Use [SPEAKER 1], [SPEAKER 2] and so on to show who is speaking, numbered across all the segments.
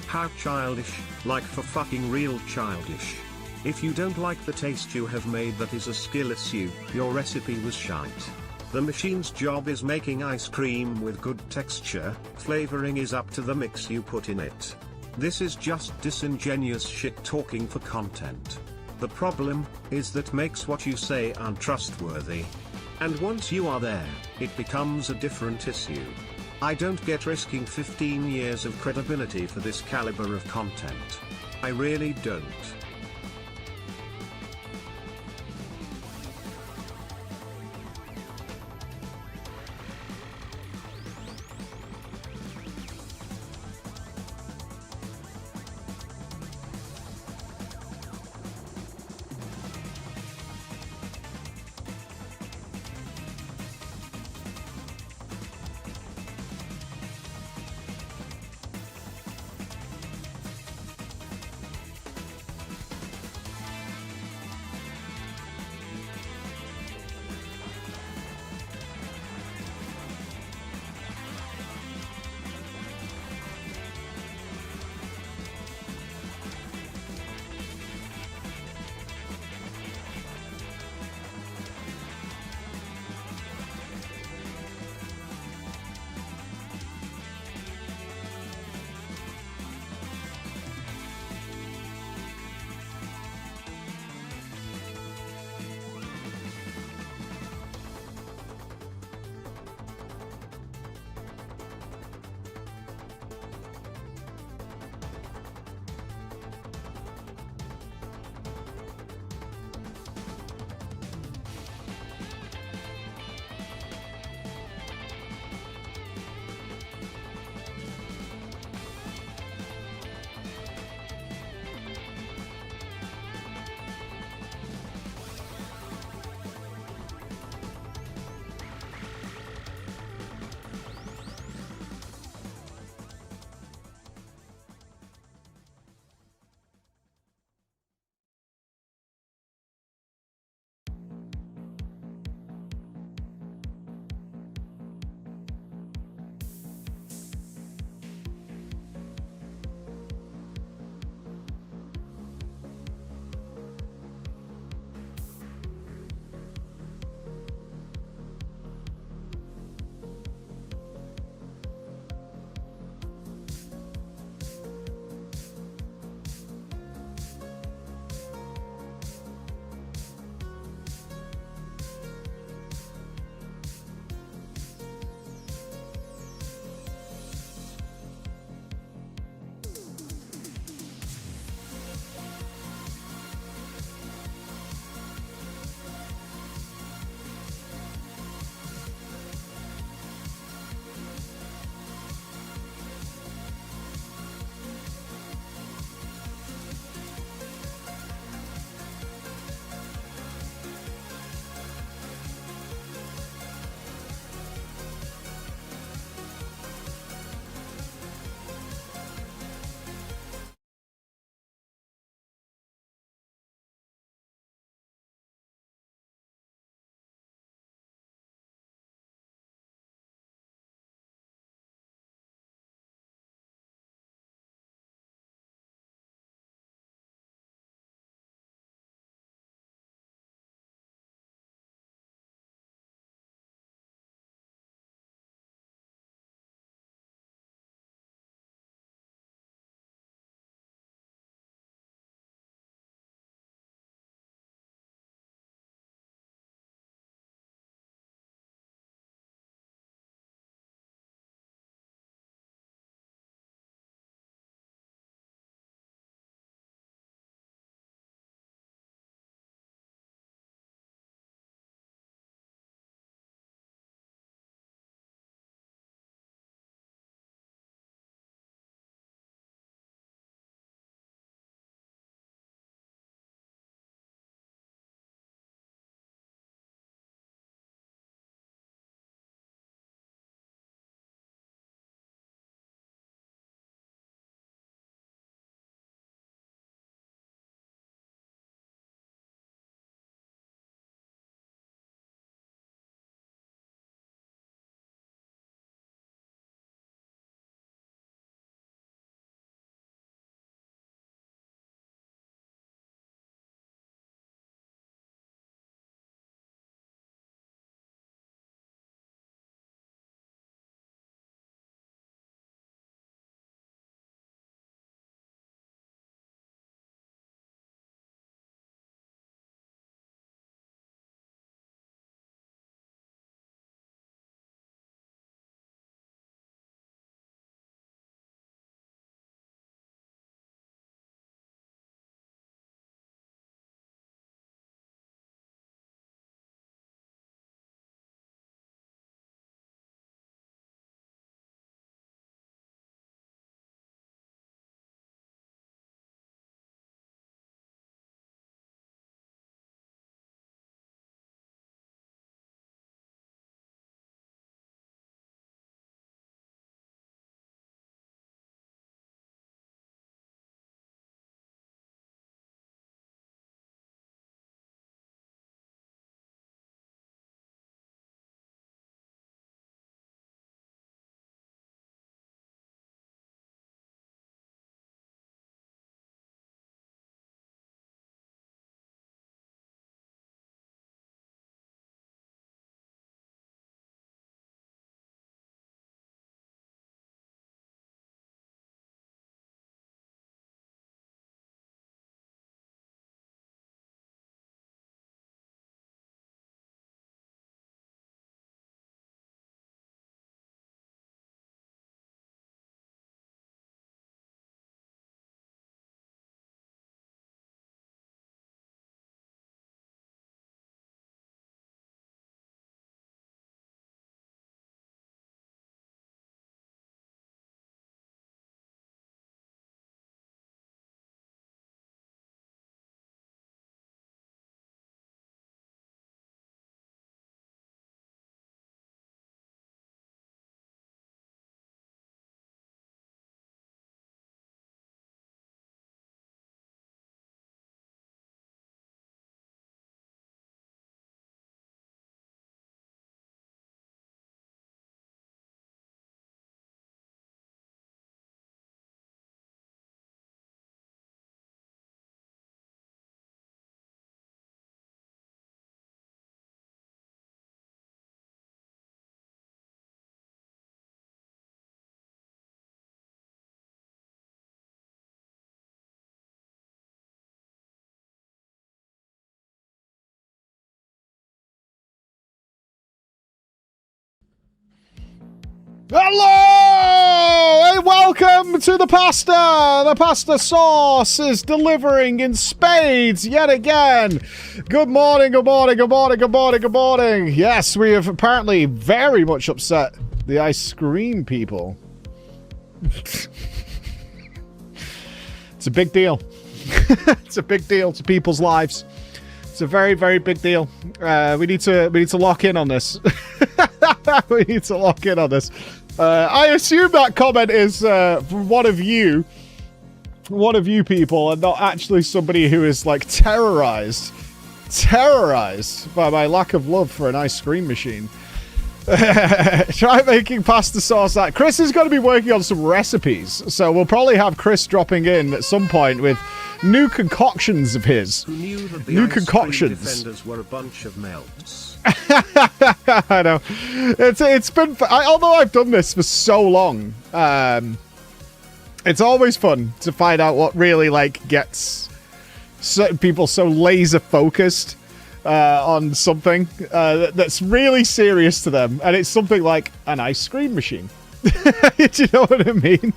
[SPEAKER 1] How childish, like for fucking real childish. If you don't like the taste you have made, that is a skill issue, your recipe was shite. The machine's job is making ice cream with good texture, flavoring is up to the mix you put in it. This is just disingenuous shit talking for content. The problem is that makes what you say untrustworthy. And once you are there, it becomes a different issue. I don't get risking 15 years of credibility for this caliber of content. I really don't.
[SPEAKER 2] Hello! Hey, welcome to the pasta! The pasta sauce is delivering in spades yet again. Good morning, good morning, good morning, good morning, good morning. Yes, we have apparently very much upset the ice cream people. It's a big deal. It's a big deal to people's lives. It's a very, very big deal. We need to lock in on this. We need to lock in on this. I assume that comment is from one of you people, and not actually somebody who is like terrorized by my lack of love for an ice cream machine. Try making pasta sauce. Chris is going to be working on some recipes, so we'll probably have Chris dropping in at some point with new concoctions of his.
[SPEAKER 1] Who knew that the
[SPEAKER 2] new
[SPEAKER 1] ice
[SPEAKER 2] concoctions.
[SPEAKER 1] Cream defenders were a bunch of melts?
[SPEAKER 2] I know. It's been. Although I've done this for so long, it's always fun to find out what really like gets certain people so laser focused on something that's really serious to them, and it's something like an ice cream machine. Do you know what I mean?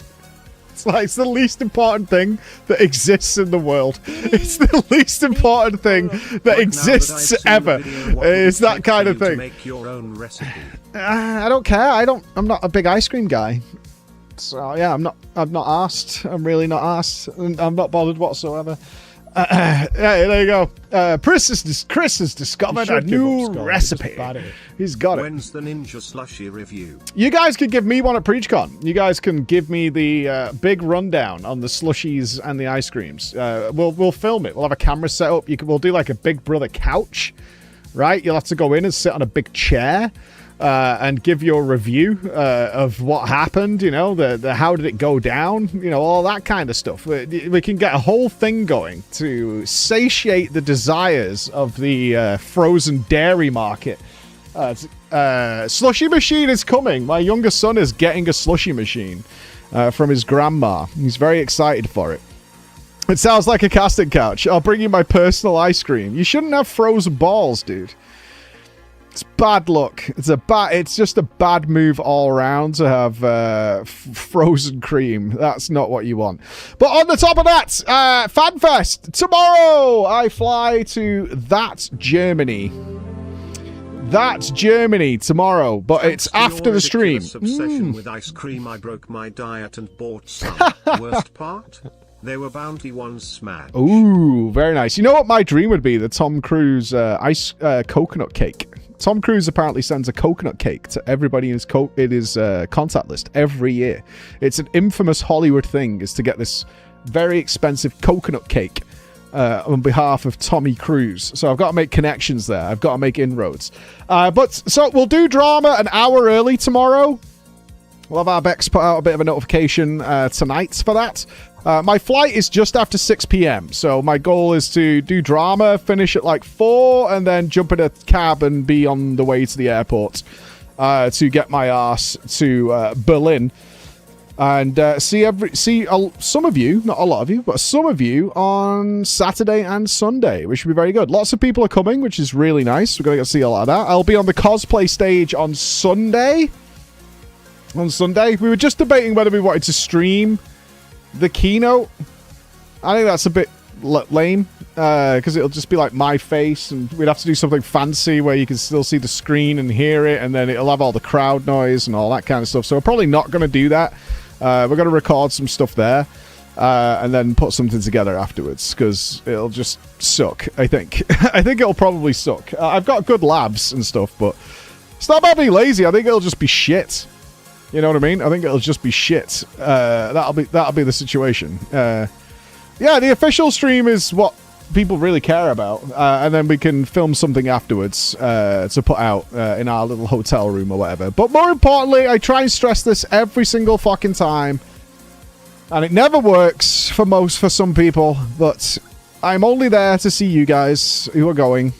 [SPEAKER 2] It's the least important thing that exists in the world. It's the least important thing that exists ever. It's that kind of thing.
[SPEAKER 1] Make your own recipe.
[SPEAKER 2] I don't care. I'm not a big ice cream guy. So yeah, I'm not asked. I'm really not asked. I'm not bothered whatsoever. Yeah, there you go. Chris has discovered a new recipe. He's got it.
[SPEAKER 1] When's the Ninja Slushy review?
[SPEAKER 2] You guys could give me one at PreachCon. You guys can give me the big rundown on the slushies and the ice creams. We'll film it. We'll have a camera set up. We'll do like a Big Brother couch, right? You'll have to go in and sit on a big chair. And give your review of what happened, you know, the how did it go down, you know, all that kind of stuff. We can get a whole thing going to satiate the desires of the frozen dairy market. Slushy machine is coming. My younger son is getting a slushy machine from his grandma. He's very excited for it. It sounds like a casting couch. I'll bring you my personal ice cream. You shouldn't have frozen balls, dude. It's bad luck. It's just a bad move all around to have frozen cream. That's not what you want. But on the top of that, Fanfest tomorrow. I fly to Germany. That's Germany tomorrow, but it's after the stream.
[SPEAKER 1] Obsession with ice cream. I broke my diet and bought some. Worst part? They were bounty ones smashed.
[SPEAKER 2] Ooh, very nice. You know what my dream would be? The Tom Cruise coconut cake. Tom Cruise apparently sends a coconut cake to everybody in his contact list every year. It's an infamous Hollywood thing, is to get this very expensive coconut cake on behalf of Tommy Cruise. So I've got to make connections there. I've got to make inroads. So we'll do drama an hour early tomorrow. We'll have our Bex put out a bit of a notification tonight for that. My flight is just after 6 p.m. So my goal is to do drama, finish at like 4, and then jump in a cab and be on the way to the airport to get my ass to Berlin. And see some of you, not a lot of you, but some of you on Saturday and Sunday, which should be very good. Lots of people are coming, which is really nice. We're going to get to see a lot of that. I'll be on the cosplay stage on Sunday. We were just debating whether we wanted to stream the keynote. I think that's a bit lame because it'll just be like my face, and we'd have to do something fancy where you can still see the screen and hear it, and then it'll have all the crowd noise and all that kind of stuff. So we're probably not going to do that. We're going to record some stuff there and then put something together afterwards, because it'll just suck, I think. I think it'll probably suck. I've got good labs and stuff, but it's not about being lazy. I think it'll just be shit. You know what I mean? I think it'll just be shit. That'll be the situation. Yeah, the official stream is what people really care about, and then we can film something afterwards to put out in our little hotel room or whatever. But more importantly, I try and stress this every single fucking time, and it never works for some people. But I'm only there to see you guys who are going.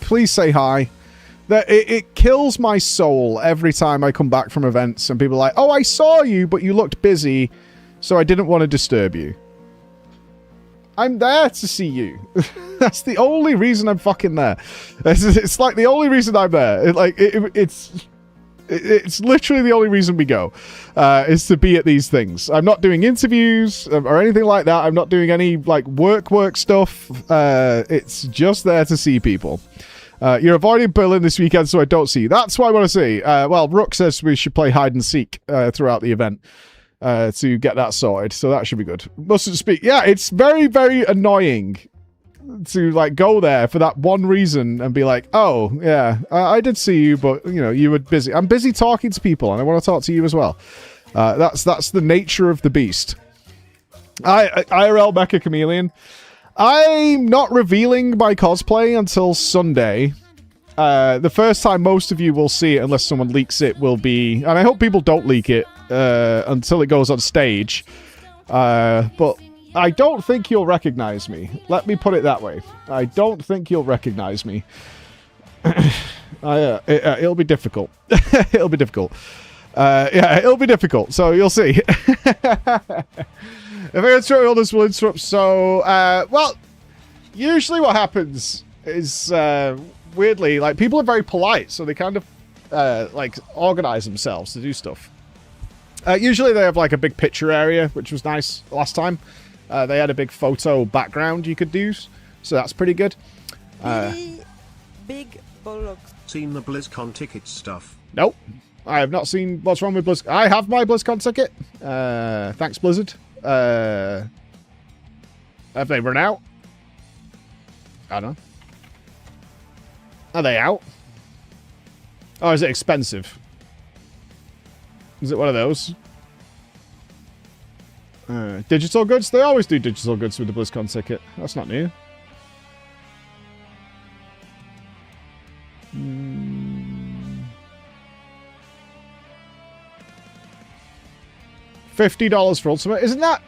[SPEAKER 2] Please say hi. It kills my soul every time I come back from events and people are like, oh, I saw you, but you looked busy, so I didn't want to disturb you. I'm there to see you. That's the only reason I'm fucking there. It's like the only reason I'm there. It's It's literally the only reason we go, is to be at these things. I'm not doing interviews or anything like that. I'm not doing any like work stuff. It's just there to see people. You're avoiding Berlin this weekend, so I don't see you. That's what I want to see. Well, Rook says we should play hide and seek throughout the event to get that sorted, so that should be good. Mustn't speak. Yeah, it's very, very annoying to like go there for that one reason and be like, oh yeah, I did see you, but you know, you were busy. I'm busy talking to people, and I want to talk to you as well. That's the nature of the beast. IRL Mecha Chameleon. I'm not revealing my cosplay until Sunday. The first time most of you will see it, unless someone leaks it, will be... And I hope people don't leak it until it goes on stage. But I don't think you'll recognize me. Let me put it that way. I don't think you'll recognize me. It'll be difficult. It'll be difficult. Yeah, it'll be difficult. So you'll see. If I interrupt all this, will interrupt. So, well, usually what happens is, weirdly, like, people are very polite, so they kind of, like, organize themselves to do stuff. Usually they have, like, a big picture area, which was nice last time. They had a big photo background you could use, so that's pretty good.
[SPEAKER 3] Big bollocks.
[SPEAKER 1] Seen the BlizzCon ticket stuff?
[SPEAKER 2] Nope. I have not seen what's wrong with BlizzCon. I have my BlizzCon ticket. Thanks, Blizzard. Have they run out? I don't know. Are they out? Or is it expensive? Is it one of those? Digital goods? They always do digital goods with the BlizzCon ticket. That's not new. $50 for Ultimate. Isn't that...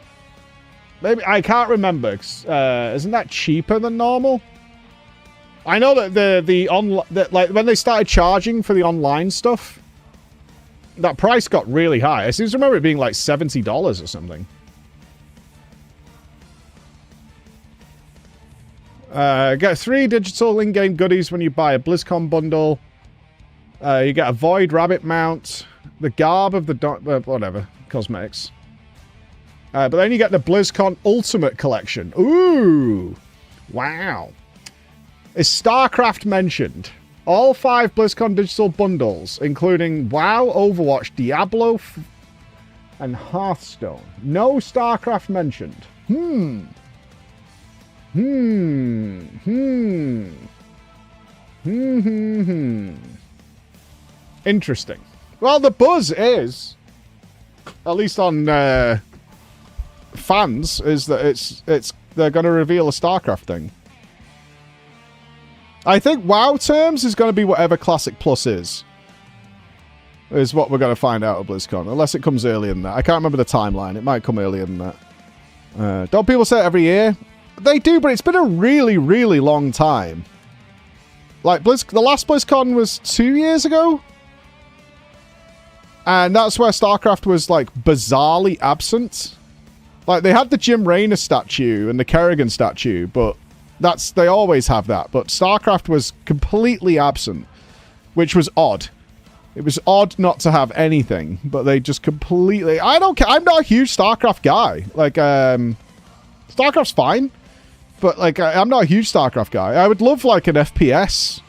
[SPEAKER 2] Maybe... I can't remember. Isn't that cheaper than normal? I know that like, when they started charging for the online stuff, that price got really high. I seem to remember it being like $70 or something. Get 3 digital in-game goodies when you buy a BlizzCon bundle. You get a Void Rabbit mount, the garb of the... whatever. Cosmetics. But then you get the BlizzCon Ultimate Collection. Ooh! Wow. Is StarCraft mentioned? All 5 BlizzCon digital bundles, including WoW, Overwatch, Diablo, and Hearthstone. No StarCraft mentioned. Interesting. Well, the buzz is... at least on fans, is that they're going to reveal a StarCraft thing. I think WoW terms is going to be whatever Classic Plus is what we're going to find out at BlizzCon, unless it comes earlier than that. I can't remember the timeline. It might come earlier than that. Don't people say it every year? They do, but it's been a really, really long time. Like, the last BlizzCon was 2 years ago? And that's where StarCraft was, like, bizarrely absent. Like, they had the Jim Raynor statue and the Kerrigan statue, but they always have that. But StarCraft was completely absent, which was odd. It was odd not to have anything, but they just completely... I don't care. I'm not a huge StarCraft guy. Like, StarCraft's fine, but, like, I'm not a huge StarCraft guy. I would love, like, an FPS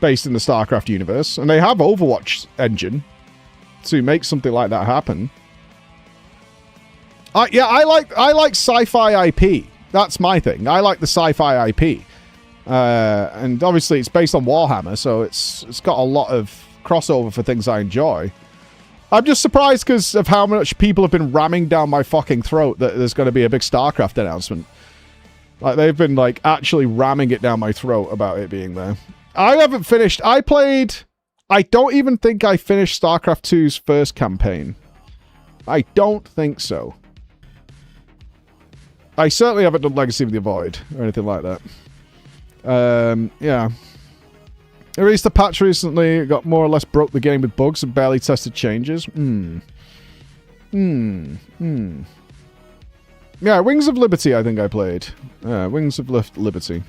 [SPEAKER 2] based in the StarCraft universe, and they have Overwatch engine to make something like that happen. Yeah, I like sci-fi IP. That's my thing. I like the sci-fi IP. And obviously it's based on Warhammer, so it's got a lot of crossover for things I enjoy. I'm just surprised because of how much people have been ramming down my fucking throat that there's going to be a big StarCraft announcement. Like, they've been, like, actually ramming it down my throat about it being there. I haven't finished... I don't even think I finished StarCraft 2's first campaign. I don't think so. I certainly haven't done Legacy of the Void or anything like that. Yeah. I released a patch recently. It got more or less broke the game with bugs and barely tested changes. Yeah, Wings of Liberty I think I played. Wings of Liberty.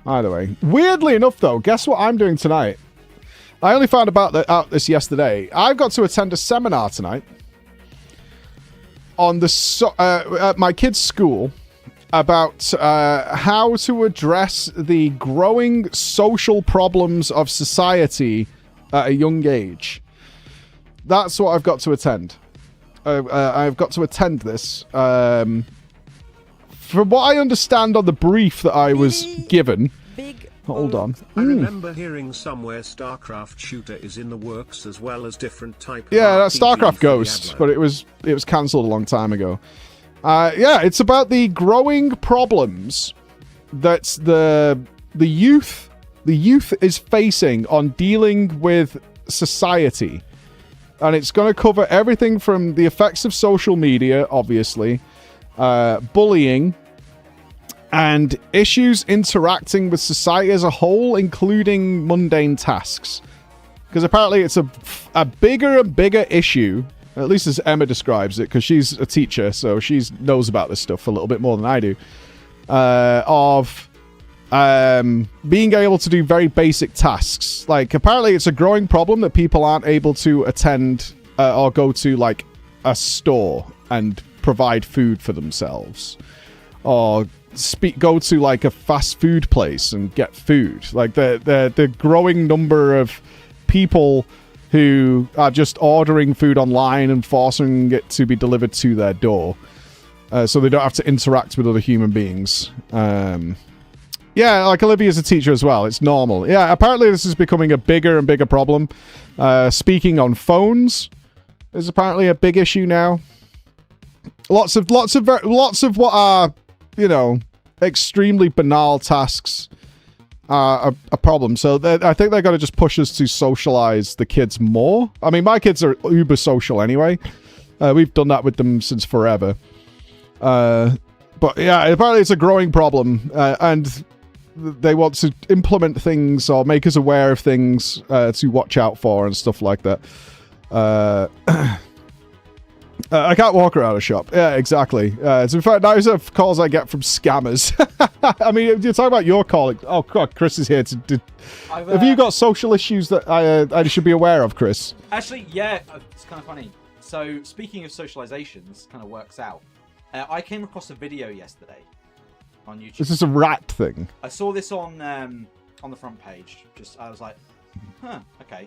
[SPEAKER 2] Either way. Weirdly enough though, guess what I'm doing tonight? I only found out this yesterday. I've got to attend a seminar tonight on at my kid's school about how to address the growing social problems of society at a young age. That's what I've got to attend. I've got to attend this. From what I understand on the brief that I was given... Hold on.
[SPEAKER 1] I remember hearing somewhere StarCraft shooter is in the works as well as different type of
[SPEAKER 2] that's
[SPEAKER 1] RPG
[SPEAKER 2] StarCraft
[SPEAKER 1] for
[SPEAKER 2] Ghosts,
[SPEAKER 1] Diablo.
[SPEAKER 2] but it was cancelled a long time ago. It's about the growing problems that the youth is facing on dealing with society. And it's going to cover everything from the effects of social media, obviously, bullying, and issues interacting with society as a whole, including mundane tasks. Because apparently it's a bigger and bigger issue, at least as Emma describes it, because she's a teacher, so she knows about this stuff a little bit more than I do, of being able to do very basic tasks. Like, apparently it's a growing problem that people aren't able to attend or go to, like, a store and provide food for themselves. Or go to like a fast food place and get food. Like the growing number of people who are just ordering food online and forcing it to be delivered to their door, so they don't have to interact with other human beings. Like Olivia's a teacher as well. It's normal. Yeah, apparently this is becoming a bigger and bigger problem. Speaking on phones is apparently a big issue now. Lots of what are, extremely banal tasks are a problem. So I think they're going to just push us to socialize the kids more. I mean, my kids are uber social anyway. We've done that with them since forever. But yeah, apparently it's a growing problem. And they want to implement things or make us aware of things to watch out for and stuff like that. I can't walk around a shop. Yeah, exactly. It's in fact those are calls I get from scammers. I mean, you're talking about your calling. Oh God, Chris is here to. Have you got social issues that I should be aware of, Chris?
[SPEAKER 3] Actually, yeah, it's kind of funny. So speaking of socializations, kind of works out. I came across a video yesterday on YouTube.
[SPEAKER 2] Is this a rat thing?
[SPEAKER 3] I saw this on the front page. I was like, huh, okay.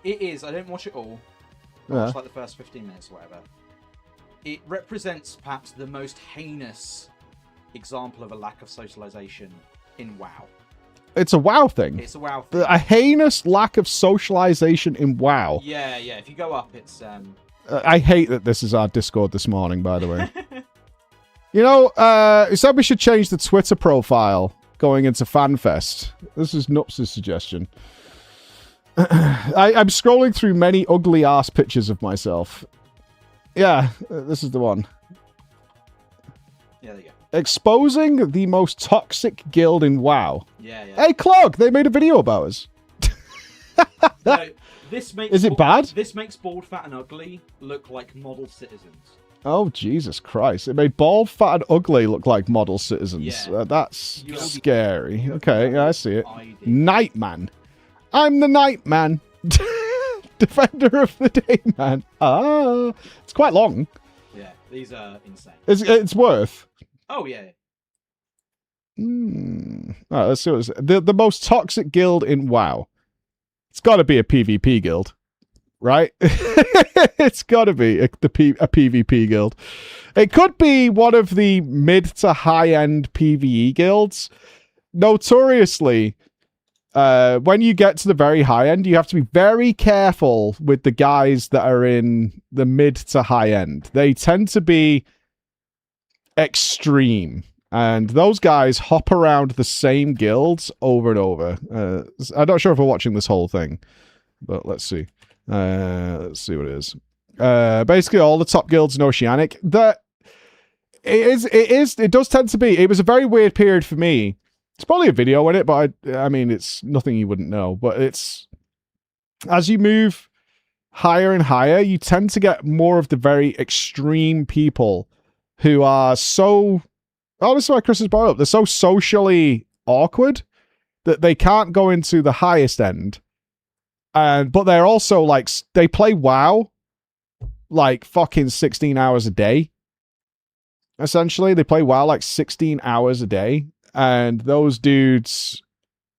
[SPEAKER 3] It is. I didn't watch it all. Like the first 15 minutes or whatever. It represents perhaps the most heinous example of a lack of socialization in WoW.
[SPEAKER 2] It's a WoW thing.
[SPEAKER 3] It's a WoW thing.
[SPEAKER 2] A heinous lack of socialization in WoW.
[SPEAKER 3] Yeah. If you go up, it's...
[SPEAKER 2] I hate that this is our Discord this morning, by the way. You said we should change the Twitter profile going into FanFest. This is Nups' suggestion. I'm scrolling through many ugly ass pictures of myself. Yeah, this is the one.
[SPEAKER 3] Yeah, there you go.
[SPEAKER 2] Exposing the most toxic guild in WoW.
[SPEAKER 3] Yeah.
[SPEAKER 2] Hey, Clog, they made a video about us.
[SPEAKER 3] No, is
[SPEAKER 2] it bad?
[SPEAKER 3] This makes Bald, Fat and Ugly look like model citizens.
[SPEAKER 2] Oh, Jesus Christ. It made Bald, Fat and Ugly look like model citizens.
[SPEAKER 3] Yeah.
[SPEAKER 2] That's scary. Okay, yeah, I see it.
[SPEAKER 3] ID.
[SPEAKER 2] Nightman. I'm the Nightman. Defender of the day, man. Ah, it's quite long.
[SPEAKER 3] Yeah, these are insane.
[SPEAKER 2] It's worth.
[SPEAKER 3] Oh, yeah.
[SPEAKER 2] All right, let's see what it is. The most toxic guild in WoW. It's got to be a PvP guild, right? It's got to be a PvP guild. It could be one of the mid to high-end PvE guilds. Notoriously, when you get to the very high end, you have to be very careful with the guys that are in the mid to high end. They tend to be extreme, and those guys hop around the same guilds over and over. I'm not sure if we're watching this whole thing, but let's see. Let's see what it is. Basically, all the top guilds in Oceanic. It does tend to be. It was a very weird period for me. It's probably a video in it, but I mean, it's nothing you wouldn't know. But it's, as you move higher and higher, you tend to get more of the very extreme people who are so, this is why Chris has brought up, they're so socially awkward that they can't go into the highest end but they're also like they play WoW like fucking 16 hours a day. Essentially, they play WoW like 16 hours a day, and those dudes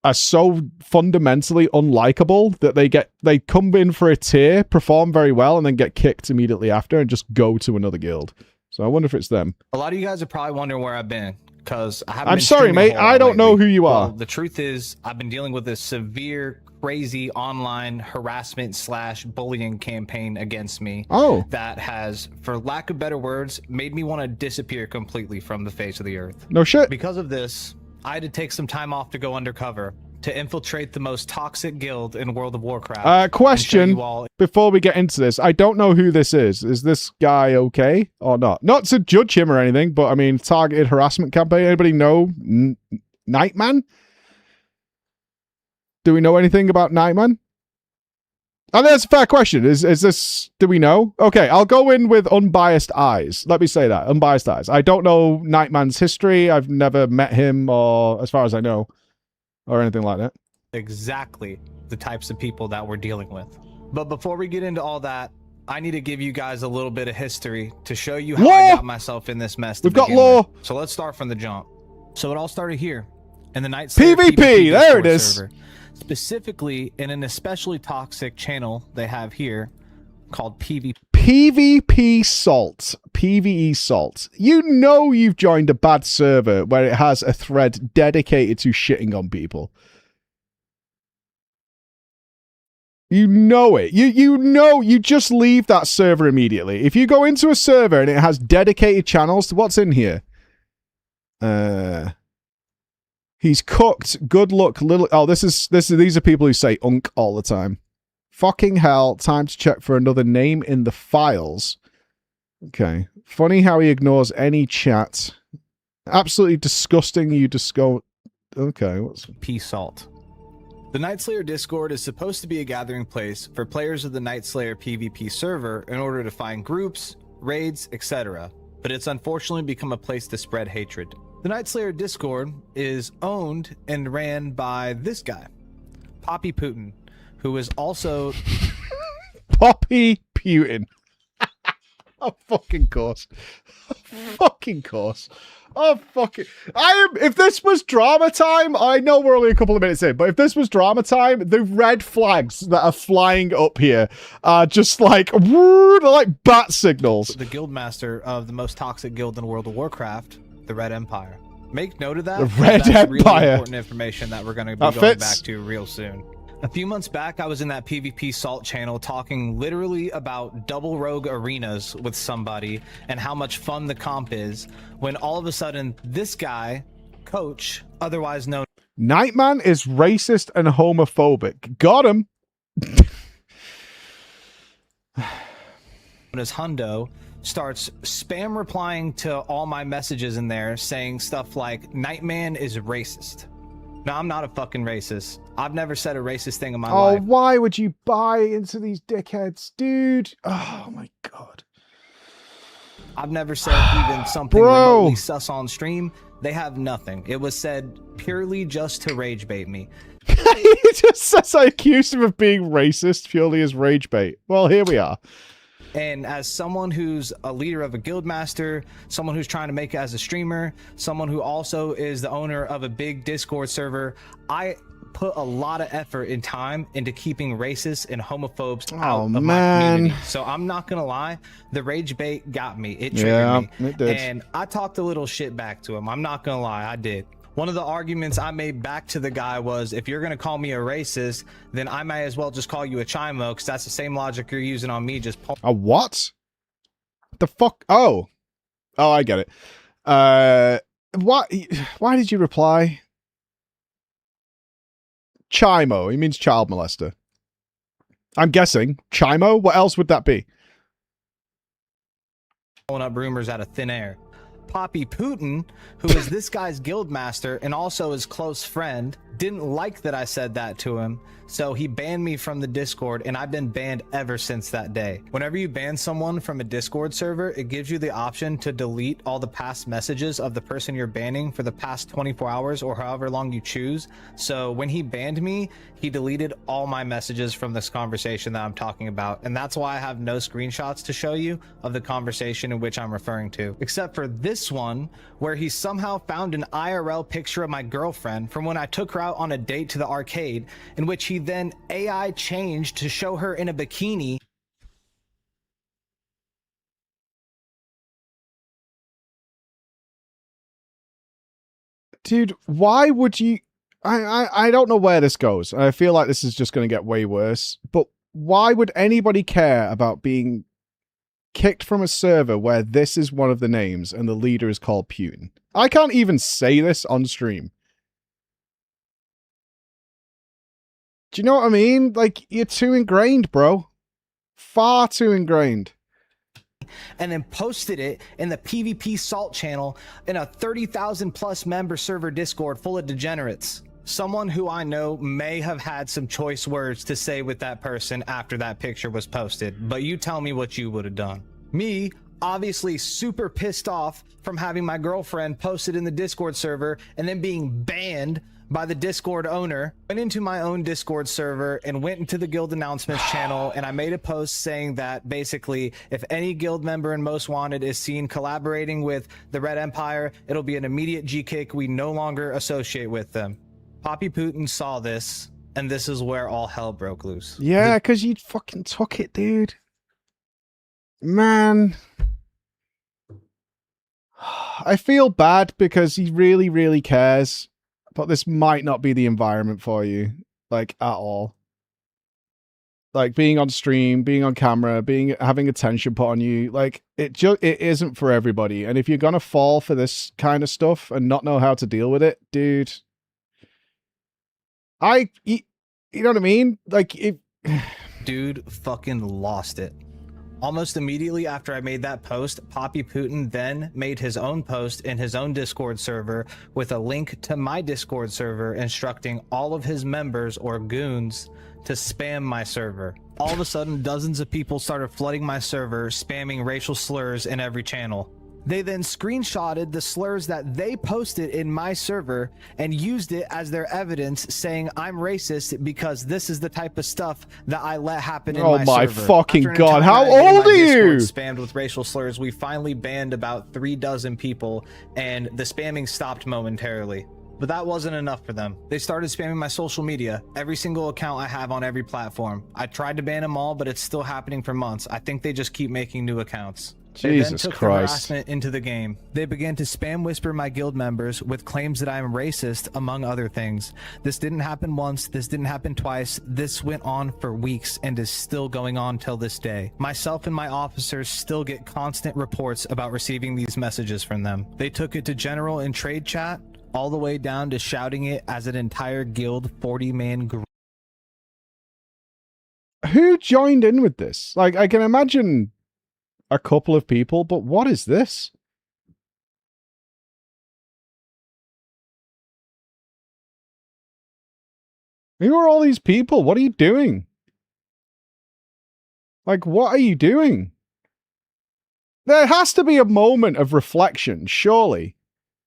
[SPEAKER 2] are so fundamentally unlikable that they come in for a tier, perform very well, and then get kicked immediately after and just go to another guild. So I wonder if it's them.
[SPEAKER 4] A lot of you guys are probably wondering where I've been, because I haven't.
[SPEAKER 2] I'm sorry, mate. I don't know who you are.
[SPEAKER 4] Well, the truth is, I've been dealing with a severe, crazy online harassment / bullying campaign against me.
[SPEAKER 2] Oh.
[SPEAKER 4] That has, for lack of better words, made me want to disappear completely from the face of the earth.
[SPEAKER 2] No shit.
[SPEAKER 4] Because of this, I had to take some time off to go undercover to infiltrate the most toxic guild in World of Warcraft.
[SPEAKER 2] Question before we get into this. I don't know who this is. Is this guy okay or not? Not to judge him or anything, but I mean, targeted harassment campaign. Anybody know Nightman? Do we know anything about Nightman? Oh, that's a fair question. Is this, do we know? Okay, I'll go in with unbiased eyes. Let me say that, unbiased eyes. I don't know Nightman's history. I've never met him, or as far as I know, or anything like that.
[SPEAKER 4] Exactly the types of people that we're dealing with. But before we get into all that, I need to give you guys a little bit of history to show you how I got myself in this mess.
[SPEAKER 2] We've got lore.
[SPEAKER 4] So let's start from the jump. So it all started here in the Night Slayer
[SPEAKER 2] PvP. There it is.
[SPEAKER 4] Server. Specifically in an especially toxic channel they have here called
[SPEAKER 2] PvP Salt. PvE Salt. You know you've joined a bad server where it has a thread dedicated to shitting on people. You know it. You know, you just leave that server immediately. If you go into a server and it has dedicated channels to what's in here. He's cooked. Good luck, little. Oh, these are people who say unk all the time. Fucking hell. Time to check for another name in the files. Okay. Funny how he ignores any chat. Absolutely disgusting. You just go. Okay. What's
[SPEAKER 4] Salt? The Night Slayer Discord is supposed to be a gathering place for players of the Night Slayer PvP server in order to find groups, raids, etc. But it's unfortunately become a place to spread hatred. The Night Slayer Discord is owned and ran by this guy, Poppy Putin, who is also
[SPEAKER 2] Poppy Putin. Oh, fucking course. Fucking course. Oh, fucking. If this was drama time, I know we're only a couple of minutes in, but if this was drama time, the red flags that are flying up here are just like, they're like bat signals.
[SPEAKER 4] The guildmaster of the most toxic guild in World of Warcraft, the Red Empire. Make note of that.
[SPEAKER 2] The Red
[SPEAKER 4] That's
[SPEAKER 2] Empire.
[SPEAKER 4] Really important information that we're going to be going back to real soon. A few months back, I was in that PvP Salt channel talking literally about double rogue arenas with somebody and how much fun the comp is, when all of a sudden this guy, Coach, otherwise known
[SPEAKER 2] Nightman, is racist and homophobic. Got him.
[SPEAKER 4] as Hundo, starts spam replying to all my messages in there saying stuff like Nightman is racist. No, I'm not a fucking racist. I've never said a racist thing in my life.
[SPEAKER 2] Oh, why would you buy into these dickheads, dude? Oh my god.
[SPEAKER 4] I've never said even something remotely sus on stream. They have nothing. It was said purely just to rage bait me.
[SPEAKER 2] He just says I accused him of being racist purely as rage bait. Well, here we are.
[SPEAKER 4] And as someone who's a leader of a guild master, someone who's trying to make it as a streamer, someone who also is the owner of a big Discord server, I put a lot of effort and time into keeping racists and homophobes out of my community. So I'm not gonna lie, the rage bait got me. It triggered me.
[SPEAKER 2] It did.
[SPEAKER 4] And I talked a little shit back to him. I'm not gonna lie, I did. One of the arguments I made back to the guy was, if you're gonna call me a racist, then I might as well just call you a chimo, because that's the same logic you're using on me. Just
[SPEAKER 2] a what? The fuck? Oh, I get it. What? Why did you reply? Chimo. He means child molester. I'm guessing chimo. What else would that be?
[SPEAKER 4] Pulling up rumors out of thin air. Poppy Putin, who is this guy's guild master and also his close friend, didn't like that I said that to him, so he banned me from the Discord, and I've been banned ever since that day. Whenever you ban someone from a Discord server, it gives you the option to delete all the past messages of the person you're banning for the past 24 hours or however long you choose. So when he banned me, he deleted all my messages from this conversation that I'm talking about, and that's why I have no screenshots to show you of the conversation in which I'm referring to, except for this one where he somehow found an IRL picture of my girlfriend from when I took her out on a date to the arcade, in which he then AI changed to show her in a bikini.
[SPEAKER 2] Dude, why would you... I don't know where this goes. I feel like this is just going to get way worse. But why would anybody care about being kicked from a server where this is one of the names and the leader is called Putin? I can't even say this on stream. Do you know what I mean? Like, you're too ingrained, bro. Far too ingrained.
[SPEAKER 4] And then posted it in the PvP Salt channel in a 30,000 plus member server Discord full of degenerates. Someone who I know may have had some choice words to say with that person after that picture was posted, but you tell me what you would have done. Me, obviously super pissed off from having my girlfriend posted in the Discord server and then being banned by the Discord owner, went into my own Discord server and went into the guild announcements channel, and I made a post saying that basically if any guild member in Most Wanted is seen collaborating with the Red Empire, it'll be an immediate G-kick. We no longer associate with them. Poppy Putin saw this, and this is where all hell broke loose.
[SPEAKER 2] Yeah, because you fucking took it, dude. Man. I feel bad because he really, really cares. But this might not be the environment for you, like, at all. Like, being on stream, being on camera, having attention put on you, like, it isn't for everybody. And if you're gonna fall for this kind of stuff and not know how to deal with it, dude, you know what I mean? Like,
[SPEAKER 4] Dude fucking lost it. Almost immediately after I made that post, Poppy Putin then made his own post in his own Discord server with a link to my Discord server instructing all of his members or goons to spam my server. All of a sudden, dozens of people started flooding my server, spamming racial slurs in every channel. They then screenshotted the slurs that they posted in my server and used it as their evidence, saying I'm racist because this is the type of stuff that I let happen in my server.
[SPEAKER 2] Oh my fucking god, how
[SPEAKER 4] getting
[SPEAKER 2] old
[SPEAKER 4] my
[SPEAKER 2] are you?
[SPEAKER 4] Discord spammed with racial slurs, we finally banned about 36 people, and the spamming stopped momentarily. But that wasn't enough for them. They started spamming my social media, every single account I have on every platform. I tried to ban them all, but it's still happening for months. I think they just keep making new accounts. They then took the harassment into the game. They began to spam whisper my guild members with claims that I am racist, among other things. This didn't happen once, this didn't happen twice, this went on for weeks and is still going on till this day. Myself and my officers still get constant reports about receiving these messages from them. They took it to general and trade chat, all the way down to shouting it as an entire guild 40-man group.
[SPEAKER 2] Who joined in with this? Like, I can imagine a couple of people, but what is this? Who are all these people? What are you doing? Like, what are you doing? There has to be a moment of reflection, surely,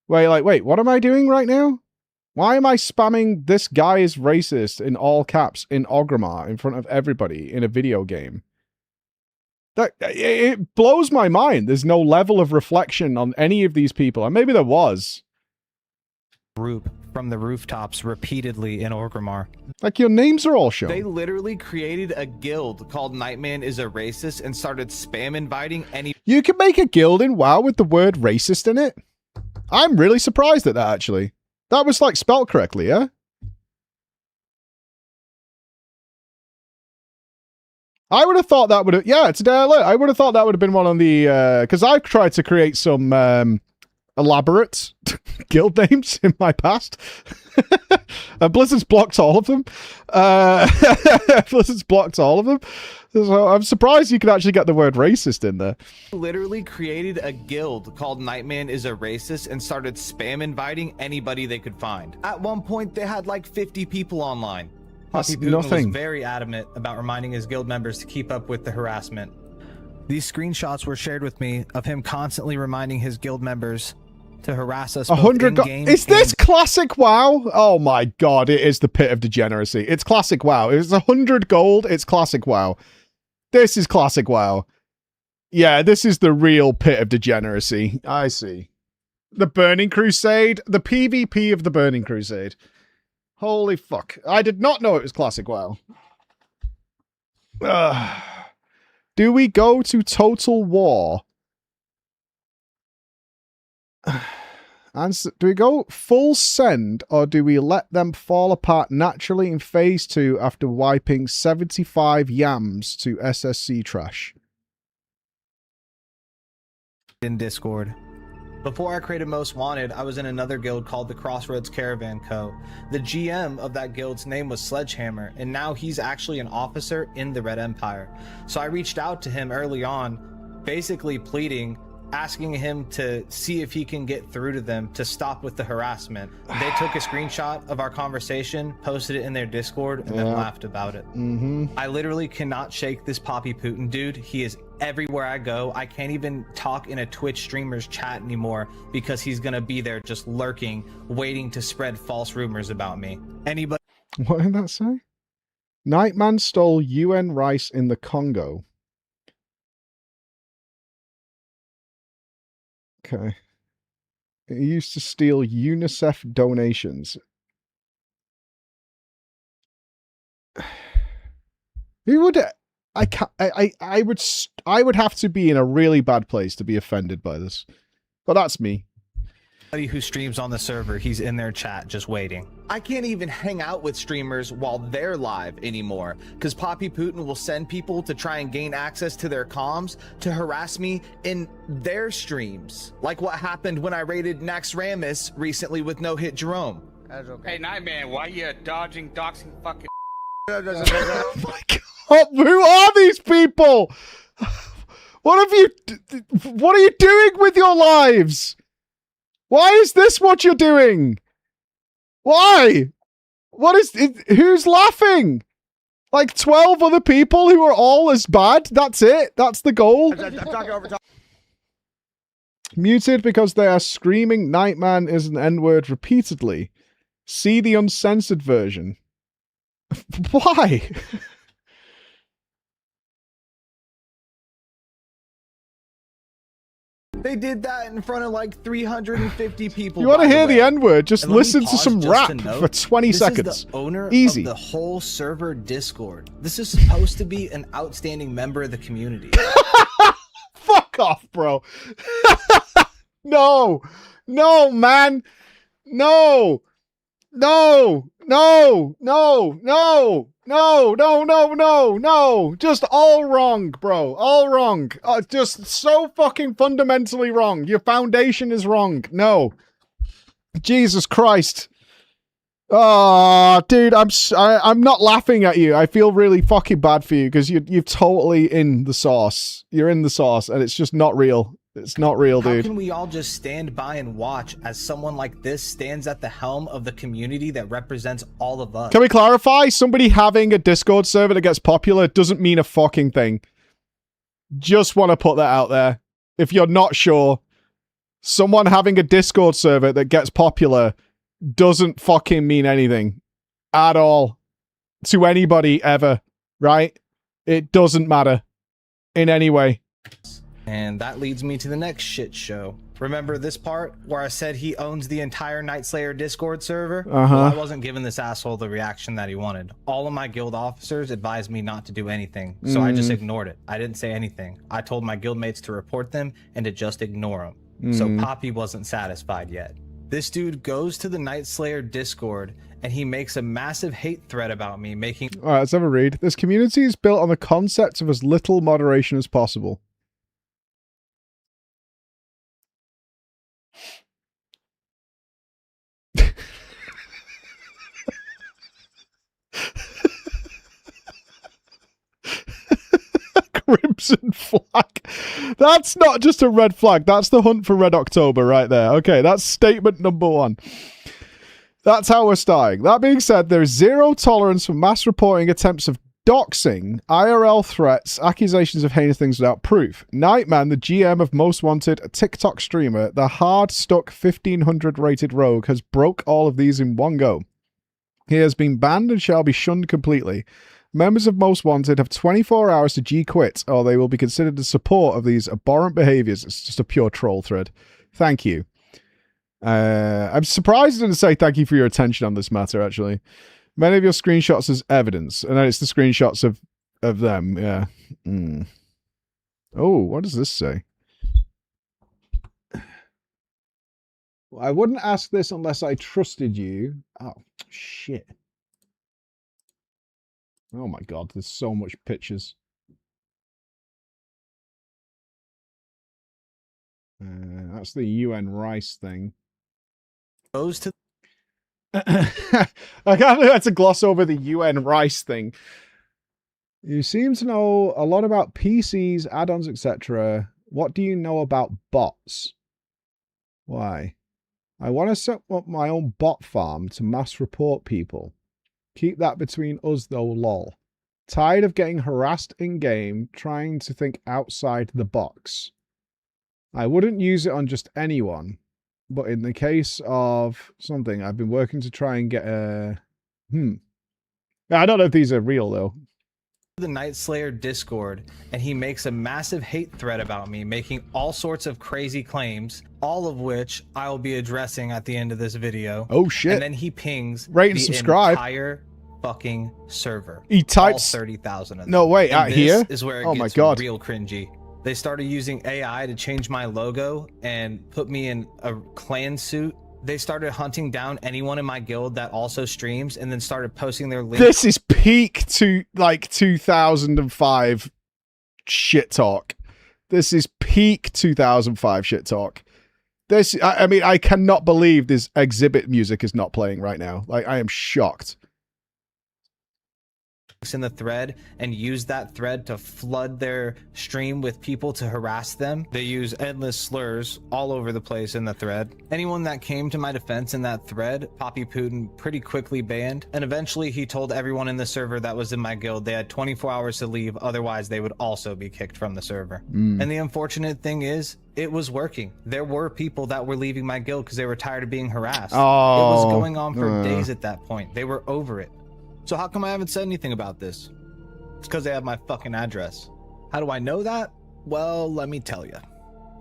[SPEAKER 2] where you're like, wait, what am I doing right now? Why am I spamming "this guy is racist" in all caps in Orgrimmar in front of everybody in a video game? That, it blows my mind. There's no level of reflection on any of these people. And maybe there was.
[SPEAKER 4] Group from the rooftops repeatedly in Orgrimmar.
[SPEAKER 2] Like, your names are all shown.
[SPEAKER 4] They literally created a guild called Nightman is a Racist and started spam inviting any...
[SPEAKER 2] You can make a guild in WoW with the word racist in it? I'm really surprised at that, actually. That was, like, spelt correctly, yeah? I would have thought that would have... Yeah, it's a day alert. I would have thought that would have been one of the... Because I've tried to create some elaborate guild names in my past. Blizzard's blocked all of them. Blizzard's blocked all of them. So I'm surprised you could actually get the word racist in there.
[SPEAKER 4] Literally created a guild called Nightman is a Racist and started spam inviting anybody they could find. At one point, they had like 50 people online.
[SPEAKER 2] That's
[SPEAKER 4] Poppy Putin
[SPEAKER 2] nothing.
[SPEAKER 4] was very adamant about reminding his guild members to keep up with the harassment. These screenshots were shared with me of him constantly reminding his guild members to harass us.
[SPEAKER 2] 100 Is this classic WoW? Oh my god, it is the pit of degeneracy. It's classic WoW. It's 100 gold, it's classic WoW. This is classic WoW. Yeah, this is the real pit of degeneracy. I see. The Burning Crusade, the PvP of the Burning Crusade. Holy fuck. I did not know it was classic WoW. Do we go to Total War? Do we go full send, or do we let them fall apart naturally in phase 2 after wiping 75 yams to SSC trash?
[SPEAKER 4] In Discord. Before I created Most Wanted, I was in another guild called the Crossroads Caravan Co. The GM of that guild's name was Sledgehammer, and now he's actually an officer in the Red Empire. So I reached out to him early on, basically pleading, asking him to see if he can get through to them to stop with the harassment. They took a screenshot of our conversation, posted it in their Discord, and then laughed about it. I literally cannot shake this Poppy Putin dude. He is everywhere I go. I can't even talk in a Twitch streamer's chat anymore because he's gonna be there just lurking, waiting to spread false rumors about me. Anybody?
[SPEAKER 2] What did that say? Nightman stole UN rice in the Congo. Okay. He used to steal UNICEF donations. Who would... I would have to be in a really bad place to be offended by this. But that's me.
[SPEAKER 4] Who streams on the server, he's in their chat just waiting. I can't even hang out with streamers while they're live anymore because Poppy Putin will send people to try and gain access to their comms to harass me in their streams, like what happened when I raided Nax Ramus recently with No Hit Jerome.
[SPEAKER 5] Hey Nightman, why you dodging, doxing fucking
[SPEAKER 2] Oh my god, who are these people? What are you doing with your lives? Why is this what you're doing? Why? What is it? Who's laughing? Like 12 other people who are all as bad? That's it? That's the goal?
[SPEAKER 5] I'm talking over top.
[SPEAKER 2] Muted because they are screaming Nightman is an N-word repeatedly. See the uncensored version. Why?
[SPEAKER 4] They did that in front of like 350 people.
[SPEAKER 2] You want to hear the N-word? Just
[SPEAKER 4] And let me
[SPEAKER 2] listen to
[SPEAKER 4] pause
[SPEAKER 2] some
[SPEAKER 4] just
[SPEAKER 2] rap
[SPEAKER 4] to note,
[SPEAKER 2] for 20
[SPEAKER 4] this
[SPEAKER 2] seconds.
[SPEAKER 4] is the owner
[SPEAKER 2] Easy.
[SPEAKER 4] of the whole server Discord. This is supposed to be an outstanding member of the community.
[SPEAKER 2] Fuck off, bro. No. No, man. No. No. No. No. No. No, no, no, no, no. Just all wrong, bro. All wrong. Just so fucking fundamentally wrong. Your foundation is wrong. No. Jesus Christ. Oh, dude, I'm not laughing at you. I feel really fucking bad for you because you're totally in the sauce. You're in the sauce and it's just not real. It's not real, dude.
[SPEAKER 4] How can we all just stand by and watch as someone like this stands at the helm of the community that represents all of us?
[SPEAKER 2] Can we clarify? Somebody having a Discord server that gets popular doesn't mean a fucking thing. Just want to put that out there. If you're not sure, someone having a Discord server that gets popular doesn't fucking mean anything. At all. To anybody ever. Right? It doesn't matter. In any way.
[SPEAKER 4] And that leads me to the next shit show. Remember this part where I said he owns the entire Nightslayer Discord server? Well, I wasn't giving this asshole the reaction that he wanted. All of my guild officers advised me not to do anything, so I just ignored it. I didn't say anything. I told my guildmates to report them and to just ignore them. So Poppy wasn't satisfied yet. This dude goes to the Nightslayer Discord and he makes a massive hate thread about me, making...
[SPEAKER 2] Alright, let's have a read. This community is built on the concept of as little moderation as possible. crimson flag. That's not just a red flag. That's the hunt for Red October right there. Okay, that's statement number 1. That's how we're starting. That being said, there is zero tolerance for mass reporting attempts of doxing, IRL threats, accusations of heinous things without proof. Nightman, the GM of Most Wanted, a TikTok streamer, the hard-stuck 1500 rated rogue, has broke all of these in one go. He has been banned and shall be shunned completely. Members of Most Wanted have 24 hours to G-quit, or they will be considered in support of these abhorrent behaviors. It's just a pure troll thread. Thank you. I'm surprised it didn't say thank you for your attention on this matter, actually. Many of your screenshots as evidence. And then it's the screenshots of them, yeah. Oh, what does this say? Well, I wouldn't ask this unless I trusted you. Oh, shit. Oh my god, there's so much pictures. That's the UN Rice thing.
[SPEAKER 4] Goes to
[SPEAKER 2] I can't had to gloss over the UN Rice thing. You seem to know a lot about PCs, add-ons, etc. What do you know about bots? Why? I want to set up my own bot farm to mass report people. Keep that between us though, lol. Tired of getting harassed in-game, trying to think outside the box. I wouldn't use it on just anyone. But in the case of something, I've been working to try and get a... I don't know if these are real, though.
[SPEAKER 4] the Night Slayer Discord, and he makes a massive hate thread about me, making all sorts of crazy claims, all of which I will be addressing at the end of this video.
[SPEAKER 2] Oh, shit.
[SPEAKER 4] And then he pings
[SPEAKER 2] rate and subscribe.
[SPEAKER 4] Entire fucking server.
[SPEAKER 2] He types...
[SPEAKER 4] all 30,000 of them.
[SPEAKER 2] No, wait, out here?
[SPEAKER 4] This is where it
[SPEAKER 2] oh
[SPEAKER 4] gets
[SPEAKER 2] my God.
[SPEAKER 4] real cringy. They started using AI to change my logo and put me in a clan suit. They started hunting down anyone in my guild that also streams and then started posting their links.
[SPEAKER 2] This is peak to like 2005 shit talk. This is peak 2005 shit talk. This, I mean, I cannot believe this exhibit music is not playing right now. Like, I am shocked.
[SPEAKER 4] In the thread and use that thread to flood their stream with people to harass them. They use endless slurs all over the place in the thread. Anyone that came to my defense in that thread, Poppy Putin pretty quickly banned, and eventually he told everyone in the server that was in my guild they had 24 hours to leave, otherwise they would also be kicked from the server. And the unfortunate thing is, it was working. There were people that were leaving my guild because they were tired of being harassed.
[SPEAKER 2] Oh,
[SPEAKER 4] it was going on for days at that point. They were over it. So how come I haven't said anything about this? It's because they have my fucking address. How do I know that? Well, let me tell you.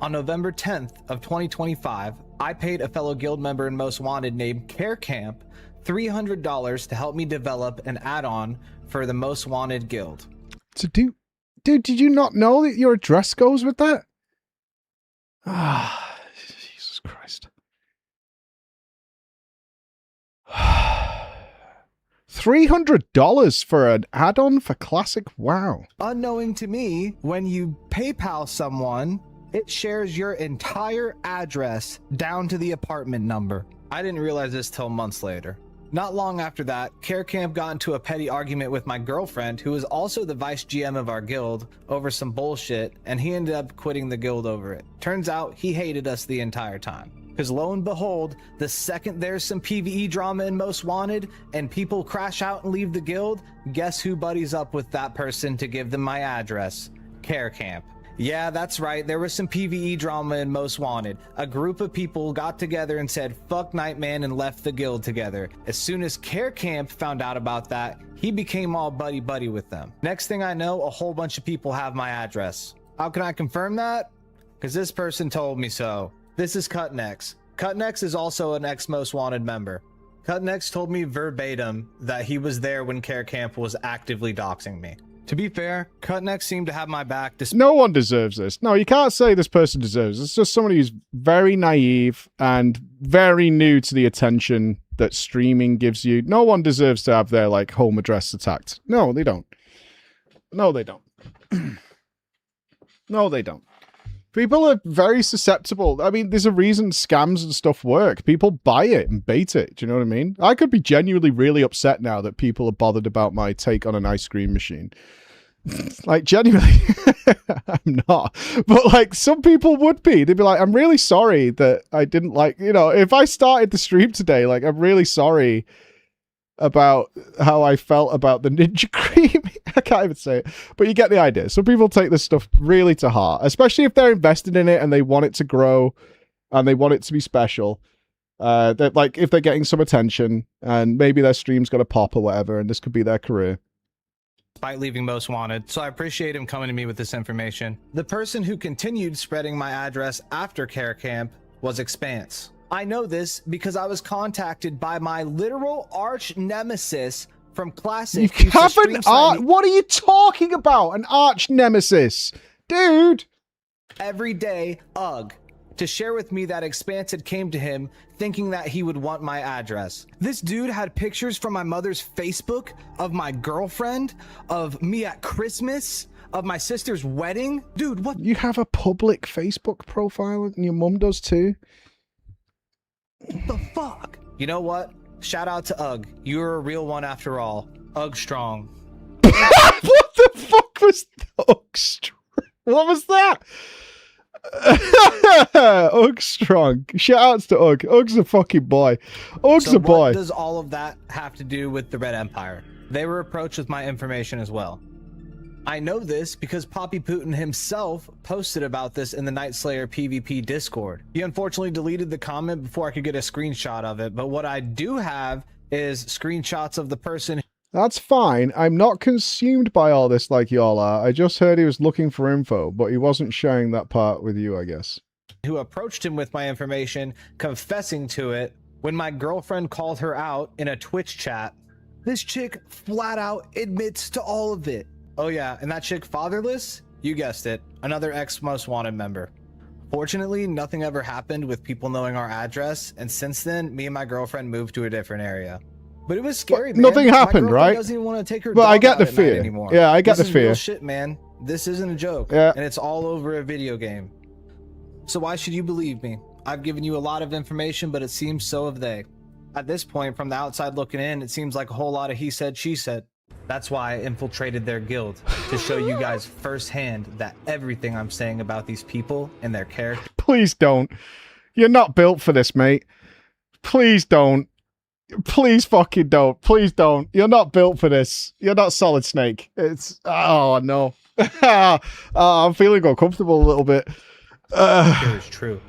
[SPEAKER 4] On November 10th of 2025, I paid a fellow guild member in Most Wanted named Care Camp $300 to help me develop an add-on for the Most Wanted guild.
[SPEAKER 2] So dude, did you not know that your address goes with that? Ah, Jesus Christ. $300 for an add-on for Classic? Wow.
[SPEAKER 4] Unknowing to me, when you PayPal someone, it shares your entire address down to the apartment number. I didn't realize this till months later. Not long after that, Care Camp got into a petty argument with my girlfriend, who is also the vice GM of our guild, over some bullshit, and he ended up quitting the guild over it. Turns out he hated us the entire time. Because lo and behold, the second there's some PvE drama in Most Wanted and people crash out and leave the guild, guess who buddies up with that person to give them my address? Care Camp. Yeah, that's right, there was some PvE drama in Most Wanted. A group of people got together and said fuck Nightman and left the guild together. As soon as Care Camp found out about that, he became all buddy-buddy with them. Next thing I know, a whole bunch of people have my address. How can I confirm that? Because this person told me so. This is Cutnex. Cutnex is also an ex-Most Wanted member. Cutnex told me verbatim that he was there when Care Camp was actively doxing me. To be fair, Cutnex seemed to have my back.
[SPEAKER 2] No one deserves this. No, you can't say this person deserves this. It's just somebody who's very naive and very new to the attention that streaming gives you. No one deserves to have their like home address attacked. No, they don't. No, they don't. No, they don't. People are very susceptible. I mean, there's a reason scams and stuff work. People buy it and bait it. Do you know what I mean? I could be genuinely really upset now that people are bothered about my take on an ice cream machine. Like, genuinely, I'm not. But, like, some people would be. They'd be like, I'm really sorry that I didn't like, you know, if I started the stream today, like, I'm really sorry about how I felt about the Ninja Cream. I can't even say it. But you get the idea. Some people take this stuff really to heart, especially if they're invested in it and they want it to grow and they want it to be special. That, like, if they're getting some attention and maybe their stream's got a pop or whatever, and this could be their career.
[SPEAKER 4] Despite leaving Most Wanted, so I appreciate him coming to me with this information. The person who continued spreading my address after Care Camp was Expanse. I know this because I was contacted by my literal arch nemesis from Classic.
[SPEAKER 2] You haven't what are you talking about? An arch nemesis? Dude!
[SPEAKER 4] Every day, ugh, to share with me that Expanse had came to him thinking that he would want my address. This dude had pictures from my mother's Facebook of my girlfriend, of me at Christmas, of my sister's wedding. Dude, what?
[SPEAKER 2] You have a public Facebook profile and your mum does too?
[SPEAKER 4] The fuck? You know what? Shout out to Ugg. You're a real one after all. Ugg strong.
[SPEAKER 2] What the fuck was Ugg strong? What was that? Ugg strong. Shout outs to Ugg. Ugg's a fucking boy. Ugg's a boy.
[SPEAKER 4] What does all of that have to do with the Red Empire? They were approached with my information as well. I know this because Poppy Putin himself posted about this in the Night Slayer PvP Discord. He unfortunately deleted the comment before I could get a screenshot of it, but what I do have is screenshots of the person.
[SPEAKER 2] That's fine. I'm not consumed by all this like y'all are. I just heard he was looking for info, but he wasn't sharing that part with you, I guess.
[SPEAKER 4] Who approached him with my information, confessing to it when my girlfriend called her out in a Twitch chat. This chick flat out admits to all of it. Oh yeah, and that chick fatherless? You guessed it, another ex-Most Wanted member. Fortunately, nothing ever happened with people knowing our address, and since then, me and my girlfriend moved to a different area. But it was scary, man.
[SPEAKER 2] Nothing happened,
[SPEAKER 4] my
[SPEAKER 2] right?
[SPEAKER 4] Doesn't even want to take her
[SPEAKER 2] but
[SPEAKER 4] dog
[SPEAKER 2] I get
[SPEAKER 4] out
[SPEAKER 2] the
[SPEAKER 4] at
[SPEAKER 2] fear.
[SPEAKER 4] night anymore.
[SPEAKER 2] Yeah, I get
[SPEAKER 4] this
[SPEAKER 2] the
[SPEAKER 4] is
[SPEAKER 2] fear.
[SPEAKER 4] Real shit, man. This isn't a joke.
[SPEAKER 2] Yeah.
[SPEAKER 4] And it's all over a video game. So why should you believe me? I've given you a lot of information, but it seems so have they. At this point, from the outside looking in, it seems like a whole lot of he said, she said. That's why I infiltrated their guild, to show you guys firsthand that everything I'm saying about these people and their character.
[SPEAKER 2] Please don't. You're not built for this, mate. Please don't. Please fucking don't. Please don't. You're not built for this. You're not Solid Snake. It's... Oh, no. I'm feeling uncomfortable a little bit.
[SPEAKER 4] It is true.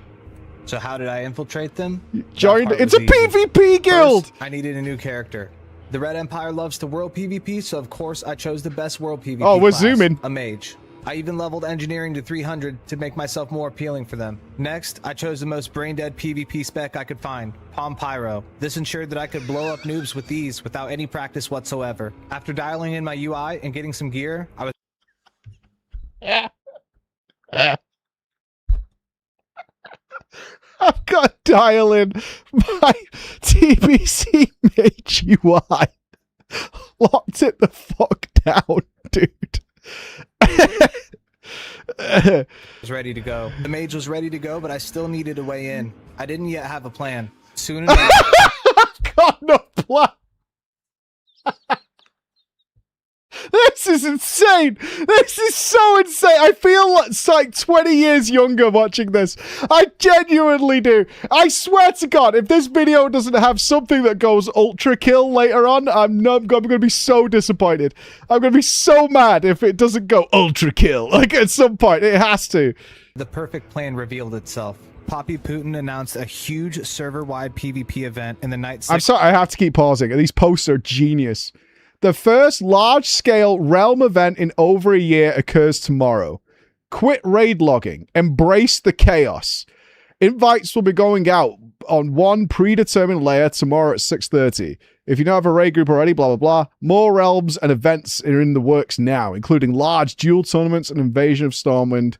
[SPEAKER 4] So how did I infiltrate them?
[SPEAKER 2] Joined... It's a PvP guild!
[SPEAKER 4] First, I needed a new character. The Red Empire loves to world PvP, so of course I chose the best world PvP
[SPEAKER 2] Oh, we're
[SPEAKER 4] class,
[SPEAKER 2] zooming.
[SPEAKER 4] a mage. I even leveled engineering to 300 to make myself more appealing for them. Next, I chose the most brain-dead PvP spec I could find, Palm Pyro. This ensured that I could blow up noobs with ease without any practice whatsoever. After dialing in my UI and getting some gear, I was...
[SPEAKER 2] I've got to dial in my TBC Mage UI. Locked it the fuck down, dude.
[SPEAKER 4] was ready to go. The mage was ready to go, but I still needed a way in. I didn't yet have a plan. Soon enough...
[SPEAKER 2] I've got no plan. This is insane. This is so insane. I feel like 20 years younger watching this. I genuinely do. I swear to God, if this video doesn't have something that goes ultra kill later on, I'm going to be so disappointed. I'm going to be so mad if it doesn't go ultra kill. Like at some point, it has to.
[SPEAKER 4] The perfect plan revealed itself. Poppy Putin announced a huge server-wide PvP event in the night.
[SPEAKER 2] I'm sorry, I have to keep pausing. These posts are genius. The first large-scale realm event in over a year occurs tomorrow. Quit raid logging. Embrace the chaos. Invites will be going out on one predetermined layer tomorrow at 6:30. If you don't have a raid group already, blah, blah, blah. More realms and events are in the works now, including large duel tournaments and Invasion of Stormwind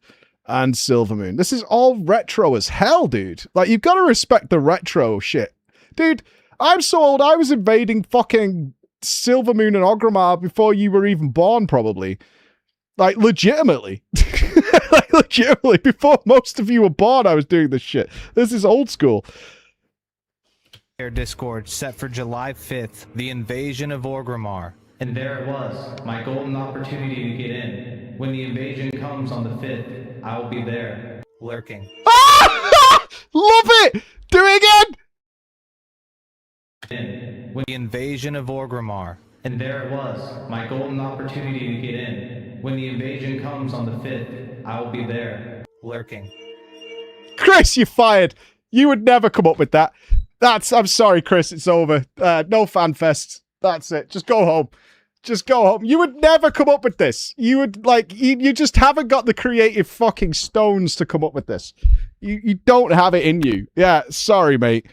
[SPEAKER 2] and Silvermoon. This is all retro as hell, dude. Like, you've got to respect the retro shit. Dude, I'm so old, I was invading fucking Silvermoon and Orgrimmar before you were even born, probably. Like, legitimately. Like, legitimately. Before most of you were born, I was doing this shit. This is old school.
[SPEAKER 4] Discord set for July 5th, the invasion of Orgrimmar. And there it was, my golden opportunity to get in. When the invasion comes on the 5th, I will be there, lurking.
[SPEAKER 2] Love it! Do it again!
[SPEAKER 4] When the invasion of Orgrimmar. And there it was, my golden opportunity to get in. When the invasion comes on the 5th, I will be there, lurking.
[SPEAKER 2] Chris, you're fired. You would never come up with that. I'm sorry, Chris, it's over. No Fanfest. That's it. Just go home. Just go home. You would never come up with this. You would, like, you just haven't got the creative fucking stones to come up with this. You don't have it in you. Yeah, sorry, mate.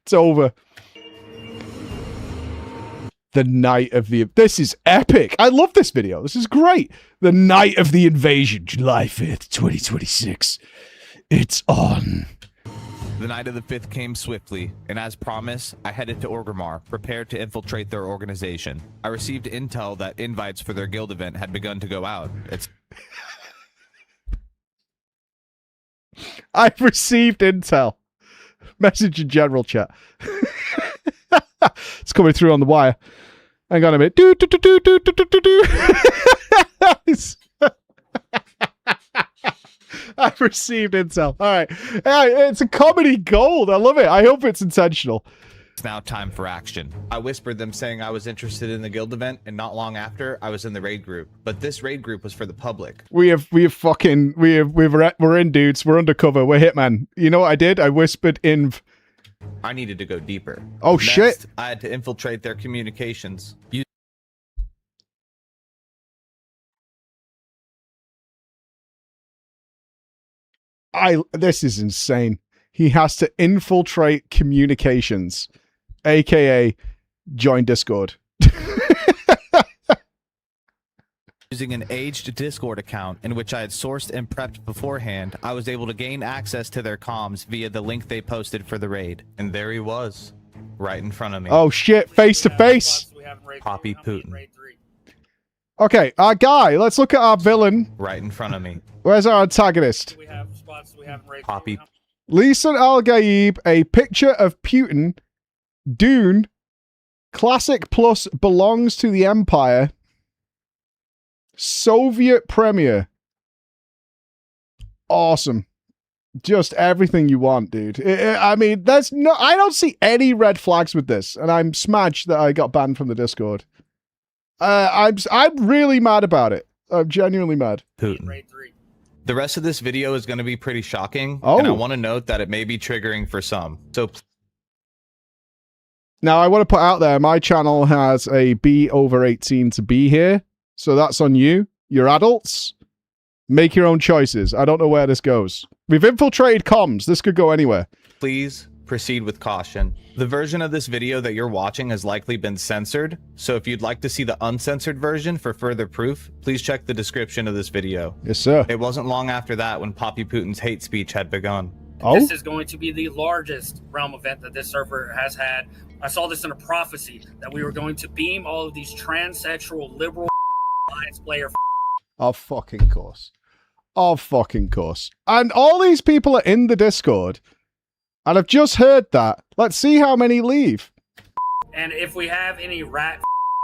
[SPEAKER 2] It's over. The night of the... This is epic. I love this video. This is great. The night of the invasion, July 5th, 2026. It's on.
[SPEAKER 4] The night of the 5th came swiftly, and as promised, I headed to Orgrimmar, prepared to infiltrate their organization. I received intel that invites for their guild event had begun to go out.
[SPEAKER 2] I've received intel. Message in general chat. It's coming through on the wire. Hang on a minute. Do, do, do, do, do, do, do, do. I've received intel. All right. It's a comedy gold. I love it. I hope it's intentional.
[SPEAKER 4] It's now time for action. I whispered them saying I was interested in the guild event, and not long after, I was in the raid group. But this raid group was for the public.
[SPEAKER 2] We're in, dudes. We're undercover. We're hitman. You know what I did? I whispered in.
[SPEAKER 4] I needed to go deeper.
[SPEAKER 2] Oh,
[SPEAKER 4] Next,
[SPEAKER 2] shit.
[SPEAKER 4] I had to infiltrate their communications.
[SPEAKER 2] This is insane. He has to infiltrate communications, aka join Discord.
[SPEAKER 4] Using an aged Discord account in which I had sourced and prepped beforehand, I was able to gain access to their comms via the link they posted for the raid. And there he was, right in front of me.
[SPEAKER 2] Oh shit, face to face.
[SPEAKER 4] Poppy Putin.
[SPEAKER 2] Okay, our guy, let's look at our villain.
[SPEAKER 4] Right in front of me.
[SPEAKER 2] Where's our antagonist?
[SPEAKER 6] We have spots we haven't rated.
[SPEAKER 4] Poppy.
[SPEAKER 2] Lisan Al-Gaib, a picture of Putin, Dune, Classic Plus belongs to the Empire, Soviet Premier. Awesome. Just everything you want, dude. I mean, I don't see any red flags with this, and I'm smashed that I got banned from the Discord. I'm really mad about it. I'm genuinely mad.
[SPEAKER 4] Putin. The rest of this video is going to be pretty shocking,
[SPEAKER 2] and
[SPEAKER 4] I want to note that it may be triggering for some. So
[SPEAKER 2] now I want to put out there, my channel has a be over 18 to be here, so that's on you. You're adults. Make your own choices. I don't know where this goes. We've infiltrated comms. This could go anywhere.
[SPEAKER 4] Please proceed with caution. The version of this video that you're watching has likely been censored, so if you'd like to see the uncensored version for further proof, please check the description of this video.
[SPEAKER 2] Yes, sir.
[SPEAKER 4] It wasn't long after that when Poppy Putin's hate speech had begun.
[SPEAKER 2] Oh?
[SPEAKER 6] This is going to be the largest realm event that this server has had. I saw this in a prophecy that we were going to beam all of these transsexual liberal alliance player.
[SPEAKER 2] Of fucking course. Of fucking course. And all these people are in the Discord. And I've just heard that. Let's see how many leave.
[SPEAKER 6] And if we have any rat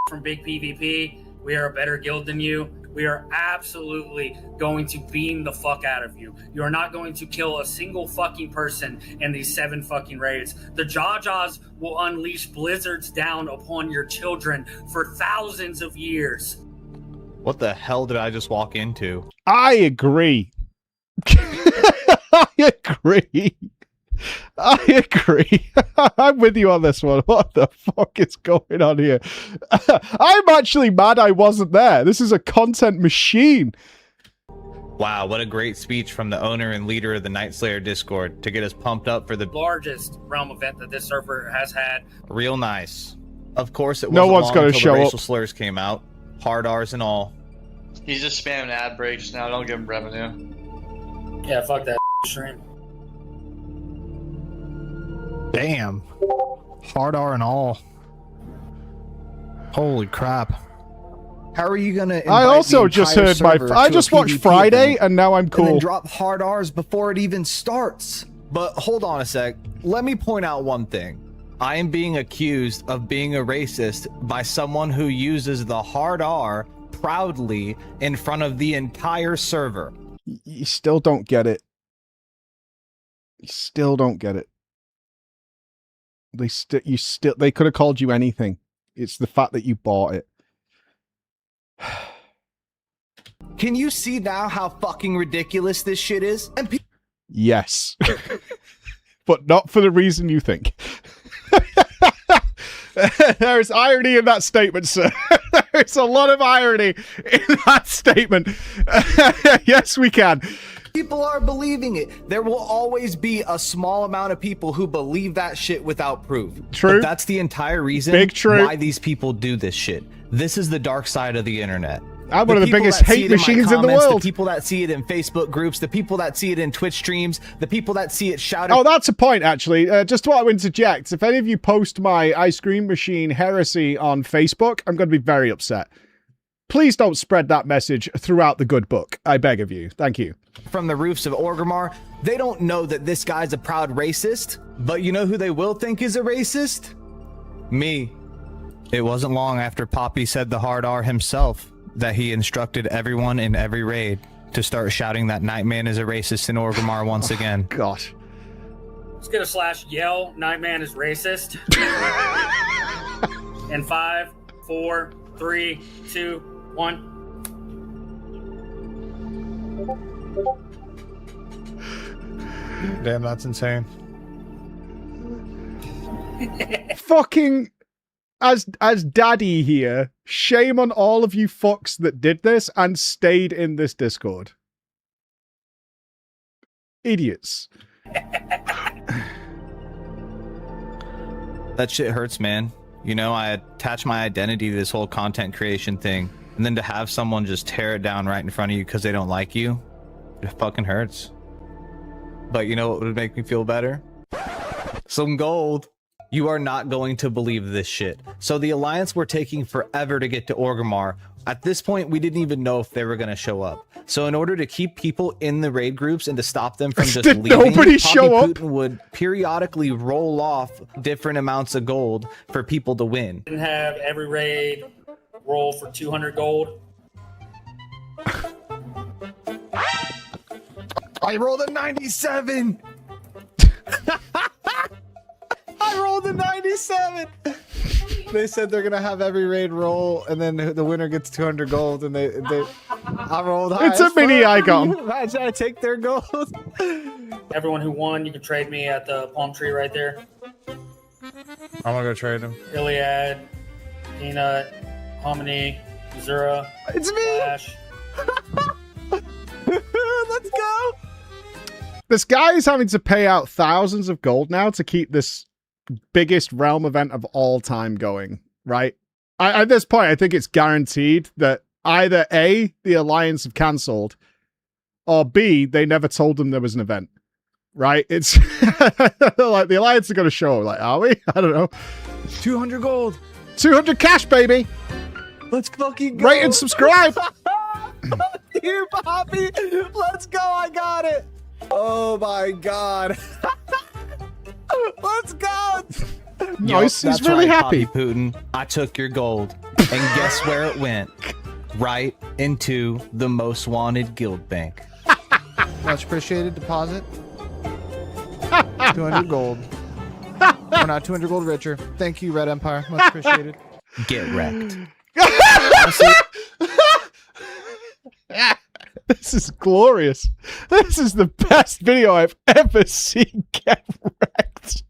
[SPEAKER 6] from Big PvP, we are a better guild than you. We are absolutely going to beam the fuck out of you. You are not going to kill a single fucking person in these 7 fucking raids. The Jajas will unleash blizzards down upon your children for thousands of years.
[SPEAKER 4] What the hell did I just walk into?
[SPEAKER 2] I agree. I agree. I agree. I'm with you on this one. What the fuck is going on here? I'm actually mad I wasn't there. This is a content machine.
[SPEAKER 4] Wow, what a great speech from the owner and leader of the Night Slayer Discord to get us pumped up for the
[SPEAKER 6] Largest realm event that this server has had.
[SPEAKER 4] real nice. Of course, it
[SPEAKER 2] No
[SPEAKER 4] wasn't
[SPEAKER 2] one's
[SPEAKER 4] long
[SPEAKER 2] gonna
[SPEAKER 4] until
[SPEAKER 2] show
[SPEAKER 4] the
[SPEAKER 2] up.
[SPEAKER 4] racial slurs came out, hard R's and all.
[SPEAKER 7] He's just spamming ad breaks now. Don't give him revenue.
[SPEAKER 6] Yeah, fuck that stream.
[SPEAKER 4] Damn. Hard R and all. Holy crap. How are you gonna
[SPEAKER 2] I also just heard I just watched Friday and now I'm cool.
[SPEAKER 4] And then drop hard R's before it even starts? But hold on a sec. Let me point out one thing. I am being accused of being a racist by someone who uses the hard R proudly in front of the entire server.
[SPEAKER 2] You still don't get it. You still don't get it. They could have called you anything. It's the fact that you bought it.
[SPEAKER 4] Can you see now how fucking ridiculous this shit is? And
[SPEAKER 2] Yes. But not for the reason you think. There's irony in that statement, sir. There's a lot of irony in that statement. Yes, we can.
[SPEAKER 4] people are believing it. There will always be a small amount of people who believe that shit without proof.
[SPEAKER 2] True.
[SPEAKER 4] But that's the entire reason
[SPEAKER 2] Big true.
[SPEAKER 4] why these people do this shit. This is the dark side of the internet.
[SPEAKER 2] I'm one of the
[SPEAKER 4] people
[SPEAKER 2] biggest
[SPEAKER 4] that see
[SPEAKER 2] hate
[SPEAKER 4] it in my
[SPEAKER 2] machines in the
[SPEAKER 4] comments,
[SPEAKER 2] world.
[SPEAKER 4] The people that see it in Facebook groups, the people that see it in Twitch streams, the people that see it shouting.
[SPEAKER 2] Oh, that's a point, actually. Just what I would interject. If any of you post my ice cream machine heresy on Facebook, I'm going to be very upset. Please don't spread that message throughout the good book. I beg of you. Thank you.
[SPEAKER 4] From the roofs of Orgrimmar, they don't know that this guy's a proud racist, but you know who they will think is a racist? Me. It wasn't long after Poppy said the hard R himself that he instructed everyone in every raid to start shouting that Nightman is a racist in Orgrimmar once again.
[SPEAKER 2] God.
[SPEAKER 6] Let's get a / yell Nightman is racist. In 5, 4, 3, 2, 1.
[SPEAKER 4] Damn, that's insane.
[SPEAKER 2] Fucking as daddy here, shame on all of you fucks that did this and stayed in this Discord. Idiots.
[SPEAKER 4] That shit hurts, man. You know, I attach my identity to this whole content creation thing, and then to have someone just tear it down right in front of you because they don't like you, it fucking hurts. But you know what would make me feel better? Some gold. You are not going to believe this shit. So the Alliance were taking forever to get to Orgrimmar. At this point, we didn't even know if they were going to show up. So in order to keep people in the raid groups and to stop them from just
[SPEAKER 2] Did
[SPEAKER 4] leaving,
[SPEAKER 2] nobody show up?
[SPEAKER 4] Putin would periodically roll off different amounts of gold for people to win.
[SPEAKER 6] Didn't have every raid roll for 200 gold.
[SPEAKER 4] I rolled a 97. I rolled a 97. They said they're gonna have every raid roll, and then the winner gets 200 gold. And they I rolled high.
[SPEAKER 2] It's a mini icon.
[SPEAKER 4] Imagine I take their gold.
[SPEAKER 6] Everyone who won, you can trade me at the palm tree right there.
[SPEAKER 4] I'm gonna go trade them.
[SPEAKER 6] Iliad, Peanut, Hominy, Zura,
[SPEAKER 4] It's me.
[SPEAKER 6] Flash.
[SPEAKER 4] Let's go.
[SPEAKER 2] This guy is having to pay out thousands of gold now to keep this biggest realm event of all time going, right? At this point, I think it's guaranteed that either A, the Alliance have cancelled, or B, they never told them there was an event, right? It's like the Alliance are going to show, like, are we? I don't know.
[SPEAKER 4] 200 gold.
[SPEAKER 2] 200 cash, baby!
[SPEAKER 4] Let's fucking go.
[SPEAKER 2] Rate and subscribe!
[SPEAKER 4] Here, Poppy. Let's go. I got it. Oh my god. Let's go.
[SPEAKER 2] Nice.
[SPEAKER 4] Yep,
[SPEAKER 2] He's
[SPEAKER 4] that's
[SPEAKER 2] really
[SPEAKER 4] right,
[SPEAKER 2] happy.
[SPEAKER 4] Poppy Putin. I took your gold. And guess where it went? Right into the most wanted guild bank.
[SPEAKER 8] Much appreciated deposit. 200 gold. We're not 200 gold richer. Thank you, Red Empire. Much appreciated.
[SPEAKER 4] Get wrecked.
[SPEAKER 2] This is glorious. This is the best video I've ever seen get wrecked.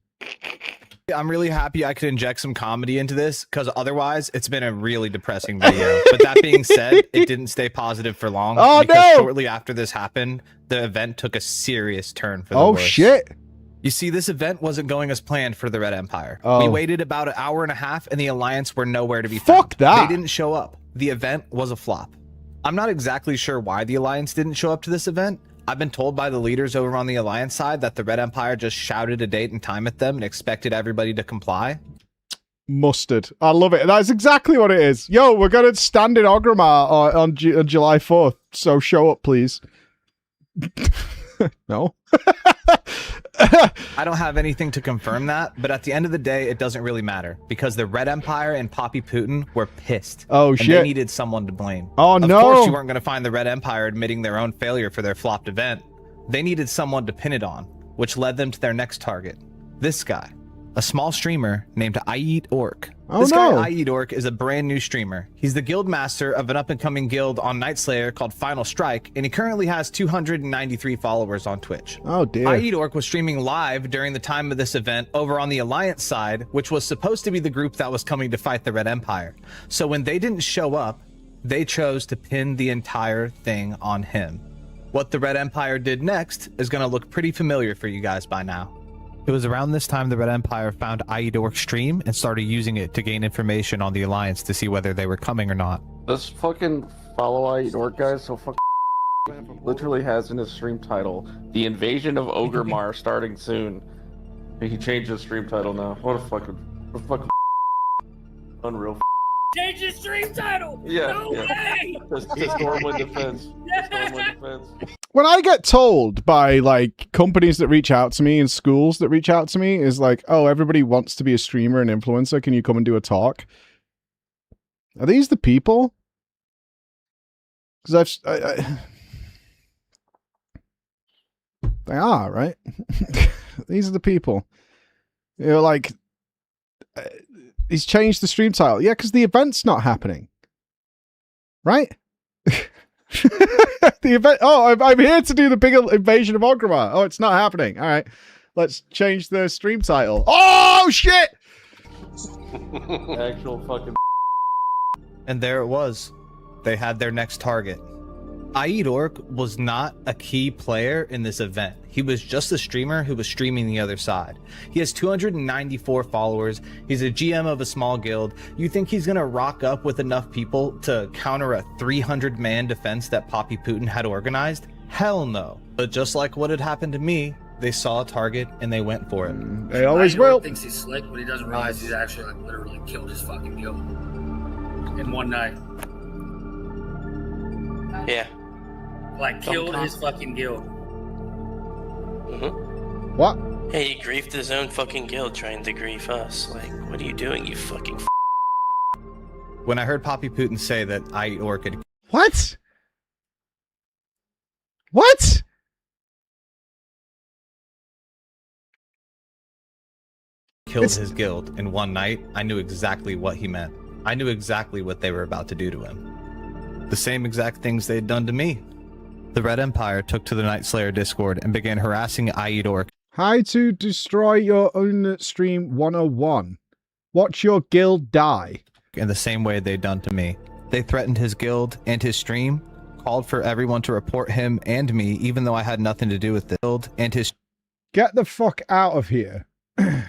[SPEAKER 4] I'm really happy I could inject some comedy into this, because otherwise it's been a really depressing video. But that being said, it didn't stay positive for long.
[SPEAKER 2] Oh,
[SPEAKER 4] because
[SPEAKER 2] no!
[SPEAKER 4] shortly after this happened, the event took a serious turn for the
[SPEAKER 2] Oh,
[SPEAKER 4] worse.
[SPEAKER 2] shit.
[SPEAKER 4] You see, this event wasn't going as planned for the Red Empire.
[SPEAKER 2] Oh.
[SPEAKER 4] We waited about an hour and a half, and the Alliance were nowhere to be found.
[SPEAKER 2] Fuck that.
[SPEAKER 4] They didn't show up. The event was a flop. I'm not exactly sure why the Alliance didn't show up to this event. I've been told by the leaders over on the Alliance side that the Red Empire just shouted a date and time at them and expected everybody to comply.
[SPEAKER 2] Mustard. I love it. That's exactly what it is. Yo, we're going to stand in Orgrimmar on July 4th, so show up, please. No.
[SPEAKER 4] I don't have anything to confirm that, but at the end of the day, it doesn't really matter because the Red Empire and Poppy Putin were pissed.
[SPEAKER 2] Oh,
[SPEAKER 4] and
[SPEAKER 2] shit.
[SPEAKER 4] they needed someone to blame.
[SPEAKER 2] Oh,
[SPEAKER 4] of
[SPEAKER 2] no.
[SPEAKER 4] Of course, you weren't going to find the Red Empire admitting their own failure for their flopped event. They needed someone to pin it on, which led them to their next target. This guy, a small streamer named I Eat Orc.
[SPEAKER 2] Oh,
[SPEAKER 4] this
[SPEAKER 2] no.
[SPEAKER 4] guy, I Eat Orc, is a brand new streamer. He's the guild master of an up-and-coming guild on Nightslayer called Final Strike, and he currently has 293 followers on Twitch.
[SPEAKER 2] Oh, dear.
[SPEAKER 4] I Eat Orc was streaming live during the time of this event over on the Alliance side, which was supposed to be the group that was coming to fight the Red Empire. So when they didn't show up, they chose to pin the entire thing on him. What the Red Empire did next is going to look pretty familiar for you guys by now. It was around this time the Red Empire found I Eat Orc's stream and started using it to gain information on the Alliance to see whether they were coming or not.
[SPEAKER 9] This fucking follow I Eat Orc guy is so fucking literally has in his stream title, The Invasion of Ogremar starting soon. He changed his stream title now. What a fucking unreal.
[SPEAKER 6] Change the stream title.
[SPEAKER 9] Yeah,
[SPEAKER 6] No way.
[SPEAKER 9] To Stormwind Defense. To Stormwind Defense.
[SPEAKER 2] When I get told by like companies that reach out to me and schools that reach out to me is like, oh, everybody wants to be a streamer and influencer. Can you come and do a talk? Are these the people? Because they are, right? These are the people. You're like, he's changed the stream title. Yeah, because the event's not happening. Right? The event. Oh, I'm here to do the big invasion of Ogremar. Oh, it's not happening. All right. Let's change the stream title. Oh, shit!
[SPEAKER 9] Actual fucking.
[SPEAKER 4] And there it was. They had their next target. I Eat Orc was not a key player in this event. He was just a streamer who was streaming the other side. He has 294 followers. He's a GM of a small guild. You think he's gonna rock up with enough people to counter a 300-man defense that Poppy Putin had organized? Hell no. But just like what had happened to me, they saw a target and they went for it.
[SPEAKER 2] They always
[SPEAKER 6] I Eat Orc
[SPEAKER 2] will.
[SPEAKER 6] thinks he's slick, but he doesn't realize he's actually like literally killed his fucking guild in one night.
[SPEAKER 10] Yeah.
[SPEAKER 6] Like killed his fucking guild.
[SPEAKER 10] Mm-hmm.
[SPEAKER 2] What?
[SPEAKER 10] Hey, he griefed his own fucking guild trying to grief us. Like, what are you doing, you fucking
[SPEAKER 4] When I heard Poppy Putin say that I Eat Orc had
[SPEAKER 2] What? What?
[SPEAKER 4] killed his guild in one night, I knew exactly what he meant. I knew exactly what they were about to do to him. The same exact things they'd done to me. The Red Empire took to the Nightslayer Discord and began harassing I Eat Orc.
[SPEAKER 2] How to destroy your own stream 101. Watch your guild die.
[SPEAKER 4] In the same way they'd done to me. They threatened his guild and his stream, called for everyone to report him and me, even though I had nothing to do with the guild and his.
[SPEAKER 2] Get the fuck out of here.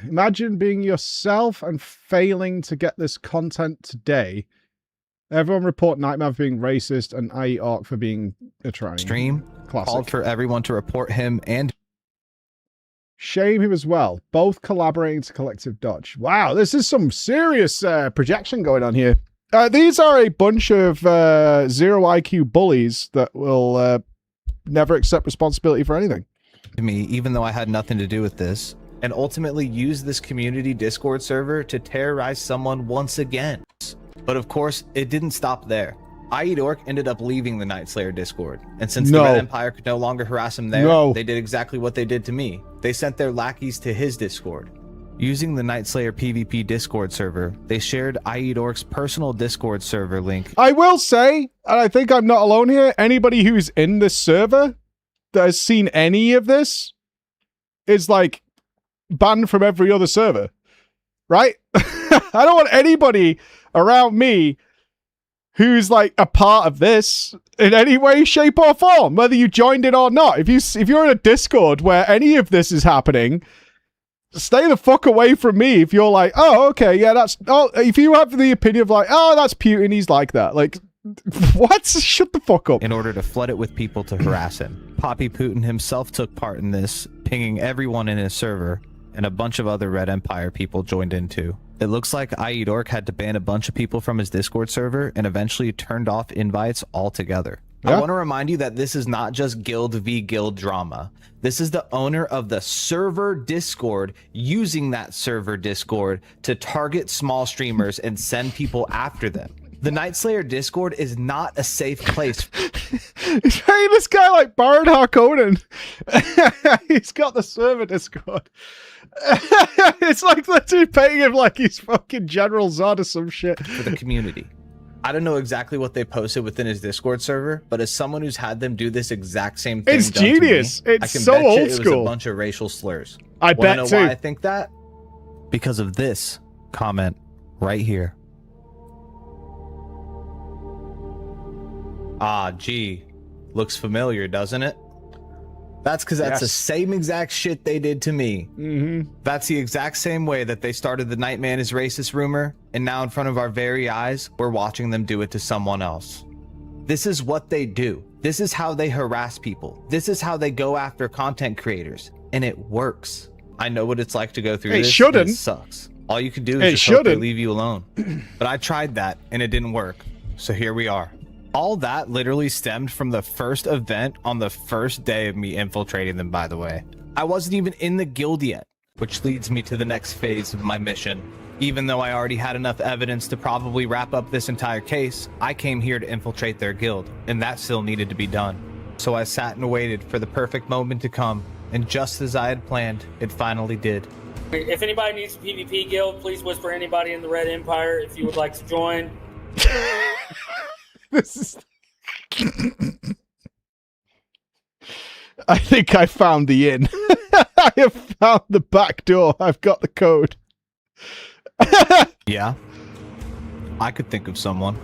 [SPEAKER 2] Imagine being yourself and failing to get this content today. Everyone report Nightmare for being racist and I Eat Orc for being a tranny.
[SPEAKER 4] Stream,
[SPEAKER 2] Classic.
[SPEAKER 4] called for everyone to report him and.
[SPEAKER 2] Shame him as well. Both collaborating to collective dodge. Wow, this is some serious projection going on here. These are a bunch of zero IQ bullies that will never accept responsibility for anything.
[SPEAKER 4] To me, even though I had nothing to do with this, and ultimately use this community Discord server to terrorize someone once again. But of course, it didn't stop there. I Eat Orc ended up leaving the Nightslayer Discord, and since the Red Empire could no longer harass him there, they did exactly what they did to me. They sent their lackeys to his Discord. Using the Nightslayer PvP Discord server, they shared I Eat Orc's personal Discord server link.
[SPEAKER 2] I will say, and I think I'm not alone here, anybody who's in this server that has seen any of this is like banned from every other server, right? I don't want anybody around me who's like a part of this in any way, shape, or form, whether you joined it or not. If you're in a Discord where any of this is happening, stay the fuck away from me. If you're like, oh, okay, yeah, if you have the opinion of like, oh, that's Putin, he's like that, like, what? Shut the fuck up.
[SPEAKER 4] In order to flood it with people to harass him. Poppy Putin himself took part in this, pinging everyone in his server, and a bunch of other Red Empire people joined in too. It looks like I Eat Orc had to ban a bunch of people from his Discord server and eventually turned off invites altogether. I want to remind you that this is not just guild v guild drama. This is the owner of the server Discord using that server Discord to target small streamers and send people after them. The Night Slayer Discord is not a safe place.
[SPEAKER 2] He's paying this guy like Baron Harkonnen. He's got the server Discord. It's like they're paying him like he's fucking General Zod or some shit.
[SPEAKER 4] For the community. I don't know exactly what they posted within his Discord server, but as someone who's had them do this exact same thing,
[SPEAKER 2] it's genius.
[SPEAKER 4] Me,
[SPEAKER 2] it's so old
[SPEAKER 4] it
[SPEAKER 2] school.
[SPEAKER 4] was a bunch of racial slurs.
[SPEAKER 2] I bet
[SPEAKER 4] know
[SPEAKER 2] too.
[SPEAKER 4] Why I think that? Because of this comment right here. Ah, gee, looks familiar, doesn't it? That's because that's the same exact shit they did to me. That's the exact same way that they started the Nightman is racist rumor, and now in front of our very eyes, we're watching them do it to someone else. This is what they do. This is how they harass people. This is how they go after content creators, and it works. I know what it's like to go through this. It shouldn't. It sucks. All you can do is just hope they leave you alone. But I tried that, and it didn't work. So here we are. All that literally stemmed from the first event on the first day of me infiltrating them, by the way. I wasn't even in the guild yet, which leads me to the next phase of my mission. Even though I already had enough evidence to probably wrap up this entire case, I came here to infiltrate their guild, and that still needed to be done. So I sat and waited for the perfect moment to come, and just as I had planned, it finally did.
[SPEAKER 6] If anybody needs a PvP guild, please whisper anybody in the Red Empire if you would like to join.
[SPEAKER 2] This is... I think I found the inn. I have found the back door. I've got the code.
[SPEAKER 4] Yeah. I could think of someone.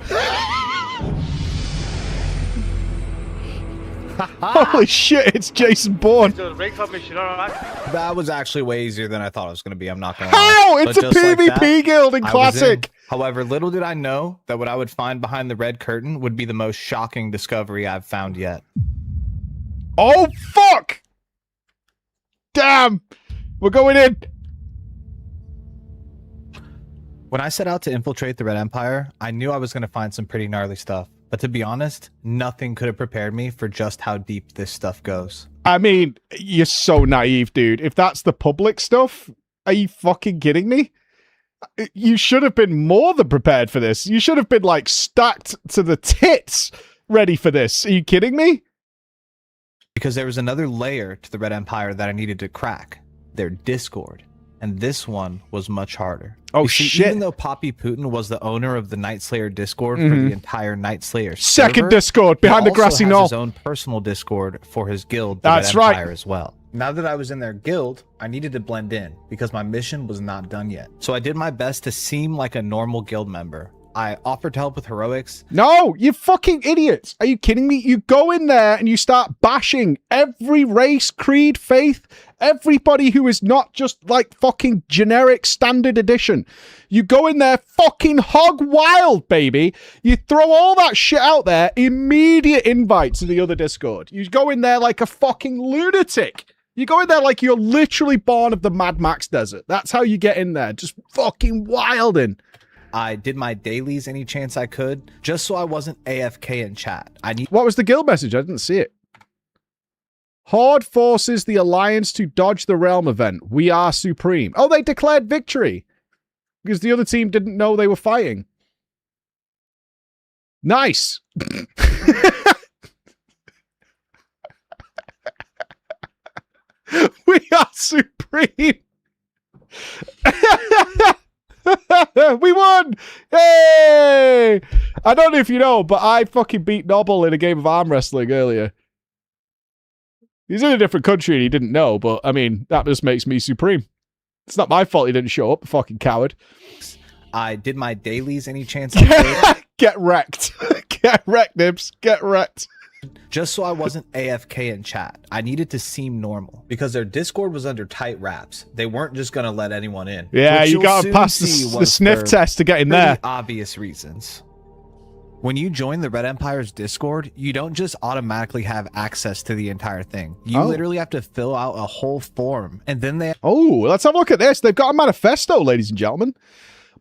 [SPEAKER 2] Holy shit, it's Jason Bourne.
[SPEAKER 4] That was actually way easier than I thought it was going to be. I'm not going to lie.
[SPEAKER 2] How? It's a PvP guild in Classic.
[SPEAKER 4] However, little did I know that what I would find behind the red curtain would be the most shocking discovery I've found yet.
[SPEAKER 2] Oh, fuck! Damn! We're going in.
[SPEAKER 4] When I set out to infiltrate the Red Empire, I knew I was going to find some pretty gnarly stuff. But to be honest, nothing could have prepared me for just how deep this stuff goes.
[SPEAKER 2] I mean, you're so naive, dude. If that's the public stuff, are you fucking kidding me? You should have been more than prepared for this. You should have been, like, stacked to the tits ready for this. Are you kidding me?
[SPEAKER 4] Because there was another layer to the Red Empire that I needed to crack. Their Discord. And this one was much harder.
[SPEAKER 2] Oh,
[SPEAKER 4] see,
[SPEAKER 2] shit.
[SPEAKER 4] Even though Poppy Putin was the owner of the Night Slayer Discord for the entire Night Slayer
[SPEAKER 2] Second
[SPEAKER 4] server,
[SPEAKER 2] Discord behind the grassy knoll.
[SPEAKER 4] He also has his own personal Discord for his guild, the
[SPEAKER 2] That's
[SPEAKER 4] Red Empire,
[SPEAKER 2] right.
[SPEAKER 4] as well. Now that I was in their guild, I needed to blend in because my mission was not done yet. So I did my best to seem like a normal guild member. I offered to help with heroics.
[SPEAKER 2] No, you fucking idiots. Are you kidding me? You go in there and you start bashing every race, creed, faith, everybody who is not just like fucking generic standard edition. You go in there fucking hog wild, baby. You throw all that shit out there, immediate invite to the other Discord. You go in there like a fucking lunatic. You go in there like you're literally born of the Mad Max desert. That's how you get in there. Just fucking wilding.
[SPEAKER 4] I did my dailies any chance I could, just so I wasn't AFK in chat.
[SPEAKER 2] What was the guild message? I didn't see it. Horde forces the Alliance to dodge the Realm event. We are supreme. Oh, they declared victory. Because the other team didn't know they were fighting. Nice. We are supreme. We won! Hey! I don't know if you know, but I fucking beat Noble in a game of arm wrestling earlier. He's in a different country and he didn't know, but I mean, that just makes me supreme. It's not my fault he didn't show up, fucking coward.
[SPEAKER 4] I did my dailies any chance I could.
[SPEAKER 2] Get wrecked. Get wrecked, Nibs. Get wrecked.
[SPEAKER 4] Just so I wasn't AFK in chat. I needed to seem normal because their Discord was under tight wraps. They weren't just going to let anyone in.
[SPEAKER 2] Yeah, you got to pass the sniff test to get in there.
[SPEAKER 4] Obvious reasons. When you join the Red Empire's Discord, you don't just automatically have access to the entire thing. You literally have to fill out a whole form, and then they...
[SPEAKER 2] Oh, let's have a look at this. They've got a manifesto, ladies and gentlemen.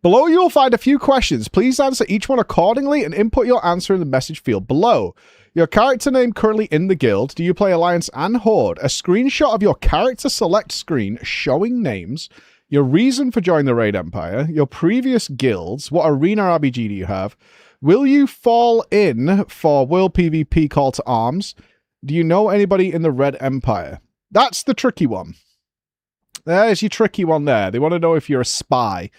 [SPEAKER 2] Below you will find a few questions. Please answer each one accordingly and input your answer in the message field below. Your character name currently in the guild. Do you play Alliance and Horde? A screenshot of your character select screen showing names. Your reason for joining the Raid Empire. Your previous guilds. What arena RPG do you have? Will you fall in for World PvP Call to Arms? Do you know anybody in the Red Empire? That's the tricky one. There's your tricky one there. They want to know if you're a spy.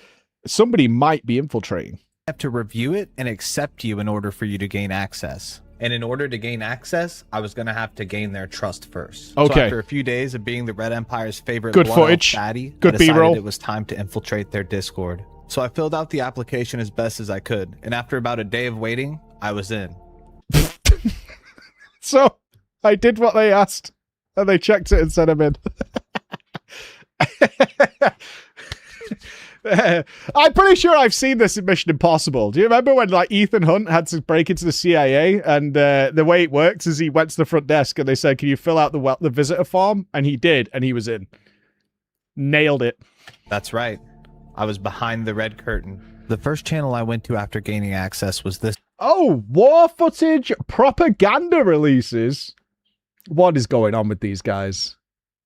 [SPEAKER 2] Somebody might be infiltrating.
[SPEAKER 4] Have to review it and accept you in order for you to gain access. And in order to gain access, I was going to have to gain their trust first.
[SPEAKER 2] Okay.
[SPEAKER 4] So after a few days of being the Red Empire's favorite
[SPEAKER 2] Good
[SPEAKER 4] blood
[SPEAKER 2] footage.
[SPEAKER 4] fatty,
[SPEAKER 2] Good
[SPEAKER 4] I decided
[SPEAKER 2] B-roll.
[SPEAKER 4] it was time to infiltrate their Discord. So I filled out the application as best as I could. And after about a day of waiting, I was in.
[SPEAKER 2] So I did what they asked. And they checked it and sent him in. I'm pretty sure I've seen this in Mission Impossible. Do you remember when like Ethan Hunt had to break into the CIA, and the way it works is he went to the front desk and they said, "Can you fill out the visitor form?" And he did, and he was in. Nailed it.
[SPEAKER 4] That's right. I was behind the red curtain. The first channel I went to after gaining access was this.
[SPEAKER 2] Oh, war footage propaganda releases. What is going on with these guys?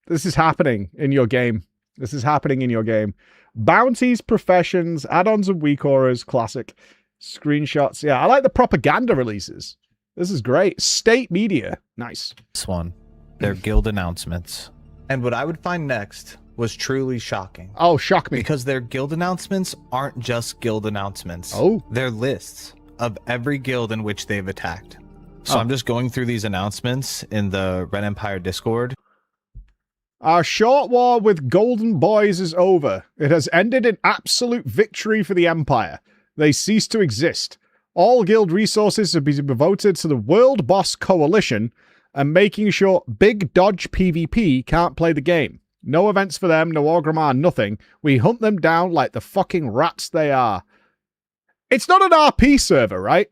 [SPEAKER 2] This is happening in your game. This is happening in your game. Bounties, professions, add-ons and weak auras, classic. Screenshots. Yeah, I like the propaganda releases. This is great. State media. Nice.
[SPEAKER 4] This one. Their guild announcements. And what I would find next was truly shocking.
[SPEAKER 2] Oh, shock me.
[SPEAKER 4] Because their guild announcements aren't just guild announcements.
[SPEAKER 2] Oh.
[SPEAKER 4] They're lists of every guild in which they've attacked. So I'm just going through these announcements in the Red Empire Discord.
[SPEAKER 2] Our short war with Golden Boys is over. It has ended in absolute victory for the Empire. They cease to exist. All guild resources have been devoted to the World Boss Coalition and making sure Big Dodge PvP can't play the game. No events for them, no Orgrimmar, nothing. We hunt them down like the fucking rats they are. It's not an RP server, right?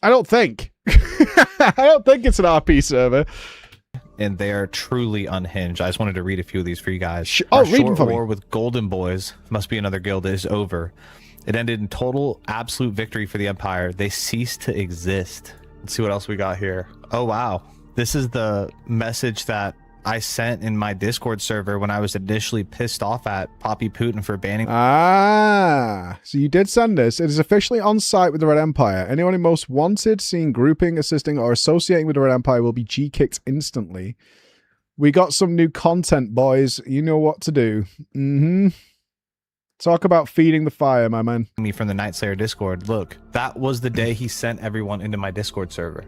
[SPEAKER 2] I don't think. I don't think it's an RP server.
[SPEAKER 4] And they are truly unhinged. I just wanted to read a few of these for you guys.
[SPEAKER 2] Read them for me.
[SPEAKER 4] Our war with Golden Boys, must be another guild, is over. It ended in total absolute victory for the Empire. They ceased to exist. Let's see what else we got here. Oh, wow. This is the message that I sent in my Discord server when I was initially pissed off at Poppy Putin for banning.
[SPEAKER 2] Ah, so you did send this. It is officially on site with the Red Empire. Anyone who most wanted, seen, grouping, assisting, or associating with the Red Empire will be G-kicked instantly. We got some new content, boys. You know what to do. Talk about feeding the fire, my man.
[SPEAKER 4] Me from the Nightslayer Discord. Look, that was the day he sent everyone into my Discord server.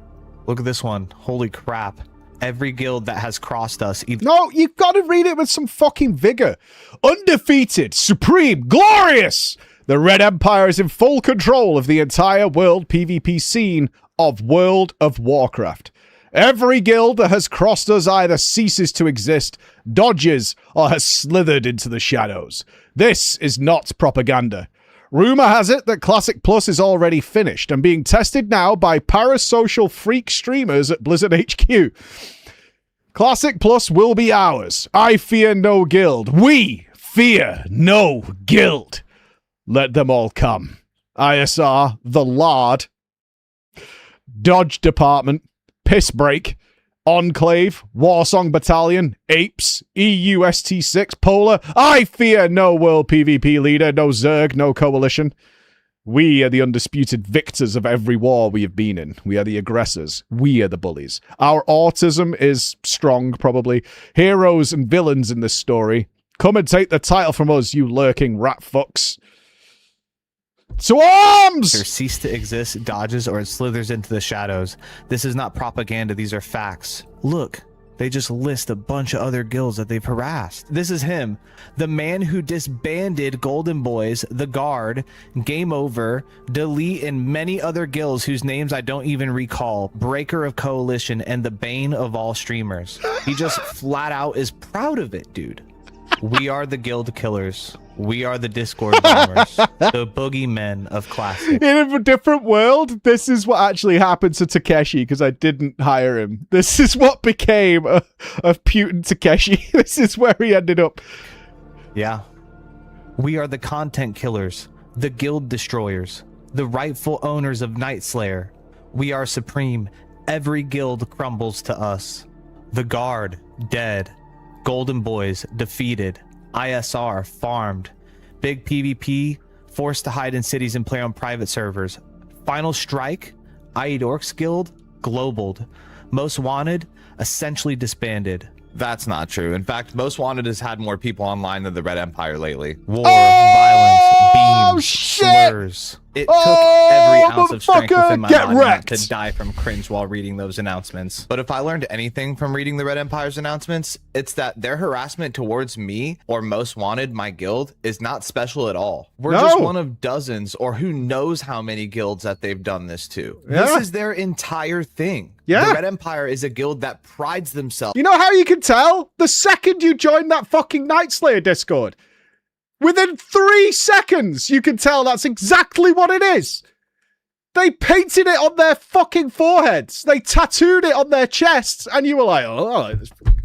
[SPEAKER 4] Look at this one. Holy crap. Every guild that has crossed us.
[SPEAKER 2] No, you've got to read it with some fucking vigor. Undefeated, supreme, glorious. The Red Empire is in full control of the entire world PvP scene of World of Warcraft. Every guild that has crossed us either ceases to exist, dodges, or has slithered into the shadows. This is not propaganda. Rumor has it that Classic Plus is already finished and being tested now by parasocial freak streamers at Blizzard HQ. Classic Plus will be ours. I fear no guild. We fear no guild. Let them all come. ISR, the Lard, Dodge Department, Piss Break, Enclave, Warsong Battalion, Apes, EUST6, Polar. I fear no world PvP leader, no Zerg, no coalition. We are the undisputed victors of every war we have been in. We are the aggressors. We are the bullies. Our autism is strong, probably. Heroes and villains in this story. Come and take the title from us, you lurking rat fucks. To arms!
[SPEAKER 4] There cease to exist, dodges, or it slithers into the shadows. This is not propaganda, these are facts. Look, they just list a bunch of other guilds that they've harassed. This is him, the man who disbanded Golden Boys, the Guard, Game Over, Delete, and many other guilds whose names I don't even recall, Breaker of Coalition, and the bane of all streamers. He just flat out is proud of it, dude. We are the guild killers. We are the Discord bombers, the boogeymen of Classic.
[SPEAKER 2] In a different world, this is what actually happened to Takeshi because I didn't hire him. This is what became of Putin Takeshi. This is where he ended up.
[SPEAKER 4] Yeah. We are the content killers, the guild destroyers, the rightful owners of Nightslayer. We are supreme. Every guild crumbles to us. The Guard, dead. Golden Boys, defeated. ISR, farmed. Big PvP, forced to hide in cities and play on private servers. Final Strike, Aid Orcs Guild, globaled. Most Wanted, essentially disbanded. That's not true. In fact, Most Wanted has had more people online than the Red Empire lately. War, violence, beams, slurs. It took every ounce of strength within my body not to die from cringe while reading those announcements. But if I learned anything from reading the Red Empire's announcements, it's that their harassment towards me or Most Wanted, my guild, is not special at all. We're just one of dozens or who knows how many guilds that they've done this to. This is their entire thing. The Red Empire is a guild that prides themselves.
[SPEAKER 2] You know how you can tell? The second you join that fucking Nightslayer Discord. Within 3 seconds, you can tell that's exactly what it is. They painted it on their fucking foreheads. They tattooed it on their chests. And you were like, oh,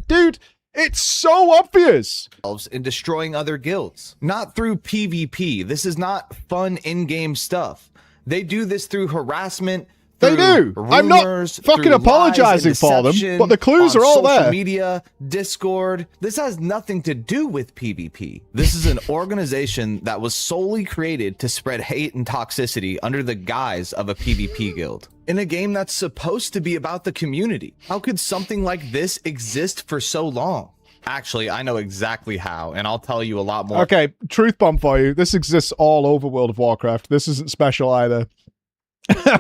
[SPEAKER 2] dude, it's so obvious.
[SPEAKER 4] In destroying other guilds. Not through PvP. This is not fun in-game stuff. They do this through harassment.
[SPEAKER 2] They do. I'm not fucking apologizing for them, but the clues are all there.
[SPEAKER 4] Social media, Discord. This has nothing to do with PvP. This is an organization that was solely created to spread hate and toxicity under the guise of a PvP guild. In a game that's supposed to be about the community. How could something like this exist for so long? Actually, I know exactly how, and I'll tell you a lot more.
[SPEAKER 2] Okay, truth bomb for you. This exists all over World of Warcraft. This isn't special either.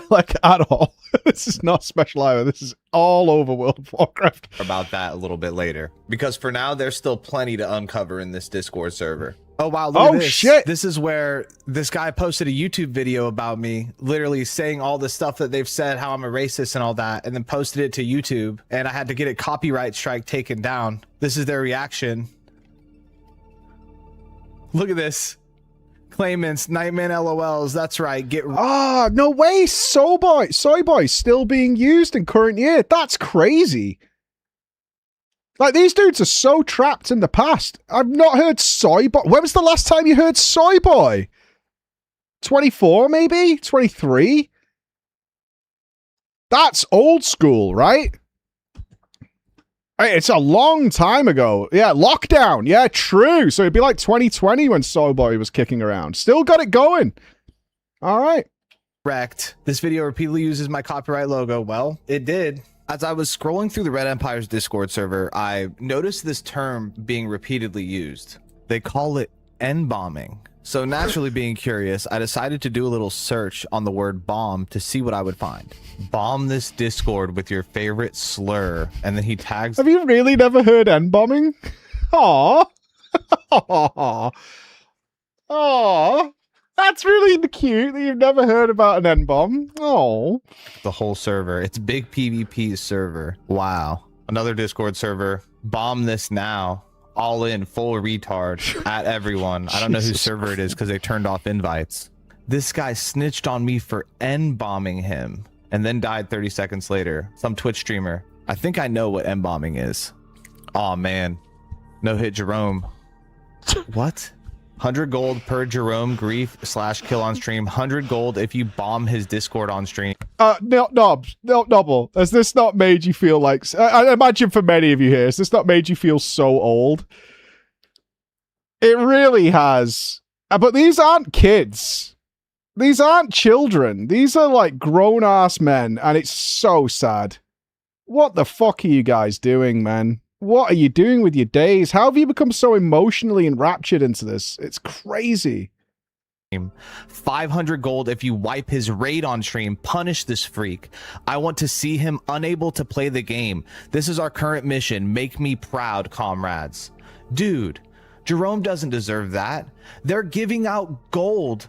[SPEAKER 2] Like, at all. This is not special either. This is all over World of Warcraft.
[SPEAKER 4] About that a little bit later. Because for now, there's still plenty to uncover in this Discord server. Oh, wow. Look at this.
[SPEAKER 2] Shit.
[SPEAKER 4] This is where this guy posted a YouTube video about me, literally saying all the stuff that they've said, how I'm a racist and all that, and then posted it to YouTube. And I had to get a copyright strike taken down. This is their reaction. Look at this. Claimants, Nightman LOLs, that's right. Get
[SPEAKER 2] no way, Soy Boy still being used in current year. That's crazy. Like, these dudes are so trapped in the past. I've not heard Soy Boy. When was the last time you heard Soy Boy? 24, maybe? 23? That's old school, right? It's a long time ago. Yeah, lockdown. Yeah, true. So it'd be like 2020 when Soy Boy was kicking around. Still got it going. All right.
[SPEAKER 4] Correct. This video repeatedly uses my copyright logo. Well, it did. As I was scrolling through the Red Empire's Discord server, I noticed this term being repeatedly used. They call it N-bombing. So naturally being curious, I decided to do a little search on the word bomb to see what I would find. Bomb this Discord with your favorite slur. And then he tags...
[SPEAKER 2] Have you really never heard N-bombing? Aww. Aww. Aww. That's really cute that you've never heard about an N-bomb. Oh.
[SPEAKER 4] The whole server. It's big PvP's server. Wow. Another Discord server. Bomb this now. All in, full retard at everyone. I don't know whose server it is because they turned off invites. This guy snitched on me for N-bombing him and then died 30 seconds later. Some Twitch streamer. I think I know what N-bombing is. Aw, man. No hit Jerome. What? 100 gold per Jerome grief / kill on stream. 100 gold if you bomb his Discord on stream.
[SPEAKER 2] No, Noble, has this not made you feel like... I imagine for many of you here, has this not made you feel so old? It really has. But these aren't kids. These aren't children. These are like grown-ass men, and it's so sad. What the fuck are you guys doing, man? What are you doing with your days? How have you become so emotionally enraptured into this? It's crazy.
[SPEAKER 4] 500 gold if you wipe his raid on stream. Punish this freak. I want to see him unable to play the game. This is our current mission. Make me proud, comrades. Dude, Jerome doesn't deserve that. They're giving out gold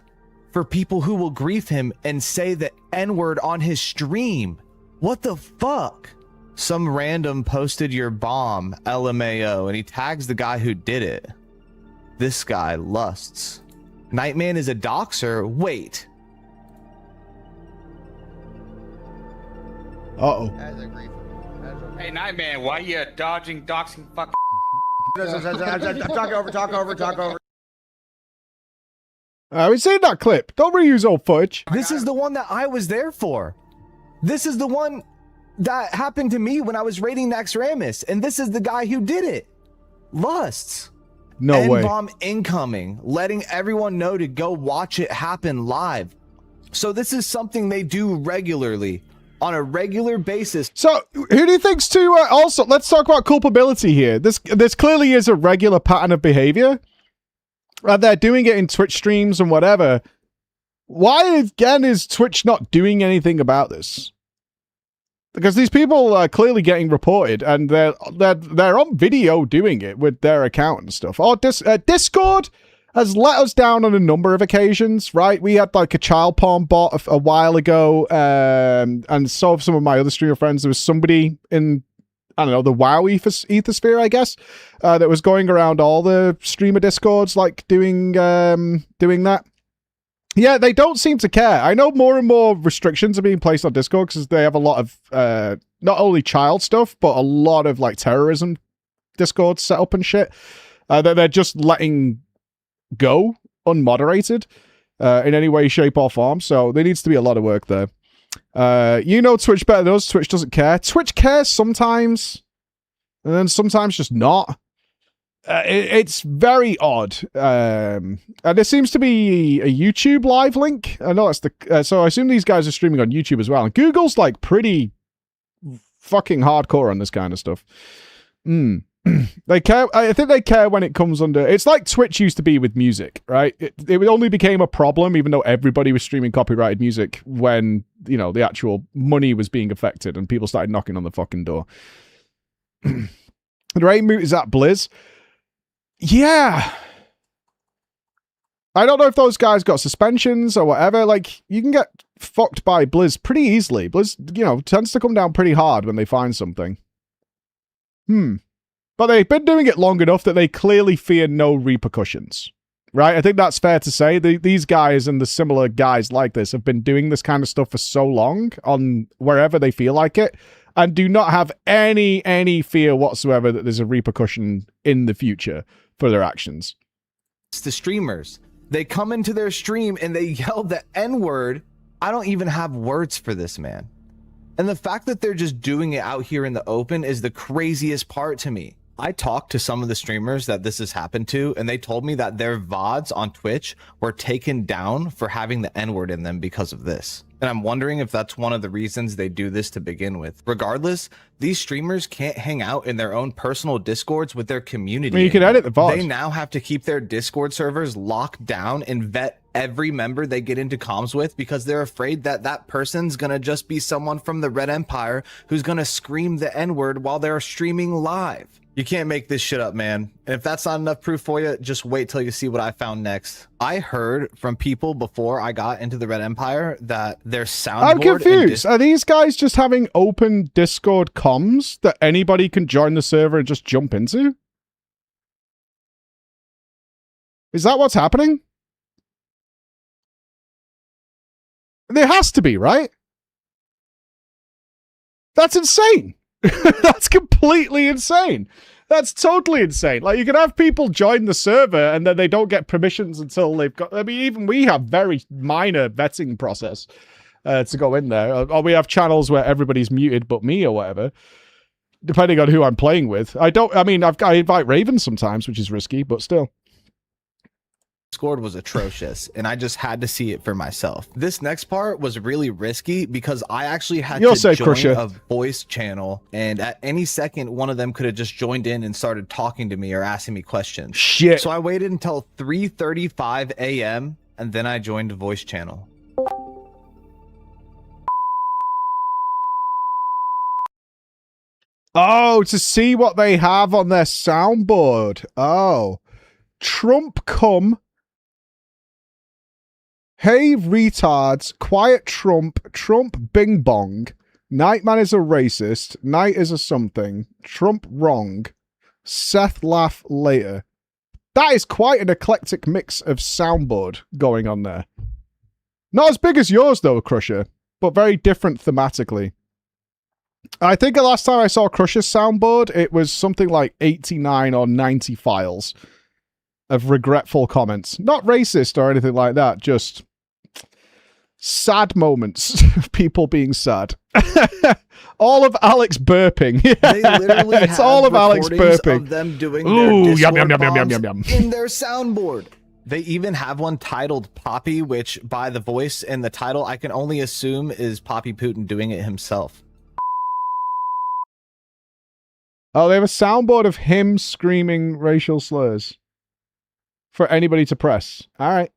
[SPEAKER 4] for people who will grief him and say the N-word on his stream. What the fuck? Some random posted your bomb, LMAO, and he tags the guy who did it. This guy lusts. Nightman is a doxer? Wait.
[SPEAKER 2] Uh-oh.
[SPEAKER 5] Hey, Nightman, why you dodging, doxing, fucking...
[SPEAKER 11] Talk over.
[SPEAKER 2] We've seen that clip. Don't reuse old footage.
[SPEAKER 4] This is the one that I was there for. This is the one that happened to me when I was raiding Naxxramas, and this is the guy who did it. Lusts.
[SPEAKER 2] No way.
[SPEAKER 4] N-bomb incoming, letting everyone know to go watch it happen live. So this is something they do regularly, on a regular basis.
[SPEAKER 2] So who do you think's to also? Let's talk about culpability here. This clearly is a regular pattern of behavior. They're doing it in Twitch streams and whatever. Why again is Twitch not doing anything about this? Because these people are clearly getting reported, and they're on video doing it with their account and stuff. Oh, Discord has let us down on a number of occasions, right? We had like a child porn bot a while ago, and so have some of my other streamer friends. There was somebody in, I don't know, the WoW ethosphere, I guess, that was going around all the streamer Discords, like doing that. Yeah, they don't seem to care. I know more and more restrictions are being placed on Discord because they have a lot of not only child stuff, but a lot of like terrorism Discord set up and shit that they're just letting go unmoderated in any way, shape, or form. So there needs to be a lot of work there. Twitch better than us. Twitch doesn't care. Twitch cares sometimes, and then sometimes just not. It's very odd. And there seems to be a YouTube live link. I know that's the... so I assume these guys are streaming on YouTube as well. And Google's like pretty fucking hardcore on this kind of stuff. They care. I think they care when it comes under... It's like Twitch used to be with music, right? It only became a problem, even though everybody was streaming copyrighted music, when, the actual money was being affected and people started knocking on the fucking door. The right moot is at Blizz. Yeah. I don't know if those guys got suspensions or whatever. Like, you can get fucked by Blizz pretty easily. Blizz, tends to come down pretty hard when they find something. But they've been doing it long enough that they clearly fear no repercussions. Right? I think that's fair to say. These guys and the similar guys like this have been doing this kind of stuff for so long on wherever they feel like it, and do not have any fear whatsoever that there's a repercussion in the future for their actions.
[SPEAKER 4] It's the streamers. They come into their stream and they yell the N-word. I don't even have words for this, man. And the fact that they're just doing it out here in the open is the craziest part to me. I talked to some of the streamers that this has happened to, and they told me that their VODs on Twitch were taken down for having the N-word in them because of this. And I'm wondering if that's one of the reasons they do this to begin with. Regardless, these streamers can't hang out in their own personal Discords with their community.
[SPEAKER 2] I mean, you can edit the VOD.
[SPEAKER 4] They now have to keep their Discord servers locked down and vet every member they get into comms with, because they're afraid that that person's gonna just be someone from the Red Empire who's gonna scream the N-word while they're streaming live. You can't make this shit up, man. And if that's not enough proof for you, just wait till you see what I found next. I heard from people before I got into the Red Empire that their soundboard...
[SPEAKER 2] I'm confused. Are these guys just having open Discord comms that anybody can join the server and just jump into? Is that what's happening? There has to be, right? That's insane. That's completely insane. That's totally insane. Like, you can have people join the server and then they don't get permissions until they've got... I mean, even we have very minor vetting process to go in there. Or we have channels where everybody's muted but me or whatever, depending on who I'm playing with. I invite Raven sometimes, which is risky, but still.
[SPEAKER 4] Discord was atrocious, and I just had to see it for myself. This next part was really risky because I actually had to join a voice channel, and at any second, one of them could have just joined in and started talking to me or asking me questions.
[SPEAKER 2] Shit.
[SPEAKER 4] So I waited until 3:35 a.m., and then I joined a voice channel.
[SPEAKER 2] Oh, to see what they have on their soundboard. Oh. Trump cum. Hey, retards, quiet Trump, Trump bing bong, Nightman is a racist, Night is a something, Trump wrong, Seth laugh later. That is quite an eclectic mix of soundboard going on there. Not as big as yours, though, Crusher, but very different thematically. I think the last time I saw Crusher's soundboard, it was something like 89 or 90 files. of regretful comments. Not racist or anything like that, just sad moments of people being sad. All of Alex burping. Yeah,
[SPEAKER 4] They literally
[SPEAKER 2] it's
[SPEAKER 4] have
[SPEAKER 2] all of Alex
[SPEAKER 4] recordings
[SPEAKER 2] burping.
[SPEAKER 4] of them doing
[SPEAKER 2] Ooh,
[SPEAKER 4] their
[SPEAKER 2] yum,
[SPEAKER 4] Discord
[SPEAKER 2] yum, yum, yum,
[SPEAKER 4] bombs
[SPEAKER 2] yum, yum.
[SPEAKER 4] in their soundboard. They even have one titled Poppy, which by the voice and the title, I can only assume is Poppy Putin doing it himself.
[SPEAKER 2] Oh, they have a soundboard of him screaming racial slurs for anybody to press. All right.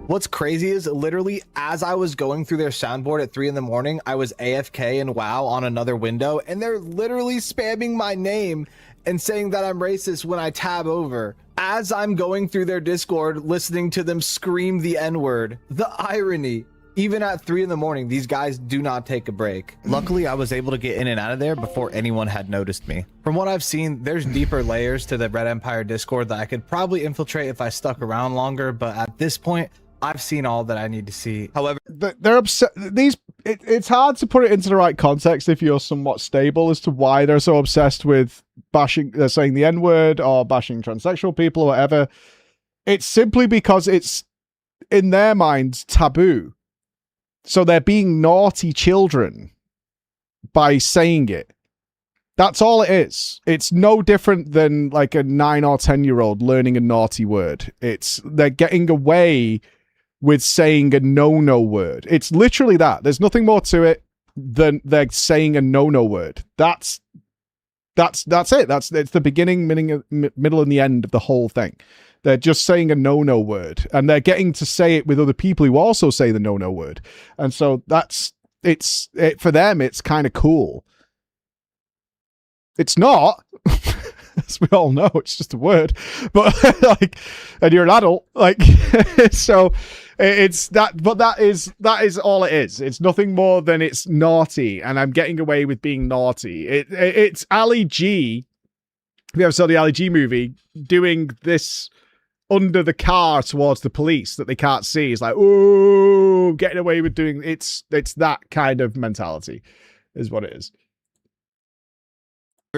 [SPEAKER 4] What's crazy is literally as I was going through their soundboard at 3 in the morning, I was AFK and WoW on another window, and they're literally spamming my name and saying that I'm racist when I tab over. As I'm going through their Discord, listening to them scream the N-word. The irony. Even at 3 in the morning, these guys do not take a break. Luckily, I was able to get in and out of there before anyone had noticed me. From what I've seen, there's deeper layers to the Red Empire Discord that I could probably infiltrate if I stuck around longer, but at this point, I've seen all that I need to see. However,
[SPEAKER 2] they're upset. It's hard to put it into the right context if you're somewhat stable as to why they're so obsessed with bashing, saying the N-word or bashing transsexual people or whatever. It's simply because it's, in their minds, taboo. So they're being naughty children by saying it. That's all it is. It's no different than like a 9 or 10-year-old learning a naughty word. They're getting away with saying a no-no word. It's literally that. There's nothing more to it than they're saying a no-no word. That's it. It's the beginning, middle, and the end of the whole thing. They're just saying a no-no word, and they're getting to say it with other people who also say the no-no word. And so for them, it's kind of cool. It's not. As we all know, it's just a word, but like, and you're an adult, like, so it's that, but that is all it is. It's nothing more than it's naughty, and I'm getting away with being naughty. It's Ali G. If you ever saw the Ali G movie, doing this under the car towards the police that they can't see. It's like, ooh, getting away with doing it's that kind of mentality is what it is.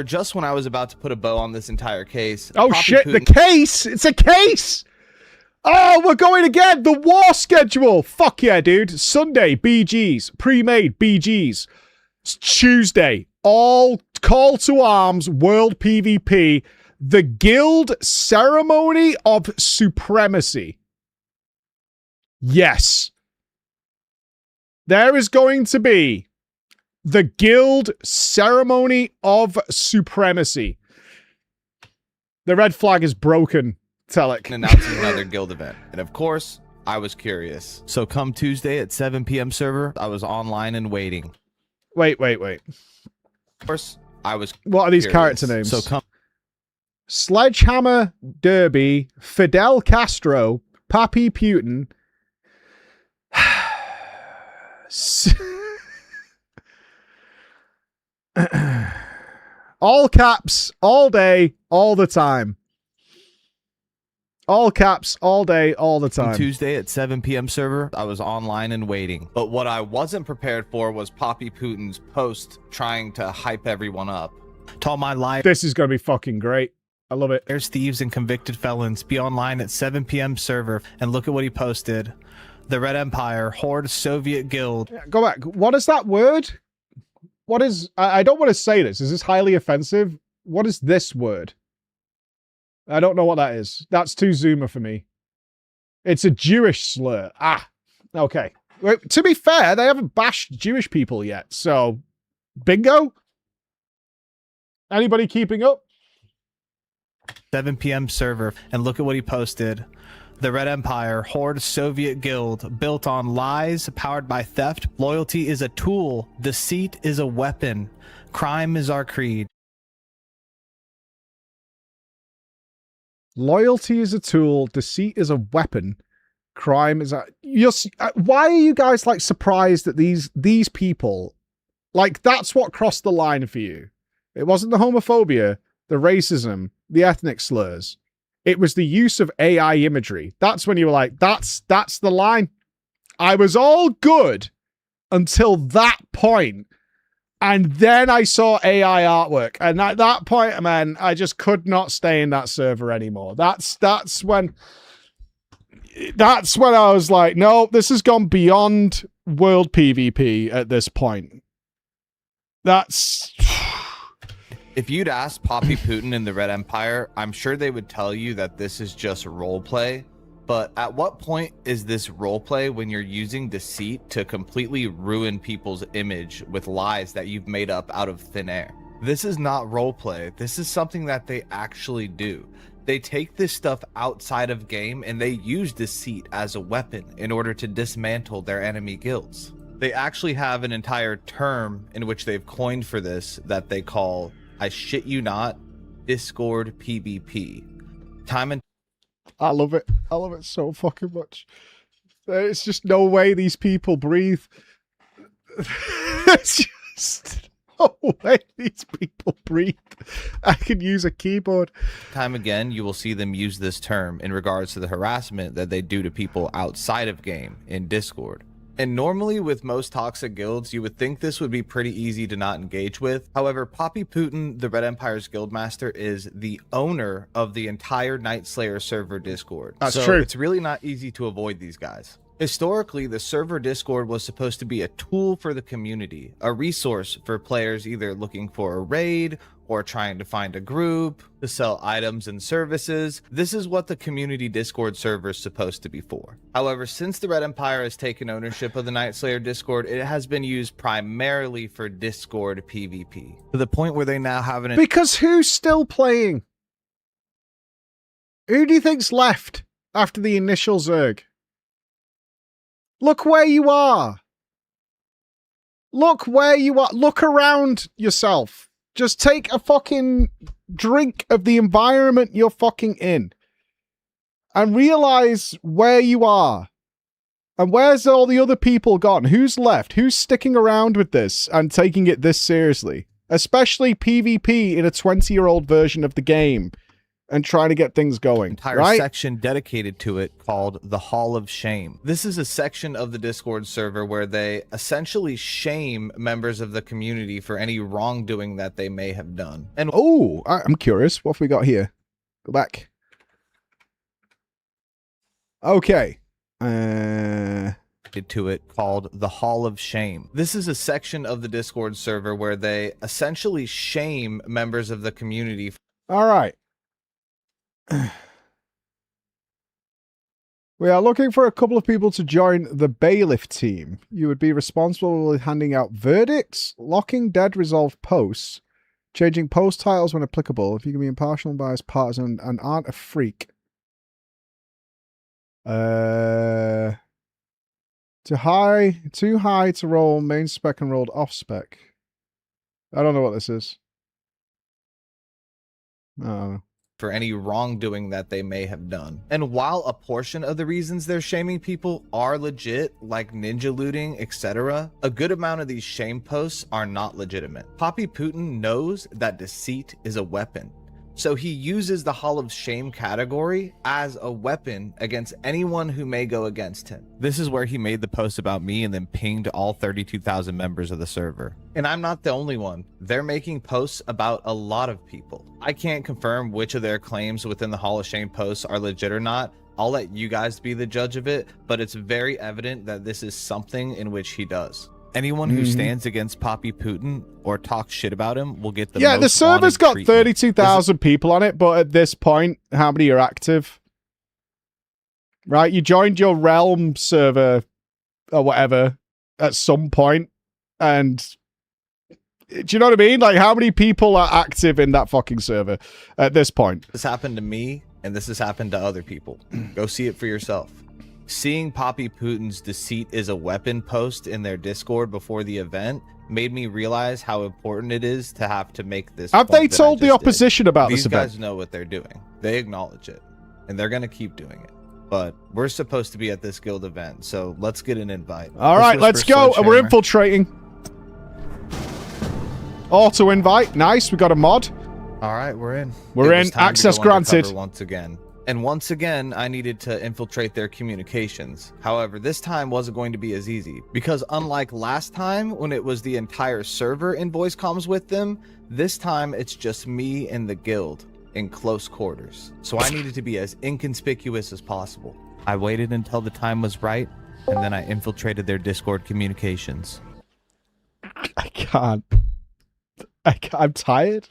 [SPEAKER 4] just when I was about to put a bow on this entire case.
[SPEAKER 2] Oh
[SPEAKER 4] Poppy
[SPEAKER 2] shit,
[SPEAKER 4] Putin-
[SPEAKER 2] the case! It's a case! Oh, we're going again! The war schedule! Fuck yeah, dude. Sunday, BGs. Pre-made BGs. Tuesday, all call to arms, world PvP. The Guild Ceremony of Supremacy. Yes. There is going to be the Guild Ceremony of Supremacy. The red flag is broken, Telek.
[SPEAKER 4] announcing another guild event. And of course, I was curious. So come Tuesday at 7 p.m. server, I was online and waiting.
[SPEAKER 2] Wait.
[SPEAKER 4] Of course, I was
[SPEAKER 2] What are these
[SPEAKER 4] curious.
[SPEAKER 2] character names?
[SPEAKER 4] So come
[SPEAKER 2] Sledgehammer Derby, Fidel Castro, Pappy Putin. All caps, all day, all the time. All caps, all day, all the time.
[SPEAKER 4] Tuesday at 7 p.m. server, I was online and waiting. But what I wasn't prepared for was Poppy Putin's post trying to hype everyone up. To all my liars,
[SPEAKER 2] This is going to be fucking great. I love it.
[SPEAKER 4] thieves, and convicted felons, be online at 7 p.m. server, and look at what he posted. The Red Empire, Horde Soviet Guild.
[SPEAKER 2] Yeah, go back. What is that word? What is... I don't want to say this. Is this highly offensive? What is this word? I don't know what that is. That's too zoomer for me. It's a Jewish slur. Ah, okay. Wait, to be fair, they haven't bashed Jewish people yet, so... Bingo? Anybody keeping up?
[SPEAKER 4] 7 p.m. server, and look at what he posted. The Red Empire, Horde Soviet Guild, built on lies, powered by theft. Loyalty is a tool. Deceit is a weapon. Crime is our creed.
[SPEAKER 2] Loyalty is a tool. Deceit is a weapon. Crime is a... why are you guys, like, surprised that these people... Like, that's what crossed the line for you. It wasn't the homophobia, the racism, the ethnic slurs. It was the use of AI imagery. That's when you were like, that's the line. I was all good until that point. And then I saw AI artwork. And at that point, man, I just could not stay in that server anymore. That's when I was like, no, this has gone beyond world PvP at this point. That's...
[SPEAKER 4] If you'd ask Poppy Putin in the Red Empire, I'm sure they would tell you that this is just roleplay. But at what point is this roleplay when you're using deceit to completely ruin people's image with lies that you've made up out of thin air? This is not roleplay. This is something that they actually do. They take this stuff outside of game and they use deceit as a weapon in order to dismantle their enemy guilds. They actually have an entire term in which they've coined for this that they call, I shit you not, Discord PvP.
[SPEAKER 2] I love it. I love it so fucking much. There's just no way these people breathe. It's just no way these people breathe. I could use a keyboard.
[SPEAKER 4] Time again, you will see them use this term in regards to the harassment that they do to people outside of game in Discord. And normally with most toxic guilds, you would think this would be pretty easy to not engage with. However, Poppy Putin, the Red Empire's guildmaster, is the owner of the entire Night Slayer server Discord.
[SPEAKER 2] That's true.
[SPEAKER 4] It's really not easy to avoid these guys. Historically, the server Discord was supposed to be a tool for the community, a resource for players either looking for a raid or trying to find a group, to sell items and services. This is what the community Discord server is supposed to be for. However, since the Red Empire has taken ownership of the Night Slayer Discord, it has been used primarily for Discord PvP, to the point where they now have an...
[SPEAKER 2] Because who's still playing? Who do you think's left after the initial Zerg? Look where you are. Look where you are. Look around yourself. Just take a fucking drink of the environment you're fucking in. And realize where you are. And where's all the other people gone? Who's left? Who's sticking around with this and taking it this seriously? Especially PvP in a 20-year-old version of the game. And trying to get things going,
[SPEAKER 4] entire section dedicated to it called the Hall of Shame. This is a section of the Discord server where they essentially shame members of the community for any wrongdoing that they may have done. And
[SPEAKER 2] oh, I'm curious. What have we got here? Go back. Okay.
[SPEAKER 4] To it called the Hall of Shame. This is a section of the Discord server where they essentially shame members of the community.
[SPEAKER 2] All right. We are looking for a couple of people to join the bailiff team. You would be responsible with handing out verdicts, locking dead resolved posts, changing post titles when applicable. If you can be impartial and biased, partisan, and aren't a freak. Too high to roll main spec and rolled off spec. I don't know what this is. I don't know.
[SPEAKER 4] For any wrongdoing that they may have done. And while a portion of the reasons they're shaming people are legit, like ninja looting, etc., a good amount of these shame posts are not legitimate. Poppy Putin knows that deceit is a weapon, so he uses the Hall of Shame category as a weapon against anyone who may go against him. This is where he made the post about me and then pinged all 32,000 members of the server. And I'm not the only one. They're making posts about a lot of people. I can't confirm which of their claims within the Hall of Shame posts are legit or not. I'll let you guys be the judge of it, but it's very evident that this is something in which he does. Anyone who stands against Poppy Putin or talks shit about him will get the most
[SPEAKER 2] the server's got 32,000 people on it, but at this point, how many are active? Right, you joined your Realm server or whatever at some point, and do you know what I mean? Like, how many people are active in that fucking server at this point?
[SPEAKER 4] This happened to me, and this has happened to other people. Go see it for yourself. Seeing Poppy Putin's deceit is a weapon post in their Discord before the event made me realize how important it is to have to make this.
[SPEAKER 2] Have they told the opposition about this event?
[SPEAKER 4] These guys know what they're doing. They acknowledge it, and they're going to keep doing it. But we're supposed to be at this guild event, so let's get an invite.
[SPEAKER 2] All right, let's go. We're infiltrating. Auto invite. Nice. We got a mod.
[SPEAKER 4] All right, we're in.
[SPEAKER 2] We're in. Access granted.
[SPEAKER 4] Once again. And once again, I needed to infiltrate their communications. However, this time wasn't going to be as easy, because unlike last time when it was the entire server in voice comms with them, this time it's just me and the guild in close quarters. So I needed to be as inconspicuous as possible. I waited until the time was right, and then I infiltrated their Discord communications.
[SPEAKER 2] I can't. I'm tired.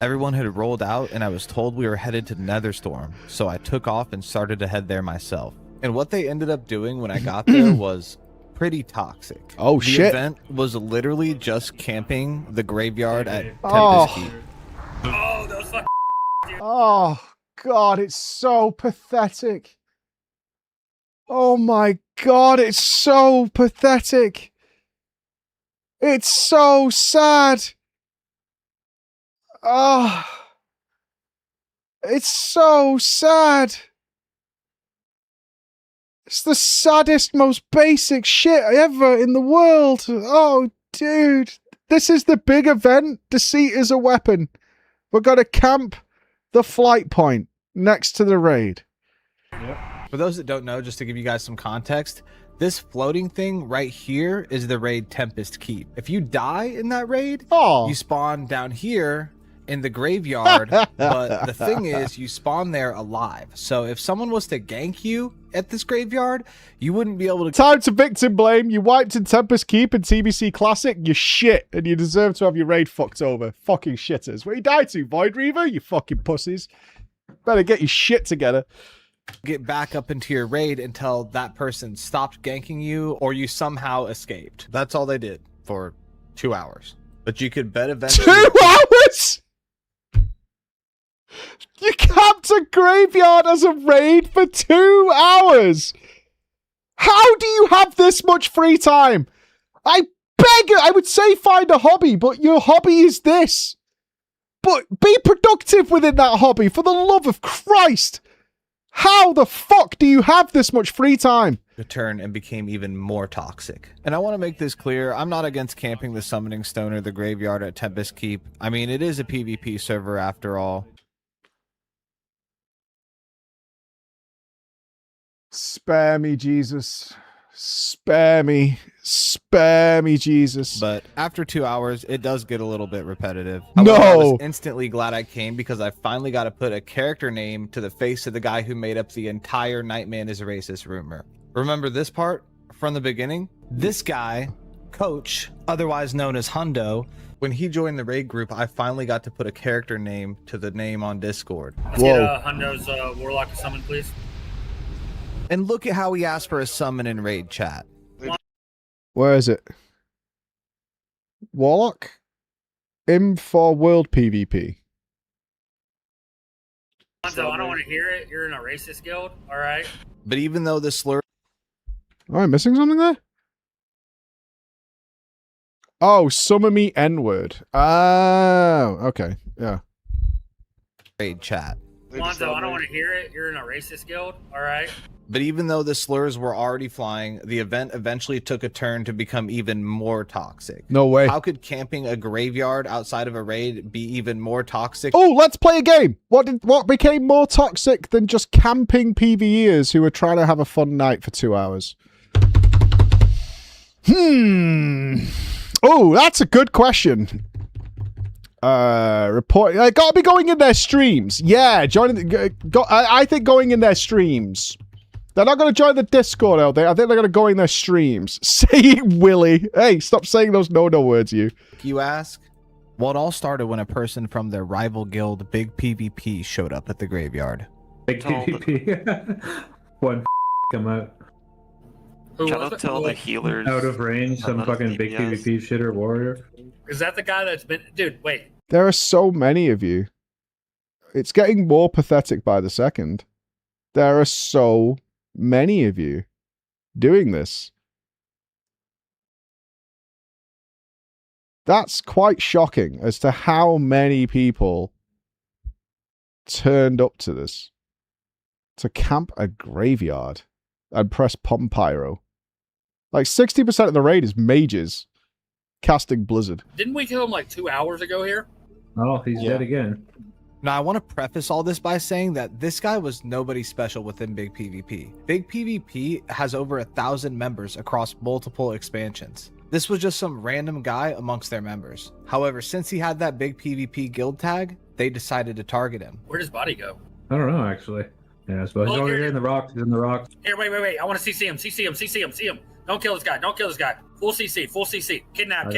[SPEAKER 4] Everyone had rolled out, and I was told we were headed to Netherstorm, so I took off and started to head there myself. And what they ended up doing when I got there was pretty toxic.
[SPEAKER 2] Oh,
[SPEAKER 4] the
[SPEAKER 2] shit.
[SPEAKER 4] The event was literally just camping the graveyard at Tempest Keep.
[SPEAKER 6] Oh, those fucking.
[SPEAKER 2] Oh, God, it's so pathetic. Oh, my God, it's so pathetic. It's so sad. Oh, it's so sad. It's the saddest, most basic shit ever in the world. Oh, dude. This is the big event. Deceit is a weapon. We're going to camp the flight point next to the raid.
[SPEAKER 4] Yep. For those that don't know, just to give you guys some context, this floating thing right here is the raid Tempest Keep. If you die in that raid, you spawn down here in the graveyard, but the thing is, you spawn there alive. So if someone was to gank you at this graveyard, you wouldn't be able to...
[SPEAKER 2] Time to victim blame. You wiped in Tempest Keep in TBC Classic. You shit, and you deserve to have your raid fucked over. Fucking shitters. Where you died to, Void Reaver? You fucking pussies. Better get your shit together.
[SPEAKER 4] Get back up into your raid until that person stopped ganking you or you somehow escaped. That's all they did for 2 hours. But you could bet eventually...
[SPEAKER 2] 2 hours?! You camped a graveyard as a raid for 2 hours! How do you have this much free time? I beg you, I would say find a hobby, but your hobby is this. But be productive within that hobby, for the love of Christ! How the fuck do you have this much free time?
[SPEAKER 4] Return and became even more toxic. And I want to make this clear, I'm not against camping the Summoning Stone or the graveyard at Tempest Keep. I mean, it is a PvP server after all.
[SPEAKER 2] Spare me, Jesus. Spare me. Spare me, Jesus.
[SPEAKER 4] But after 2 hours, it does get a little bit repetitive.
[SPEAKER 2] No!
[SPEAKER 4] I was instantly glad I came because I finally got to put a character name to the face of the guy who made up the entire Nightman is a racist rumor. Remember this part from the beginning? This guy, Coach, otherwise known as Hundo, when he joined the raid group, I finally got to put a character name to the name on Discord.
[SPEAKER 6] Let's get Hundo's Warlock to summon, please.
[SPEAKER 4] And look at how he asked for a summon in raid chat.
[SPEAKER 2] Where is it? Warlock? Im for world PvP.
[SPEAKER 6] Hondo, I don't want to hear it. You're in a racist guild, all right?
[SPEAKER 4] But even though the slur...
[SPEAKER 2] Am I missing something there? Oh, summon me N-word. Oh, okay. Yeah.
[SPEAKER 4] Raid chat.
[SPEAKER 6] Lonzo, I don't want to hear it. You're in a racist guild, all right?
[SPEAKER 4] But even though the slurs were already flying, the event eventually took a turn to become even more toxic.
[SPEAKER 2] No way.
[SPEAKER 4] How could camping a graveyard outside of a raid be even more toxic?
[SPEAKER 2] Oh, let's play a game. What became more toxic than just camping PvEers who were trying to have a fun night for 2 hours? Oh, that's a good question. Report. I gotta be going in their streams. Yeah, joining. I think going in their streams. They're not going to join the Discord, are they? I think they're going to go in their streams. Say it, Willie. Hey, stop saying those no-no words, you.
[SPEAKER 4] You ask? Well, it all started when a person from their rival guild, Big PvP, showed up at the graveyard.
[SPEAKER 11] Big PvP? One come out.
[SPEAKER 6] Shout out to all the
[SPEAKER 10] healers.
[SPEAKER 11] Out of range, some fucking big PvP shitter warrior.
[SPEAKER 6] Is that the guy that's been... Dude, wait.
[SPEAKER 2] There are so many of you. It's getting more pathetic by the second. There are so many of you doing this. That's quite shocking as to how many people turned up to this. To camp a graveyard and press Pom Pyro. Like 60% of the raid is mages. casting Blizzard.
[SPEAKER 6] Didn't we kill him like 2 hours ago here?
[SPEAKER 11] Oh, he's dead again.
[SPEAKER 4] Now, I want to preface all this by saying that this guy was nobody special within Big PvP. Big PvP has over 1,000 members across multiple expansions. This was just some random guy amongst their members. However, since he had that Big PvP guild tag, they decided to target him.
[SPEAKER 6] Where'd his body go?
[SPEAKER 11] I don't know, actually. Yeah, I suppose he's over here in the rocks. He's in the rocks.
[SPEAKER 6] Here, wait. I want to CC him. CC him. Don't kill this guy. Full CC. Kidnap.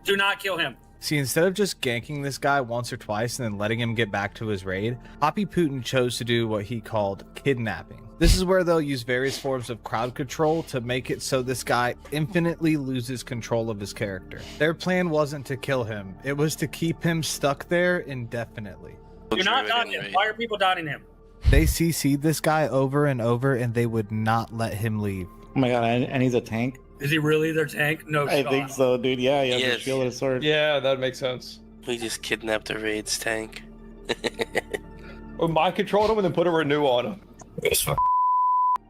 [SPEAKER 6] Do not kill him.
[SPEAKER 4] See, instead of just ganking this guy once or twice and then letting him get back to his raid, Poppy Putin chose to do what he called kidnapping. This is where they'll use various forms of crowd control to make it so this guy infinitely loses control of his character. Their plan wasn't to kill him, it was to keep him stuck there indefinitely.
[SPEAKER 6] Do not dodge him. Why are people dodging him?
[SPEAKER 4] They CC'd this guy over and over and they would not let him leave.
[SPEAKER 12] Oh my god, and he's a tank?
[SPEAKER 6] Is he really their tank? No
[SPEAKER 12] I
[SPEAKER 6] shot.
[SPEAKER 12] think so, dude. Yeah, he has a shield and a sword.
[SPEAKER 13] Yeah, that makes sense.
[SPEAKER 10] We just kidnapped a raid's tank.
[SPEAKER 13] Or mind controlled him and then put a renew on him.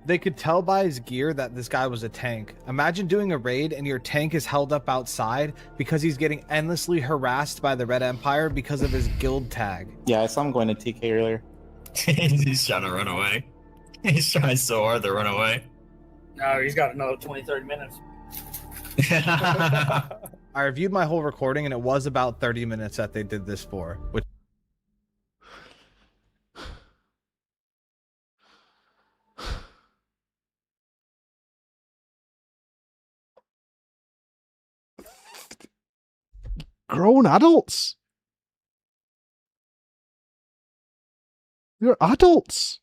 [SPEAKER 4] They could tell by his gear that this guy was a tank. Imagine doing a raid and your tank is held up outside because he's getting endlessly harassed by the Red Empire because of his guild tag.
[SPEAKER 12] Yeah, I saw him going to TK earlier.
[SPEAKER 14] He's trying to run away. He's trying so hard to run away.
[SPEAKER 6] No, he's got another 20-30 minutes.
[SPEAKER 4] I reviewed my whole recording and it was about 30 minutes that they did this for. Which
[SPEAKER 2] Grown adults. You're adults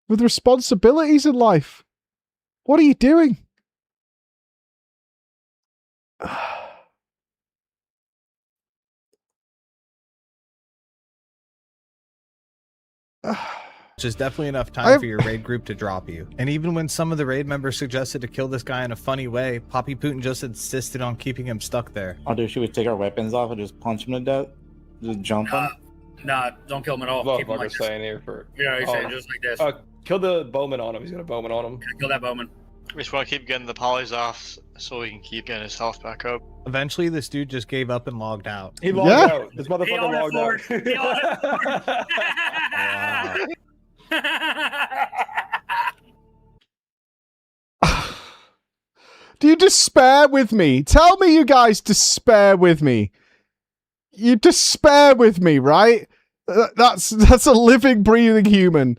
[SPEAKER 2] with responsibilities in life. What are you doing?
[SPEAKER 4] which is definitely enough time for your raid group to drop you. And even when some of the raid members suggested to kill this guy in a funny way, Poppy Putin just insisted on keeping him stuck there.
[SPEAKER 12] Oh, dude, should we take our weapons off and just punch him to death? Just jump him?
[SPEAKER 6] Nah, don't kill him at all. Keep him like this.
[SPEAKER 13] Staying here for...
[SPEAKER 6] Yeah, he's saying just like this.
[SPEAKER 13] Kill the bowman on him. He's got a bowman on him.
[SPEAKER 6] Yeah, kill that bowman.
[SPEAKER 7] We just want to keep getting the polys off so we can keep getting his health back up.
[SPEAKER 4] Eventually, this dude just gave up and logged out.
[SPEAKER 13] He logged out. This motherfucker logged out.
[SPEAKER 6] He on it.
[SPEAKER 2] Do you despair with me? Tell me you guys despair with me. You despair with me, right? That's a living, breathing human.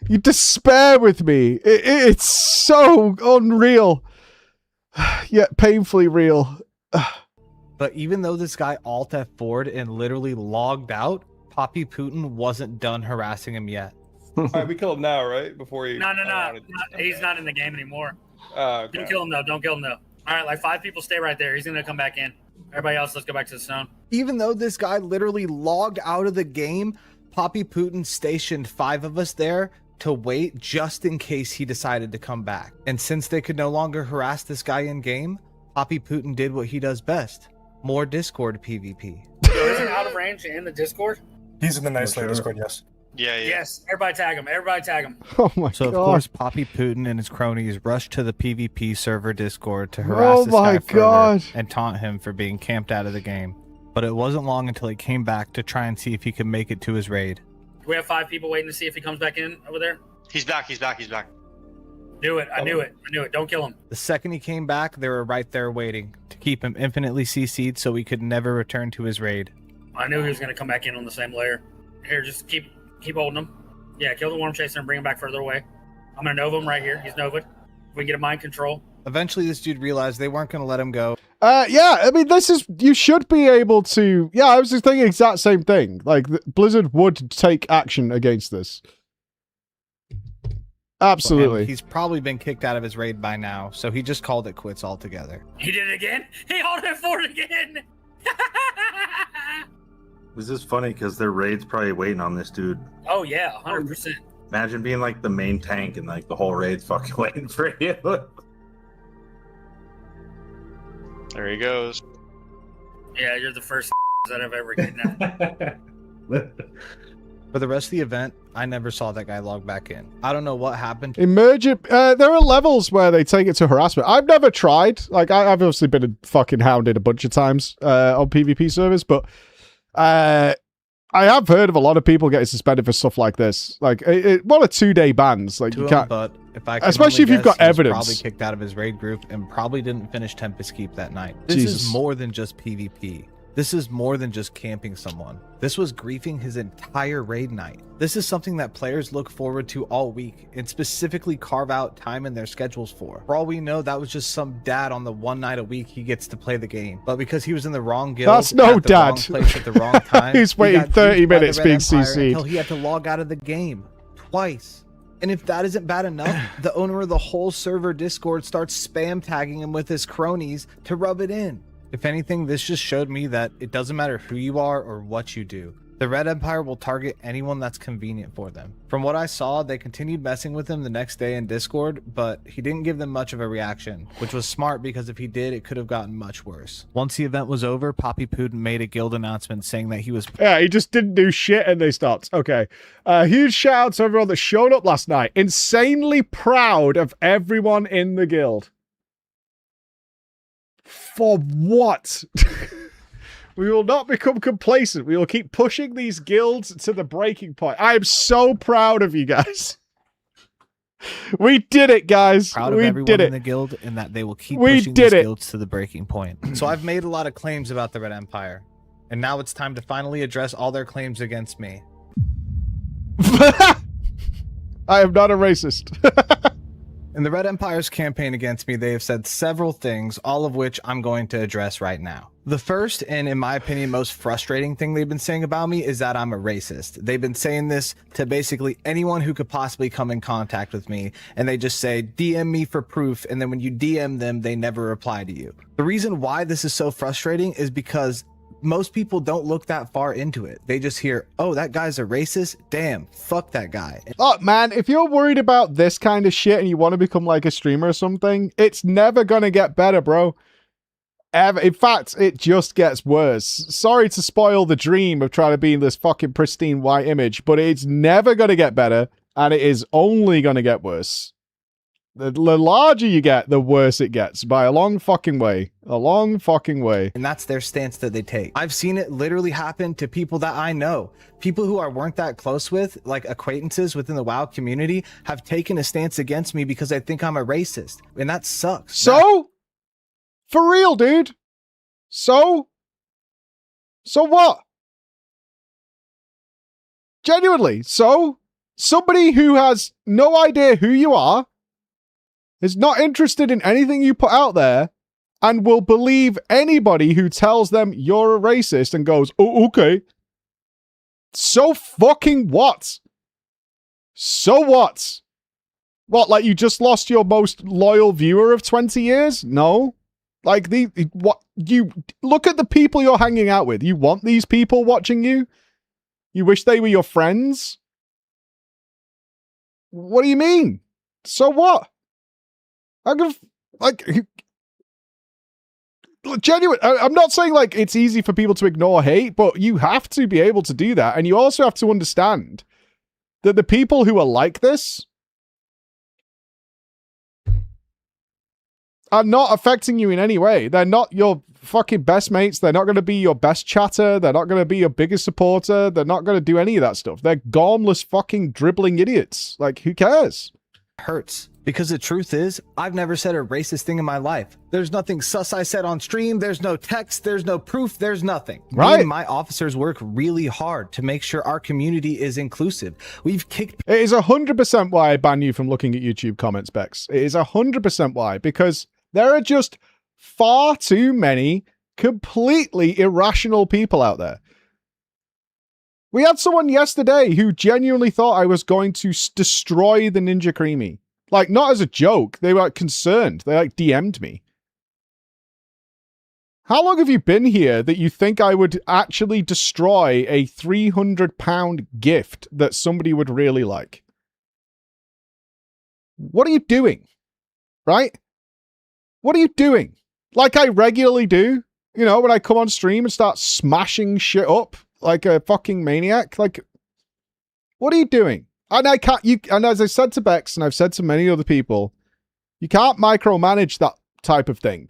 [SPEAKER 2] You despair with me. It's so unreal, yet painfully real.
[SPEAKER 4] But even though this guy alt F4'd and literally logged out, Poppy Putin wasn't done harassing him yet.
[SPEAKER 13] Alright, we kill him now, right? Before he...
[SPEAKER 6] No. He's not in the game anymore.
[SPEAKER 13] Okay.
[SPEAKER 6] Don't kill him though. Alright, like 5 people stay right there. He's gonna come back in. Everybody else, let's go back to the stone.
[SPEAKER 4] Even though this guy literally logged out of the game, Poppy Putin stationed 5 of us there to wait just in case he decided to come back. And since they could no longer harass this guy in game, Poppy Putin did what he does best. More Discord PvP.
[SPEAKER 6] Is it out of range in the Discord?
[SPEAKER 14] He's in the Night Slayer Discord, yes.
[SPEAKER 7] Yeah.
[SPEAKER 6] Yes, everybody tag him.
[SPEAKER 2] Oh my
[SPEAKER 4] So
[SPEAKER 2] god.
[SPEAKER 4] of course Poppy Putin and his cronies rushed to the PvP server Discord to harass this guy further and taunt him for being camped out of the game. But it wasn't long until he came back to try and see if he could make it to his raid.
[SPEAKER 6] We have 5 people waiting to see if he comes back in over there.
[SPEAKER 7] He's back.
[SPEAKER 6] Knew it. I knew it. Don't kill him.
[SPEAKER 4] The second he came back, they were right there waiting to keep him infinitely CC'd so he could never return to his raid.
[SPEAKER 6] I knew he was going to come back in on the same layer. Here, just keep holding him. Yeah, kill the worm chaser and bring him back further away. I'm going to Nova him right here. He's Nova'd. We can get a mind control.
[SPEAKER 4] Eventually, this dude realized they weren't going to let him go.
[SPEAKER 2] Yeah, I mean, you should be able to, yeah, I was just thinking the exact same thing. Like, Blizzard would take action against this. Absolutely.
[SPEAKER 4] And he's probably been kicked out of his raid by now, so he just called it quits altogether.
[SPEAKER 6] He did it again? He held it for it again!
[SPEAKER 15] This is funny because their raid's probably waiting on this dude.
[SPEAKER 6] Oh, yeah, 100%.
[SPEAKER 15] Imagine being like the main tank and like the whole raid's fucking waiting for you.
[SPEAKER 7] There he goes.
[SPEAKER 6] Yeah, you're the first that I've ever kidnapped.
[SPEAKER 4] For the rest of the event, I never saw that guy log back in. I don't know what happened.
[SPEAKER 2] Emergent, there are levels where they take it to harassment. I've never tried. Like, I've obviously been fucking hounded a bunch of times on PvP servers, but I have heard of a lot of people getting suspended for stuff like this. Like, what are 2-day bans? Like, you can't.
[SPEAKER 4] But if I can
[SPEAKER 2] especially if
[SPEAKER 4] only
[SPEAKER 2] you've got
[SPEAKER 4] guess, he was
[SPEAKER 2] evidence.
[SPEAKER 4] Probably kicked out of his raid group and probably didn't finish Tempest Keep that night. This
[SPEAKER 2] Jesus.
[SPEAKER 4] is more than just PvP. This is more than just camping someone. This was griefing his entire raid night. This is something that players look forward to all week and specifically carve out time in their schedules for. For all we know, that was just some dad on the one night a week he gets to play the game. But because he was in the wrong guild,
[SPEAKER 2] That's no
[SPEAKER 4] at the
[SPEAKER 2] dad.
[SPEAKER 4] wrong place at the wrong time,
[SPEAKER 2] He's
[SPEAKER 4] he
[SPEAKER 2] waiting
[SPEAKER 4] got
[SPEAKER 2] 30
[SPEAKER 4] duped by the
[SPEAKER 2] minutes
[SPEAKER 4] Red
[SPEAKER 2] being
[SPEAKER 4] Empire
[SPEAKER 2] CC'd.
[SPEAKER 4] until he had to log out of the game twice. And if that isn't bad enough, the owner of the whole server Discord starts spam tagging him with his cronies to rub it in. If anything, this just showed me that it doesn't matter who you are or what you do. The Red Empire will target anyone that's convenient for them. From what I saw, they continued messing with him the next day in Discord, but he didn't give them much of a reaction, which was smart because if he did, it could have gotten much worse. Once the event was over, Poppy Putin made a guild announcement saying that he was...
[SPEAKER 2] Yeah, he just didn't do shit and they stopped. Okay. Huge shout out to everyone that showed up last night. Insanely proud of everyone in the guild. For what? We will not become complacent. We will keep pushing these guilds to the breaking point. I am so proud of you guys. We did it, guys.
[SPEAKER 4] Proud of
[SPEAKER 2] we
[SPEAKER 4] everyone
[SPEAKER 2] did it.
[SPEAKER 4] in the guild and that they will keep
[SPEAKER 2] We
[SPEAKER 4] pushing
[SPEAKER 2] did
[SPEAKER 4] these
[SPEAKER 2] it.
[SPEAKER 4] guilds to the breaking point. So I've made a lot of claims about the Red Empire, and now it's time to finally address all their claims against me.
[SPEAKER 2] I am not a racist.
[SPEAKER 4] In the Red Empire's campaign against me, they have said several things, all of which I'm going to address right now. The first, and in my opinion, most frustrating thing they've been saying about me is that I'm a racist. They've been saying this to basically anyone who could possibly come in contact with me, and they just say, DM me for proof, and then when you DM them, they never reply to you. The reason why this is so frustrating is because most people don't look that far into it. They just hear, oh, that guy's a racist? Damn, fuck that guy.
[SPEAKER 2] Look, man, if you're worried about this kind of shit and you want to become like a streamer or something, it's never going to get better, bro. Ever. In fact, it just gets worse. Sorry to spoil the dream of trying to be in this fucking pristine white image, but it's never going to get better, and it is only going to get worse. The larger you get, the worse it gets, by a long fucking way. A long fucking way.
[SPEAKER 4] And that's their stance that they take. I've seen it literally happen to people that I know. People who I weren't that close with, like acquaintances within the WoW community, have taken a stance against me because they think I'm a racist. And that sucks.
[SPEAKER 2] So? For real, dude? So what? Genuinely, so? Somebody who has no idea who you are, is not interested in anything you put out there, and will believe anybody who tells them you're a racist and goes, oh, okay. So fucking what? So what? What, like you just lost your most loyal viewer of 20 years? No. Like, what, you, look at the people you're hanging out with. You want these people watching you? You wish they were your friends? What do you mean? So what? Genuine. I'm not saying like it's easy for people to ignore hate, but you have to be able to do that. And you also have to understand that the people who are like this are not affecting you in any way. They're not your fucking best mates. They're not going to be your best chatter. They're not going to be your biggest supporter. They're not going to do any of that stuff. They're gormless fucking dribbling idiots. Like, who cares?
[SPEAKER 4] Hurts. Because the truth is, I've never said a racist thing in my life. There's nothing sus I said on stream. There's no text. There's no proof. There's nothing.
[SPEAKER 2] Right.
[SPEAKER 4] Me and my officers work really hard to make sure our community is inclusive. We've kicked...
[SPEAKER 2] It is 100% why I ban you from looking at YouTube comments, Bex. It is 100% why. Because there are just far too many completely irrational people out there. We had someone yesterday who genuinely thought I was going to destroy the Ninja Creamy. Like, not as a joke. They were like, concerned. They like DM'd me. How long have you been here that you think I would actually destroy a £300 gift that somebody would really like? What are you doing? Right? What are you doing? Like I regularly do. You know, when I come on stream and start smashing shit up like a fucking maniac. Like, What are you doing? And I can't. And as I said to Bex, and I've said to many other people, you can't micromanage that type of thing.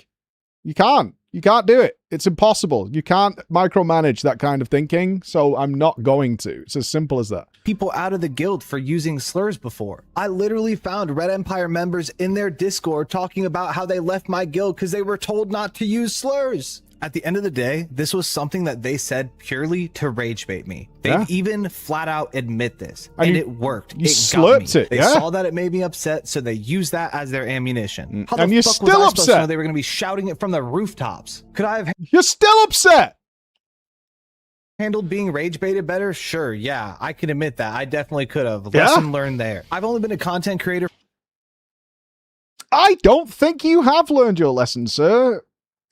[SPEAKER 2] You can't. You can't do it. It's impossible. You can't micromanage that kind of thinking, so I'm not going to. It's as simple as that.
[SPEAKER 4] People out of the guild for using slurs before. I literally found Red Empire members in their Discord talking about how they left my guild because they were told not to use slurs. At the end of the day, this was something that they said purely to rage bait me. They even flat out admit this, and it worked.
[SPEAKER 2] You slurped it.
[SPEAKER 4] They saw that it made me upset, so they used that as their ammunition. How
[SPEAKER 2] And
[SPEAKER 4] the
[SPEAKER 2] you're
[SPEAKER 4] fuck
[SPEAKER 2] still
[SPEAKER 4] was I supposed to know
[SPEAKER 2] upset.
[SPEAKER 4] they were going to be shouting it from the rooftops? Could I have
[SPEAKER 2] You're still upset.
[SPEAKER 4] handled being rage baited better? Sure, yeah, I can admit that. I definitely could have. Lesson learned there. I've only been a content creator.
[SPEAKER 2] I don't think you have learned your lesson, sir.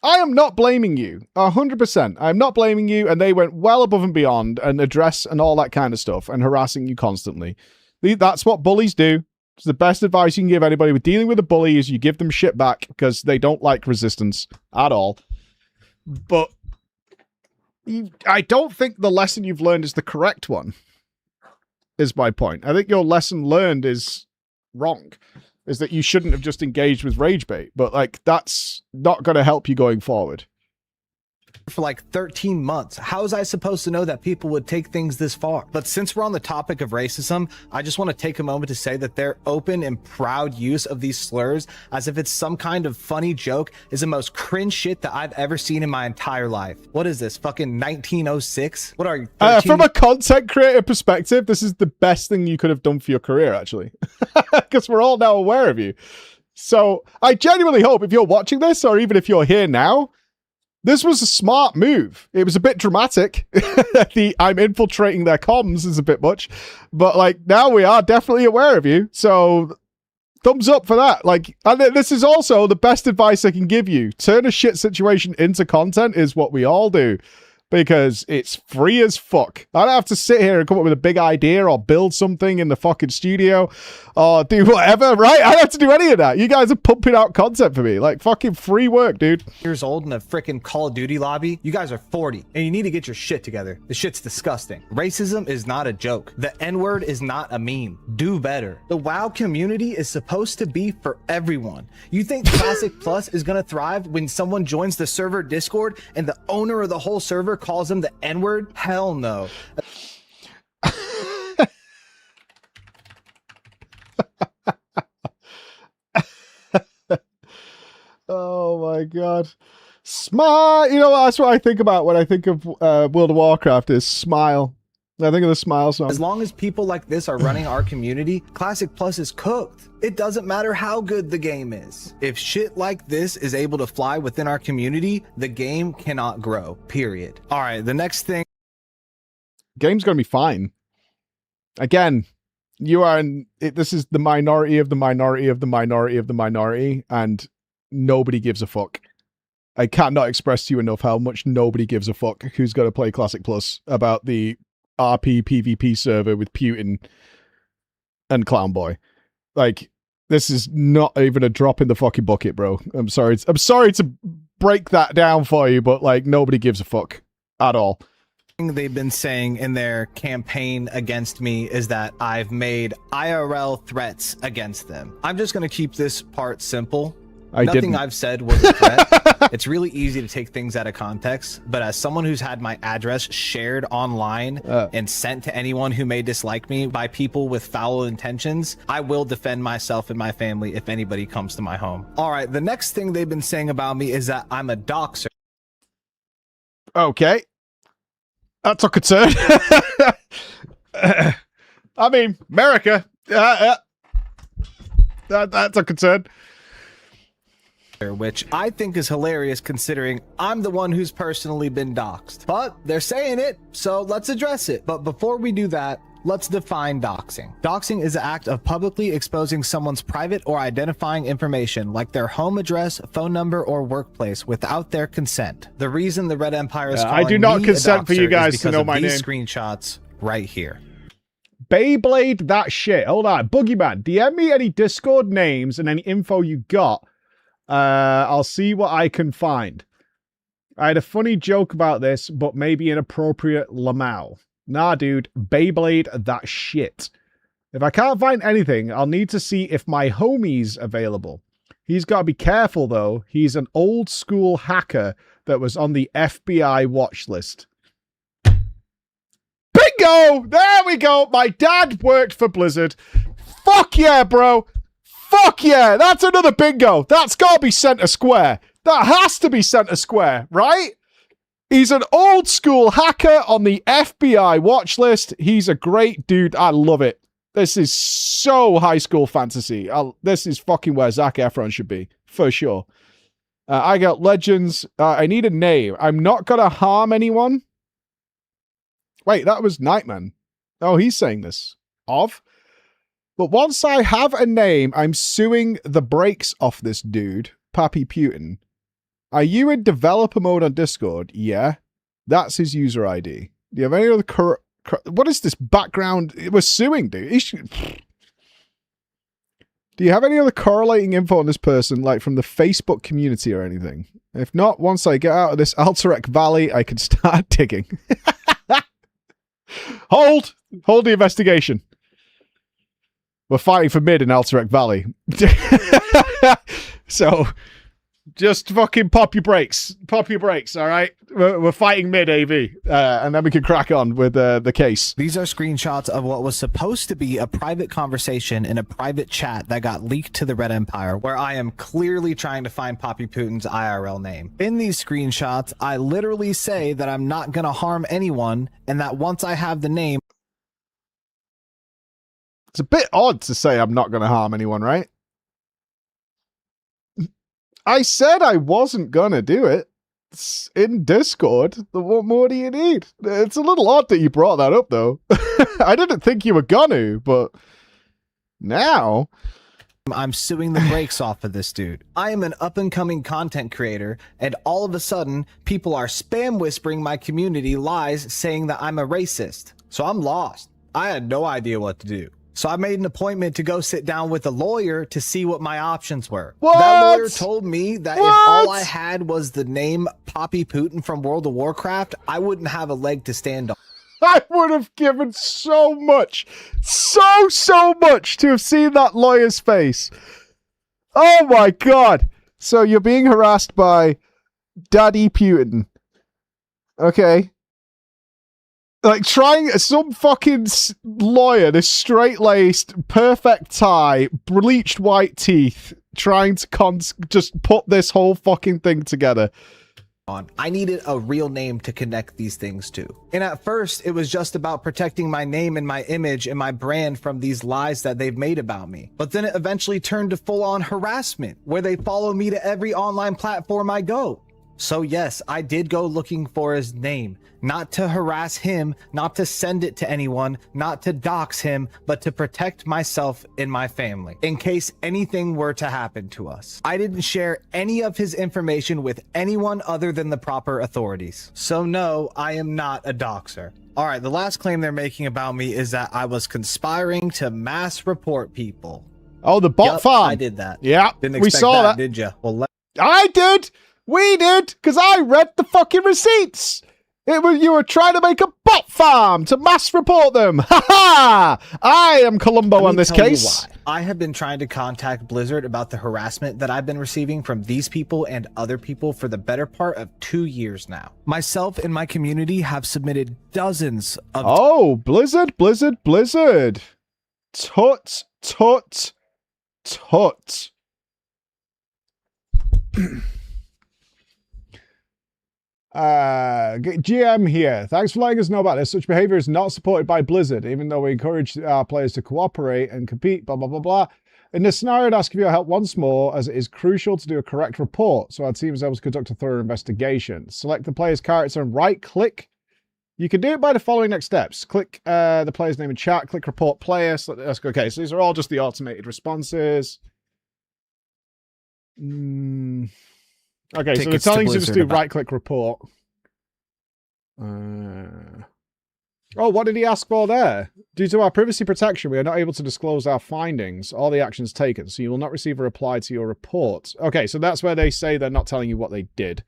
[SPEAKER 2] I am not blaming you. 100%. I'm not blaming you, and they went well above and beyond and address and all that kind of stuff and harassing you constantly. That's what bullies do. It's the best advice you can give anybody with dealing with a bully is you give them shit back because they don't like resistance at all. But I don't think the lesson you've learned is the correct one, is my point. I think your lesson learned is wrong. Is that you shouldn't have just engaged with rage bait, but like that's not going to help you going forward.
[SPEAKER 4] For like 13 months. How was I supposed to know that people would take things this far? But since we're on the topic of racism, I just want to take a moment to say that their open and proud use of these slurs as if it's some kind of funny joke is the most cringe shit that I've ever seen in my entire life. What is this, fucking 1906? What are you, 13?
[SPEAKER 2] From a content creator perspective, this is the best thing you could have done for your career, actually. Because we're all now aware of you. So I genuinely hope if you're watching this, or even if you're here now, this was a smart move. It was a bit dramatic. I'm infiltrating their comms is a bit much. But like now we are definitely aware of you. So thumbs up for that. Like, and this is also the best advice I can give you. Turn a shit situation into content is what we all do. Because it's free as fuck. I don't have to sit here and come up with a big idea or build something in the fucking studio or do whatever, right? I don't have to do any of that. You guys are pumping out content for me. Like, fucking free work, dude.
[SPEAKER 4] Years old in a freaking Call of Duty lobby. You guys are 40 and you need to get your shit together. The shit's disgusting. Racism is not a joke. The N-word is not a meme. Do better. The WoW community is supposed to be for everyone. You think Classic Plus is gonna thrive when someone joins the server Discord and the owner of the whole server calls him the N-word? Hell no.
[SPEAKER 2] Oh my god. Smile. You know, that's what I think about when I think of World of Warcraft is smile. I think of the smile song.
[SPEAKER 4] As long as people like this are running our community, Classic Plus is cooked. It doesn't matter how good the game is. If shit like this is able to fly within our community, the game cannot grow, period. All right, the next thing.
[SPEAKER 2] Game's going to be fine. Again, you are this is the minority of the minority of the minority of the minority, and nobody gives a fuck. I cannot express to you enough how much nobody gives a fuck who's going to play Classic Plus about the RP PvP server with Putin and Clownboy. Like, this is not even a drop in the fucking bucket, bro. I'm sorry to break that down for you, but like nobody gives a fuck at all.
[SPEAKER 4] They've been saying in their campaign against me is that I've made IRL threats against them. I'm just going to keep this part simple. Nothing I've said was a threat. It's really easy to take things out of context, but as someone who's had my address shared online and sent to anyone who may dislike me by people with foul intentions, I will defend myself and my family if anybody comes to my home. All right, the next thing they've been saying about me is that I'm a doxer.
[SPEAKER 2] Okay. That's a concern. I mean, America. That's a concern.
[SPEAKER 4] Which I think is hilarious considering I'm the one who's personally been doxxed. But they're saying it, so let's address it. But before we do that, let's define doxing. Doxing is the act of publicly exposing someone's private or identifying information like their home address, phone number, or workplace without their consent. The reason the Red Empire is calling
[SPEAKER 2] I do not
[SPEAKER 4] me
[SPEAKER 2] consent
[SPEAKER 4] a
[SPEAKER 2] for you
[SPEAKER 4] doxer
[SPEAKER 2] guys
[SPEAKER 4] is
[SPEAKER 2] to
[SPEAKER 4] because
[SPEAKER 2] know
[SPEAKER 4] of
[SPEAKER 2] my
[SPEAKER 4] these
[SPEAKER 2] name.
[SPEAKER 4] screenshots right here.
[SPEAKER 2] Beyblade that shit. Hold on. Boogeyman, DM me any Discord names and any info you got. I'll see what I can find. I had a funny joke about this, but maybe inappropriate Lamau. Nah, dude. Beyblade that shit. If I can't find anything, I'll need to see if my homie's available. He's got to be careful, though. He's an old school hacker that was on the FBI watch list. Bingo! There we go. My dad worked for Blizzard. Fuck yeah, bro. Fuck yeah. That's another bingo. That's got to be center square. That has to be center square, right? He's an old school hacker on the FBI watch list. He's a great dude. I love it. This is so high school fantasy. This is fucking where Zac Efron should be, for sure. I got legends. I need a name. I'm not going to harm anyone. Wait, that was Nightman. Oh, he's saying this. But once I have a name, I'm suing the brakes off this dude, Pappy Putin. Are you in developer mode on Discord? Yeah. That's his user ID. Do you have any other... What is this background? We're suing, dude. Do you have any other correlating info on this person, like from the Facebook community or anything? If not, once I get out of this Alterac Valley, I can start digging. Hold the investigation. We're fighting for mid in Alterac Valley. So... just fucking pop your brakes. Pop your brakes, all right? We're fighting mid, AV. And then we can crack on with the case.
[SPEAKER 4] These are screenshots of what was supposed to be a private conversation in a private chat that got leaked to the Red Empire, where I am clearly trying to find Poppy Putin's IRL name. In these screenshots, I literally say that I'm not going to harm anyone, and that once I have the name...
[SPEAKER 2] It's a bit odd to say I'm not going to harm anyone, right? I said I wasn't gonna do it. It's in Discord. What more do you need? It's a little odd that you brought that up, though. I didn't think you were gonna, but now...
[SPEAKER 4] I'm suing the brakes off of this dude. I am an up-and-coming content creator, and all of a sudden, people are spam whispering my community lies saying that I'm a racist. So I'm lost. I had no idea what to do. So I made an appointment to go sit down with a lawyer to see what my options were.
[SPEAKER 2] What?
[SPEAKER 4] That lawyer told me that if all I had was the name Poppy Putin from World of Warcraft, I wouldn't have a leg to stand on.
[SPEAKER 2] I would have given so much, so much to have seen that lawyer's face. Oh my god. So you're being harassed by Daddy Putin. Okay. Like trying some fucking lawyer, this straight-laced, perfect tie, bleached white teeth, trying to just put this whole fucking thing together.
[SPEAKER 4] I needed a real name to connect these things to. And at first, it was just about protecting my name and my image and my brand from these lies that they've made about me. But then it eventually turned to full-on harassment, where they follow me to every online platform I go. So yes, I did go looking for his name, not to harass him, not to send it to anyone, not to dox him, but to protect myself and my family, in case anything were to happen to us. I didn't share any of his information with anyone other than the proper authorities. So no, I am not a doxer. All right, the last claim they're making about me is that I was conspiring to mass report people.
[SPEAKER 2] Oh, the bot farm.
[SPEAKER 4] I did that.
[SPEAKER 2] Yeah,
[SPEAKER 4] Didn't
[SPEAKER 2] we
[SPEAKER 4] expect
[SPEAKER 2] saw that.
[SPEAKER 4] Did you? Well,
[SPEAKER 2] I did. We did, because I read the fucking receipts. You were trying to make a bot farm to mass report them. Ha ha! I am Columbo on this case.
[SPEAKER 4] I have been trying to contact Blizzard about the harassment that I've been receiving from these people and other people for the better part of 2 years now. Myself and my community have submitted dozens of...
[SPEAKER 2] Oh, Blizzard. Tut. GM here. Thanks for letting us know about this. Such behavior is not supported by Blizzard, even though we encourage our players to cooperate and compete, blah, blah, blah, blah. In this scenario, I'd ask for your help once more, as it is crucial to do a correct report, so our team is able to conduct a thorough investigation. Select the player's character and right-click. You can do it by the following next steps. Click the player's name in chat, click report player. Okay, so these are all just the automated responses. Okay, so they're telling you to just do right-click report. Oh, what did he ask for there? Due to our privacy protection, we are not able to disclose our findings or the actions taken, so you will not receive a reply to your report. Okay, so that's where they say they're not telling you what they did.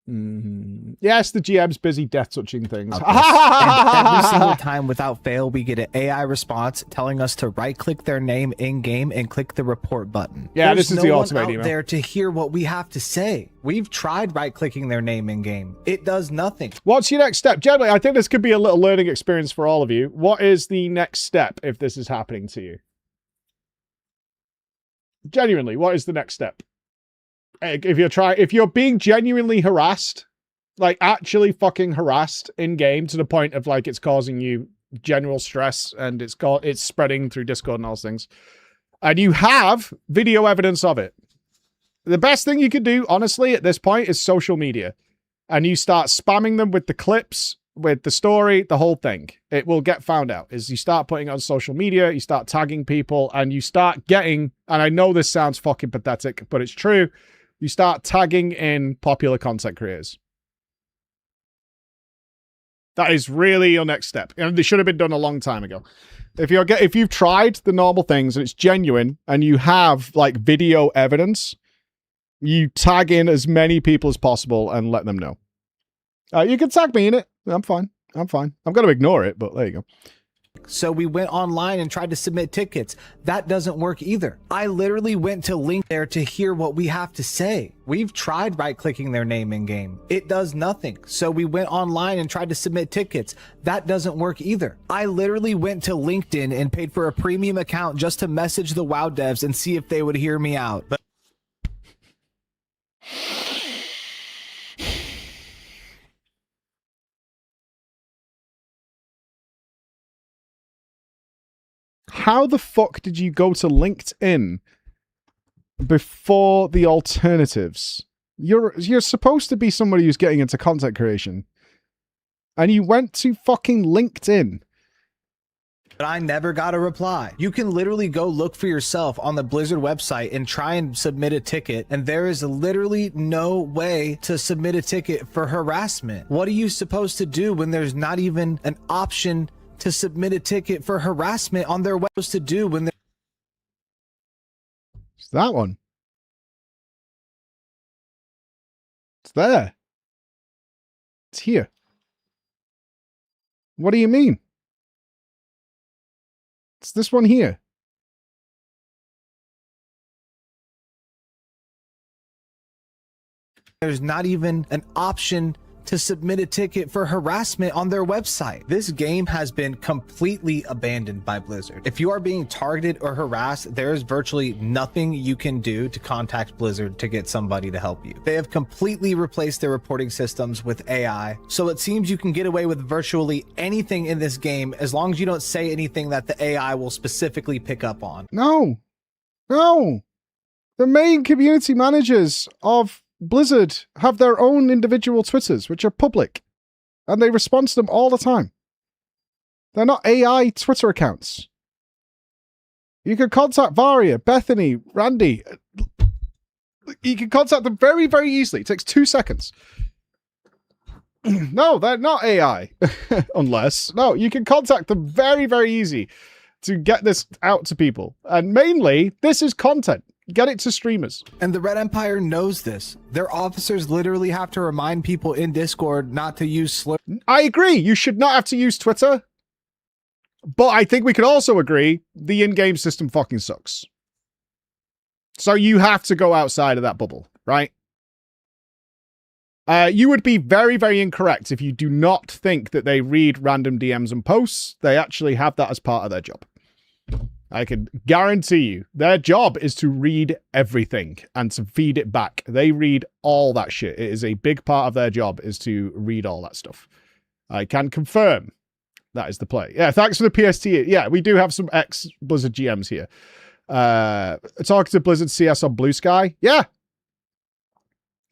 [SPEAKER 2] Yes, the GM's busy death touching things.
[SPEAKER 4] And every single time without fail, we get an AI response telling us to right click their name in game and click the report button.
[SPEAKER 2] Yeah,
[SPEAKER 4] There's
[SPEAKER 2] this is
[SPEAKER 4] no
[SPEAKER 2] the
[SPEAKER 4] one
[SPEAKER 2] ultimate
[SPEAKER 4] out
[SPEAKER 2] email.
[SPEAKER 4] there to hear what we have to say. We've tried right clicking their name in game. It does nothing.
[SPEAKER 2] What's your next step? Generally, I think this could be a little learning experience for all of you. What is the next step if this is happening to you? Genuinely, what is the next step? If you're being genuinely harassed, like actually fucking harassed in game to the point of like it's causing you general stress and it's spreading through Discord and all those things, and you have video evidence of it, the best thing you could do, honestly, at this point is social media, and you start spamming them with the clips, with the story, the whole thing. It will get found out. Is you start putting it on social media, you start tagging people, and you start getting, and I know this sounds fucking pathetic, but it's true, you start tagging in popular content creators. That is really your next step. And they should have been done a long time ago. If you've tried the normal things and it's genuine and you have like video evidence, you tag in as many people as possible and let them know. You can tag me in it. I'm fine. I'm going to ignore it, but there you go.
[SPEAKER 4] So we went online and tried to submit tickets. That doesn't work either. I literally went to link there to hear what we have to say. We've tried right clicking their name in game. It does nothing. So we went online and tried to submit tickets. That doesn't work either. I literally went to LinkedIn and paid for a premium account just to message the WoW devs and see if they would hear me out. But
[SPEAKER 2] how the fuck did you go to LinkedIn before the alternatives? You're supposed to be somebody who's getting into content creation, and you went to fucking LinkedIn.
[SPEAKER 4] But I never got a reply. You can literally go look for yourself on the Blizzard website and try and submit a ticket, and there is literally no way to submit a ticket for harassment. What are you supposed to do when there's not even an option to submit a ticket for harassment on their website? To do when they're...
[SPEAKER 2] It's that one. It's there. It's here. What do you mean? It's this one here.
[SPEAKER 4] There's not even an option to submit a ticket for harassment on their website. This game has been completely abandoned by Blizzard. If you are being targeted or harassed, there is virtually nothing you can do to contact Blizzard to get somebody to help you. They have completely replaced their reporting systems with AI, so it seems you can get away with virtually anything in this game as long as you don't say anything that the AI will specifically pick up on.
[SPEAKER 2] No. The main community managers of Blizzard have their own individual Twitters, which are public, and they respond to them all the time. They're not AI Twitter accounts. You can contact Varia, Bethany, Randy. You can contact them very, very easily. It takes 2 seconds. No, they're not AI. Unless, no, you can contact them very, very easy to get this out to people. And mainly, this is content. Get it to streamers.
[SPEAKER 4] And the Red Empire knows this. Their officers literally have to remind people in Discord not to use slurs.
[SPEAKER 2] I agree. You should not have to use Twitter. But I think we could also agree the in-game system fucking sucks. So you have to go outside of that bubble, right? You would be very, very incorrect if you do not think that they read random DMs and posts. They actually have that as part of their job. I can guarantee you their job is to read everything and to feed it back. They read all that shit. It is a big part of their job is to read all that stuff. I can confirm that is the play. Yeah, thanks for the PST. Yeah, we do have some ex-Blizzard GMs here. Talking to Blizzard CS on Blue Sky. Yeah.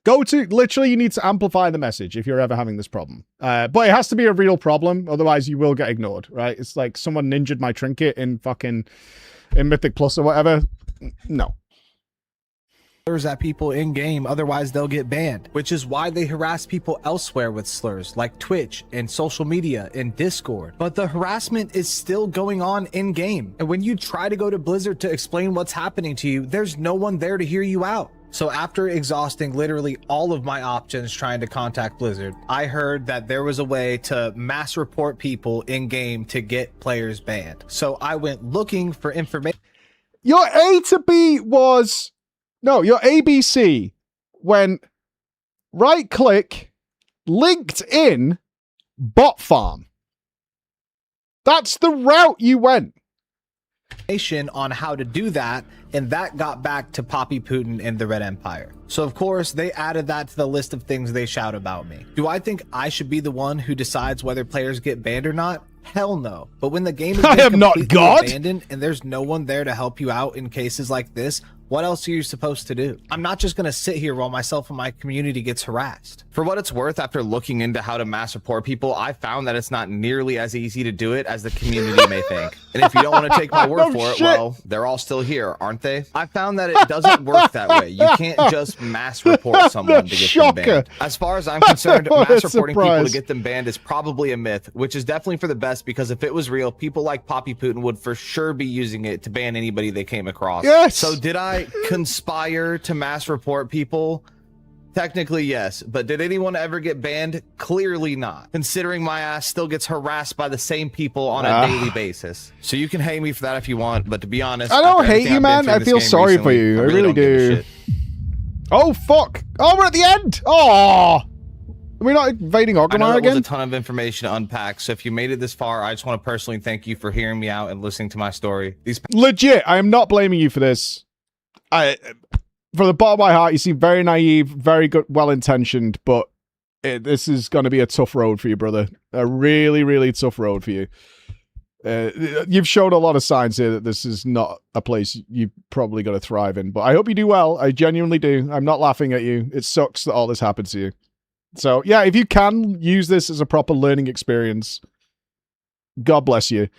[SPEAKER 2] Literally, you need to amplify the message if you're ever having this problem. But it has to be a real problem, otherwise you will get ignored, right? It's like someone ninja'd my trinket in Mythic Plus or whatever. No.
[SPEAKER 4] Slurs at people in game, otherwise they'll get banned, which is why they harass people elsewhere with slurs like Twitch and social media and Discord. But the harassment is still going on in game, and when you try to go to Blizzard to explain what's happening to you, there's no one there to hear you out. So after exhausting literally all of my options trying to contact Blizzard, I heard that there was a way to mass report people in game to get players banned. So I went looking for information.
[SPEAKER 2] Your A to B was... No, your ABC went right-click, LinkedIn, bot farm. That's the route you went.
[SPEAKER 4] On how to do that, and that got back to Poppy Putin and the Red Empire. So of course they added that to the list of things they shout about me. Do I think I should be the one who decides whether players get banned or not? Hell no. But when the game is abandoned and there's no one there to help you out in cases like this, what else are you supposed to do? I'm not just gonna sit here while myself and my community gets harassed.
[SPEAKER 16] For what it's worth, after looking into how to mass report people, I found that it's not nearly as easy to do it as the community may think. And if you don't want to take my word for it, well, they're all still here, aren't they? I found that it doesn't work that way. You can't just mass report someone to get them banned. As far as I'm concerned, mass reporting people to get them banned is probably a myth, which is definitely for the best, because if it was real, people like Poppy Putin would for sure be using it to ban anybody they came across.
[SPEAKER 2] Yes.
[SPEAKER 16] So did I conspire to mass report people? Technically, yes, but did anyone ever get banned? Clearly not, considering my ass still gets harassed by the same people on a daily basis. So you can hate me for that if you want, but to be honest,
[SPEAKER 2] I don't hate you, man. I feel sorry for you. I really do. Oh, fuck. Oh, we're at the end. Oh, we're not invading Orgrimmar again?
[SPEAKER 16] I know that was a ton of information to unpack, so if you made it this far, I just want to personally thank you for hearing me out and listening to my story.
[SPEAKER 2] Legit, I am not blaming you for this. From the bottom of my heart, you seem very naive, very good, well-intentioned, but this is going to be a tough road for you, brother. A really, really tough road for you. You've showed a lot of signs here that this is not a place you're probably going to thrive in, but I hope you do well. I genuinely do. I'm not laughing at you. It sucks that all this happened to you. So, yeah, if you can use this as a proper learning experience, God bless you.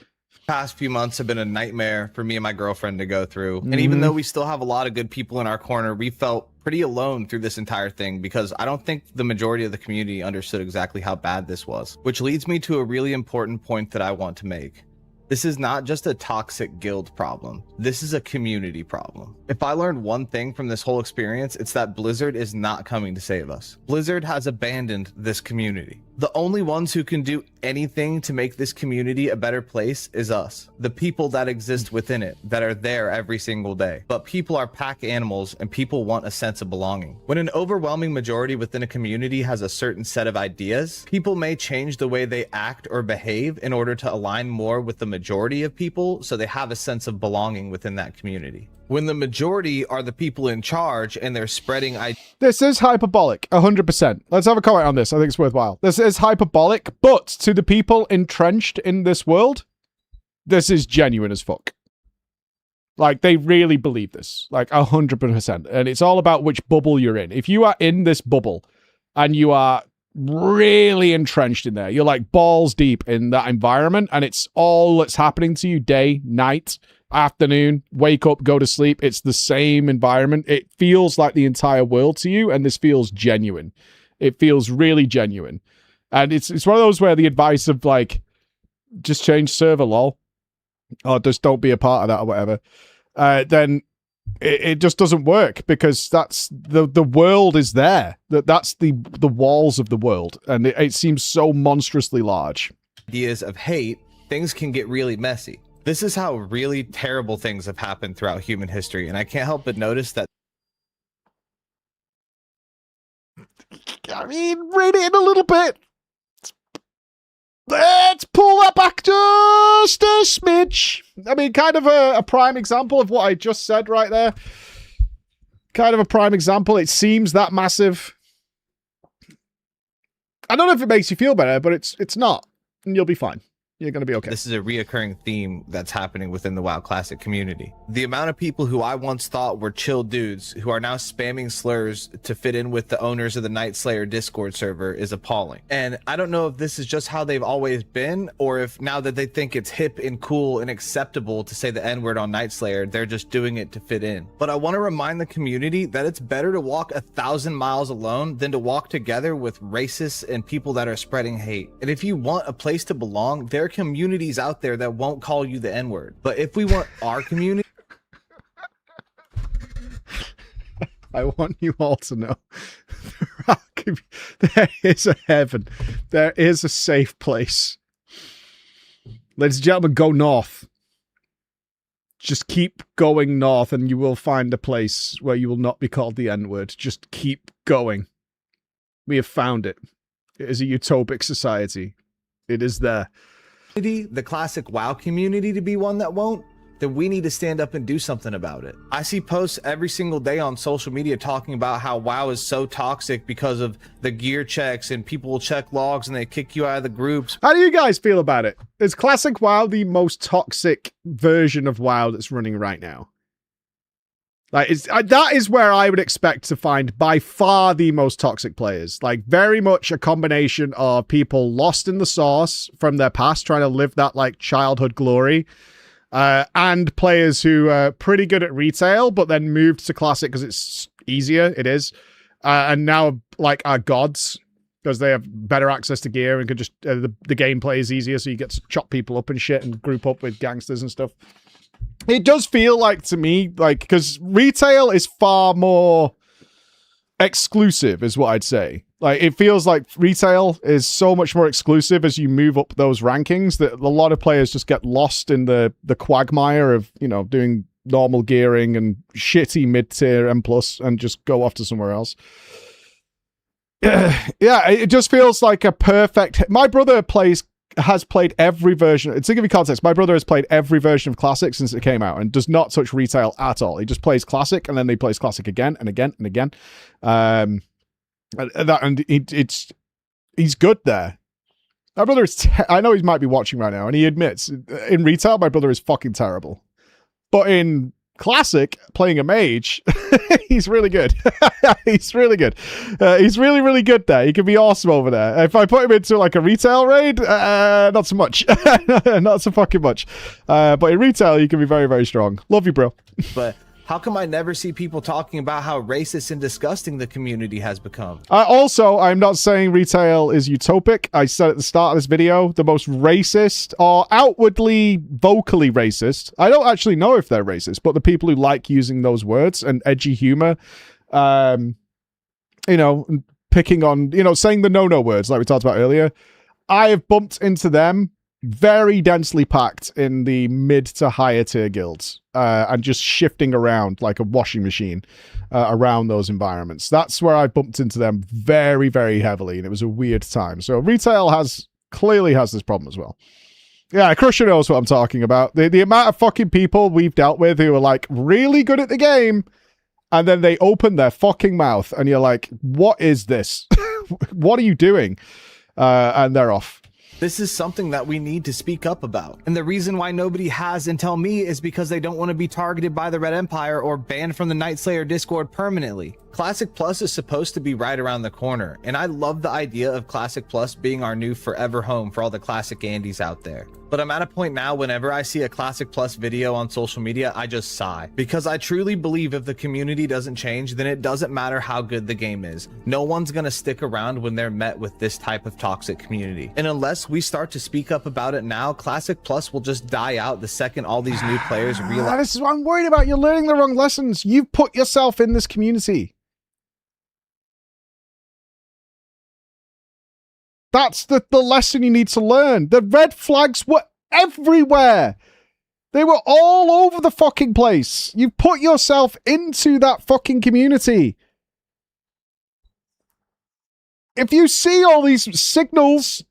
[SPEAKER 16] Past few months have been a nightmare for me and my girlfriend to go through. And even though we still have a lot of good people in our corner, we felt pretty alone through this entire thing, because I don't think the majority of the community understood exactly how bad this was. Which leads me to a really important point that I want to make. This is not just a toxic guild problem. This is a community problem. If I learned one thing from this whole experience, it's that Blizzard is not coming to save us. Blizzard has abandoned this community. The only ones who can do anything to make this community a better place is us, the people that exist within it, that are there every single day. But people are pack animals, and people want a sense of belonging. When an overwhelming majority within a community has a certain set of ideas, people may change the way they act or behave in order to align more with the majority of people, so they have a sense of belonging within that community. When the majority are the people in charge and they're spreading ideas.
[SPEAKER 2] This is hyperbolic, 100%. Let's have a comment on this. I think it's worthwhile. This is hyperbolic, but to the people entrenched in this world, this is genuine as fuck. Like, they really believe this. Like, 100%. And it's all about which bubble you're in. If you are in this bubble and you are really entrenched in there, you're like balls deep in that environment, and it's all that's happening to you day, night, afternoon, wake up, go to sleep. It's the same environment. It feels like the entire world to you, and this feels genuine. It feels really genuine. And it's one of those where the advice of, like, just change server, lol, or just don't be a part of that or whatever, then it just doesn't work, because that's the world is there. That's the walls of the world, and it seems so monstrously large.
[SPEAKER 16] Ideas of hate, things can get really messy. This is how really terrible things have happened throughout human history, and I can't help but notice that.
[SPEAKER 2] I mean, read it in a little bit. Let's pull that back just a smidge. I mean, kind of a prime example of what I just said right there. Kind of a prime example. It seems that massive. I don't know if it makes you feel better, but it's not. And you'll be fine. You're going to be okay.
[SPEAKER 16] This is a reoccurring theme that's happening within the WoW Classic community. The amount of people who I once thought were chill dudes who are now spamming slurs to fit in with the owners of the Night Slayer Discord server is appalling. And I don't know if this is just how they've always been, or if now that they think it's hip and cool and acceptable to say the N-word on Night Slayer, they're just doing it to fit in. But I want to remind the community that it's better to walk 1,000 miles alone than to walk together with racists and people that are spreading hate. And if you want a place to belong, there are communities out there that won't call you the N-word. But if we want our community,
[SPEAKER 2] I want you all to know there is a heaven. There is a safe place. Ladies and gentlemen, go north. Just keep going north and you will find a place where you will not be called the N-word. Just keep going. We have found it. It is a utopic society. It is there.
[SPEAKER 4] The classic WoW community to be one that won't, then we need to stand up and do something about it. I see posts every single day on social media talking about how WoW is so toxic because of the gear checks and people will check logs and they kick you out of the groups.
[SPEAKER 2] How do you guys feel about it? Is classic WoW the most toxic version of WoW that's running right now? Like, that is where I would expect to find by far the most toxic players. Like, very much a combination of people lost in the sauce from their past, trying to live that, like, childhood glory. And players who are pretty good at retail, but then moved to classic because it's easier. It is. And now, like, are gods because they have better access to gear and can just, the gameplay is easier. So you get to chop people up and shit and group up with gangsters and stuff. It does feel like to me, like, because retail is far more exclusive is what I'd say. Like, it feels like retail is so much more exclusive as you move up those rankings that a lot of players just get lost in the quagmire of, you know, doing normal gearing and shitty mid-tier M+ and just go off to somewhere else. Yeah, it just feels like a perfect... My brother has played every version... To give you context, my brother has played every version of Classic since it came out and does not touch retail at all. He just plays Classic and then he plays Classic again and again and again. He's good there. My brother is... I know he might be watching right now and he admits, in retail, my brother is fucking terrible. But in Classic, playing a mage, he's really good. He's really good. He's really, really good there. He can be awesome over there. If I put him into like a retail raid, not so much. Not so fucking much. But in retail, he can be very, very strong. Love you, bro.
[SPEAKER 4] But how come I never see people talking about how racist and disgusting the community has become?
[SPEAKER 2] Also, I'm not saying retail is utopic. I said at the start of this video, the most racist or outwardly, vocally racist. I don't actually know if they're racist, but the people who like using those words and edgy humor, you know, picking on, you know, saying the no-no words like we talked about earlier. I have bumped into them very densely packed in the mid to higher tier guilds and just shifting around like a washing machine around those environments. That's where I bumped into them very, very heavily, and it was a weird time. So retail clearly has this problem as well. Yeah, Crusher knows what I'm talking about. The amount of fucking people we've dealt with who are like really good at the game and then they open their fucking mouth and you're like, what is this? What are you doing? And they're off.
[SPEAKER 4] This is something that we need to speak up about. And the reason why nobody has until me is because they don't want to be targeted by the Red Empire or banned from the Nightslayer Discord permanently. Classic Plus is supposed to be right around the corner, and I love the idea of Classic Plus being our new forever home for all the Classic Andes out there. But I'm at a point now whenever I see a Classic Plus video on social media, I just sigh. Because I truly believe if the community doesn't change, then it doesn't matter how good the game is. No one's gonna stick around when they're met with this type of toxic community. And unless we start to speak up about it now, Classic Plus will just die out the second all these new players realize.
[SPEAKER 2] This is what I'm worried about. You're learning the wrong lessons. You've put yourself in this community. That's the lesson you need to learn. The red flags were everywhere. They were all over the fucking place. You've put yourself into that fucking community. If you see all these signals,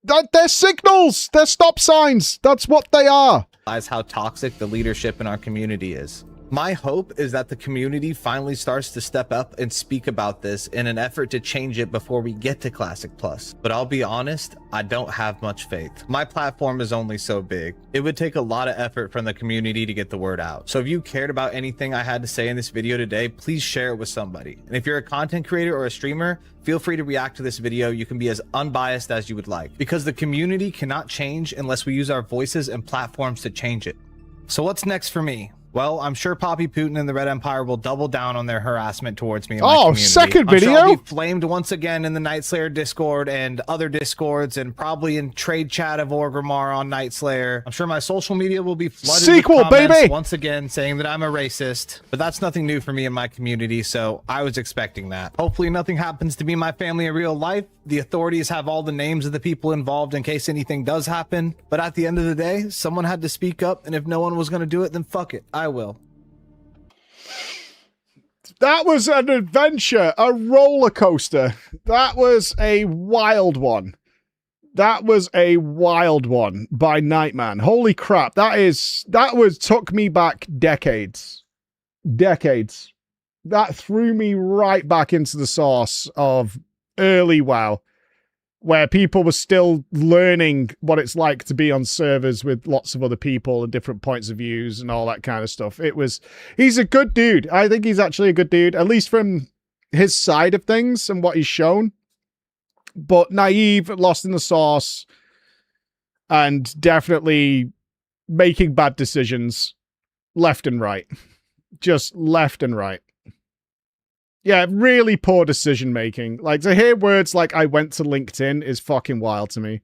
[SPEAKER 2] they're signals. They're stop signs. That's what they are.
[SPEAKER 4] How toxic the leadership in our community is. My hope is that the community finally starts to step up and speak about this in an effort to change it before we get to Classic Plus. But I'll be honest, I don't have much faith. My platform is only so big. It would take a lot of effort from the community to get the word out. So if you cared about anything I had to say in this video today, please share it with somebody. And if you're a content creator or a streamer, feel free to react to this video. You can be as unbiased as you would like, because the community cannot change unless we use our voices and platforms to change it. So what's next for me? Well, I'm sure Poppy Putin and the Red Empire will double down on their harassment towards me. In my community.
[SPEAKER 2] Second
[SPEAKER 4] I'm sure
[SPEAKER 2] video.
[SPEAKER 4] I'll be flamed once again in the Night Slayer Discord and other Discords, and probably in trade chat of Orgrimmar on Night Slayer. I'm sure my social media will be flooded
[SPEAKER 2] Sequel,
[SPEAKER 4] with comments
[SPEAKER 2] baby!
[SPEAKER 4] once again saying that I'm a racist. But that's nothing new for me in my community, so I was expecting that. Hopefully, nothing happens to me and my family in real life. The authorities have all the names of the people involved in case anything does happen. But at the end of the day, someone had to speak up, and if no one was going to do it, then fuck it, I will.
[SPEAKER 2] That was an adventure, a roller coaster. That was a wild one. That was a wild one by Nightman. Holy crap. Took me back decades. Decades. That threw me right back into the source of early WoW, where people were still learning what it's like to be on servers with lots of other people and different points of views and all that kind of stuff. He's a good dude. I think he's actually a good dude, at least from his side of things and what he's shown. But naive, lost in the sauce, and definitely making bad decisions left and right. Just left and right. Yeah, really poor decision making. Like, to hear words like "I went to LinkedIn" is fucking wild to me.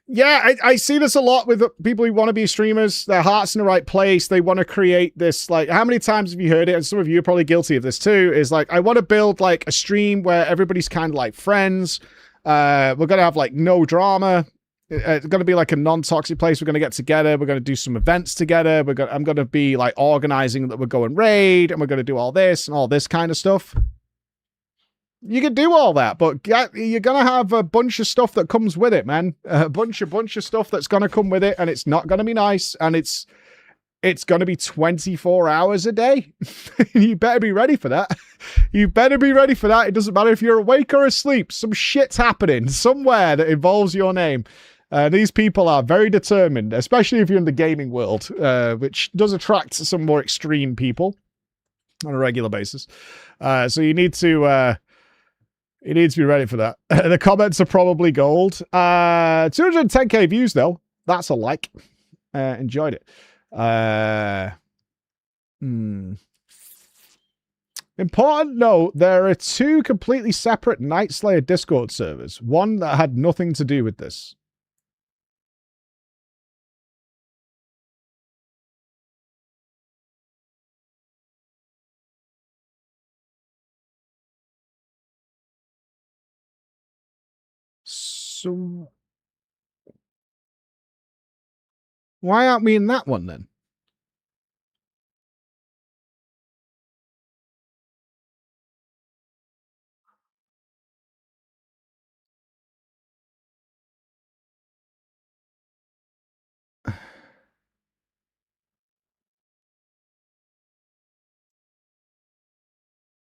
[SPEAKER 2] Yeah, I see this a lot with people who want to be streamers. Their heart's in the right place. They want to create this, like, how many times have you heard it? And some of you are probably guilty of this too, is like, I want to build like a stream where everybody's kind of like friends. We're going to have like no drama. It's going to be like a non-toxic place. We're going to get together. We're going to do some events together. I'm going to be like organizing that we're going raid, and we're going to do all this and all this kind of stuff. You can do all that, but you're going to have a bunch of stuff that comes with it, man. A bunch of stuff that's going to come with it, and it's not going to be nice, and it's going to be 24 hours a day. You better be ready for that. You better be ready for that. It doesn't matter if you're awake or asleep. Some shit's happening somewhere that involves your name. These people are very determined, especially if you're in the gaming world, which does attract some more extreme people on a regular basis. So you need to be ready for that. The comments are probably gold. 210k views though. That's a like. Enjoyed it. Important note, there are 2 completely separate Night Slayer Discord servers. One that had nothing to do with this. So why aren't we in that one then?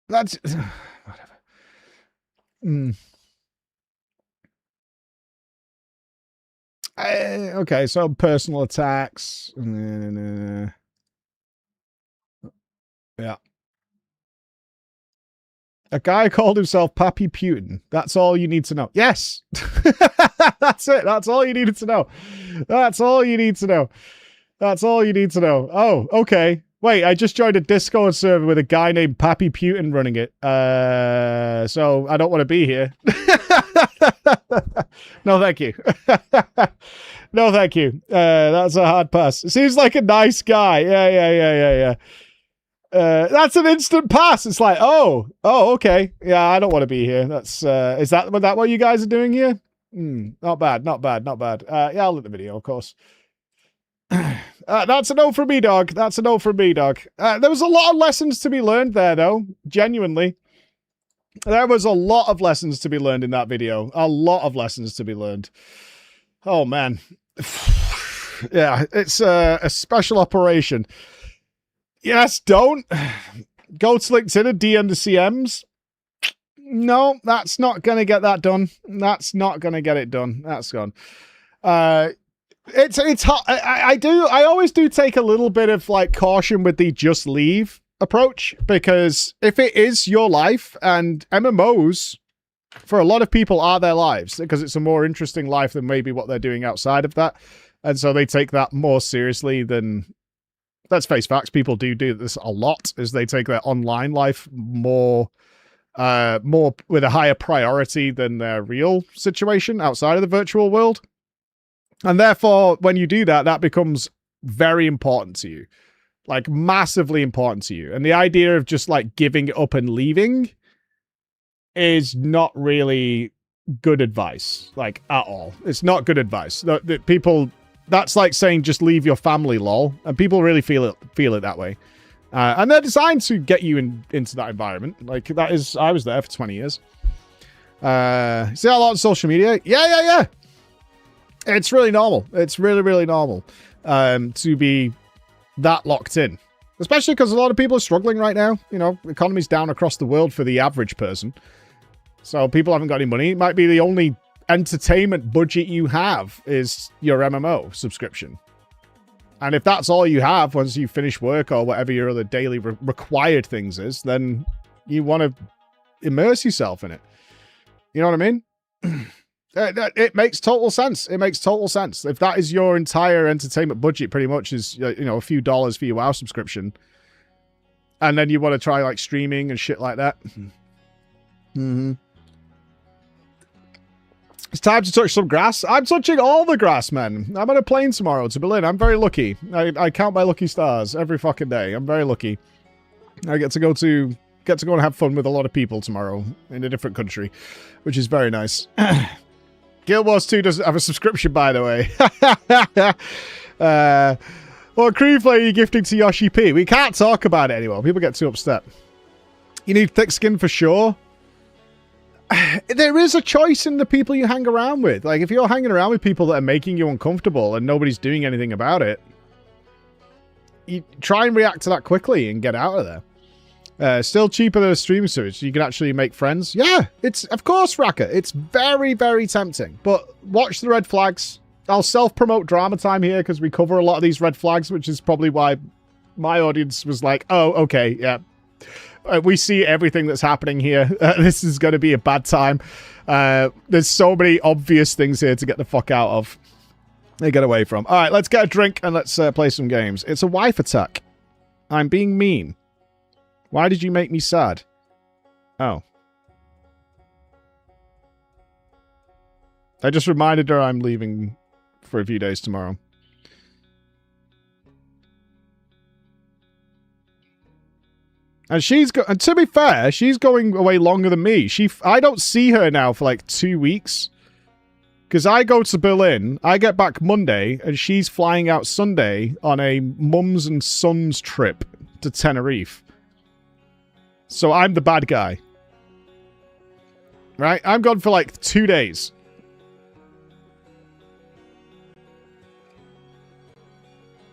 [SPEAKER 2] That's whatever. Okay, so personal attacks. Yeah. A guy called himself Pappy Putin. That's all you need to know. Yes! That's it. That's all you needed to know. That's all you need to know. That's all you need to know. Oh, okay. Wait, I just joined a Discord server with a guy named Pappy Putin running it. So I don't want to be here. No, thank you. No, thank you. That's a hard pass. Seems like a nice guy. Yeah. That's an instant pass. It's like, oh, okay. Yeah, I don't want to be here. That's is that what you guys are doing here? Not bad. Yeah, I'll look at the video, of course. That's a no from me, dog. That's a no from me, dog. There was a lot of lessons to be learned there, though. Genuinely. There was a lot of lessons to be learned in that video. A lot of lessons to be learned. Oh, man. Yeah, it's a special operation. Yes, don't. Go to LinkedIn and DM the CMs. No, that's not going to get that done. That's not going to get it done. That's gone. It's hot. I always do take a little bit of like caution with the just leave approach, because if it is your life, and MMOs for a lot of people are their lives, because it's a more interesting life than maybe what they're doing outside of that, and so they take that more seriously than let's face facts, people do this a lot, is they take their online life more with a higher priority than their real situation outside of the virtual world. And therefore, when you do that, that becomes very important to you. Like, massively important to you. And the idea of just, like, giving it up and leaving is not really good advice, like, at all. It's not good advice. The people, that's like saying just leave your family, lol. And people really feel it that way. And they're designed to get you into that environment. Like, that is, I was there for 20 years. See that a lot on social media? Yeah. It's really normal. It's really, really normal to be that locked in. Especially because a lot of people are struggling right now. You know, the economy's down across the world for the average person. So people haven't got any money. It might be the only entertainment budget you have is your MMO subscription. And if that's all you have once you finish work or whatever your other daily required things is, then you want to immerse yourself in it. You know what I mean? It makes total sense. It makes total sense. If that is your entire entertainment budget, pretty much is, you know, a few dollars for your WoW subscription, and then you want to try like streaming and shit like that. It's time to touch some grass. I'm touching all the grass, man. I'm on a plane tomorrow to Berlin. I'm very lucky. I count my lucky stars every fucking day. I'm very lucky. I get to go and have fun with a lot of people tomorrow in a different country, which is very nice. Guild Wars 2 doesn't have a subscription, by the way. What crew player are you gifting to Yoshi P? We can't talk about it anymore. People get too upset. You need thick skin for sure. There is a choice in the people you hang around with. Like, if you're hanging around with people that are making you uncomfortable and nobody's doing anything about it, you try and react to that quickly and get out of there. Still cheaper than a streaming service. You can actually make friends. Yeah, it's, of course, Raka. It's very, very tempting. But watch the red flags. I'll self-promote Drama Time here because we cover a lot of these red flags, which is probably why my audience was like, oh, okay, yeah. We see everything that's happening here. This is going to be a bad time. There's so many obvious things here to get the fuck out of. They get away from. All right, let's get a drink and let's play some games. It's a wife attack. I'm being mean. Why did you make me sad? Oh. I just reminded her I'm leaving for a few days tomorrow. And and to be fair, she's going away longer than me. I don't see her now for like 2 weeks. Because I go to Berlin, I get back Monday, and she's flying out Sunday on a mums and sons trip to Tenerife. So I'm the bad guy. Right? I'm gone for like 2 days.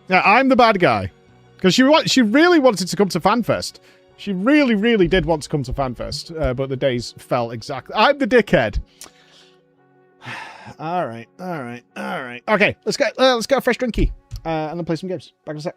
[SPEAKER 2] Yeah, I'm the bad guy. Because she really wanted to come to Fanfest. She really, really did want to come to Fanfest, but the days fell exactly. I'm the dickhead. All right. Okay, let's get a fresh drinky, and then play some games. Back in a sec.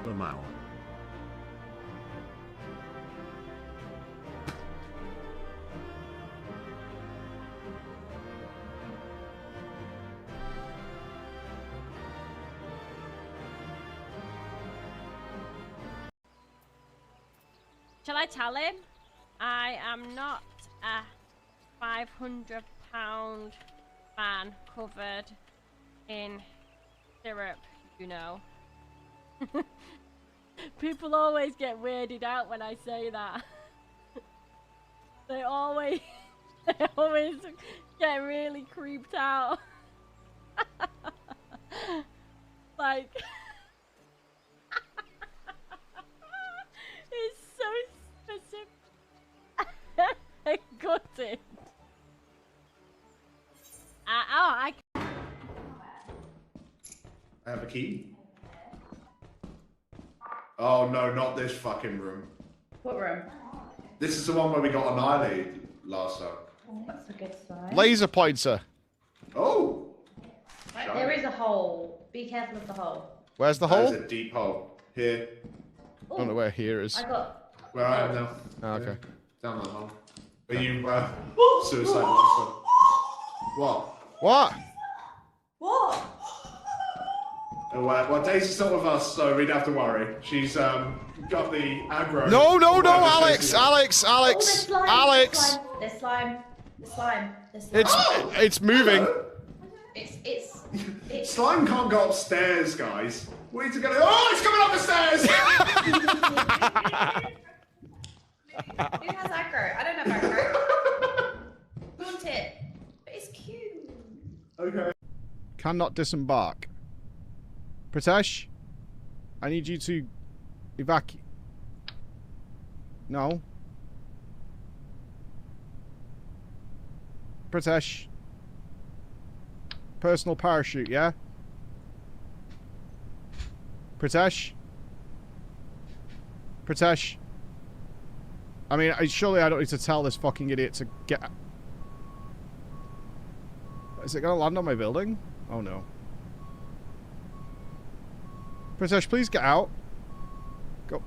[SPEAKER 1] Lamau.
[SPEAKER 17] Shall I tell him? I am not a 500-pound man covered in syrup, you know. People always get weirded out when I say that. They always get really creeped out. Like, it's so specific. I got it.
[SPEAKER 2] have a key. Oh no, not this fucking room.
[SPEAKER 18] What room?
[SPEAKER 2] This is the one where we got annihilated last time.
[SPEAKER 18] Oh, that's a good sign.
[SPEAKER 2] Laser pointer. Oh.
[SPEAKER 18] Right, there is a hole. Be careful of the hole.
[SPEAKER 2] Where's the hole? There's a deep hole. Here.
[SPEAKER 18] Ooh,
[SPEAKER 2] I don't know where here is.
[SPEAKER 18] I got.
[SPEAKER 2] Where I am now. Oh, okay. Down that hole. Are you suicide monster? What? What?
[SPEAKER 18] What?
[SPEAKER 2] Well, Daisy's not with us, so we'd have to worry. She's got the aggro.
[SPEAKER 18] No,
[SPEAKER 2] Alex,
[SPEAKER 18] Alex. There's slime.
[SPEAKER 2] It's moving.
[SPEAKER 18] It's
[SPEAKER 2] Slime can't go upstairs, guys. We need to go. Oh, it's coming up the stairs!
[SPEAKER 18] Who has aggro? I don't have aggro. Want it? But it's cute.
[SPEAKER 2] Okay. Cannot disembark. Pritesh, I need you to evacuate. No. Pritesh. Personal parachute, yeah? Pritesh? Pritesh? I mean, surely I don't need to tell this fucking idiot to get... Is it gonna land on my building? Oh no. Pritesh, please get out.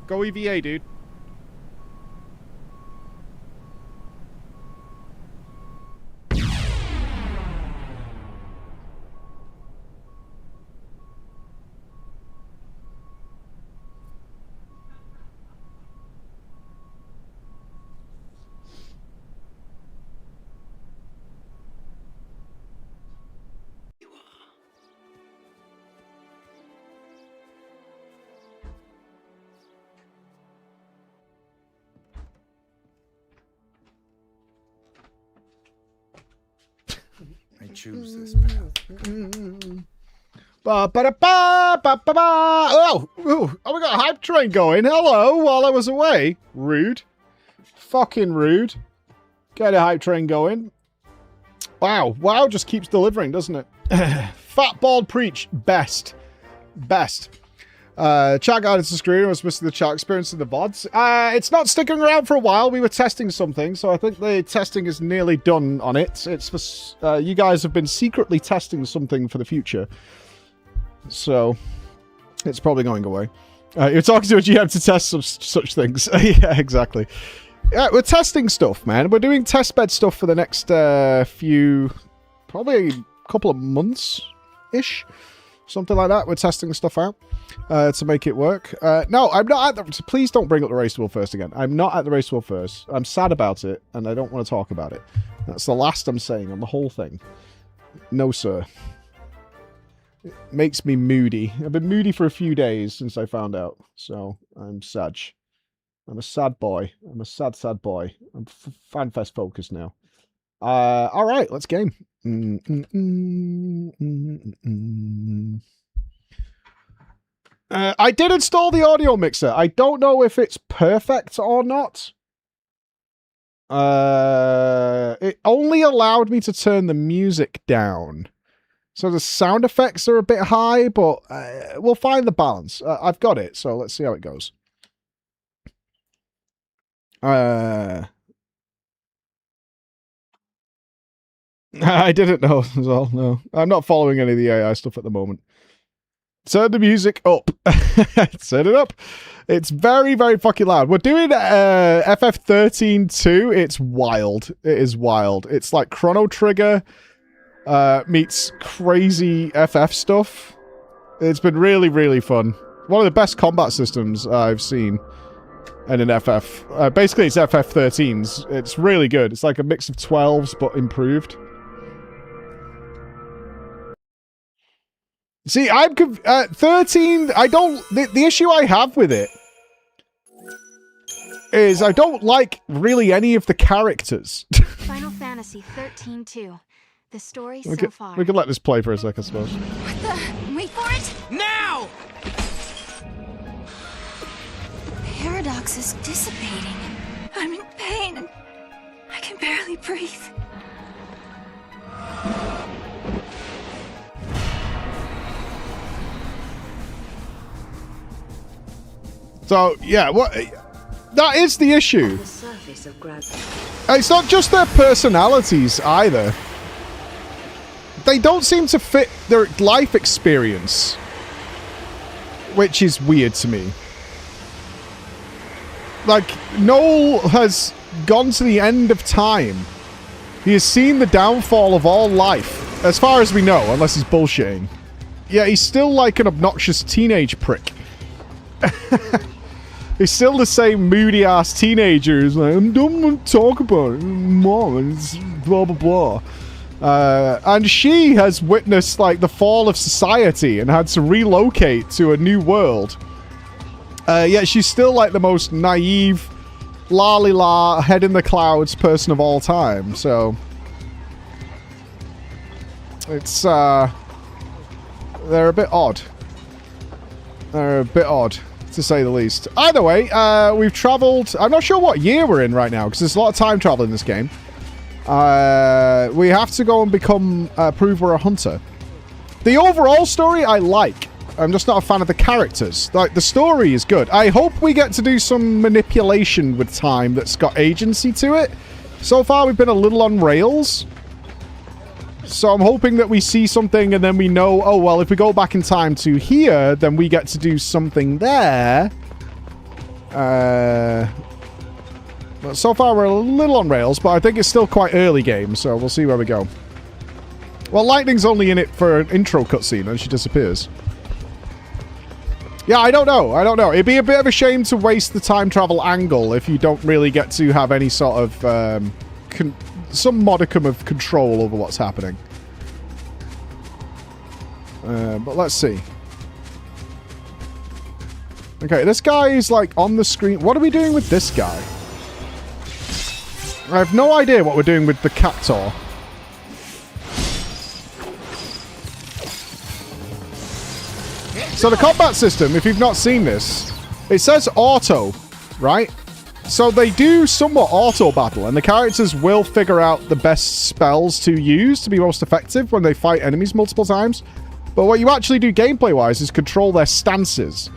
[SPEAKER 2] Go EVA, dude.
[SPEAKER 8] I choose this path.
[SPEAKER 2] Oh, we got a hype train going. Hello, while I was away. Rude. Fucking rude. Get a hype train going. Wow. Wow just keeps delivering, doesn't it? Fat Bald Preach. Best. Chat guidance to screen was missing the chat experience in the VODs. It's not sticking around for a while. We were testing something, so I think the testing is nearly done on it. It's for you guys have been secretly testing something for the future, so it's probably going away. You're talking to a GM to test such things. Yeah, exactly. Yeah, we're testing stuff, man. We're doing testbed stuff for the next probably a couple of months-ish. Something like that. We're testing stuff out to make it work. No, I'm not at the... Please don't bring up the race to world first again. I'm not at the race to world first. I'm sad about it, and I don't want to talk about it. That's the last I'm saying on the whole thing. No, sir. It makes me moody. I've been moody for a few days since I found out, so I'm sad. I'm a sad boy. I'm a sad boy. I'm Fanfest focused now. All right, let's game. I did install the audio mixer. I don't know if it's perfect or not. It only allowed me to turn the music down. So the sound effects are a bit high, but we'll find the balance. I've got it, so let's see how it goes. I didn't know as well, no. I'm not following any of the AI stuff at the moment. Turn the music up. Turn it up. It's very, very fucking loud. We're doing FF13 too. It's wild. It is wild. It's like Chrono Trigger meets crazy FF stuff. It's been really, really fun. One of the best combat systems I've seen in an FF. Basically, it's FF13s. It's really good. It's like a mix of 12s, but improved. See, I'm 13. I don't. The issue I have with it is I don't like really any of the characters.
[SPEAKER 19] Final Fantasy 13-2. The story so far.
[SPEAKER 2] We can let this play for a second, I suppose.
[SPEAKER 19] What the? Wait for it! Now! Paradox is dissipating. I'm in pain and I can barely breathe.
[SPEAKER 2] So, yeah, that is the issue. It's not just their personalities either. They don't seem to fit their life experience, which is weird to me. Like, Noel has gone to the end of time. He has seen the downfall of all life, as far as we know, unless he's bullshitting. Yeah, he's still like an obnoxious teenage prick. He's still the same moody-ass teenager who's like, I don't want to talk about it, Mom, it's blah, blah, blah. And she has witnessed, like, the fall of society and had to relocate to a new world. Yet she's still, like, the most naive, la-li-la, head in the clouds person of all time, so... It's, they're a bit odd. They're a bit odd, to say the least. Either way, we've traveled... I'm not sure what year we're in right now, because there's a lot of time travel in this game. We have to go and become... prove we're a hunter. The overall story I like. I'm just not a fan of the characters. Like, the story is good. I hope we get to do some manipulation with time that's got agency to it. So far, we've been a little on rails. So I'm hoping that we see something and then we know, oh, well, if we go back in time to here, then we get to do something there. But so far, we're a little on rails, but I think it's still quite early game, so we'll see where we go. Well, Lightning's only in it for an intro cutscene, and she disappears. Yeah, I don't know. I don't know. It'd be a bit of a shame to waste the time travel angle if you don't really get to have any sort of some modicum of control over what's happening. But let's see. Okay, this guy is like on the screen. What are we doing with this guy? I have no idea what we're doing with the Cactor. So the combat system, if you've not seen this, it says auto, right? So they do somewhat auto battle, and the characters will figure out the best spells to use to be most effective when they fight enemies multiple times. But what you actually do gameplay-wise is control their stances.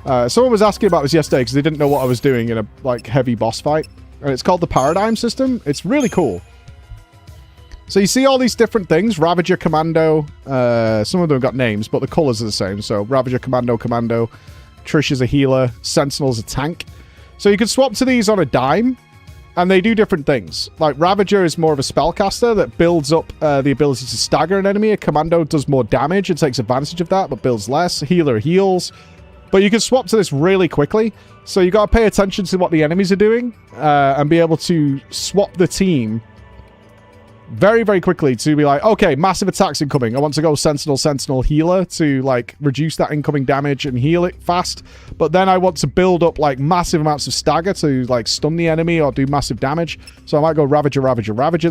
[SPEAKER 2] Someone was asking about this yesterday because they didn't know what I was doing in a like heavy boss fight. And it's called the Paradigm System. It's really cool. So you see all these different things. Ravager, Commando. Some of them got names, but the colors are the same. So Ravager, Commando, Commando. Trish is a healer. Sentinel's a tank. So you can swap to these on a dime, and they do different things. Like Ravager is more of a spellcaster that builds up the ability to stagger an enemy. A Commando does more damage and takes advantage of that, but builds less. Healer heals. But you can swap to this really quickly. So you got to pay attention to what the enemies are doing and be able to swap the team very, very quickly to be like, okay, massive attacks incoming. I want to go Sentinel, Healer to, like, reduce that incoming damage and heal it fast. But then I want to build up, like, massive amounts of stagger to, like, stun the enemy or do massive damage. So I might go Ravager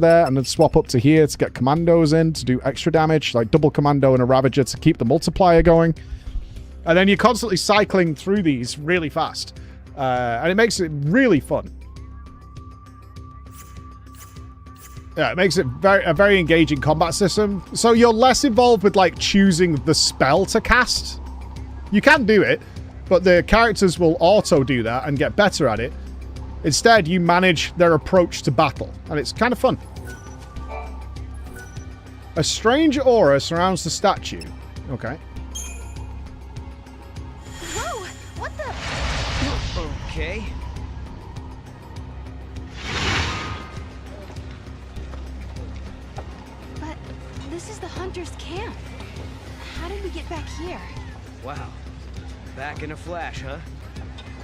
[SPEAKER 2] there and then swap up to here to get Commandos in to do extra damage, like double Commando and a Ravager to keep the multiplier going. And then you're constantly cycling through these really fast. And it makes it really fun. Yeah, it makes it a very engaging combat system. So you're less involved with, like, choosing the spell to cast. You can do it, but the characters will auto do that and get better at it. Instead, you manage their approach to battle, and it's kind of fun. A strange aura surrounds the statue. Okay.
[SPEAKER 19] Whoa! What the?
[SPEAKER 20] Okay.
[SPEAKER 19] But this is the hunter's camp. How did we get back here?
[SPEAKER 20] Wow. Back in a flash, huh?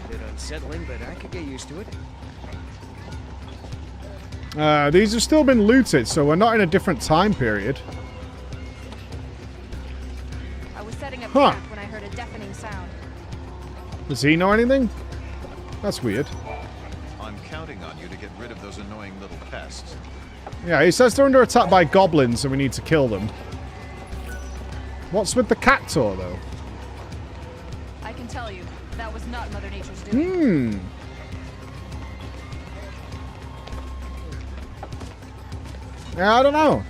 [SPEAKER 20] A bit unsettling, but I could get used to it.
[SPEAKER 2] These have still been looted, so we're not in a different time period.
[SPEAKER 19] I was setting up camp when I heard a deafening sound.
[SPEAKER 2] Does he know anything? That's weird.
[SPEAKER 21] I'm counting on you to get rid of those annoying little pests.
[SPEAKER 2] Yeah, he says they're under attack by goblins and we need to kill them. What's with the Cactor, though?
[SPEAKER 19] I can tell you, that was not Mother Nature's doing.
[SPEAKER 2] Yeah, I don't know.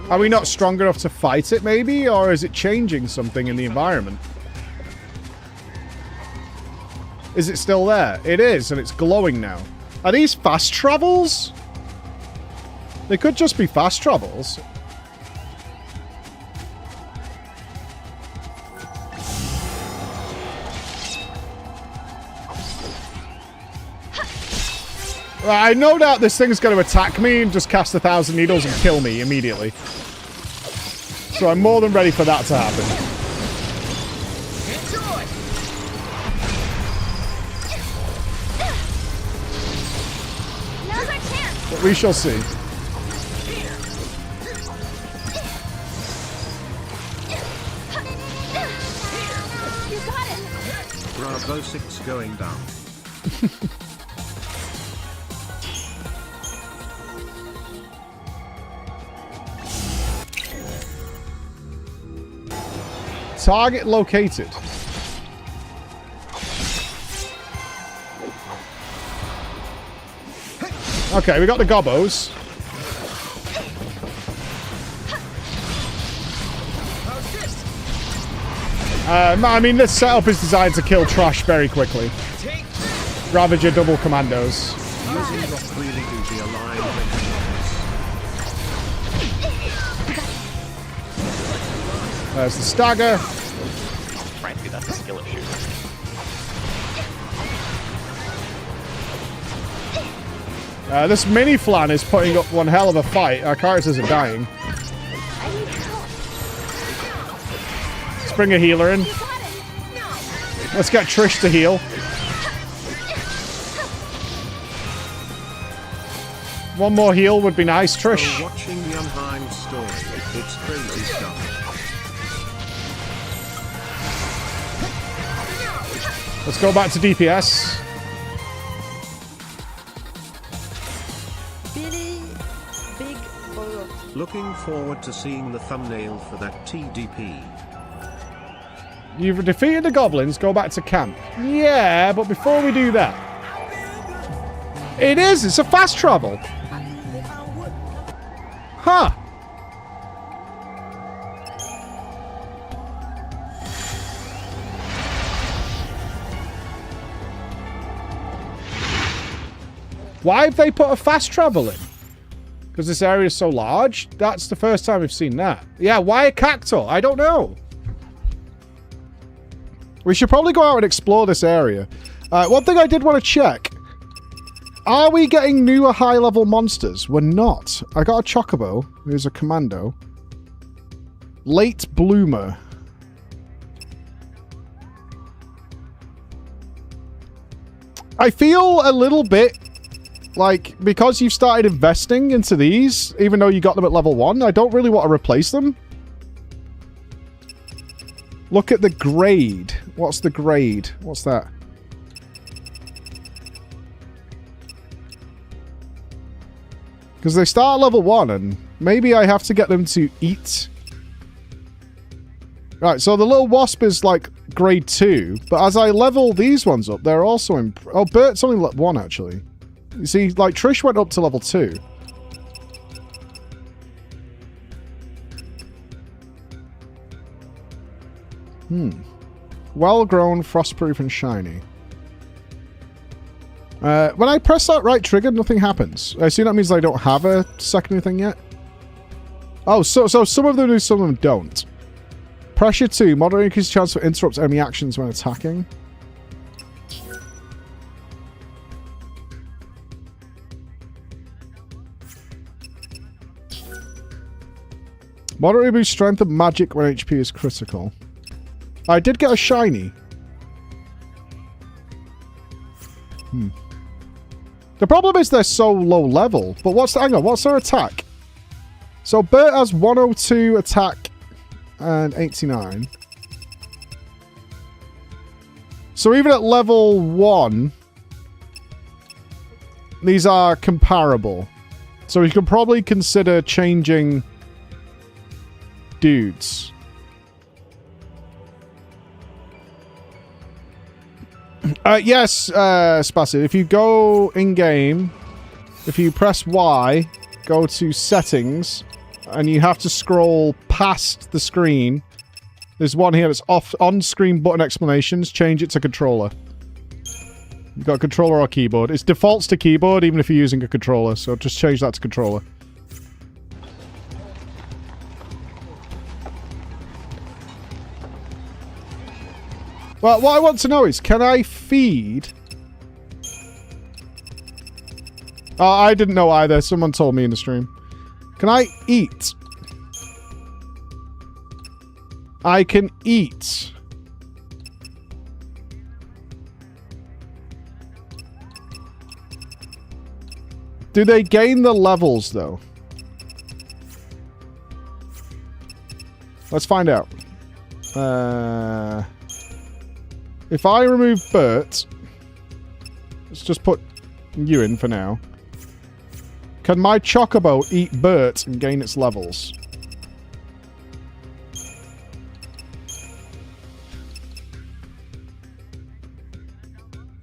[SPEAKER 2] Are we not strong enough to fight it, maybe? Or is it changing something in the environment? Is it still there? It is, and it's glowing now. Are these fast travels? They could just be fast travels. I no doubt this thing's going to attack me and just cast 1,000 needles and kill me immediately. So I'm more than ready for that to happen.
[SPEAKER 19] Now's our chance.
[SPEAKER 2] But we shall see.
[SPEAKER 19] You got it.
[SPEAKER 1] Bravo 6 going down.
[SPEAKER 2] Target located. Okay, we got the gobbos. I mean, this setup is designed to kill trash very quickly. Ravager double commandos.
[SPEAKER 1] Using rock really do be alive.
[SPEAKER 2] There's the stagger.
[SPEAKER 3] Frankly, that's a skillet shooter.
[SPEAKER 2] This mini flan is putting up one hell of a fight. Our characters are dying. Let's bring a healer in. Let's get Trish to heal. One more heal would be nice, Trish.
[SPEAKER 1] So watching the Unheim story, it's crazy stuff.
[SPEAKER 2] Let's go back to DPS.
[SPEAKER 1] Looking forward to seeing the thumbnail for that TDP.
[SPEAKER 2] You've defeated the goblins, go back to camp. Yeah, but before we do that... It's a fast travel. Huh. Why have they put a fast travel in? Because this area is so large? That's the first time we've seen that. Yeah, why a cactus? I don't know. We should probably go out and explore this area. One thing I did want to check. Are we getting newer high-level monsters? We're not. I got a Chocobo, who's a commando. Late Bloomer. I feel a little bit like, because you've started investing into these, even though you got them at level 1, I don't really want to replace them. Look at the grade. What's the grade? What's that? Because they start at level 1, and maybe I have to get them to eat. Right, so the little wasp is like grade 2, but as I level these ones up, they're also in... Oh, Bert's only 1, actually. You see, like, Trish went up to level 2. Well-grown, frostproof, and shiny. When I press that right trigger, nothing happens. I assume that means I don't have a secondary thing yet. Oh, so some of them do, some of them don't. Pressure 2. Moderate increased chance for interrupt enemy actions when attacking. Moderate boost strength of magic when HP is critical. I did get a shiny. The problem is they're so low level. But hang on, what's their attack? So Bert has 102 attack and 89. So even at level 1, these are comparable. So you could probably consider changing dudes. Yes, Spassi. If you go in-game, if you press Y, go to settings, and you have to scroll past the screen. There's one here that's on-screen button explanations. Change it to controller. You got a controller or keyboard. It defaults to keyboard even if you're using a controller, so just change that to controller. Well, what I want to know is, can I feed... Oh, I didn't know either. Someone told me in the stream. Can I eat? I can eat. Do they gain the levels, though? Let's find out. If I remove Bert... Let's just put you in for now. Can my Chocobo eat Bert and gain its levels?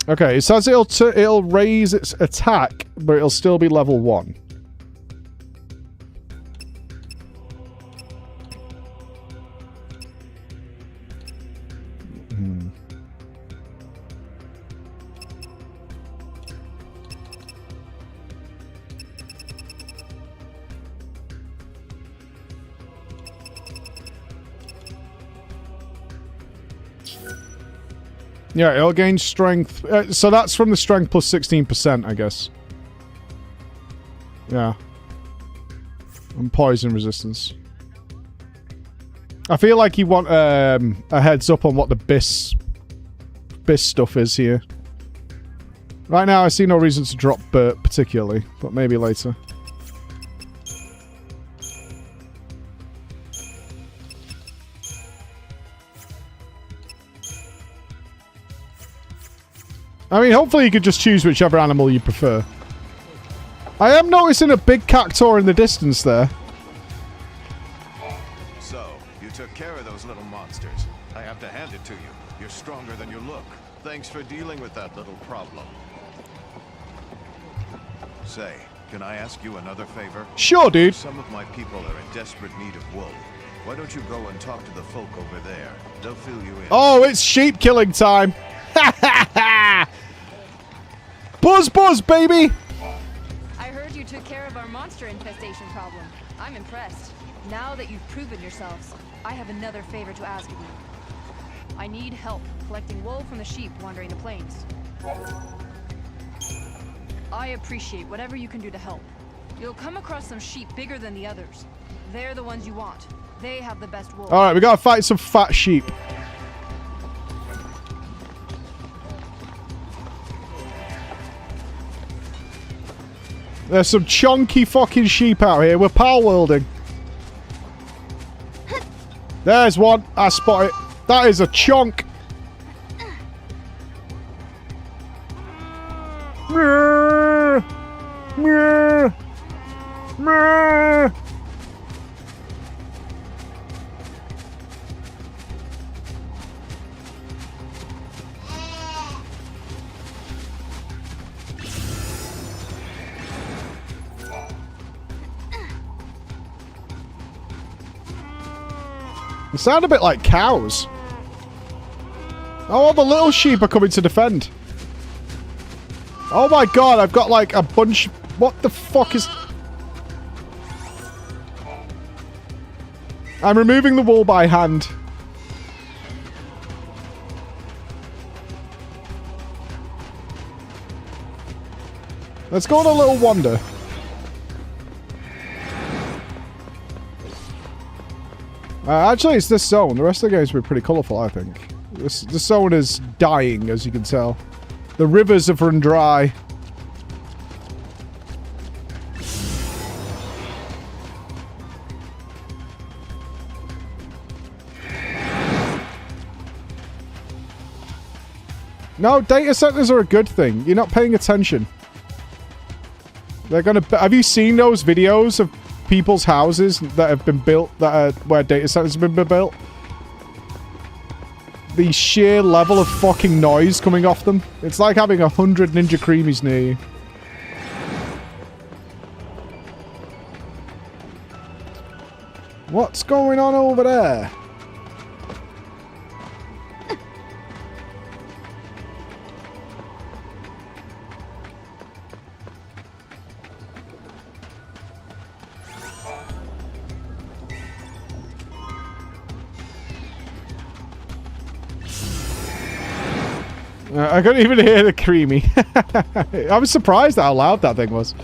[SPEAKER 2] Okay, it says it'll raise its attack, but it'll still be level 1. Yeah, it'll gain strength. So that's from the strength plus 16%, I guess. Yeah. And poison resistance. I feel like you want a heads up on what the BIS stuff is here. Right now, I see no reason to drop Bert particularly, but maybe later. I mean, hopefully you could just choose whichever animal you prefer. I am noticing a big cactuar in the distance there.
[SPEAKER 21] So, you took care of those little monsters. I have to hand it to you. You're stronger than you look. Thanks for dealing with that little problem. Say, can I ask you another favor?
[SPEAKER 2] Sure, dude.
[SPEAKER 21] Some of my people are in desperate need of wool. Why don't you go and talk to the folk over there? They'll fill you in.
[SPEAKER 2] Oh, it's sheep killing time. Ha ha ha! Buzz buzz, baby!
[SPEAKER 9] I heard you took care of our monster infestation problem. I'm impressed. Now that you've proven yourselves, I have another favor to ask of you. I need help collecting wool from the sheep wandering the plains. I appreciate whatever you can do to help. You'll come across some sheep bigger than the others. They're the ones you want. They have the best wool.
[SPEAKER 2] Alright, we gotta fight some fat sheep. There's some chunky fucking sheep out here. We're power worlding. There's one. I spot it. That is a chunk. They sound a bit like cows. Oh, all the little sheep are coming to defend. Oh my god, I've got like a bunch... What the fuck is... I'm removing the wool by hand. Let's go on a little wander. Actually, it's this zone. The rest of the game's been pretty colourful, I think. This zone is dying, as you can tell. The rivers have run dry. No, data centers are a good thing. You're not paying attention. They're gonna... Have you seen those videos of people's houses that have been built that are where data centers have been built? The sheer level of fucking noise coming off them. It's like having 100 Ninja Creamies near you. What's going on over there? I couldn't even hear the creamy. I was surprised how loud that thing was.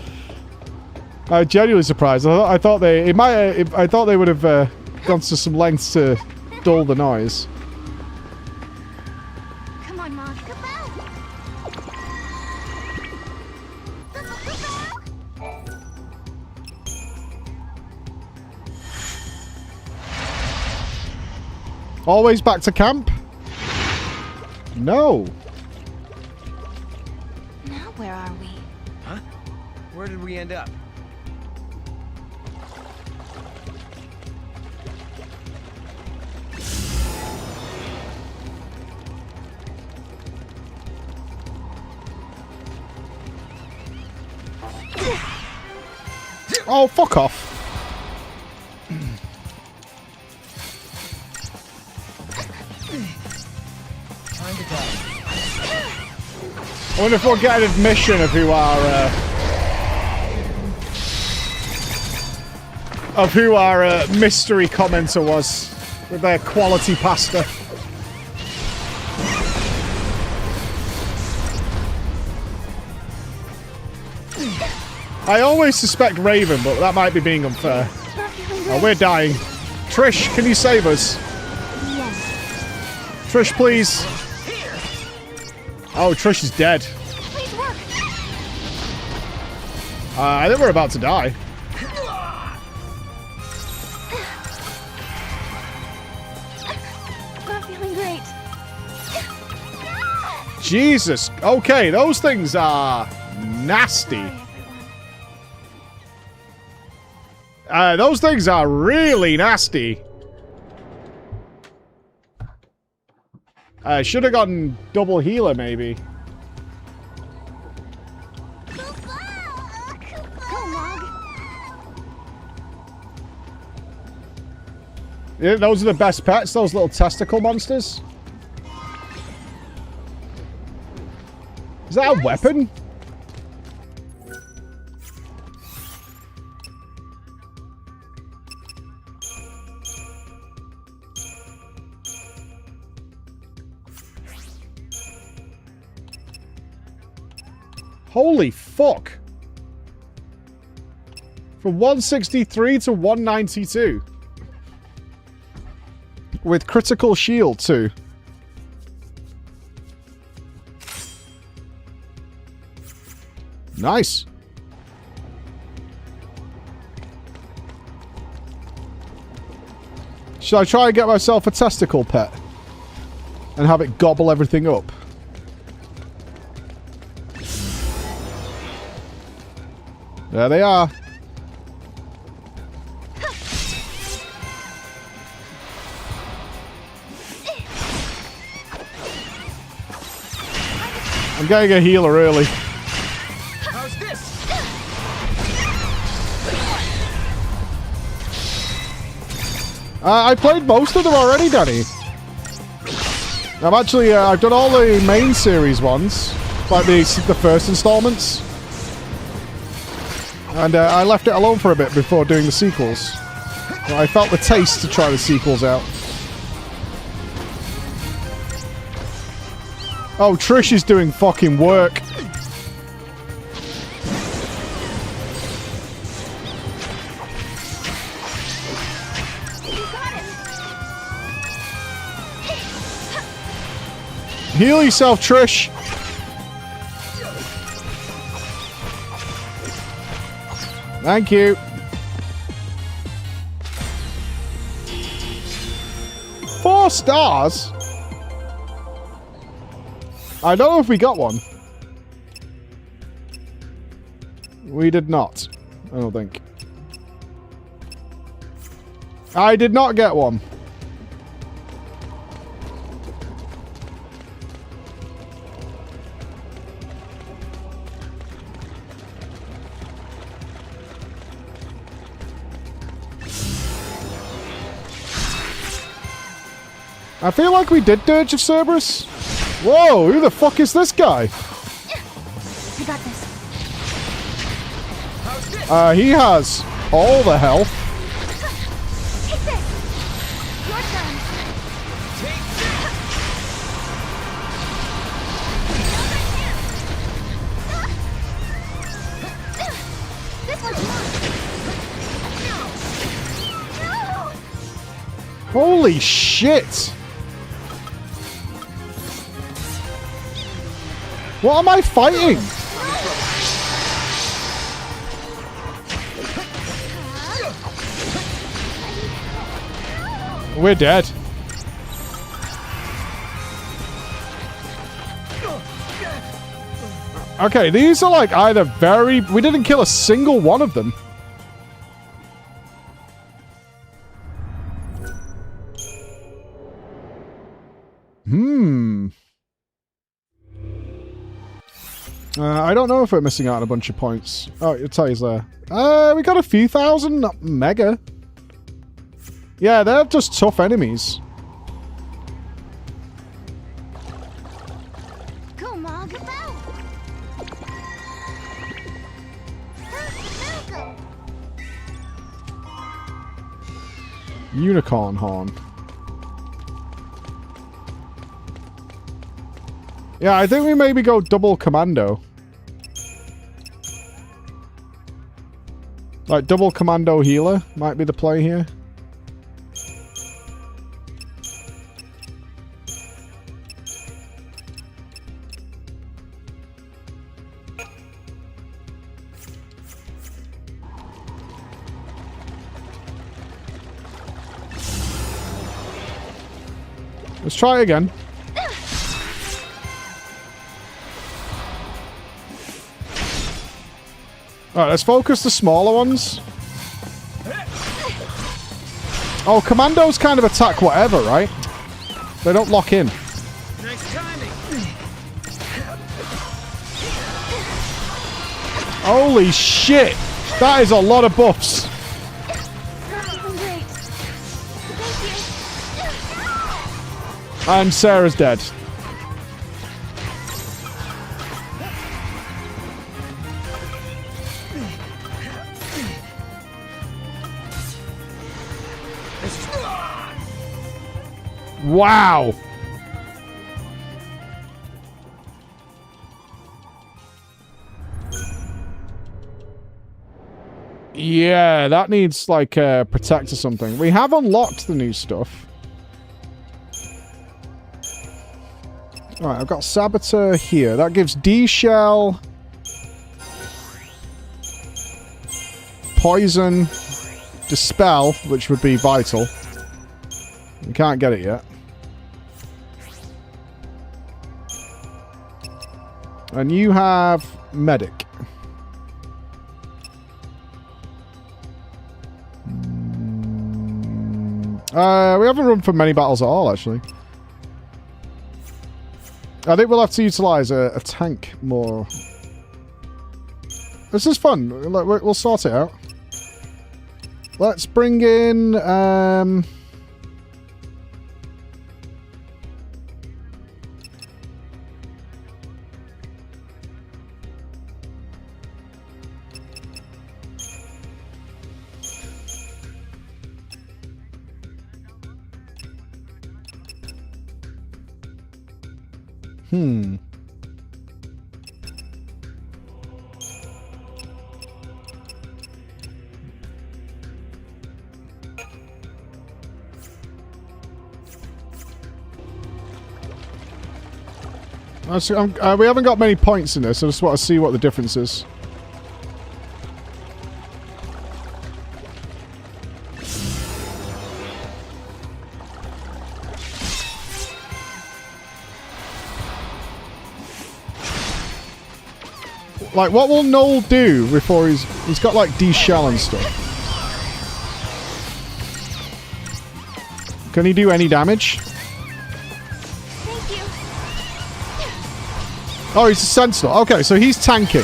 [SPEAKER 2] I was genuinely surprised. I thought they I thought they would have gone to some lengths to dull the noise.
[SPEAKER 19] Come on, Mog.
[SPEAKER 2] Always back to camp? No.
[SPEAKER 19] Now where are we?
[SPEAKER 20] Huh? Where did we end up?
[SPEAKER 2] Oh, fuck off. I wonder if we'll get an admission of who our mystery commenter was with their quality pasta. I always suspect Raven, but that might be being unfair. Oh, we're dying. Trish, can you save us?
[SPEAKER 19] Yes.
[SPEAKER 2] Trish, please. Oh, Trish is dead.
[SPEAKER 19] Please work.
[SPEAKER 2] I think we're about to die.
[SPEAKER 19] Not feeling great.
[SPEAKER 2] Jesus. Okay, those things are nasty. Those things are really nasty. Should have gotten double healer, maybe. Yeah, those are the best pets, those little testicle monsters. Is that a weapon? Holy fuck. From 163 to 192. With critical shield too. Nice. Should I try and get myself a testicle pet? And have it gobble everything up? There they are. I'm getting a healer early.
[SPEAKER 20] How's this?
[SPEAKER 2] I played most of them already, Danny. I've done all the main series ones, like the first installments. And I left it alone for a bit before doing the sequels. I felt the taste to try the sequels out. Oh, Trish is doing fucking work. Heal yourself, Trish. Thank you. Four stars? I don't know if we got one. We did not. I don't think. I did not get one. I feel like we did Dirge of Cerberus. Whoa, who the fuck is this guy?
[SPEAKER 19] I got this.
[SPEAKER 2] He has all the health.
[SPEAKER 19] Take this. Your turn.
[SPEAKER 2] Holy shit! What am I fighting? We're dead. Okay, these are like either very... We didn't kill a single one of them. I don't know if we're missing out on a bunch of points. Oh, it tells you there. We got a few thousand, not mega. Yeah, they're just tough enemies. Unicorn horn. Yeah, I think we maybe go double commando. Like double commando healer might be the play here. Let's try again. Alright, let's focus the smaller ones. Oh, commandos kind of attack whatever, right? They don't lock in.
[SPEAKER 20] Nice timing.
[SPEAKER 2] Holy shit! That is a lot of buffs. And Sarah's dead. Wow. Yeah, that needs like a protect or something. We have unlocked the new stuff. Alright, I've got Saboteur here. That gives D-Shell, Poison, Dispel, which would be vital. We can't get it yet. And you have Medic. We haven't run for many battles at all, actually. I think we'll have to utilize a tank more. This is fun. We'll sort it out. Let's bring in... we haven't got many points in this. I just want to see what the difference is. Like, what will Noel do before he's got like D-Shell and stuff? Can he do any damage? Oh, he's a Sentinel. Okay, so he's tanking.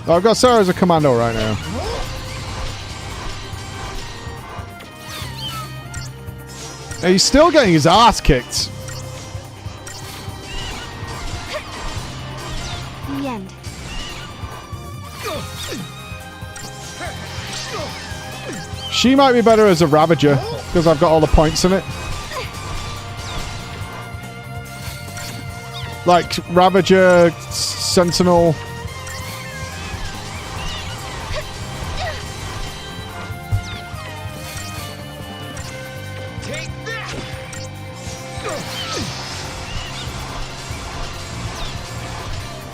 [SPEAKER 2] Oh, I've got Sarah as a commando right now. And he's still getting his ass kicked.
[SPEAKER 19] The end.
[SPEAKER 2] She might be better as a Ravager, because I've got all the points in it. Like Ravager, Sentinel.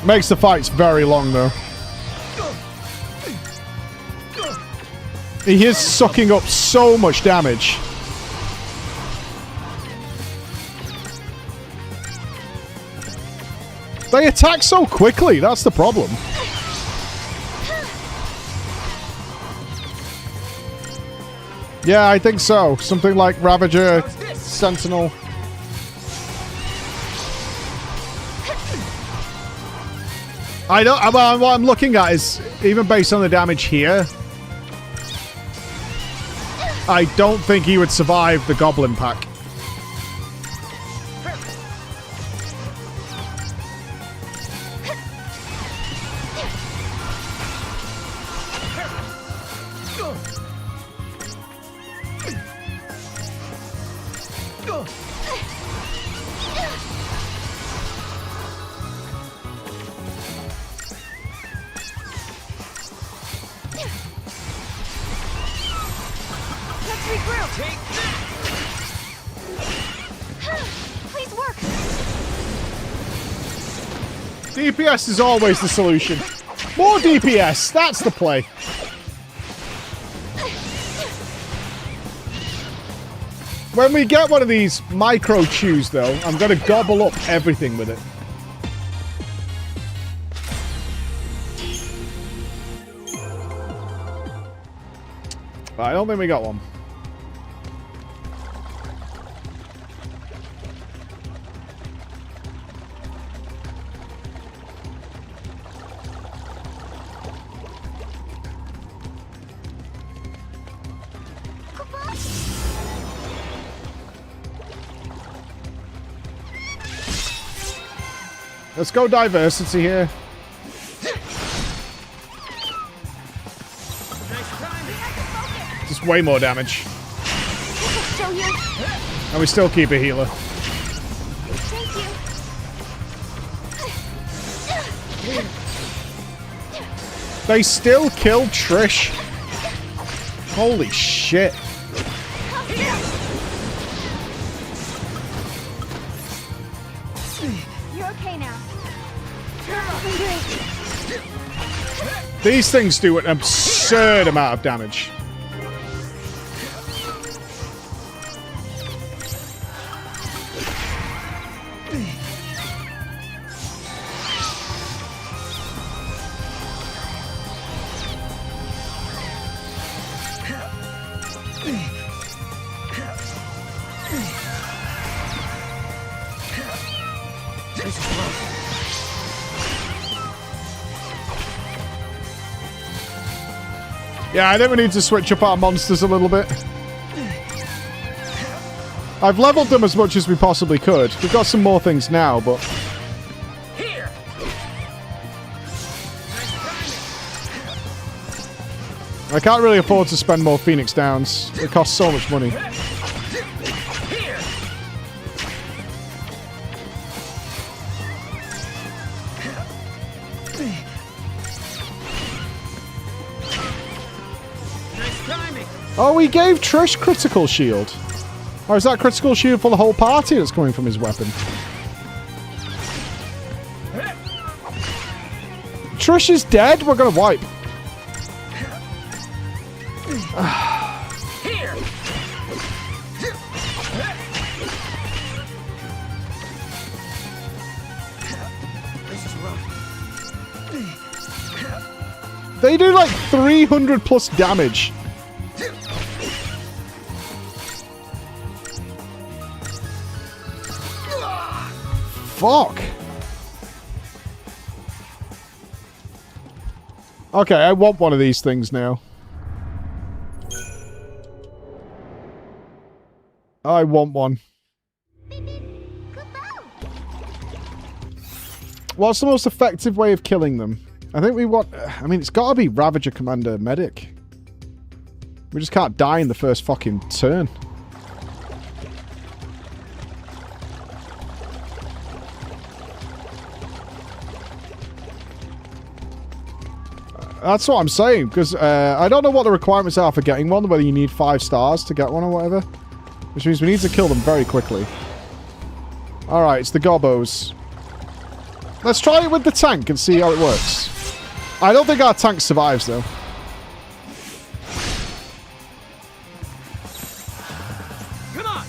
[SPEAKER 2] Makes the fights very long, though. He is sucking up so much damage. They attack so quickly, that's the problem. Yeah, I think so. Something like Ravager, Sentinel. I don't. What I'm looking at is, even based on the damage here, I don't think he would survive the Goblin Pack. DPS is always the solution. More DPS, that's the play. When we get one of these micro chews, though, I'm going to gobble up everything with it. But I don't think we got one. Let's go diversity here. Just way more damage. And we still keep a healer. They still killed Trish. Holy shit. These things do an absurd amount of damage. Yeah, I think we need to switch up our monsters a little bit. I've leveled them as much as we possibly could. We've got some more things now, but... I can't really afford to spend more Phoenix Downs. It costs so much money. Oh, he gave Trish critical shield. Or is that critical shield for the whole party that's coming from his weapon? Trish is dead? We're gonna wipe. They do like 300 plus damage. Fuck. Okay, I want one of these things now. I want one. What's the most effective way of killing them? I think we want... I mean, it's got to be Ravager Commander Medic. We just can't die in the first fucking turn. That's what I'm saying, because I don't know what the requirements are for getting one, whether you need 5 stars to get one or whatever. Which means we need to kill them very quickly. Alright, it's the Gobbos. Let's try it with the tank and see how it works. I don't think our tank survives, though.
[SPEAKER 20] Come on.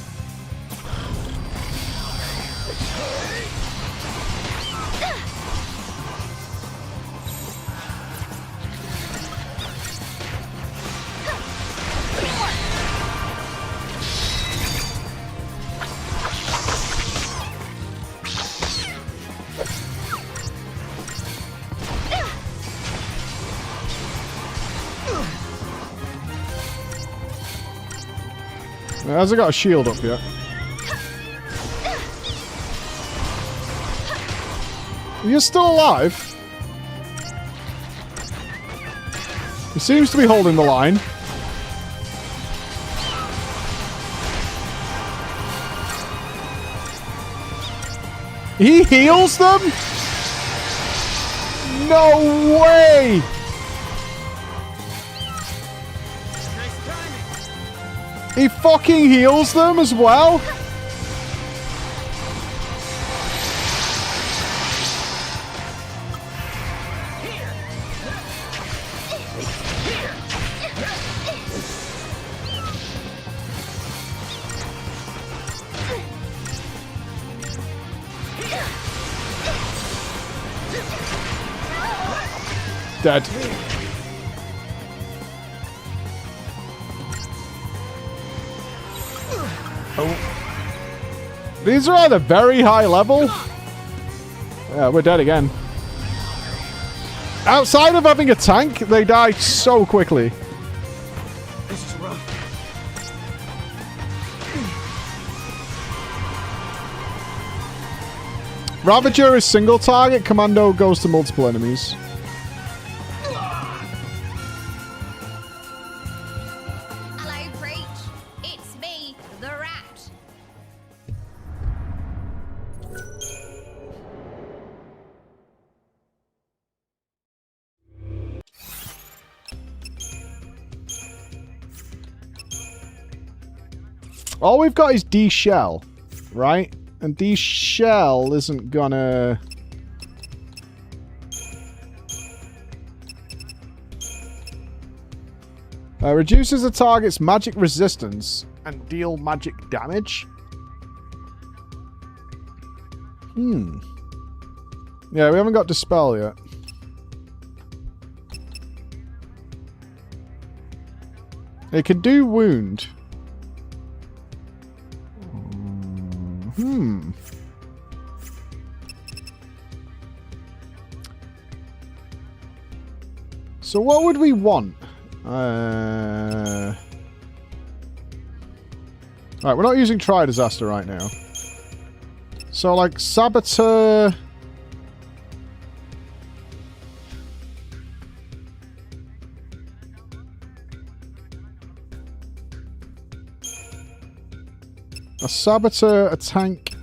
[SPEAKER 2] Hasn't got a shield up yet. You're still alive. He seems to be holding the line. He heals them? No way! He fucking heals them as well? Dead. These are at a very high level. Yeah, we're dead again. Outside of having a tank, they die so quickly.
[SPEAKER 20] This is rough.
[SPEAKER 2] Ravager is single target, Commando goes to multiple enemies.
[SPEAKER 18] Hello, Preach. It's me, the rat.
[SPEAKER 2] All we've got is D Shell, right? And D Shell isn't gonna... reduces the target's magic resistance and deal magic damage. Yeah, we haven't got Dispel yet. It can do wound. So what would we want? Right, we're not using Tri-Disaster right now. So, like, Saboteur... A Saboteur, a tank...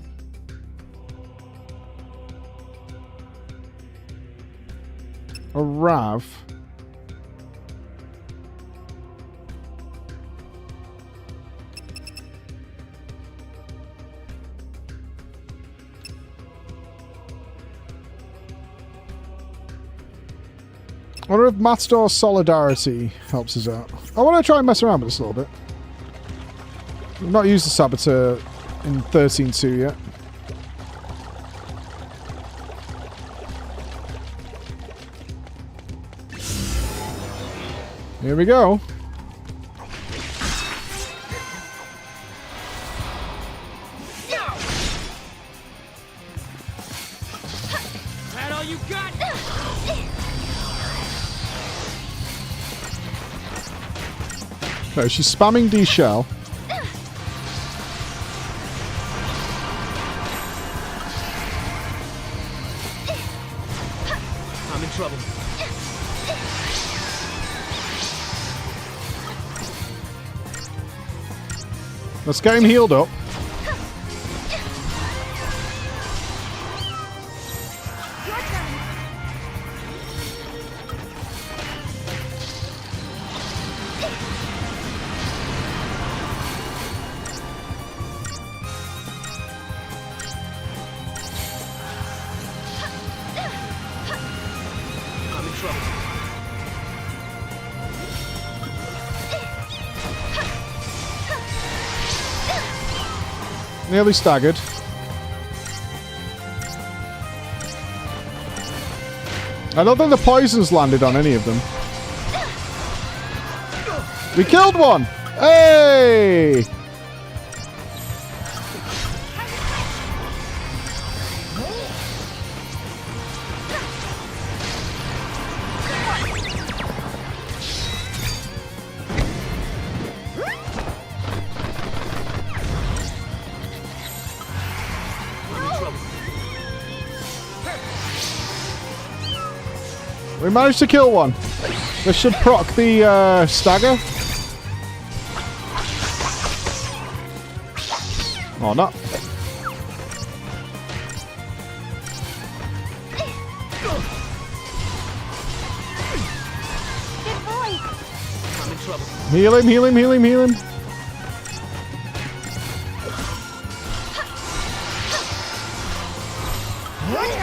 [SPEAKER 2] A Rav... I wonder if Matador Solidarity helps us out. I want to try and mess around with this a little bit. We've not used the Saboteur in 13.2 yet. Here we go.
[SPEAKER 20] That all you got?
[SPEAKER 2] No, she's spamming D Shell.
[SPEAKER 20] I'm in trouble.
[SPEAKER 2] Let's get him healed up. Nearly staggered. I don't think the poison's landed on any of them. We killed one! Hey! We managed to kill one. This should proc the stagger. Oh, no.
[SPEAKER 20] I'm in trouble.
[SPEAKER 2] Heal him, heal him, heal him, heal him.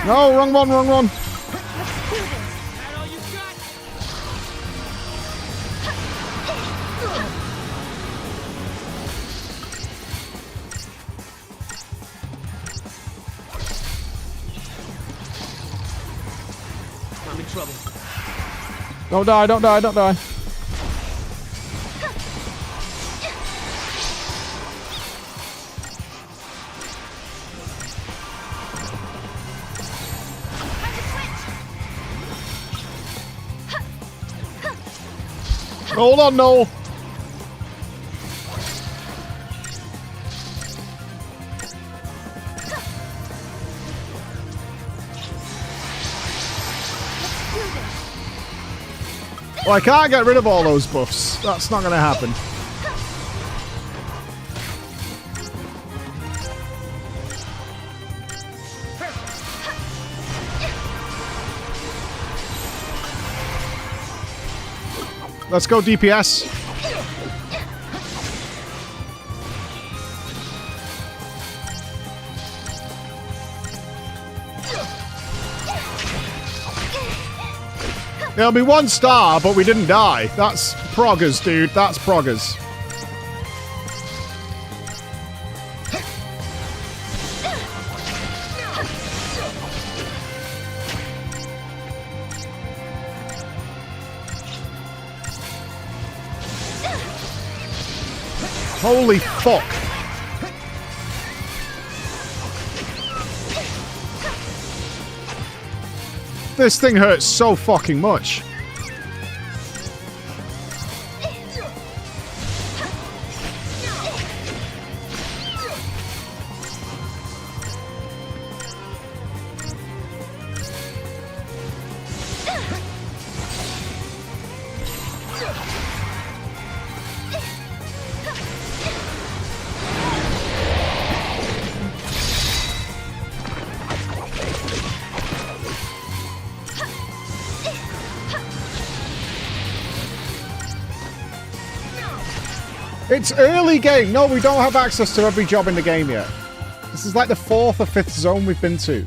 [SPEAKER 2] No, wrong one, wrong one.
[SPEAKER 20] I'm in trouble.
[SPEAKER 2] Don't die, don't die, don't die. Hold on, Noel. Well, I can't get rid of all those buffs. That's not going to happen. Let's go DPS. It'll be 1 star, but we didn't die. That's proggers, dude. That's proggers. Holy fuck. This thing hurts so fucking much. It's early game. No, we don't have access to every job in the game yet. This is like the 4th or 5th zone we've been to.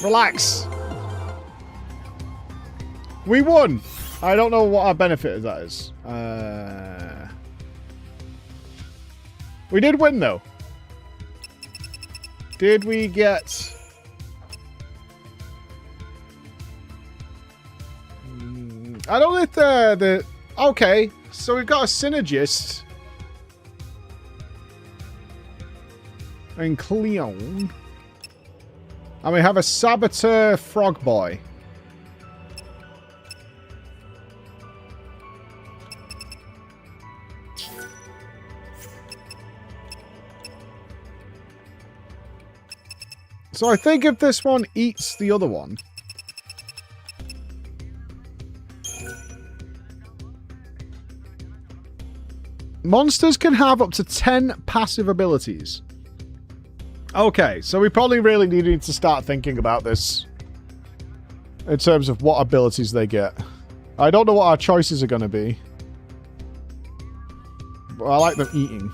[SPEAKER 2] Relax. We won. I don't know what our benefit of that is. We did win, though. Did we get... I don't know if the... Okay, so we've got a synergist. And Cleon. And we have a saboteur frog boy. So I think if this one eats the other one... Monsters can have up to 10 passive abilities. Okay, so we probably really need to start thinking about this. In terms of what abilities they get. I don't know what our choices are going to be. But I like them eating.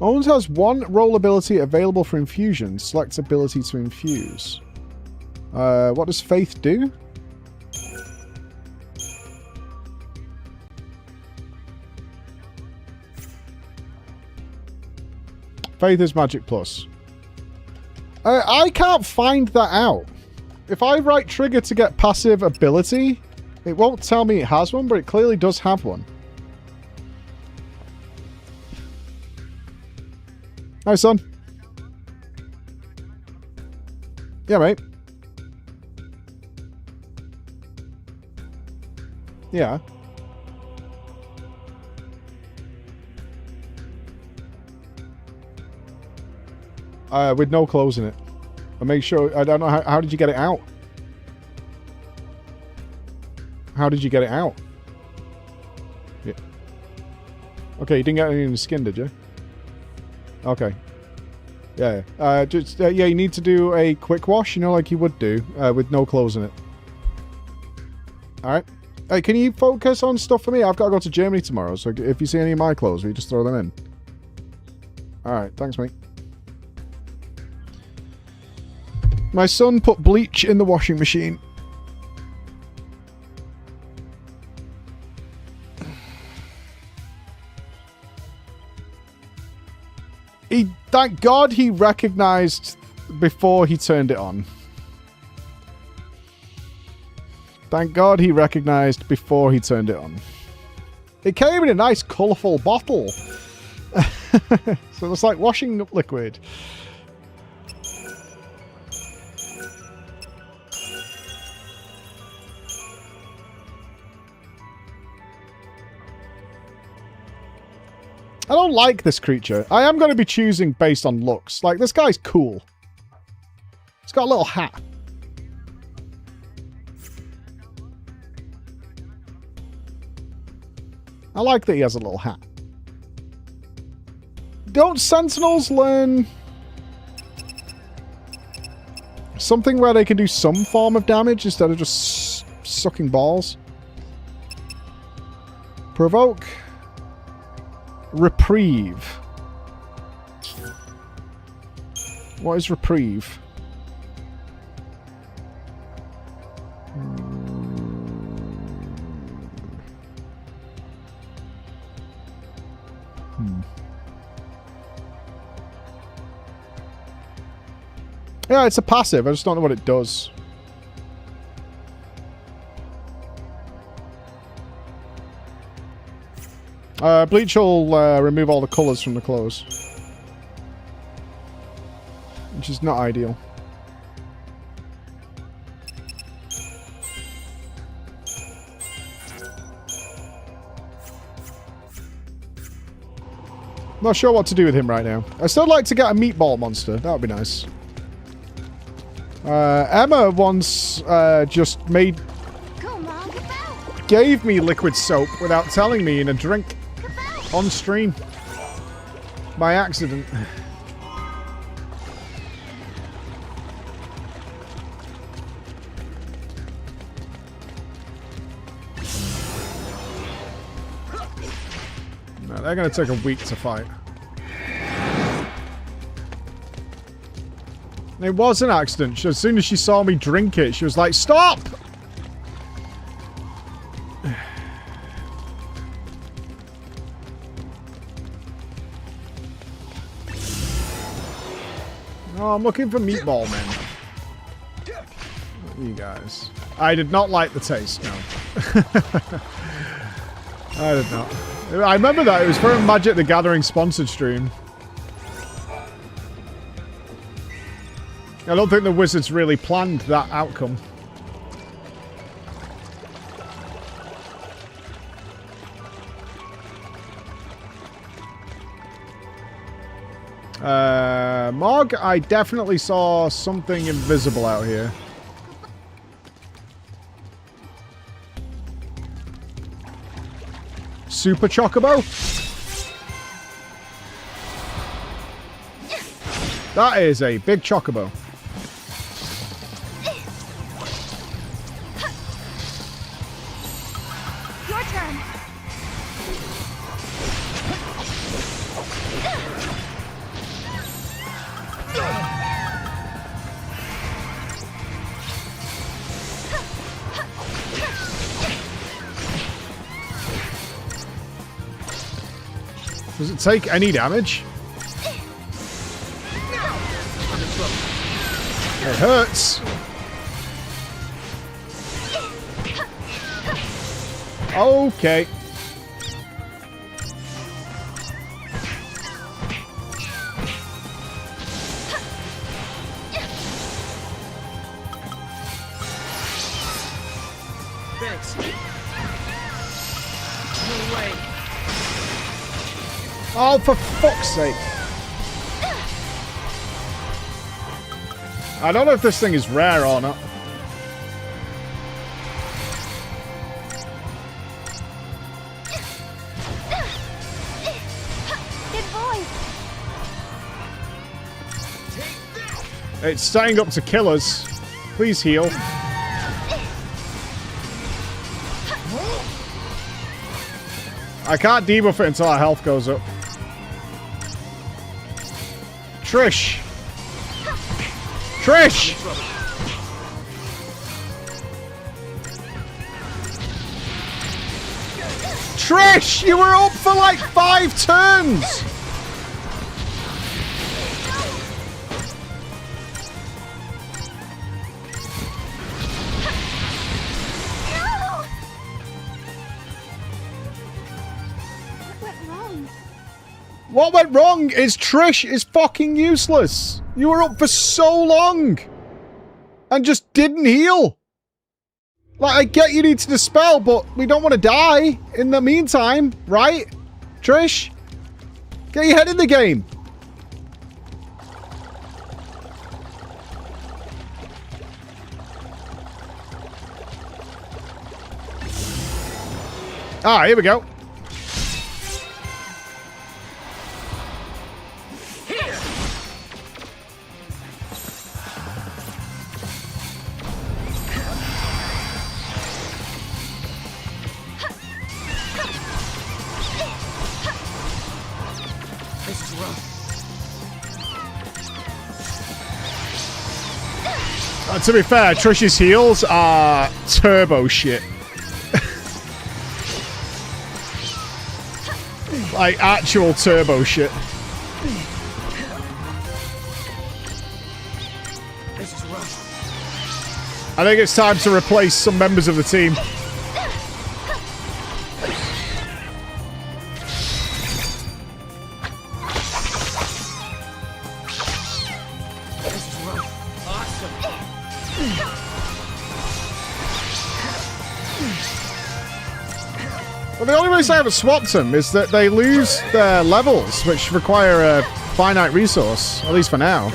[SPEAKER 2] Owens has one roll ability available for infusion. Select ability to infuse. What does Faith do? Faith is magic plus. I can't find that out. If I right trigger to get passive ability, it won't tell me it has one, but it clearly does have one. Hi, son. Yeah, mate. Yeah. With no clothes in it. I make sure. I don't know how did you get it out? How did you get it out? Yeah. Okay, you didn't get any in the skin, did you? Okay. Yeah. Yeah. You need to do a quick wash, you know, like you would do, with no clothes in it. All right. Hey, can you focus on stuff for me? I've got to go to Germany tomorrow, so if you see any of my clothes, will you just throw them in? All right. Thanks, mate. My son put bleach in the washing machine. Thank God he recognized before he turned it on. Thank God he recognized before he turned it on. It came in a nice colourful bottle. So it's like washing liquid. I don't like this creature. I am going to be choosing based on looks. Like, this guy's cool. He's got a little hat. I like that he has a little hat. Don't Sentinels learn something where they can do some form of damage instead of just sucking balls? Provoke. Reprieve. What is reprieve? Yeah, it's a passive. I just don't know what it does. Bleach will remove all the colours from the clothes. Which is not ideal. Not sure what to do with him right now. I'd still like to get a meatball monster. That would be nice. Emma once just gave me liquid soap without telling me in a drink on stream by accident. No, they're going to take a week to fight. It was an accident. As soon as she saw me drink it, she was like, "Stop!" Oh, I'm looking for meatball men. You guys. I did not like the taste, no. I did not. I remember that. It was for a Magic the Gathering sponsored stream. I don't think the Wizards really planned that outcome. Mog, I definitely saw something invisible out here. Super Chocobo? That is a big Chocobo.
[SPEAKER 19] Your turn.
[SPEAKER 2] Does it take any damage? It hurts. Okay.
[SPEAKER 20] Thanks. No way.
[SPEAKER 2] Oh, for fuck's sake. I don't know if this thing is rare or not.
[SPEAKER 19] Good boy.
[SPEAKER 2] It's setting up to kill us. Please heal. I can't debuff it until our health goes up. Trish! Trish! Trish! You were up for like 5 turns! What went wrong is Trish is fucking useless. You were up for so long and just didn't heal. Like, I get you need to dispel, but we don't want to die in the meantime, right? Trish? Get your head in the game. Ah, here we go. To be fair, Trish's heals are turbo shit. Like, actual turbo shit. I think it's time to replace some members of the team. Well, the only reason I haven't swapped them is that they lose their levels, which require a finite resource, at least for now.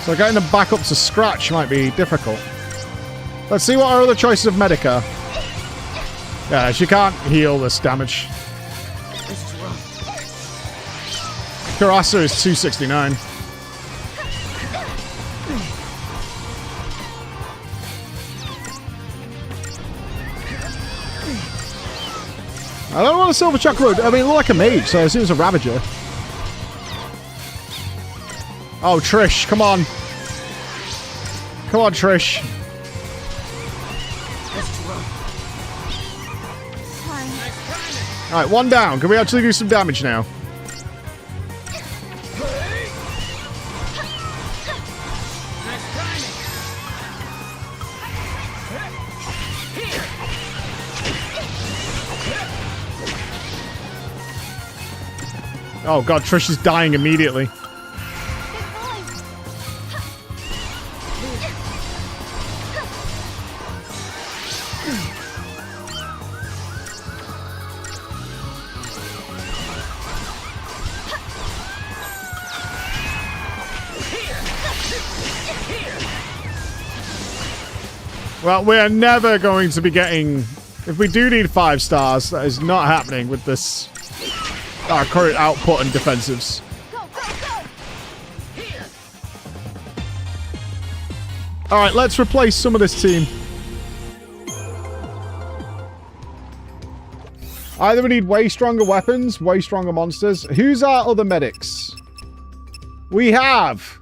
[SPEAKER 2] So getting them back up to scratch might be difficult. Let's see what our other choices of medic are. Yeah, she can't heal this damage. Kurasa is 269. I don't want a silver chocolate. I mean, it looked like a mage, so I assume it's a Ravager. Oh, Trish, come on. Come on, Trish. Alright, one down. Can we actually do some damage now? Oh god, Trish is dying immediately. Well, we're never going to be getting... If we do need 5 stars, that is not happening with this... our current output and defensives. Alright, let's replace some of this team. Either we need way stronger weapons, way stronger monsters. Who's our other medics? We have...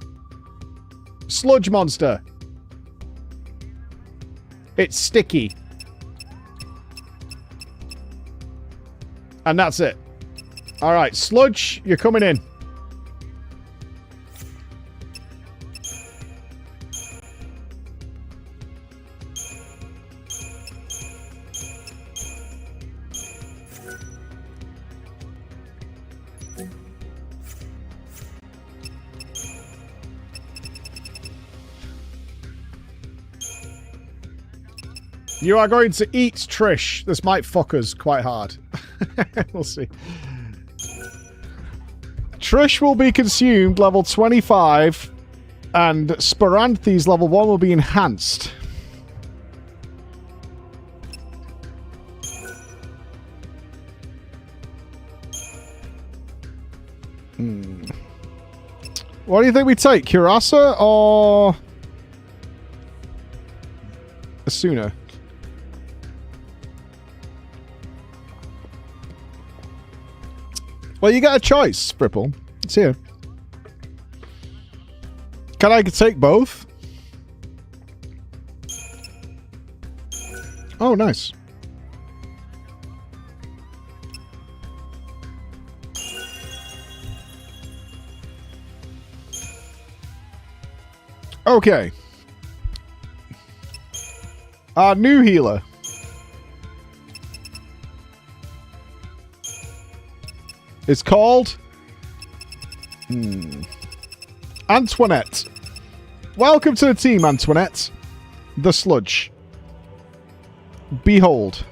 [SPEAKER 2] Sludge Monster. It's sticky. And that's it. Alright, Sludge, you're coming in. You are going to eat Trish. This might fuck us quite hard. We'll see. Trish will be consumed level 25, and Sporanthes level 1 will be enhanced. What do you think we take? Curasa or Asuna? Well, you got a choice, Fripple. It's here. Can I take both? Oh, nice. Okay. Our new healer. It's called Antoinette. Welcome to the team, Antoinette. The sludge. Behold.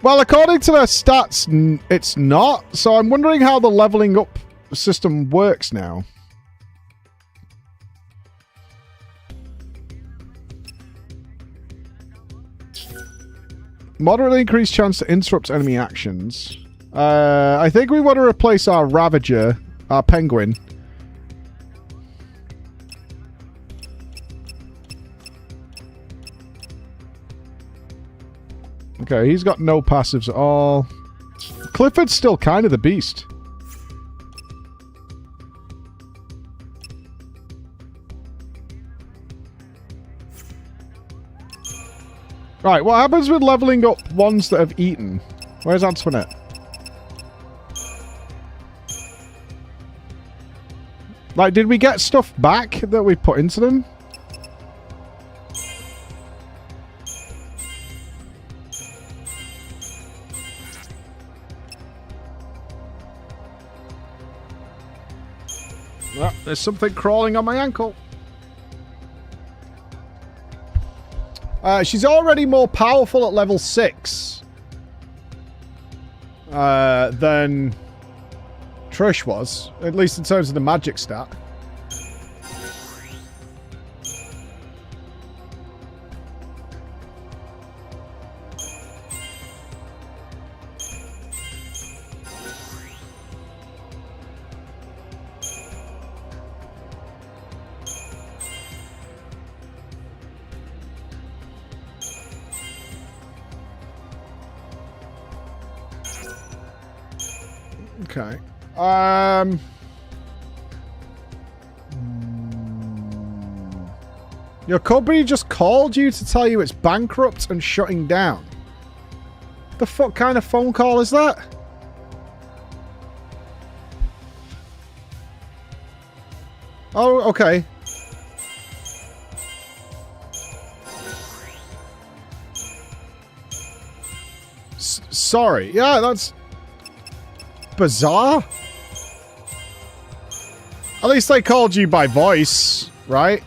[SPEAKER 2] Well, according to their stats, it's not. So I'm wondering how the leveling up system works now. Moderately increased chance to interrupt enemy actions. I think we want to replace our Ravager, our Penguin. Okay, he's got no passives at all. Clifford's still kind of the beast. Right, what happens with leveling up ones that have eaten? Where's Antoinette? Like, did we get stuff back that we put into them? Oh, there's something crawling on my ankle. She's already more powerful at level 6 than Trish was, at least in terms of the magic stat. Okay. Your company just called you to tell you it's bankrupt and shutting down. The fuck kind of phone call is that? Oh, okay. Sorry. Yeah, that's bizarre. At least they called you by voice, right?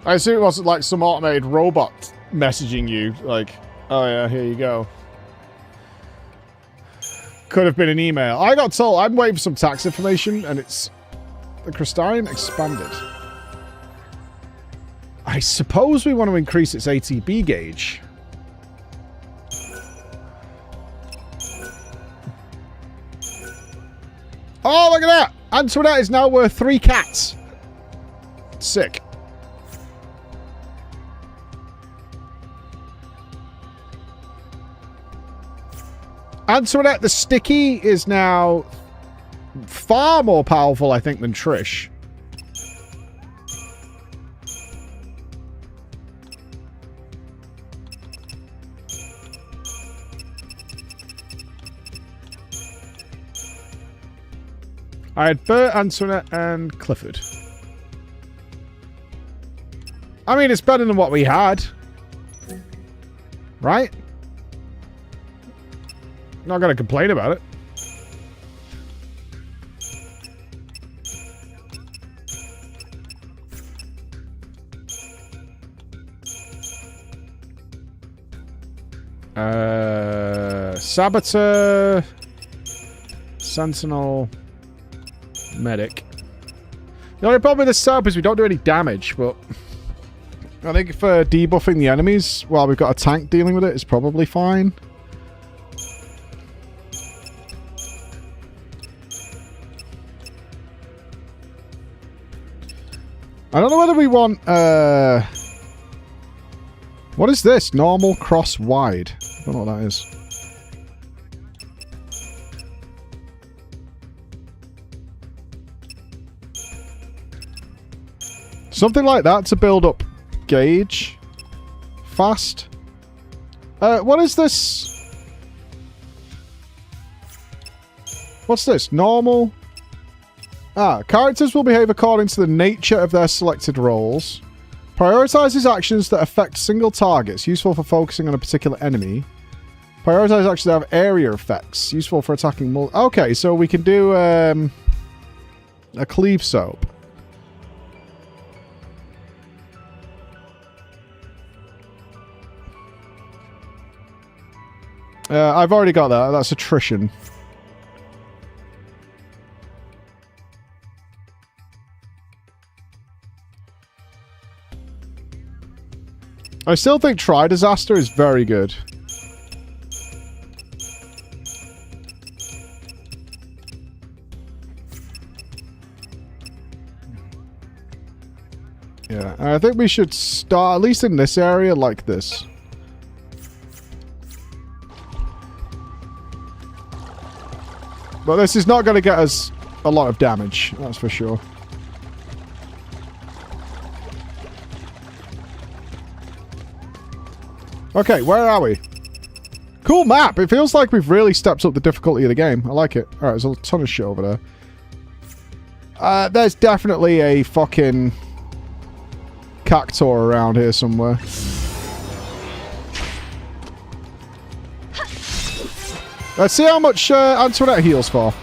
[SPEAKER 2] I assume it wasn't like some automated robot messaging you, like, oh yeah, here you go. Could have been an email. I got told, I'm waiting for some tax information, and it's the Crystarium expanded. I suppose we want to increase its ATB gauge. Oh, look at that! Antoinette is now worth 3 cats. Sick. Antoinette the Sticky is now far more powerful, I think, than Trish. I had Bert, Antoinette, and Clifford. I mean, it's better than what we had. Right? Not gonna complain about it. Saboteur, Sentinel, Medic. The only problem with this setup is we don't do any damage, but I think for debuffing the enemies while we've got a tank dealing with it is probably fine. I don't know whether we want, what is this? Normal, cross, wide. I don't know what that is. Something like that to build up gauge. Fast. What is this? What's this? Normal. Characters will behave according to the nature of their selected roles. Prioritizes actions that affect single targets, useful for focusing on a particular enemy. Prioritize actions that have area effects, useful for attacking okay, so we can do a cleave soap. I've already got that. That's attrition. I still think Try Disaster is very good. Yeah, I think we should start, at least in this area, like this. But this is not going to get us a lot of damage, that's for sure. Okay, where are we? Cool map. It feels like we've really stepped up the difficulty of the game. I like it. Alright, there's a ton of shit over there. There's definitely a fucking cactuar around here somewhere. Let's see how much Antoinette heals for.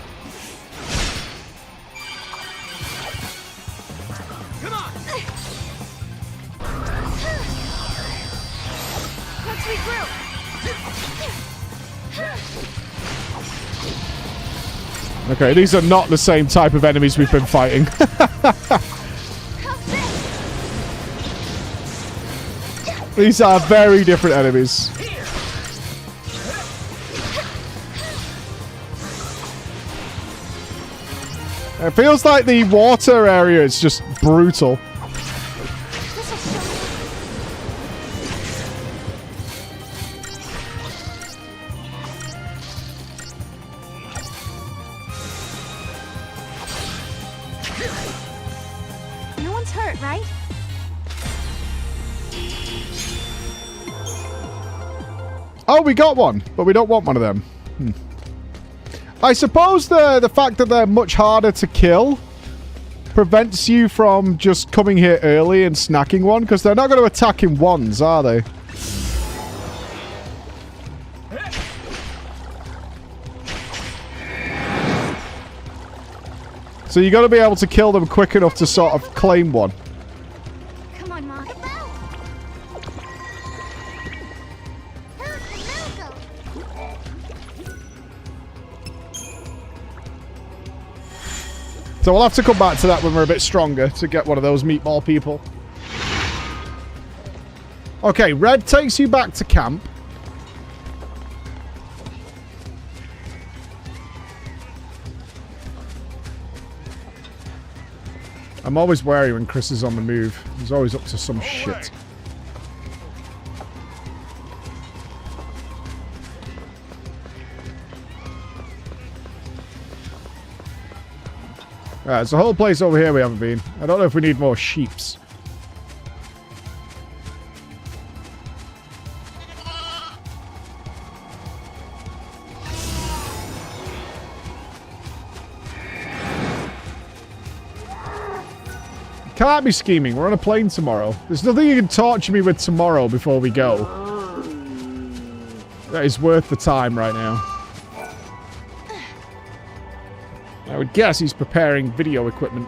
[SPEAKER 2] Okay, these are not the same type of enemies we've been fighting. These are very different enemies. It feels like the water area is just brutal.
[SPEAKER 19] No one's hurt, right?
[SPEAKER 2] Oh, we got one, but we don't want one of them. I suppose the fact that they're much harder to kill prevents you from just coming here early and snacking one, because they're not going to attack in ones, are they? So you got to be able to kill them quick enough to sort of claim one.
[SPEAKER 19] Come on, Mom.
[SPEAKER 2] So we'll have to come back to that when we're a bit stronger to get one of those meatball people. Okay, red takes you back to camp. I'm always wary when Chris is on the move. He's always up to some shit. Alright, there's a whole place over here we haven't been. I don't know if we need more sheeps. Can't be scheming. We're on a plane tomorrow. There's nothing you can torture me with tomorrow before we go that is worth the time right now. I would guess he's preparing video equipment.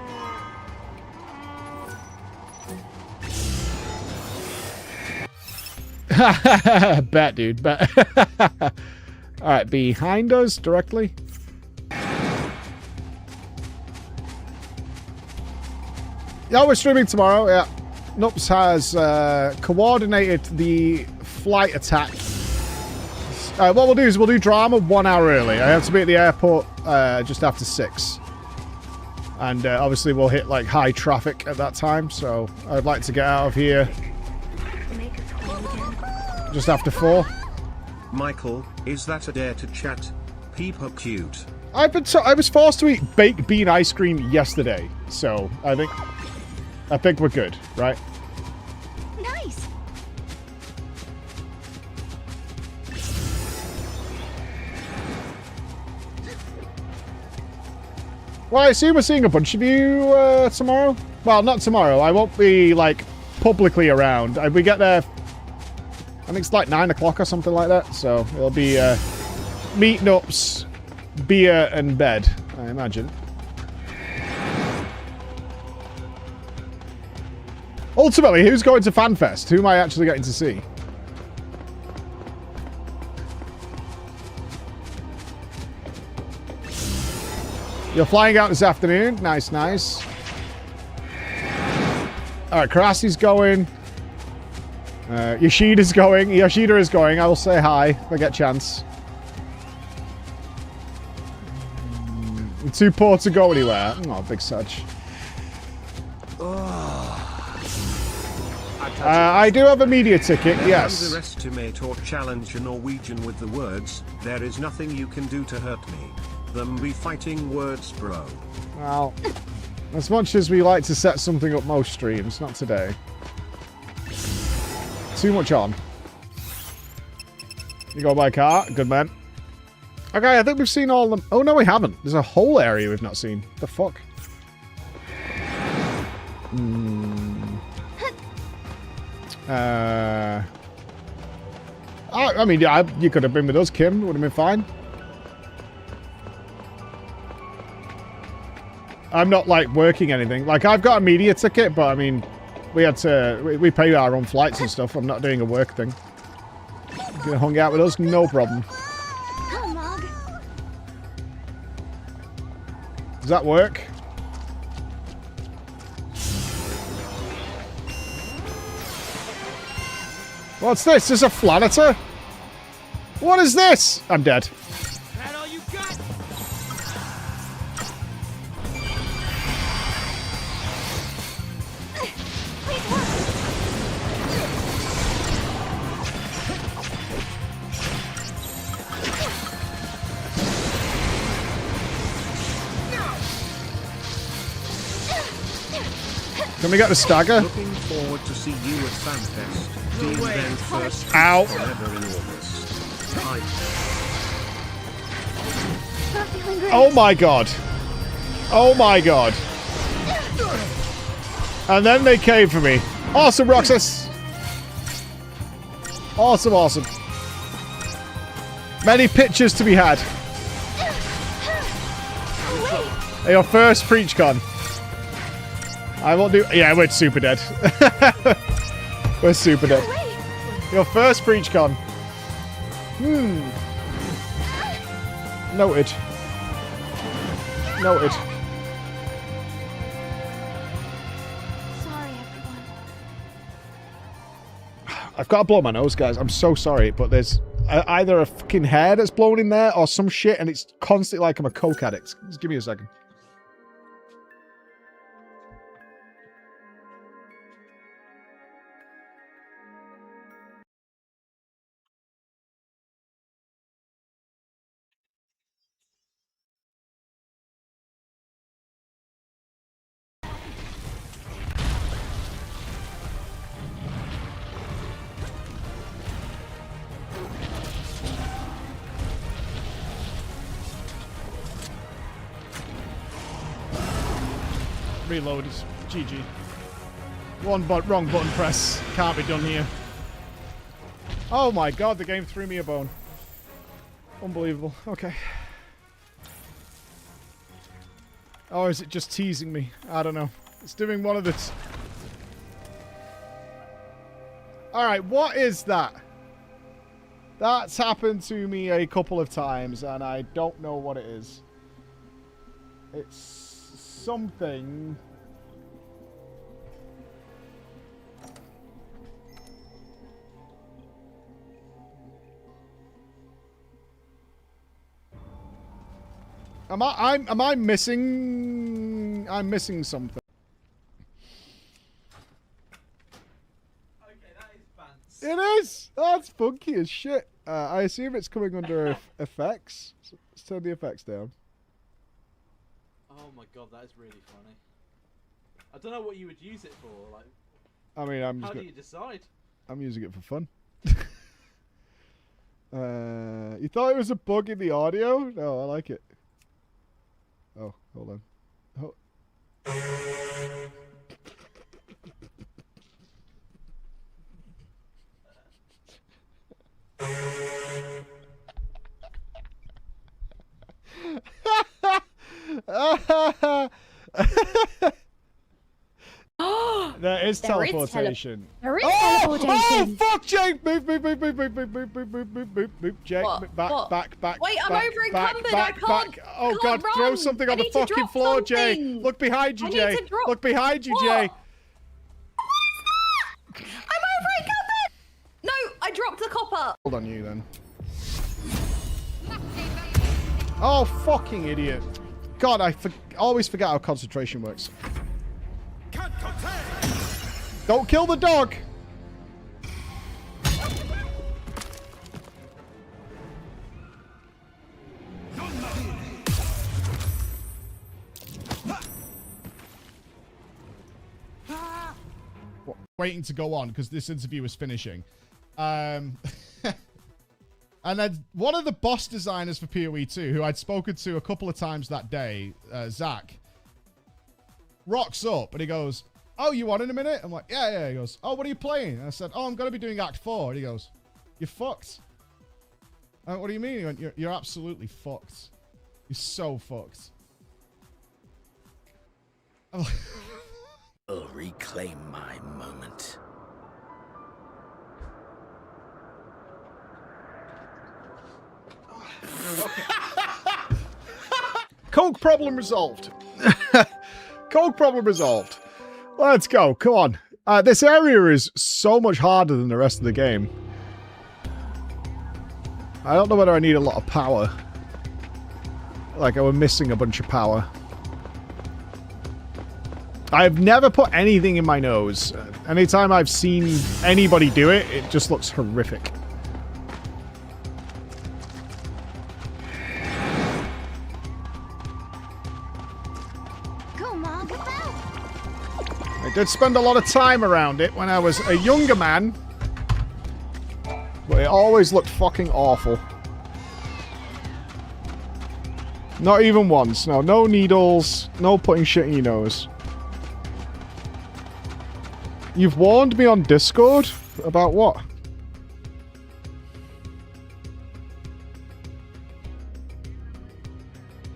[SPEAKER 2] Bet, dude, bet. Alright, behind us directly. Yeah, we're streaming tomorrow, yeah. Nups has coordinated the flight attack. What we'll do is we'll do drama 1 hour early. I have to be at the airport just after 6. And obviously we'll hit like high traffic at that time, so I'd like to get out of here just after 4.
[SPEAKER 1] Michael, is that a dare to chat? People cute.
[SPEAKER 2] I was forced to eat baked bean ice cream yesterday, so I think we're good, right?
[SPEAKER 19] Nice.
[SPEAKER 2] Well, I assume we're seeing a bunch of you tomorrow. Well, not tomorrow. I won't be like publicly around. We get there. I think it's like 9 o'clock or something like that. So it'll be meeting ups, beer, and bed, I imagine. Ultimately, who's going to Fanfest? Who am I actually getting to see? You're flying out this afternoon. Nice, nice. Alright, Karasi's going. Yoshida's going. Yoshida is going. I will say hi if I get a chance. Too poor to go anywhere. Oh, big Sudge. I do have a media ticket, yes.
[SPEAKER 1] Underestimate or challenge a Norwegian with the words, "There is nothing you can do to hurt me." Them be fighting words, bro.
[SPEAKER 2] Well, as much as we like to set something up most streams, not today. Too much on. You go by car? Good man. Okay, I think we've seen all of them. Oh, no, we haven't. There's a whole area we've not seen. The fuck? I mean, yeah, you could have been with us, Kim. Would have been fine. I'm not, like, working anything. Like, I've got a media ticket, but, I mean, we had to... We pay our own flights and stuff. I'm not doing a work thing. You could have hung out with us, no problem. Does that work? What's this? Is this a Flanator? What is this? I'm dead. Can we get the stagger?
[SPEAKER 1] Looking forward to see you at Fanfest. Dean then first.
[SPEAKER 2] Ow.
[SPEAKER 1] Forever in August. Hi.
[SPEAKER 2] Oh my god. Oh my god. And then they came for me. Awesome, Roxas. Awesome, awesome. Many pictures to be had. Your first PreachCon. I won't do... Yeah, we're super dead. We're super dead. Your first PreachCon. Noted. Noted.
[SPEAKER 19] Sorry, everyone.
[SPEAKER 2] I've got to blow my nose, guys. I'm so sorry, but there's either a fucking hair that's blown in there or some shit, and it's constantly like I'm a coke addict. Just give me a second. Reload is GG. Wrong button press. Can't be done here. Oh my god, the game threw me a bone. Unbelievable. Okay. Or is it just teasing me? I don't know. It's doing one of its... Alright, what is that? That's happened to me a couple of times, and I don't know what it is. It's something... Am I missing... I'm missing something. It is! That's funky as shit. I assume it's coming under effects. So let's turn the effects down.
[SPEAKER 5] Oh my god, that is really funny. I don't know what you would use it for. Like,
[SPEAKER 2] I mean,
[SPEAKER 5] how do you decide?
[SPEAKER 2] I'm using it for fun. You thought it was a bug in the audio? No, I like it. Oh, hold on. Oh. There is teleportation.
[SPEAKER 17] There is teleportation.
[SPEAKER 2] Oh, fuck, Jake! Move. Jake,
[SPEAKER 18] What?
[SPEAKER 2] back.
[SPEAKER 18] Wait, I'm
[SPEAKER 2] back,
[SPEAKER 18] over
[SPEAKER 2] back,
[SPEAKER 18] encumbered.
[SPEAKER 2] back,
[SPEAKER 18] I can't.
[SPEAKER 2] back. Oh,
[SPEAKER 18] can't
[SPEAKER 2] God,
[SPEAKER 18] run.
[SPEAKER 2] throw something on
[SPEAKER 18] I
[SPEAKER 2] the
[SPEAKER 18] need to
[SPEAKER 2] fucking
[SPEAKER 18] drop
[SPEAKER 2] floor, Jay.
[SPEAKER 18] something.
[SPEAKER 2] Look behind you,
[SPEAKER 18] I
[SPEAKER 2] Jay.
[SPEAKER 18] need to drop-
[SPEAKER 2] Look behind you,
[SPEAKER 18] What?
[SPEAKER 2] Jay.
[SPEAKER 18] I'm over encumbered. No, I dropped the copper.
[SPEAKER 2] Hold on you, then. Oh, fucking idiot. God, I always forget how concentration works. Don't kill the dog! Waiting to go on because this interview is finishing. And then one of the boss designers for PoE 2, who I'd spoken to a couple of times that day, Zach, rocks up and he goes, "Oh, you on in a minute?" I'm like, yeah. He goes, "Oh, what are you playing?" And I said, "Oh, I'm going to be doing Act 4. And he goes, "You're fucked." I went, "What do you mean?" He went, You're absolutely fucked. You're so fucked. I'm like...
[SPEAKER 20] I'll reclaim my moment.
[SPEAKER 2] Coke problem resolved. Coke problem resolved. Let's go. Come on. This area is so much harder than the rest of the game. I don't know whether I need a lot of power. Like, we're missing a bunch of power. I've never put anything in my nose. Anytime I've seen anybody do it, it just looks horrific. I did spend a lot of time around it when I was a younger man. But it always looked fucking awful. Not even once. No needles. No putting shit in your nose. You've warned me on Discord? About what?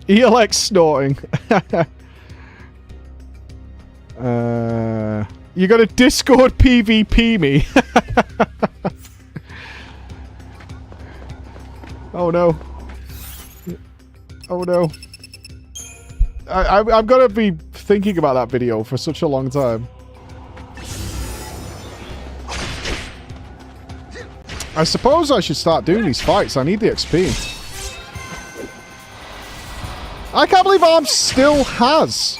[SPEAKER 2] ELX snorting. You got a Discord PvP me. Oh no. Oh no. I'm gonna be thinking about that video for such a long time. I suppose I should start doing these fights. I need the XP. I can't believe Arms still has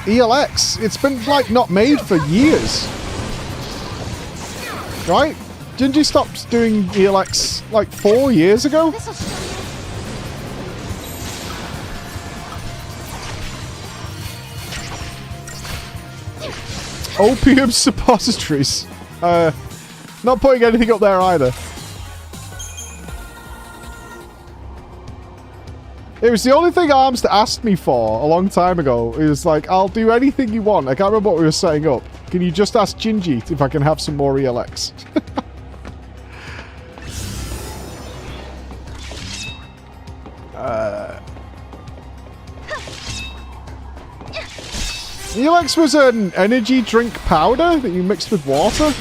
[SPEAKER 2] ELX. It's been, like, not made for years. Right? Gingy stopped doing ELX, like, 4 years ago? Opium suppositories. Not putting anything up there either. It was the only thing Arms asked me for a long time ago. It was like, I'll do anything you want. I can't remember what we were setting up. Can you just ask Gingy if I can have some more ELX? Elex was an energy drink powder that you mixed with water?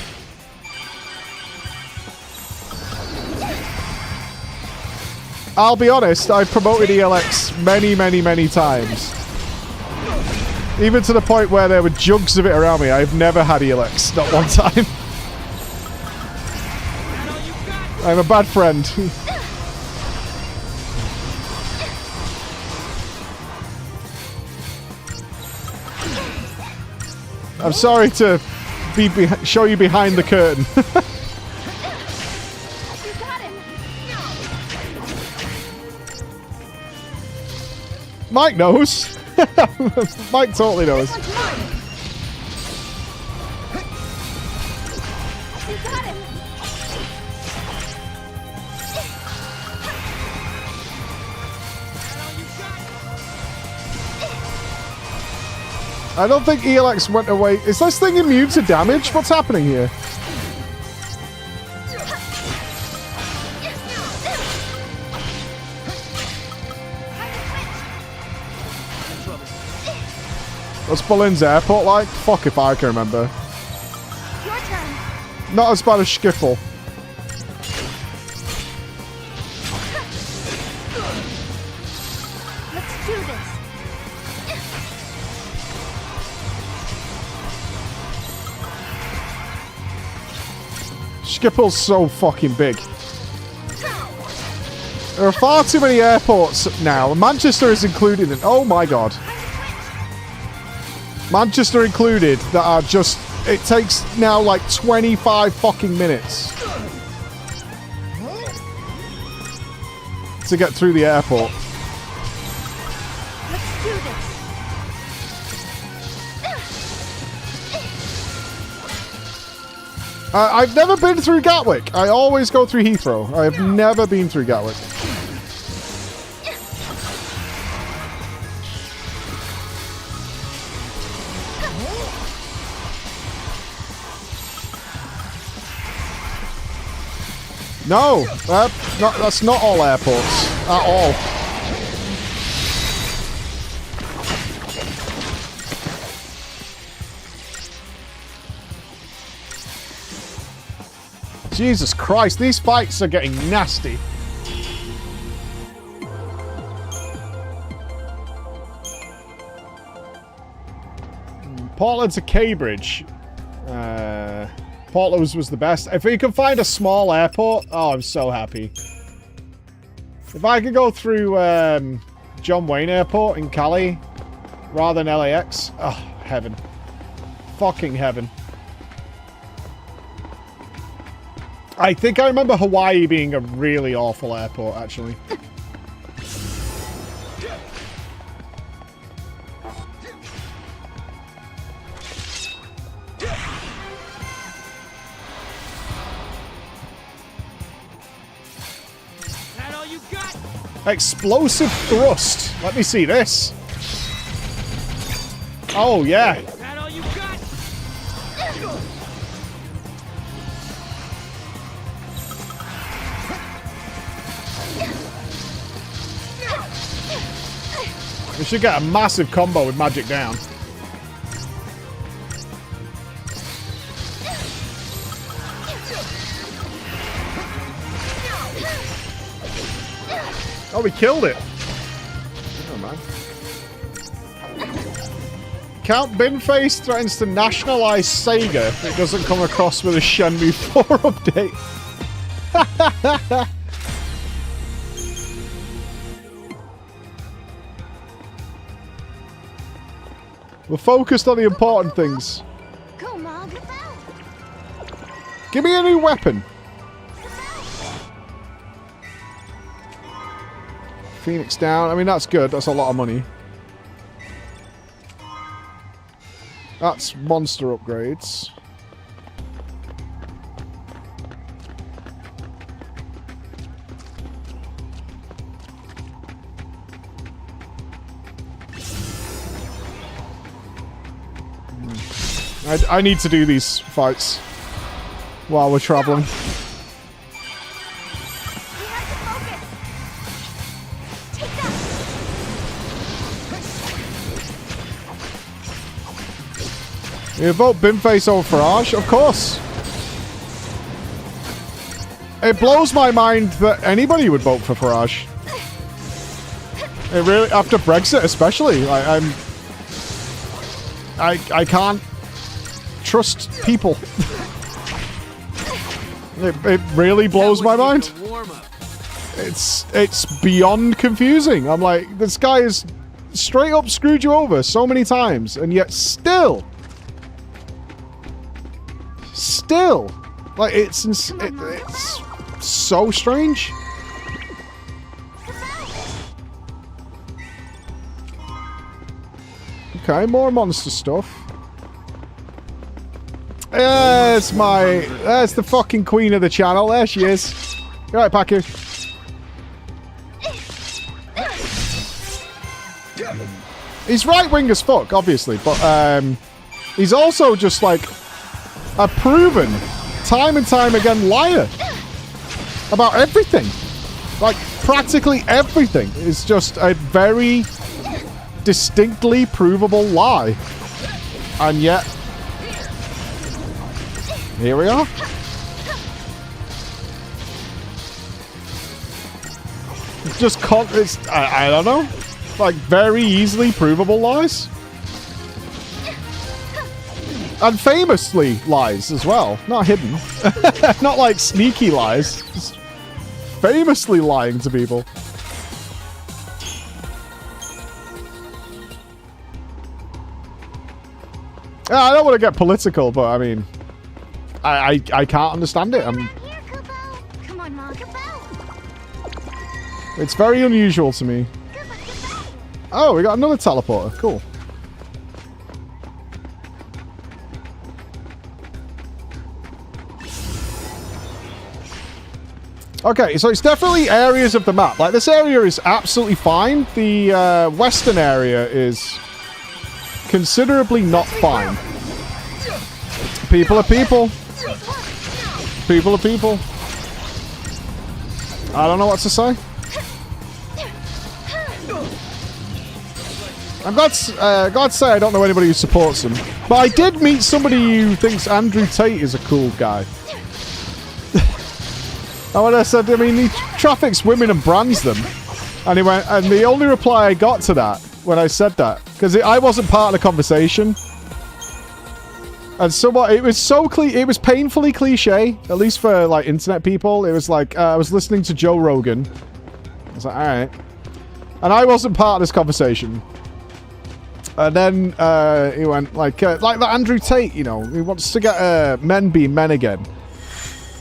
[SPEAKER 2] I'll be honest, I've promoted ELX many, many, many times. Even to the point where there were jugs of it around me. I've never had ELX, not one time. I'm a bad friend. I'm sorry to show you behind the curtain. Mike knows. Mike totally knows. I don't think ELX went away. Is this thing immune to damage? What's happening here? What's Berlin's airport like? Fuck if I can remember.
[SPEAKER 19] Your turn.
[SPEAKER 2] Not as bad as Schiphol.
[SPEAKER 19] Let's do this.
[SPEAKER 2] Schiphol's so fucking big. There are far too many airports now. Manchester is included in... Oh my god. Manchester included that are just... It takes now like 25 fucking minutes to get through the airport.
[SPEAKER 19] Let's do this.
[SPEAKER 2] I've never been through Gatwick. I always go through Heathrow. I have never been through Gatwick. No, that's not all airports at all. Jesus Christ, these fights are getting nasty. Portland to Cambridge. Portland's was the best. If we can find a small airport, oh, I'm so happy. If I could go through John Wayne Airport in Cali rather than LAX, oh, heaven. Fucking heaven. I think I remember Hawaii being a really awful airport, actually. Explosive thrust. Let me see this. Oh, yeah. We should get a massive combo with Magic Down. Oh, we killed it. Oh, man. Count Binface threatens to nationalize Sega if it doesn't come across with a Shenmue 4 update. We're focused on the important things.
[SPEAKER 19] Go, Mog.
[SPEAKER 2] Give me a new weapon. Phoenix down. I mean, that's good. That's a lot of money. That's monster upgrades. I need to do these fights while we're traveling. You vote Bimface over Farage? Of course. It blows my mind that anybody would vote for Farage. It really, after Brexit especially, like, I can't trust people. It really blows my mind. It's beyond confusing. I'm like, this guy has straight up screwed you over so many times, and yet still, like, it's so strange. Okay, more monster stuff. That's the fucking queen of the channel. There she is. All right, Paku. He's right-wing as fuck, obviously, but he's also just like a proven, time and time again, liar about everything. Like, practically everything is just a very distinctly provable lie. And yet, here we are. It's just, I don't know, like very easily provable lies. And famously lies as well, not hidden. Not like sneaky lies. Just famously lying to people. I don't want to get political, but I mean, I can't understand it.
[SPEAKER 19] Come on, Mom.
[SPEAKER 2] It's very unusual to me. Oh, we got another teleporter. Cool. Okay, so it's definitely areas of the map. Like, this area is absolutely fine. The western area is considerably not fine. People are people. People are people. I don't know what to say. I'm glad to say I don't know anybody who supports him. But I did meet somebody who thinks Andrew Tate is a cool guy. And when I said, I mean, he traffics women and brands them. And he went, and the only reply I got to that, when I said that, because I wasn't part of the conversation. And somewhat, it was so it was painfully cliche, at least for, like, internet people. It was like, I was listening to Joe Rogan. I was like, alright. And I wasn't part of this conversation. And then he went, like that Andrew Tate, you know, he wants to get men being men again.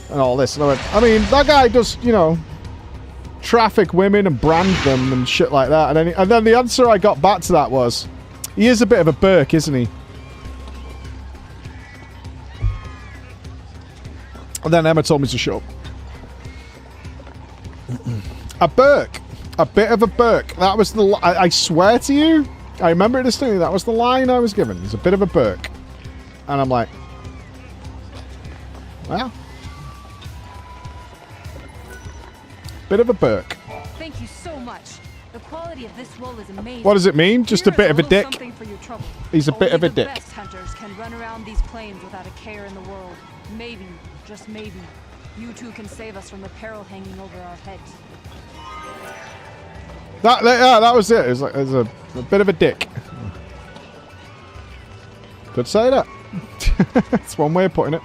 [SPEAKER 2] And all this. And I went, I mean, that guy does, you know, traffic women and brand them and shit like that. And then the answer I got back to that was, he is a bit of a Burke, isn't he? And then Emma told me to shut up. A Burke. A bit of a Burke. That was the... I swear to you, I remember it distinctly. That was the line I was given. He's a bit of a Burke. And I'm like... Well... Bit of a Burke.
[SPEAKER 9] Thank you so much. The quality of this wool is amazing.
[SPEAKER 2] What does it mean? Just a bit of a dick? He's a bit of a dick.
[SPEAKER 9] Only the best hunters can run around these plains without a care in the world. Maybe, just maybe, you two can save us from the peril hanging over our heads.
[SPEAKER 2] That was it. It was a bit of a dick. Could say that. It's one way of putting it.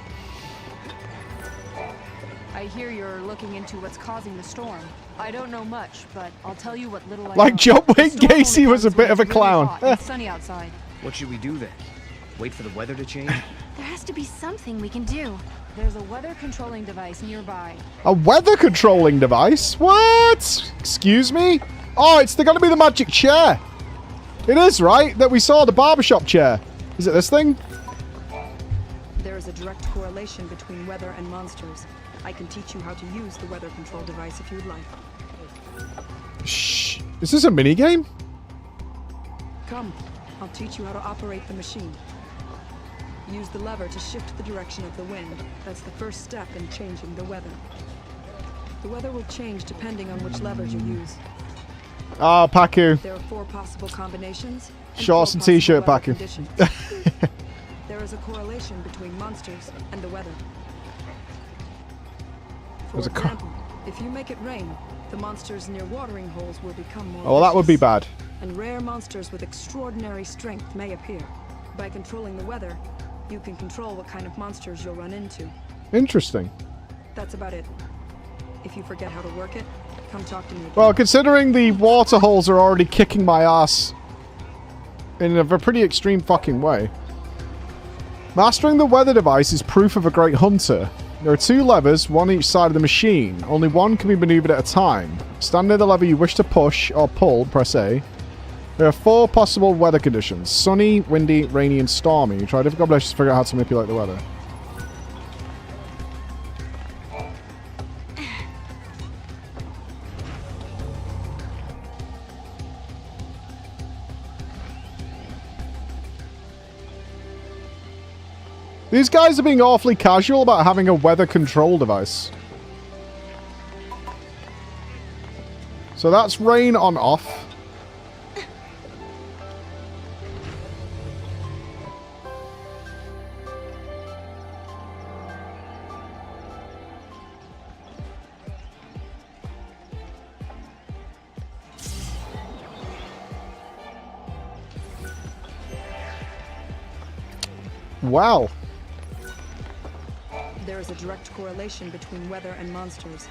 [SPEAKER 9] I hear you're looking into what's causing the storm. I don't know much, but I'll tell you what little I know.
[SPEAKER 2] Like John Wayne Gacy was a bit of a clown.
[SPEAKER 9] It's sunny outside.
[SPEAKER 20] What should we do then? Wait for the weather to change?
[SPEAKER 19] There has to be something we can do.
[SPEAKER 9] There's a weather controlling device nearby.
[SPEAKER 2] A weather controlling device? What? Excuse me? Oh, it's going to be the magic chair. It is, right? That we saw, the barbershop chair. Is it this thing?
[SPEAKER 11] There is a direct correlation between weather and monsters. I can teach you how to use the weather control device if you'd like.
[SPEAKER 2] Shh. Is this a minigame?
[SPEAKER 11] Come, I'll teach you how to operate the machine. Use the lever to shift the direction of the wind. That's the first step in changing the weather. The weather will change depending on which levers you use.
[SPEAKER 2] Oh, Paku.
[SPEAKER 11] There are 4 possible combinations.
[SPEAKER 2] Shorts and t-shirt, Paku.
[SPEAKER 11] There is There's a correlation between monsters and the weather. For
[SPEAKER 2] There's a
[SPEAKER 11] example, if you make it rain, the monsters near watering holes will become more
[SPEAKER 2] Oh, well, that would be
[SPEAKER 11] vicious,
[SPEAKER 2] bad.
[SPEAKER 11] and rare monsters with extraordinary strength may appear. By controlling the weather, you can control what kind of monsters you'll run into.
[SPEAKER 2] Interesting.
[SPEAKER 11] That's about it. If you forget how to work it, come talk to me again.
[SPEAKER 2] Well, considering the water holes are already kicking my ass in a pretty extreme fucking way. Mastering the weather device is proof of a great hunter. There are 2 levers, one each side of the machine. Only one can be maneuvered at a time. Stand near the lever you wish to push or pull, press A. There are 4 possible weather conditions. Sunny, windy, rainy, and stormy. Try different combinations to figure out how to manipulate the weather. These guys are being awfully casual about having a weather control device. So that's rain on off. Wow.
[SPEAKER 11] There is a direct correlation between weather and monsters.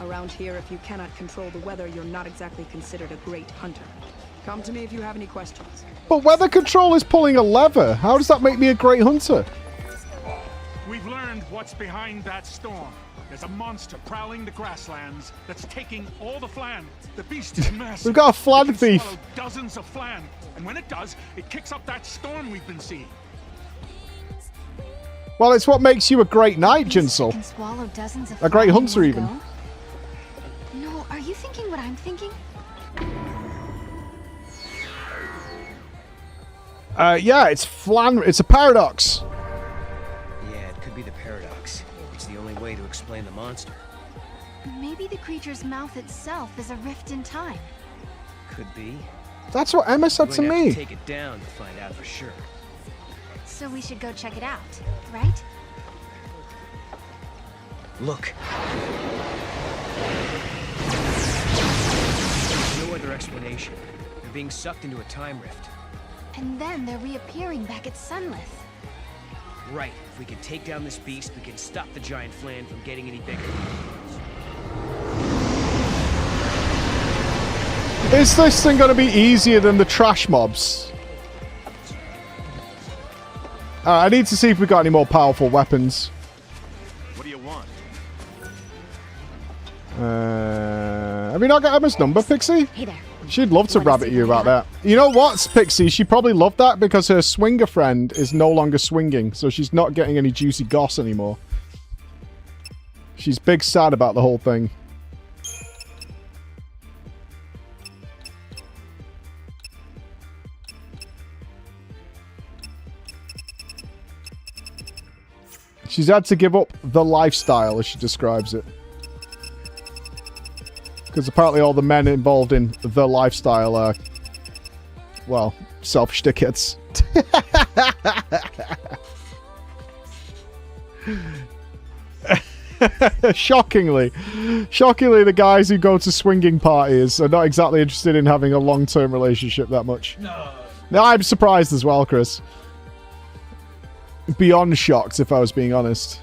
[SPEAKER 11] Around here, if you cannot control the weather, you're not exactly considered a great hunter. Come to me if you have any questions.
[SPEAKER 2] But weather control is pulling a lever. How does that make me a great hunter?
[SPEAKER 10] We've learned what's behind that storm. There's a monster prowling the grasslands that's taking all the flan. The beast is massive.
[SPEAKER 2] We've got a flan
[SPEAKER 10] It can
[SPEAKER 2] thief.
[SPEAKER 10] swallow dozens of flan, and when it does, it kicks up that storm we've been seeing.
[SPEAKER 2] Well, it's what makes you a great knight, Jinsel.
[SPEAKER 19] Can swallow dozens of
[SPEAKER 2] A great
[SPEAKER 19] flan in
[SPEAKER 2] hunter,
[SPEAKER 19] one
[SPEAKER 2] even.
[SPEAKER 19] go? No, are you thinking what I'm thinking?
[SPEAKER 2] Yeah, it's flan. It's a paradox.
[SPEAKER 20] Yeah, it could be the paradox. It's the only way to explain the monster.
[SPEAKER 19] Maybe the creature's mouth itself is a rift in time.
[SPEAKER 20] Could be.
[SPEAKER 2] That's what Emma said to
[SPEAKER 20] We're gonna have
[SPEAKER 2] me.
[SPEAKER 20] to take it down to find out for sure.
[SPEAKER 19] So we should go check it out, right?
[SPEAKER 20] Look. There's no other explanation. They're being sucked into a time rift.
[SPEAKER 19] And then they're reappearing back at Sunlith.
[SPEAKER 20] Right. If we can take down this beast, we can stop the giant flan from getting any bigger.
[SPEAKER 2] Is this thing going to be easier than the trash mobs? I need to see if we got any more powerful weapons.
[SPEAKER 21] What do you want?
[SPEAKER 2] Have you not got Emma's number, Pixie?
[SPEAKER 19] Hey there.
[SPEAKER 2] She'd love to rabbit you about that. You know what, Pixie? She probably loved that because her swinger friend is no longer swinging, so she's not getting any juicy goss anymore. She's big sad about the whole thing. She's had to give up the lifestyle, as she describes it. Because apparently all the men involved in the lifestyle are, well, selfish dickheads. Shockingly, the guys who go to swinging parties are not exactly interested in having a long-term relationship that much. No, I'm surprised as well, Chris. Beyond shocked, if I was being honest.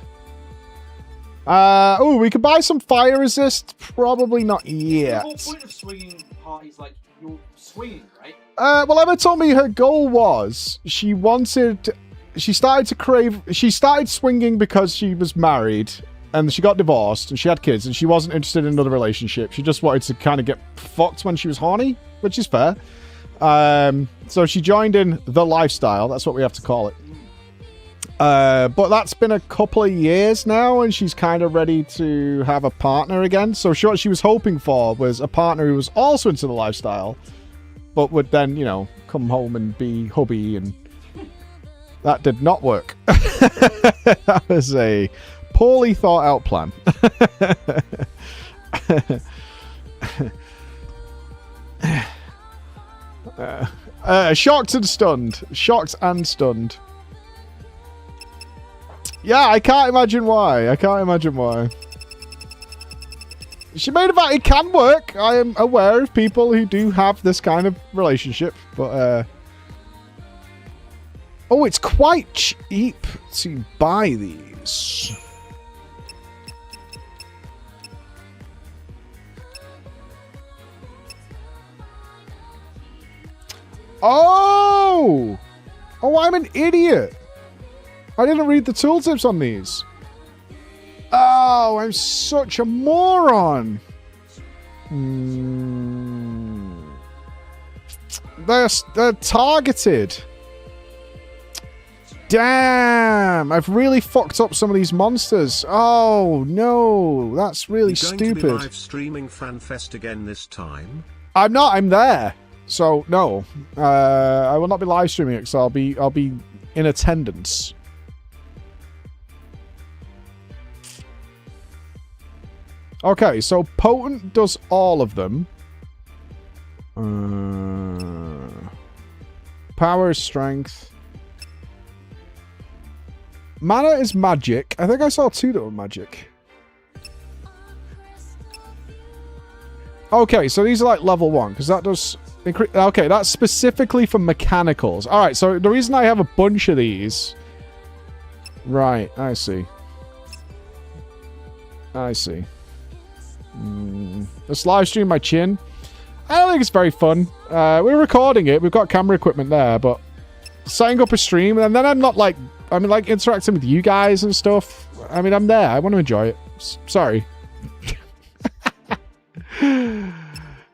[SPEAKER 2] Oh, we could buy some fire resist. Probably not yet.
[SPEAKER 5] The whole point of swinging parties, like, you're swinging, right?
[SPEAKER 2] Well, Emma told me her goal was she started swinging because she was married and she got divorced and she had kids and she wasn't interested in another relationship. She just wanted to kind of get fucked when she was horny, which is fair. So she joined in the lifestyle. That's what we have to call it. But that's been a couple of years now, and she's kind of ready to have a partner again. So what she was hoping for was a partner who was also into the lifestyle, but would then, you know, come home and be hubby, and that did not work. That was a poorly thought out plan. Shocked and stunned. Shocked and stunned. Yeah, I can't imagine why. I can't imagine why. She made about it can work. I am aware of people who do have this kind of relationship, but oh, it's quite cheap to buy these. Oh! Oh, I'm an idiot. I didn't read the tooltips on these. Oh, I'm such a moron. They're targeted. Damn, I've really fucked up some of these monsters. Oh, no, that's really stupid.
[SPEAKER 1] Going to be live streaming Fanfest again this time?
[SPEAKER 2] I'm not, I'm there. So, no. I will not be live streaming it, so I'll be in attendance. Okay, so Potent does all of them. Power is strength. Mana is magic. I think I saw 2 that were magic. Okay, so these are like level 1, because that does... Okay, that's specifically for mechanicals. Alright, so the reason I have a bunch of these... Right, I see. I see. Let's live stream my chin. I don't think it's very fun. We're recording it. We've got camera equipment there, but setting up a stream, and then I'm not like... I mean, like, interacting with you guys and stuff. I mean, I'm there. I want to enjoy it. Sorry.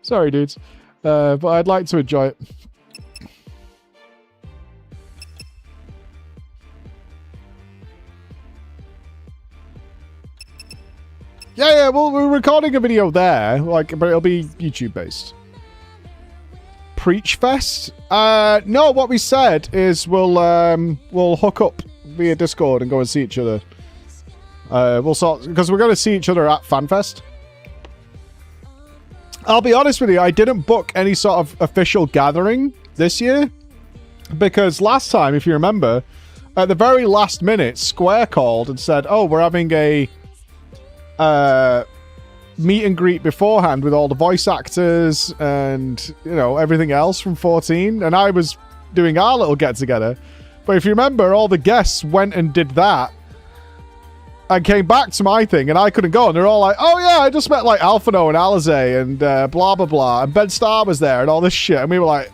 [SPEAKER 2] Sorry, dudes. But I'd like to enjoy it. Yeah, well, we're recording a video there, like, but it'll be YouTube-based. Preach Fest? No, what we said is we'll hook up via Discord and go and see each other. We'll sort, because we're going to see each other at Fanfest. I'll be honest with you, I didn't book any sort of official gathering this year, because last time, if you remember, at the very last minute, Square called and said, oh, we're having a meet and greet beforehand with all the voice actors and, you know, everything else from 14, and I was doing our little get-together. But if you remember, all the guests went and did that and came back to my thing, and I couldn't go, and they're all like, oh yeah, I just met like Alphino and Alize and blah blah blah, and Ben Starr was there and all this shit, and we were like,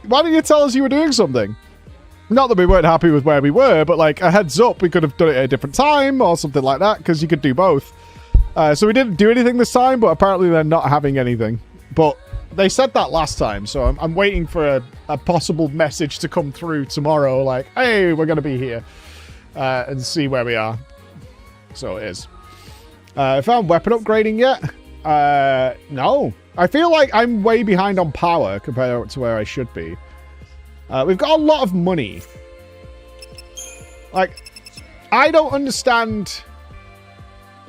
[SPEAKER 2] why didn't you tell us you were doing something? Not that we weren't happy with where we were, but like a heads up, we could have done it at a different time or something like that, because you could do both. So we didn't do anything this time, but apparently they're not having anything. But they said that last time, so I'm waiting for a possible message to come through tomorrow, like, hey, we're going to be here, and see where we are. So it is. Found weapon upgrading yet? No. I feel like I'm way behind on power compared to where I should be. We've got a lot of money. Like, I don't understand...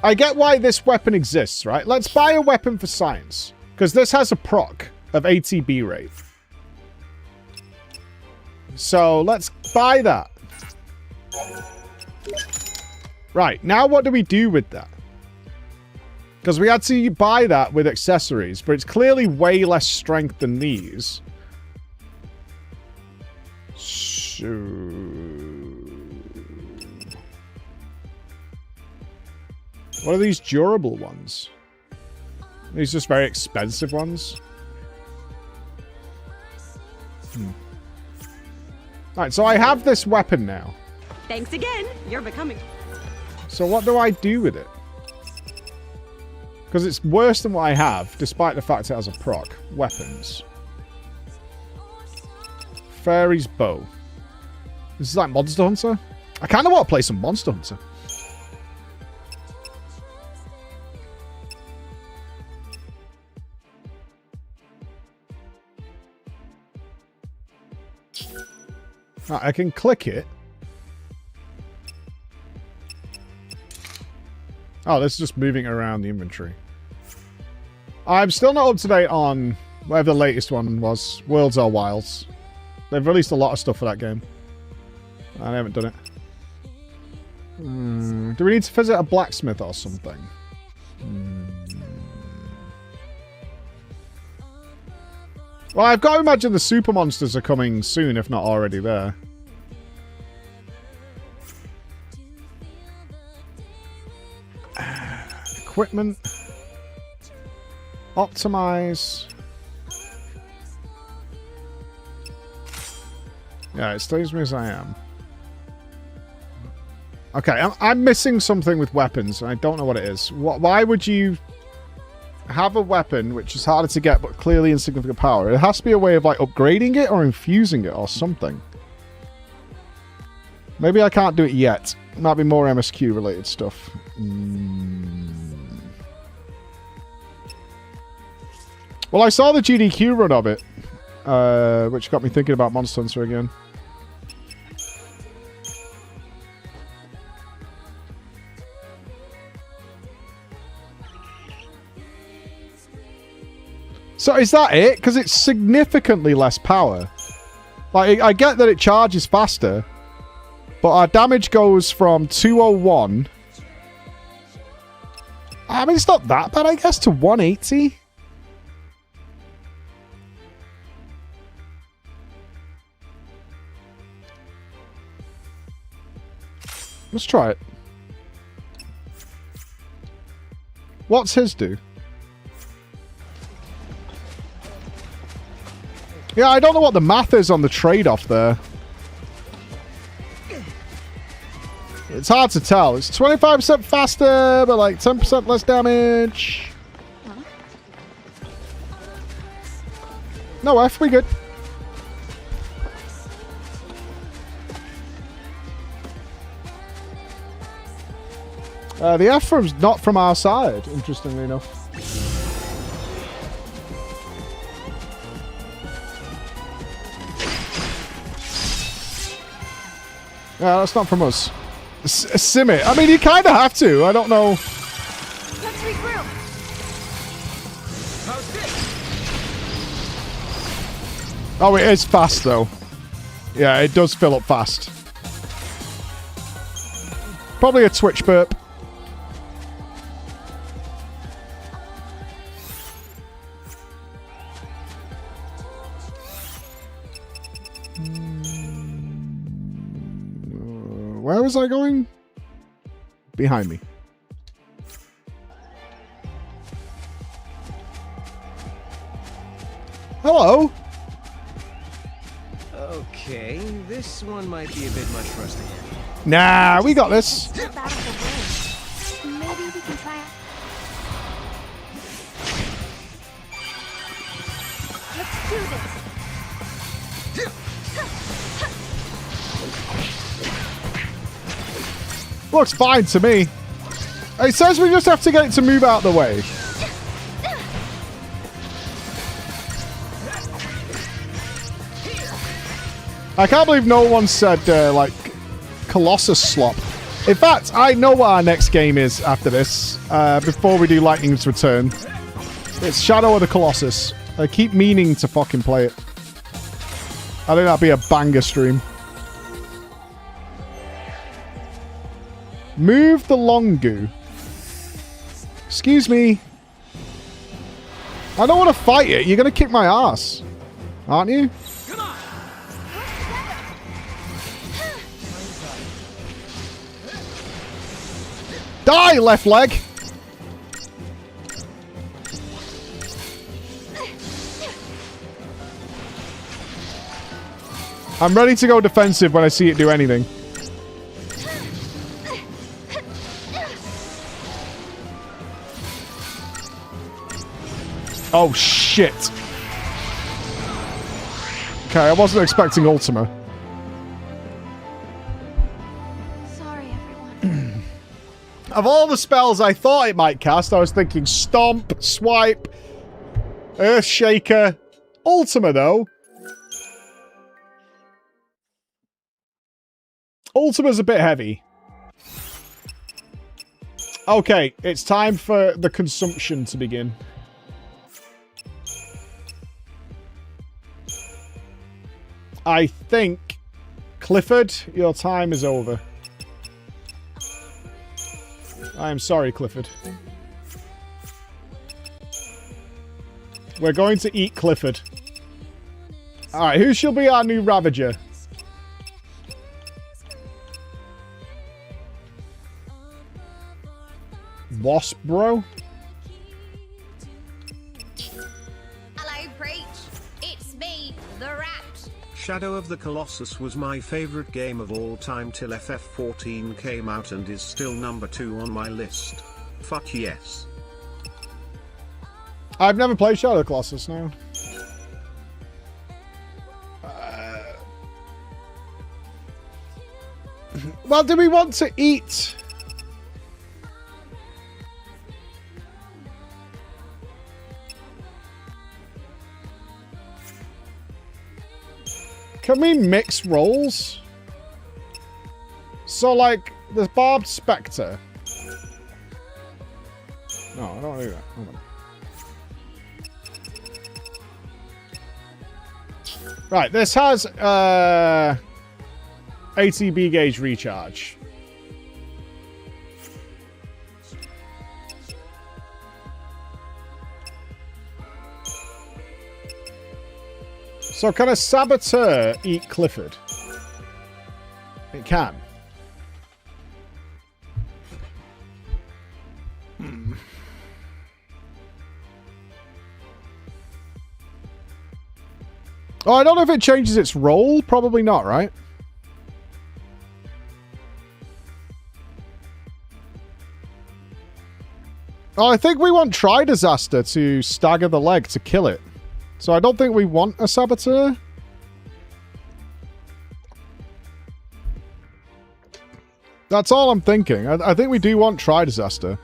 [SPEAKER 2] I get why this weapon exists, right? Let's buy a weapon for science. Because this has a proc of ATB rate. So, let's buy that. Right, now what do we do with that? Because we had to buy that with accessories, but it's clearly way less strength than these. So... what are these durable ones? These just very expensive ones? Alright, so I have this weapon now.
[SPEAKER 12] Thanks again. You're becoming...
[SPEAKER 2] So what do I do with it? Because it's worse than what I have, despite the fact it has a proc. Weapons. Fairy's bow. This is like Monster Hunter? I kind of want to play some Monster Hunter. Right, I can click it. Oh, this is just moving around the inventory. I'm still not up to date on whatever the latest one was. Worlds or Wilds. They've released a lot of stuff for that game. I haven't done it. Do we need to visit a blacksmith or something? Well, I've got to imagine the super monsters are coming soon, if not already there. Equipment. Optimize. Yeah, it stays me as I am. Okay, I'm missing something with weapons. I don't know what it is. Why would you have a weapon which is harder to get but clearly insignificant power? It has to be a way of like upgrading it or infusing it or something. Maybe I can't do it yet. It might be more MSQ related stuff. Well, I saw the GDQ run of it, which got me thinking about Monster Hunter again. So is that it? Because it's significantly less power. Like, I get that it charges faster, but our damage goes from 201. I mean, it's not that bad, I guess, to 180. Let's try it. What's his do? Yeah, I don't know what the math is on the trade-off there. It's hard to tell. It's 25% faster, but like 10% less damage. No F, we good. The F firm's not from our side, interestingly enough. Yeah, that's not from us. Sim it. I mean, you kind of have to. I don't know.
[SPEAKER 19] Let's regroup.
[SPEAKER 2] Oh, it is fast, though. Yeah, it does fill up fast. Probably a Twitch burp. Where was I going? Behind me. Hello.
[SPEAKER 20] Okay, this one might be a bit much for us to handle.
[SPEAKER 2] Nah, we got this.
[SPEAKER 19] Maybe we can try. Let's do this.
[SPEAKER 2] Looks fine to me. It says we just have to get it to move out of the way. I can't believe no one said, like, Colossus slop. In fact, I know what our next game is after this, before we do Lightning's Return. It's Shadow of the Colossus. I keep meaning to fucking play it. I think that'd be a banger stream. Move the Longu. Excuse me. I don't want to fight it. You're going to kick my ass. Aren't you? Die, left leg. I'm ready to go defensive when I see it do anything. Oh, shit. Okay, I wasn't expecting Ultima.
[SPEAKER 19] Sorry, everyone.
[SPEAKER 2] Of all the spells I thought it might cast, I was thinking Stomp, Swipe, Earthshaker. Ultima, though. Ultima's a bit heavy. Okay, it's time for the consumption to begin. I think, Clifford, your time is over. I am sorry, Clifford. We're going to eat Clifford. Alright, who shall be our new Ravager? Wasp, bro?
[SPEAKER 18] Hello, Preach. It's me, the Rat.
[SPEAKER 1] Shadow of the Colossus was my favorite game of all time till FF14 came out and is still number 2 on my list. Fuck yes.
[SPEAKER 2] I've never played Shadow of the Colossus, no. Well, do we want to eat? Can we mix roles? So, like, there's Barbed Spectre. No, I don't want to do that. Hold on. Right, this has ATB gauge recharge. So can a Saboteur eat Clifford? It can. Oh, I don't know if it changes its role. Probably not, right? Oh, I think we want Tri-Disaster to stagger the leg to kill it. So I don't think we want a Saboteur. That's all I'm thinking. I think we do want Tri-Disaster.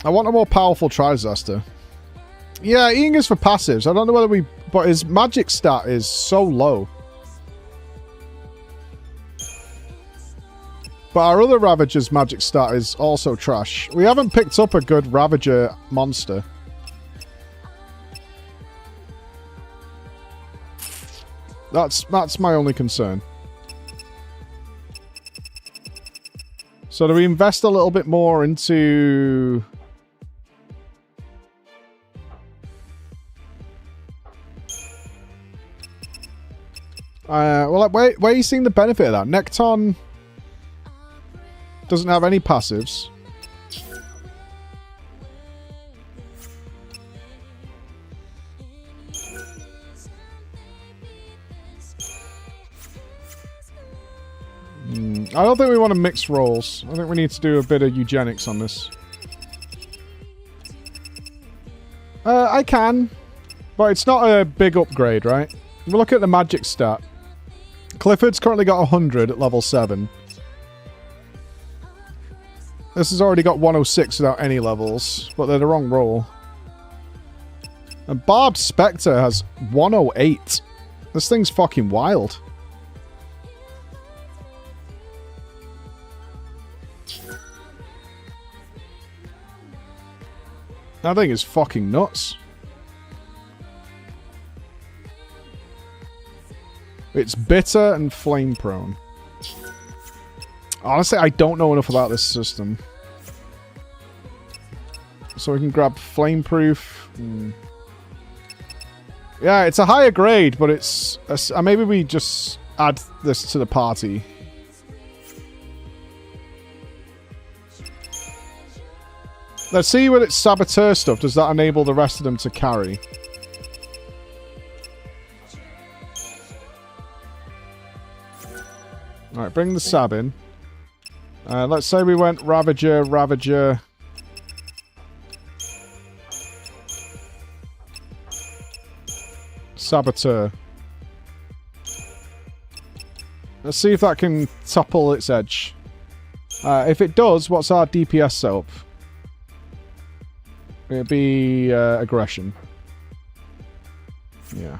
[SPEAKER 2] I want a more powerful Tri-Disaster. Yeah, eating is for passives. I don't know whether we... But his magic stat is so low. But our other Ravager's magic stat is also trash. We haven't picked up a good Ravager monster. That's my only concern. So do we invest a little bit more into... well, where are you seeing the benefit of that? Nekton doesn't have any passives. I don't think we want to mix roles. I think we need to do a bit of eugenics on this. I can, but it's not a big upgrade, right? We'll look at the magic stat. Clifford's currently got 100 at level 7. This has already got 106 without any levels, but they're the wrong roll. And Barbed Spectre has 108. This thing's fucking wild. That thing is fucking nuts. It's bitter and flame prone. Honestly, I don't know enough about this system. So we can grab flame proof. Yeah, it's a higher grade, but it's... maybe we just add this to the party. Let's see with its Saboteur stuff. Does that enable the rest of them to carry? Alright, bring the Sab in. Let's say we went Ravager, Ravager. Saboteur. Let's see if that can topple its edge. If it does, what's our DPS setup? It'd be aggression. Yeah.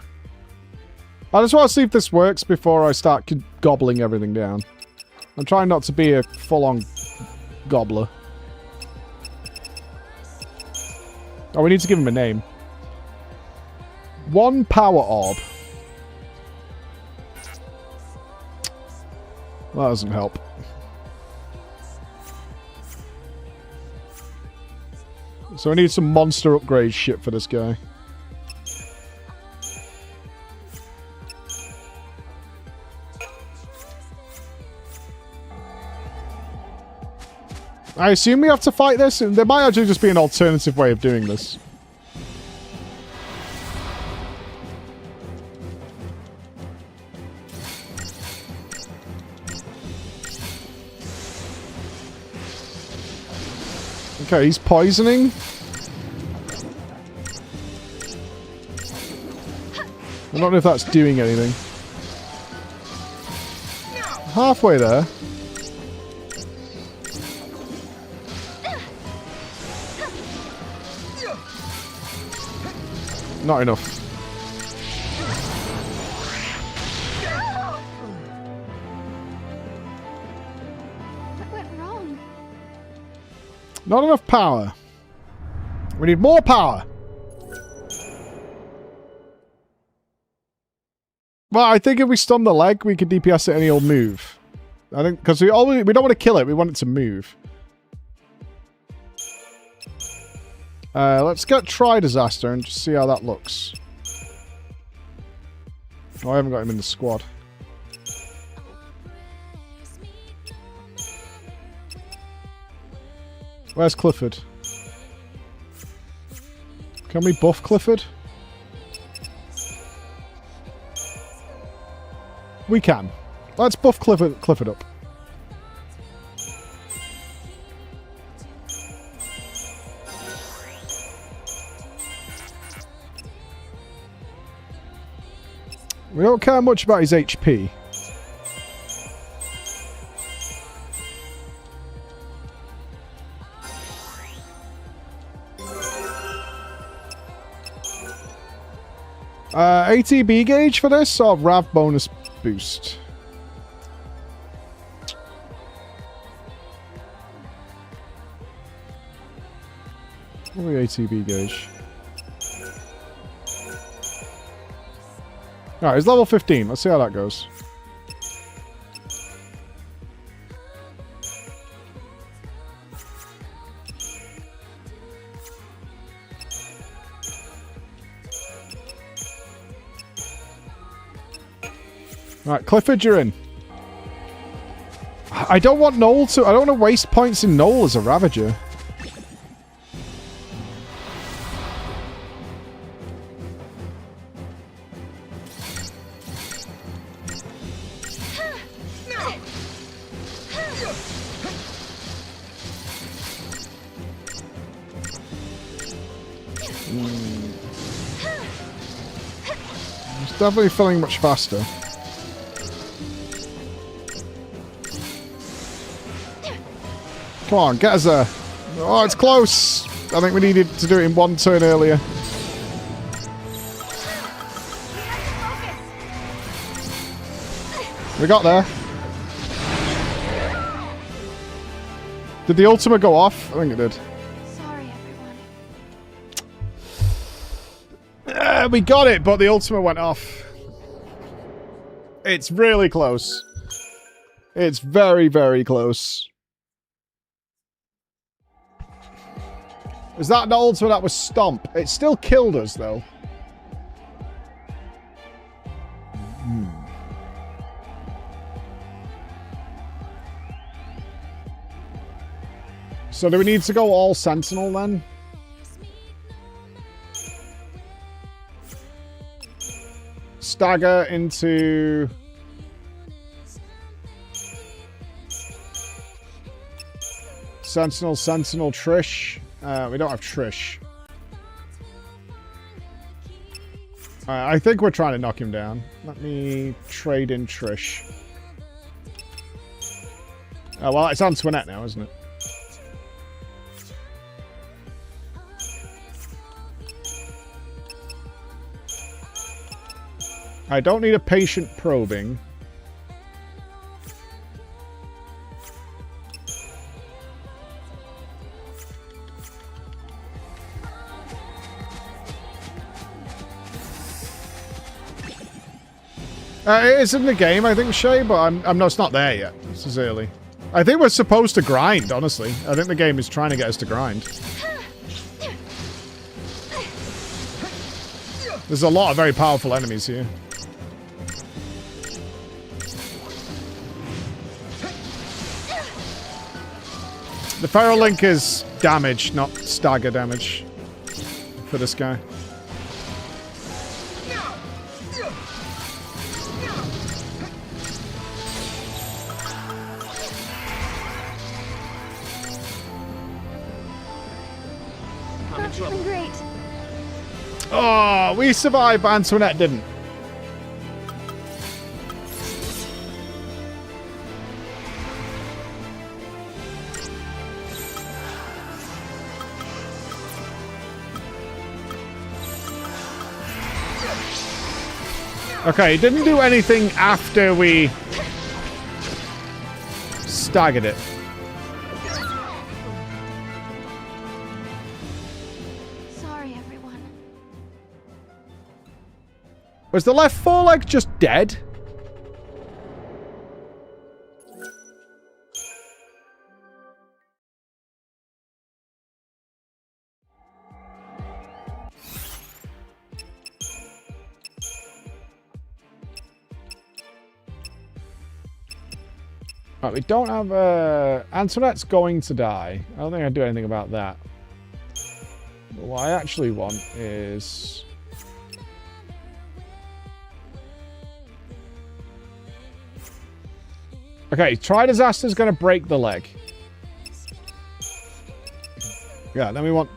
[SPEAKER 2] I just want to see if this works before I start gobbling everything down. I'm trying not to be a full-on gobbler. Oh, we need to give him a name. 1 power orb. That doesn't help. So I need some monster upgrade shit for this guy. I assume we have to fight this, and there might actually just be an alternative way of doing this. Okay, he's poisoning. I don't know if that's doing anything. Halfway there. Not enough.
[SPEAKER 19] What went wrong?
[SPEAKER 2] Not enough power. We need more power. Well, I think if we stun the leg, we can DPS it any old move. I think because we don't want to kill it. We want it to move. Let's get Try Disaster and just see how that looks. Oh, I haven't got him in the squad. Where's Clifford? Can we buff Clifford? We can. Let's buff Clifford up. We don't care much about his HP. ATB gauge for this or Rav bonus boost? Probably ATB gauge. Alright, he's level 15. Let's see how that goes. Alright, Clifford, you're in. I don't want Noel to... I don't want to waste points in Noel as a Ravager. It's definitely filling much faster. Come on, get us there. Oh, it's close. I think we needed to do it in one turn earlier. We got there. Did the ultimate go off? I think it did.
[SPEAKER 19] Sorry, everyone.
[SPEAKER 2] We got it, but the ultimate went off. It's really close. It's very, very close. Is that the ultimate that was Stomp? It still killed us, though. So do we need to go all Sentinel, then? Stagger into... Sentinel, Trish. We don't have Trish. I think we're trying to knock him down. Let me trade in Trish. Well, it's Antoinette now, isn't it? I don't need a patient probing. It is in the game, I think, Shay, but I'm not, it's not there yet. This is early. I think we're supposed to grind, honestly. I think the game is trying to get us to grind. There's a lot of very powerful enemies here. The Feral Link is damage, not stagger damage for this guy.
[SPEAKER 19] Not feeling great.
[SPEAKER 2] Oh, we survived, but Antoinette didn't. Okay, it didn't do anything after we staggered it.
[SPEAKER 19] Sorry, everyone.
[SPEAKER 2] Was the left foreleg just dead? Right, we don't have Antoinette's going to die. I don't think I do anything about that. But what I actually want is... Okay, Try Disaster's going to break the leg. Yeah, then we want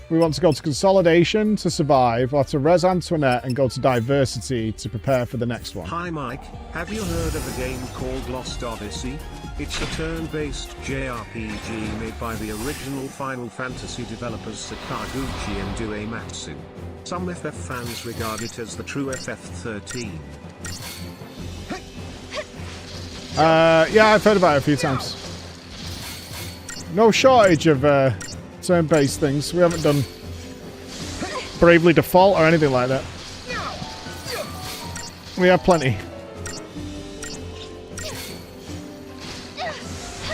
[SPEAKER 2] to go to Consolidation to survive, or to Res Antoinette and go to Diversity to prepare for the next one.
[SPEAKER 1] Hi Mike, have you heard of a game called Lost Odyssey? It's a turn-based JRPG made by the original Final Fantasy developers Sakaguchi and Uematsu. Some FF fans regard it as the true FF13.
[SPEAKER 2] Yeah, I've heard about it a few times. No shortage of turn-based things. We haven't done Bravely Default or anything like that. We have plenty.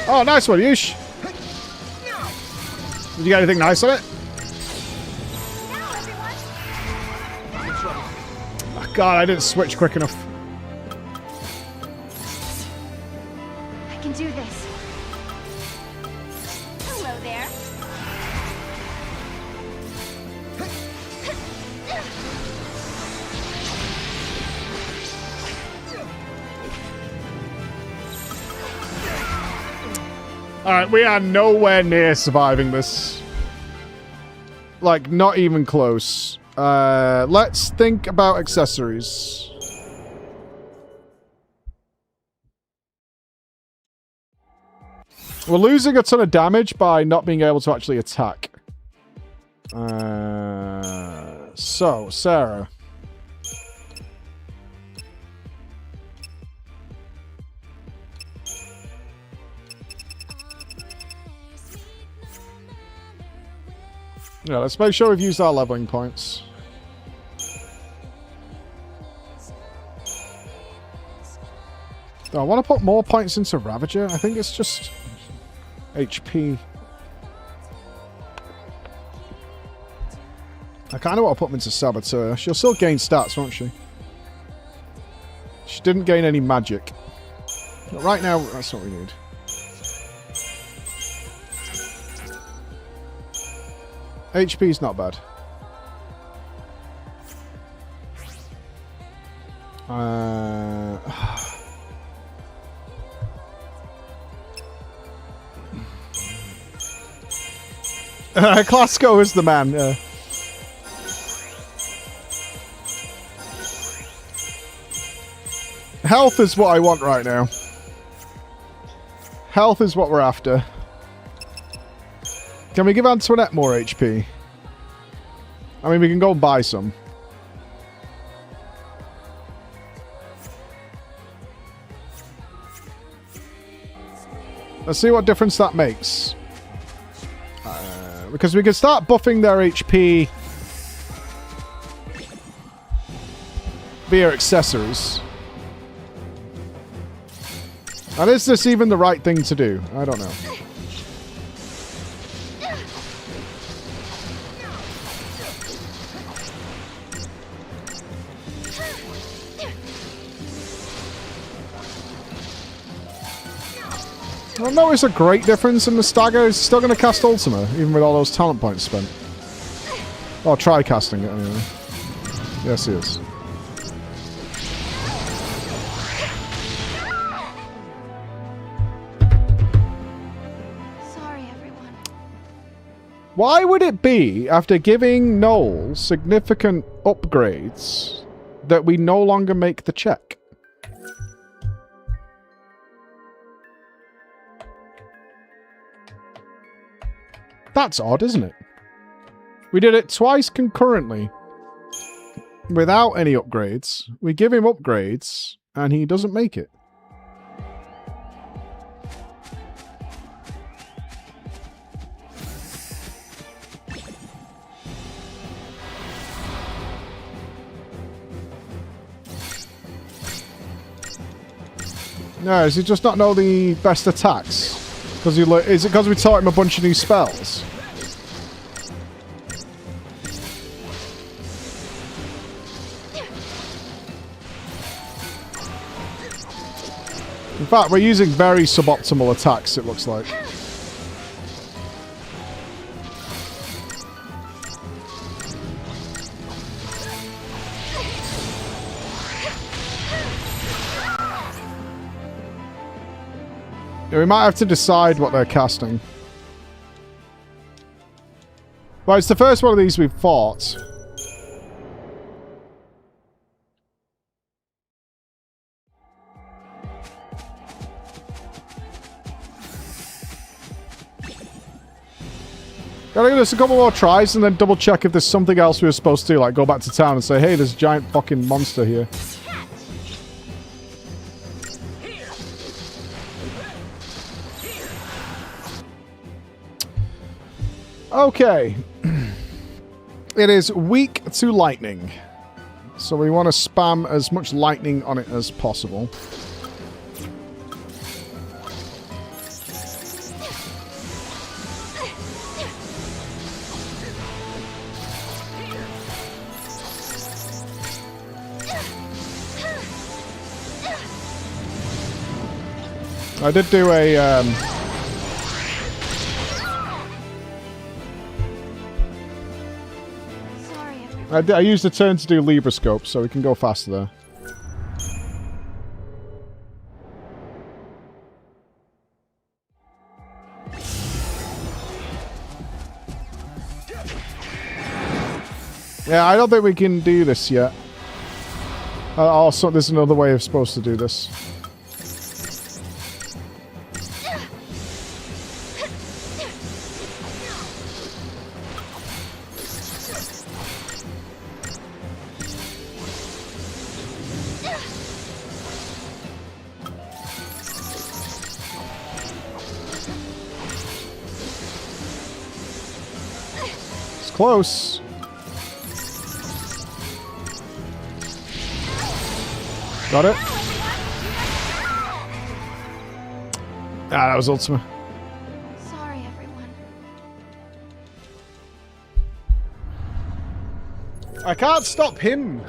[SPEAKER 2] Oh, nice one, Yush. Did you get anything nice on it? Oh, God, I didn't switch quick enough.
[SPEAKER 19] I can do this. Hello there.
[SPEAKER 2] Alright, we are nowhere near surviving this. Like, not even close. Let's think about accessories. We're losing a ton of damage by not being able to actually attack. So, Sarah. Yeah, let's make sure we've used our leveling points. Do I want to put more points into Ravager? I think it's just HP. I kind of want to put them into Saboteur. She'll still gain stats, won't she? She didn't gain any magic. But right now, that's what we need. HP's not bad. Klasco is the man. Health is what I want right now. Health is what we're after. Can we give Antoinette more HP? I mean, we can go and buy some. Let's see what difference that makes. Because we can start buffing their HP via accessories. And is this even the right thing to do? I don't know. I'll notice a great difference in the stagger. He's still going to cast Ultima, even with all those talent points spent. Or try casting it anyway. Yes, he is.
[SPEAKER 19] Sorry, everyone.
[SPEAKER 2] Why would it be, after giving Noel significant upgrades, that we no longer make the check? That's odd, isn't it? We did it twice concurrently. Without any upgrades. We give him upgrades, and he doesn't make it. No, does he just not know the best attacks? Because is it because we taught him a bunch of new spells? In fact, we're using very suboptimal attacks, it looks like. Yeah, we might have to decide what they're casting. Well, it's the first one of these we've fought. Gotta give this a couple more tries and then double check if there's something else we were supposed to do, like go back to town and say, hey, there's a giant fucking monster here. Okay. It is weak to lightning. So we want to spam as much lightning on it as possible. I did do a I used a turn to do Libra Scope, so we can go faster there. Yeah, I don't think we can do this yet. Also, there's another way of supposed to do this. Close. Got it. Ah, that was Ultima.
[SPEAKER 19] Sorry, everyone.
[SPEAKER 2] I can't stop him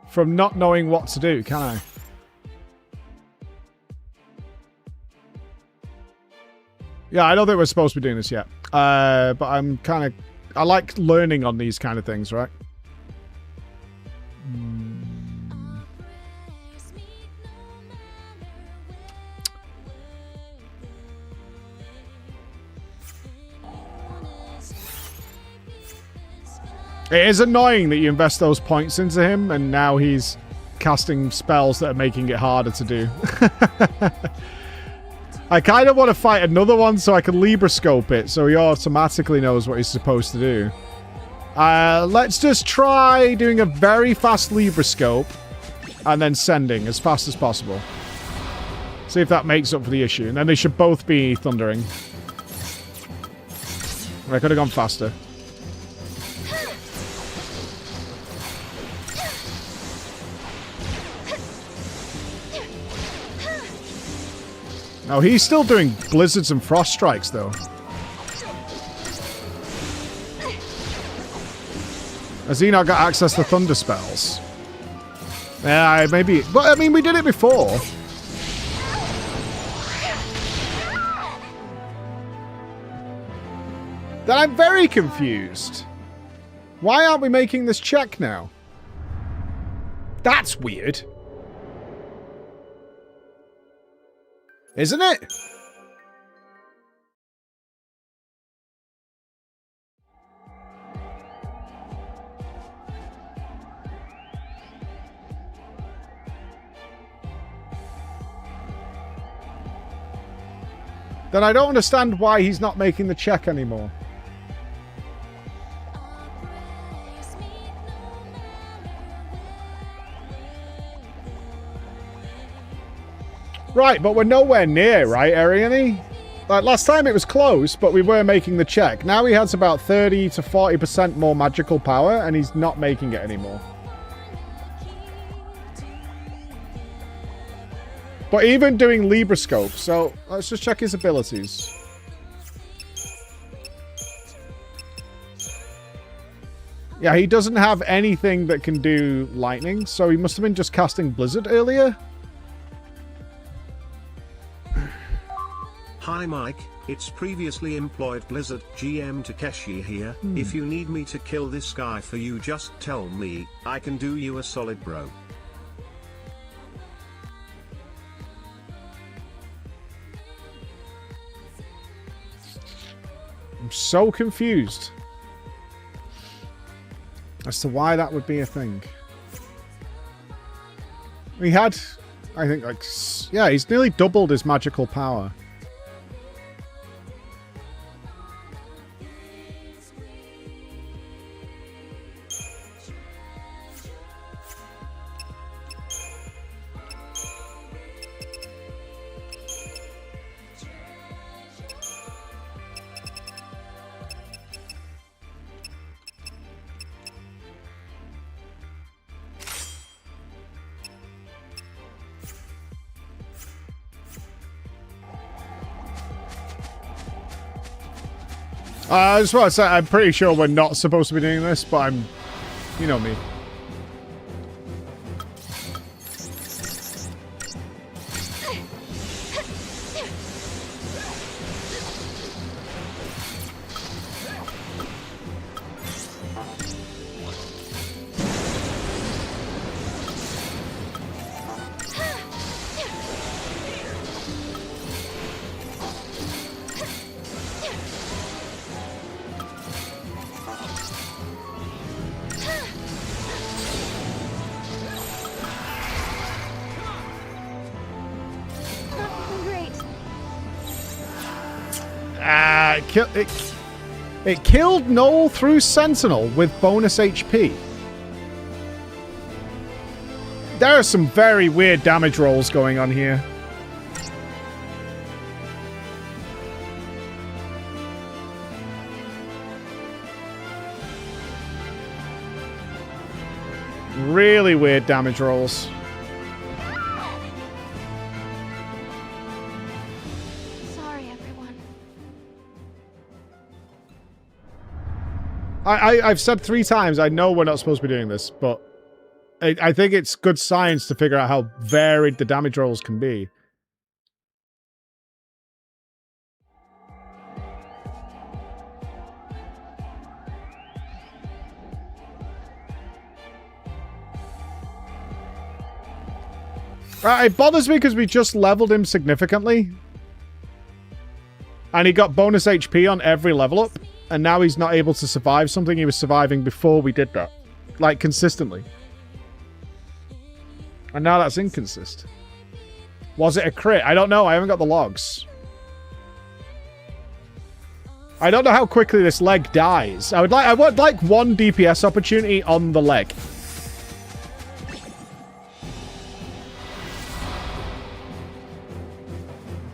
[SPEAKER 2] from not knowing what to do, can I? Yeah, I don't think we're supposed to be doing this yet. But I'm kind of... I like learning on these kind of things, right? It is annoying that you invest those points into him, and now he's casting spells that are making it harder to do. I kind of want to fight another one so I can Libra Scope it, so he automatically knows what he's supposed to do. Let's just try doing a very fast Libra Scope, and then sending as fast as possible. See if that makes up for the issue. And then they should both be thundering. I could have gone faster. Oh, he's still doing blizzards and frost strikes, though. Has he not got access to thunder spells? Yeah, maybe. But, I mean, we did it before. Then I'm very confused. Why aren't we making this check now? That's weird. Isn't it? Then I don't understand why he's not making the check anymore. Right, but we're nowhere near, right, Ariane? Like, last time it was close, but we were making the check. Now he has about 30 to 40% more magical power, and he's not making it anymore. But even doing Librascope, so let's just check his abilities. Yeah, he doesn't have anything that can do lightning, so he must have been just casting Blizzard earlier.
[SPEAKER 1] Hi Mike, it's previously employed Blizzard GM Takeshi here. If you need me to kill this guy for you, just tell me. I can do you a solid, bro.
[SPEAKER 2] I'm so confused as to why that would be a thing. We had, I think, like, yeah, he's nearly doubled his magical power. I just want to say, I'm pretty sure we're not supposed to be doing this, but I'm... You know me. It killed Noel through Sentinel with bonus HP. There are some very weird damage rolls going on here. Really weird damage rolls. I've said 3 times, I know we're not supposed to be doing this, but I think it's good science to figure out how varied the damage rolls can be. It bothers me because we just leveled him significantly. And he got bonus HP on every level up. And now he's not able to survive something he was surviving before we did that. Like, consistently. And now that's inconsistent. Was it a crit? I don't know. I haven't got the logs. I don't know how quickly this leg dies. I would like 1 DPS opportunity on the leg.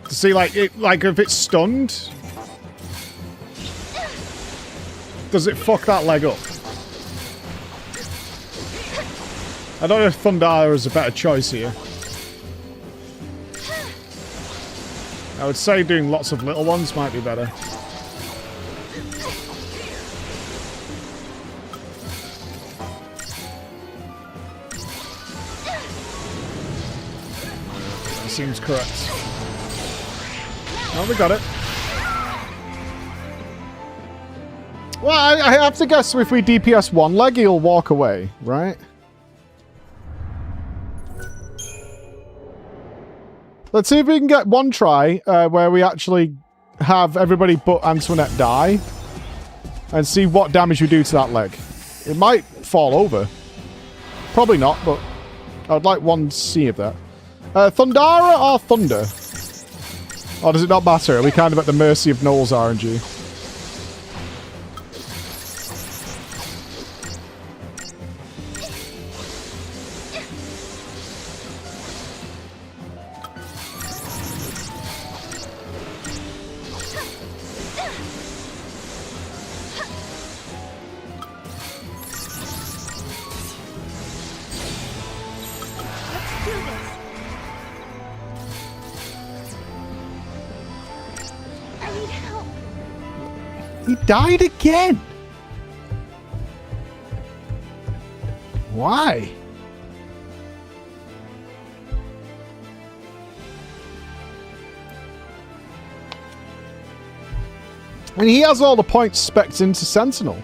[SPEAKER 2] To see, like if it's stunned... Does it fuck that leg up? I don't know if Thundara is a better choice here. I would say doing lots of little ones might be better. That seems correct. Oh, we got it. Well, I have to guess if we DPS one leg, he'll walk away, right? Let's see if we can get one try where we actually have everybody but Antoinette die. And see what damage we do to that leg. It might fall over. Probably not, but I'd like one see of that. Thundara or Thunder? Or does it not matter? Are we kind of at the mercy of Noel's RNG? He died again. Why? I mean, he has all the points specced into Sentinel.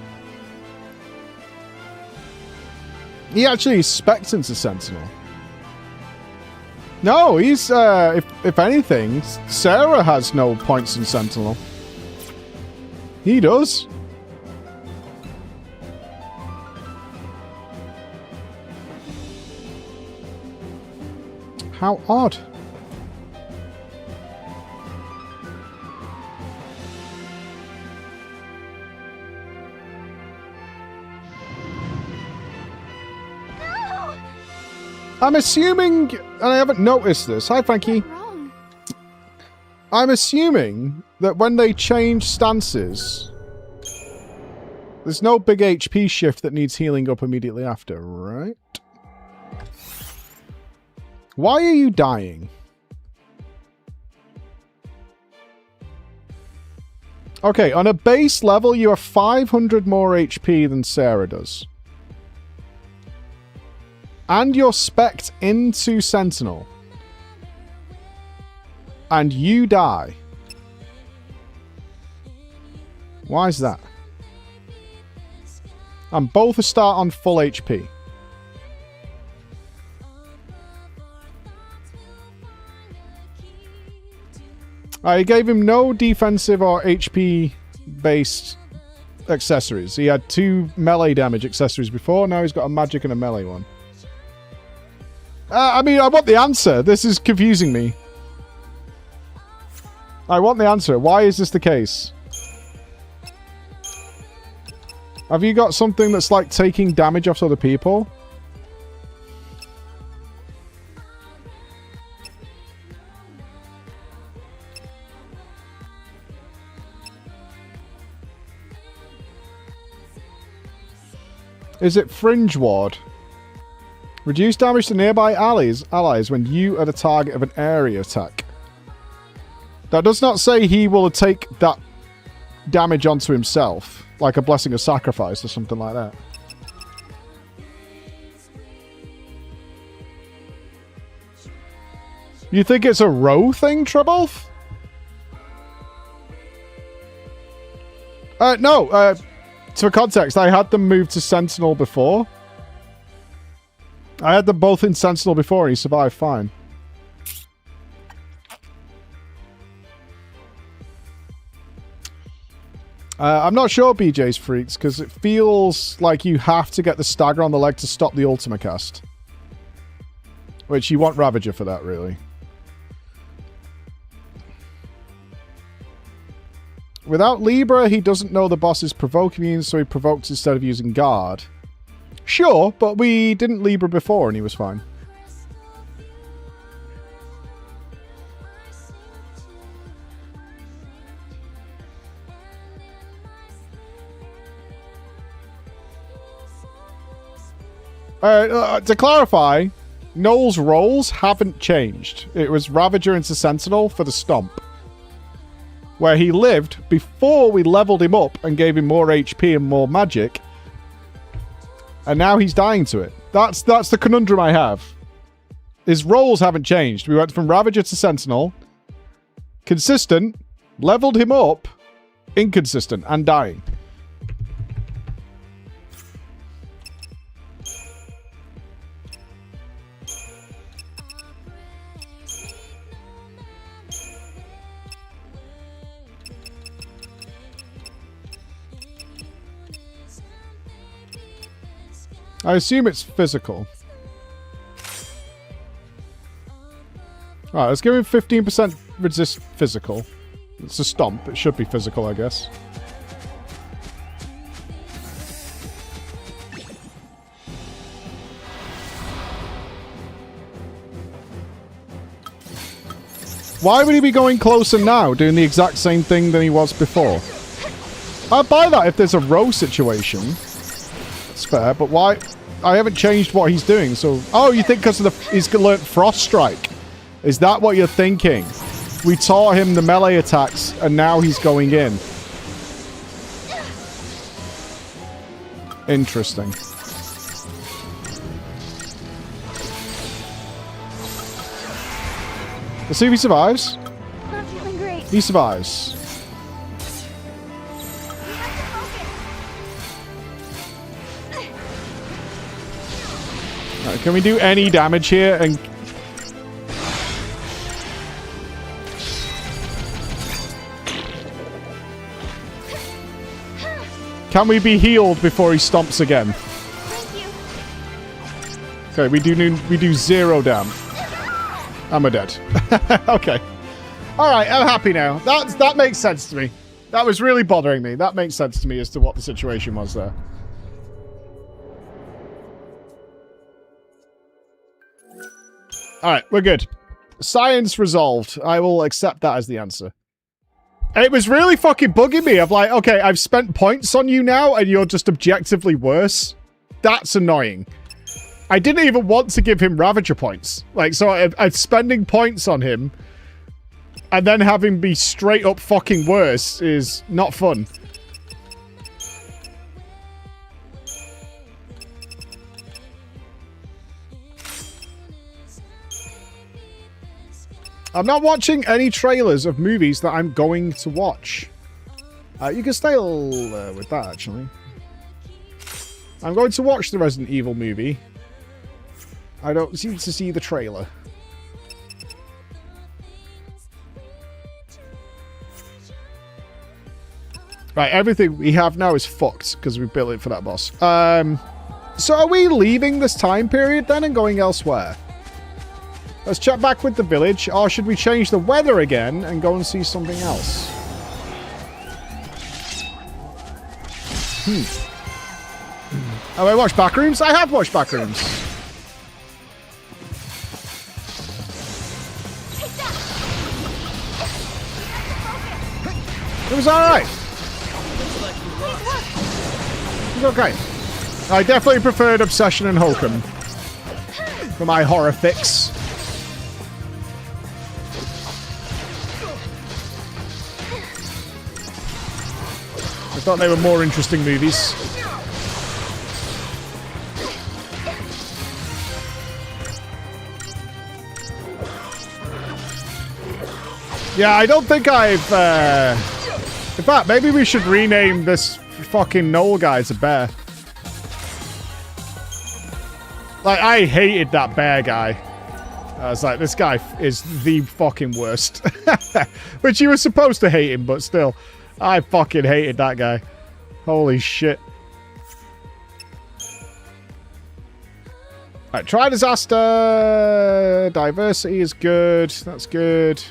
[SPEAKER 2] He actually is specced into Sentinel. No, he's, if anything, Sarah has no points in Sentinel. He does. How odd.
[SPEAKER 19] No!
[SPEAKER 2] I'm assuming, and I haven't noticed this. Hi, Frankie. I'm assuming that when they change stances, there's no big HP shift that needs healing up immediately after, right? Why are you dying? Okay, on a base level, you have 500 more HP than Sarah does. And you're specced into Sentinel. And you die. Why is that? And both start on full HP. I gave him no defensive or HP based accessories. He had 2 melee damage accessories before, now he's got a magic and a melee one. I mean, I want the answer. This is confusing me. I want the answer. Why is this the case? Have you got something that's like taking damage off other people? Is it Fringe Ward? Reduce damage to nearby allies when you are the target of an area attack. That does not say he will take that damage onto himself, like a Blessing of Sacrifice or something like that. You think it's a row thing, Trebolf? No, to context, I had them move to Sentinel before. I had them both in Sentinel before and he survived fine. I'm not sure BJ's Freaks, because it feels like you have to get the stagger on the leg to stop the Ultima cast. Which you want Ravager for that, really. Without Libra, he doesn't know the boss is provoke immune, so he provokes instead of using guard. Sure, but we didn't Libra before and he was fine. To clarify, Noel's roles haven't changed. It was Ravager into Sentinel for the stomp. where he lived before we leveled him up and gave him more HP and more magic. And now he's dying to it. That's the conundrum I have. His roles haven't changed. We went from Ravager to Sentinel. Consistent. Leveled him up. Inconsistent. And dying. I assume it's physical. Alright, let's give him 15% resist physical. It's a stomp. It should be physical, I guess. Why would he be going closer now, doing the exact same thing than he was before? I'd buy that if there's a row situation. It's fair, but why? I haven't changed what he's doing, so... Oh, you think because of the... He's learnt Frost Strike? Is that what you're thinking? We taught him the melee attacks, and now he's going in. Interesting. Let's see if he survives.
[SPEAKER 19] Not feeling great.
[SPEAKER 2] He survives. Right, can we do any damage here? And can we be healed before he stomps again? Okay, we do 0 damage. And we're dead. Okay. Alright, I'm happy now. That makes sense to me. That was really bothering me. That makes sense to me as to what the situation was there. Alright, we're good. Science resolved. I will accept that as the answer. It was really fucking bugging me. I'm like, okay, I've spent points on you now, and you're just objectively worse. That's annoying. I didn't even want to give him Ravager points. Like, so I'm spending points on him, and then having be straight up fucking worse is not fun. I'm not watching any trailers of movies that I'm going to watch. You can stay with that, actually. I'm going to watch the Resident Evil movie. I don't need to see the trailer. Right, everything we have now is fucked because we built it for that boss. So are we leaving this time period then and going elsewhere? Let's check back with the village, or should we change the weather again and go and see something else? Have I watched Backrooms? I have watched Backrooms. It was alright. It was okay. I definitely preferred Obsession and Hokum for my horror fix. I thought they were more interesting movies. Yeah, I don't think I've... In fact, maybe we should rename this fucking Knoll guy to Bear. Like, I hated that Bear guy. I was like, this guy is the fucking worst. Which you were supposed to hate him, but still. I fucking hated that guy. Holy shit. Alright, try disaster. Diversity is good. That's good.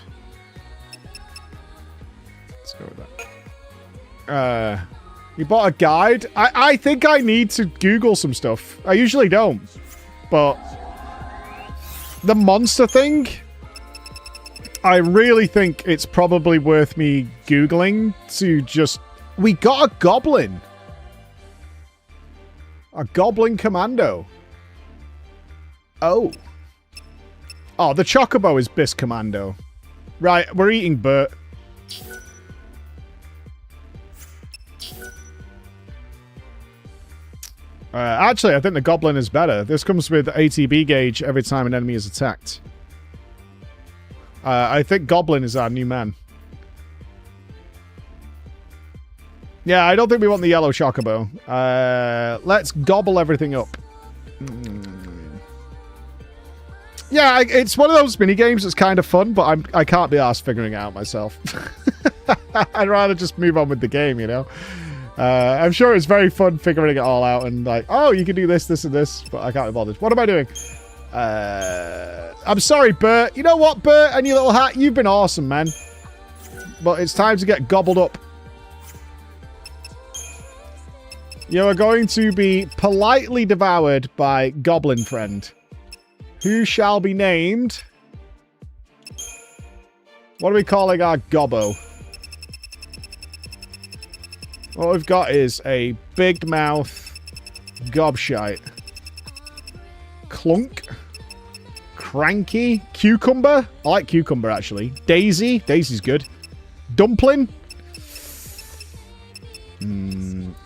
[SPEAKER 2] Let's go with that. You bought a guide? I think I need to Google some stuff. I usually don't. But the monster thing, I really think it's probably worth me Googling to just... We got a goblin. A goblin commando. Oh. Oh, the Chocobo is Bis Commando. Right, we're eating Bert. Actually, I think the Goblin is better. This comes with ATB gauge every time an enemy is attacked. I think Goblin is our new man. Yeah, I don't think we want the yellow Chocobo. Let's gobble everything up. Yeah, it's one of those mini games that's kind of fun, but I can't be arsed figuring it out myself. I'd rather just move on with the game, you know? I'm sure it's very fun figuring it all out and like, oh, you can do this, this, and this, but I can't be bothered. What am I doing? I'm sorry, Bert. You know what, Bert and your little hat? You've been awesome, man. But it's time to get gobbled up. You are going to be politely devoured by Goblin Friend, who shall be named... What are we calling our Gobbo? What we've got is a big mouth gobshite. Clunk. Cranky. Cucumber. I like cucumber, actually. Daisy. Daisy's good. Dumpling.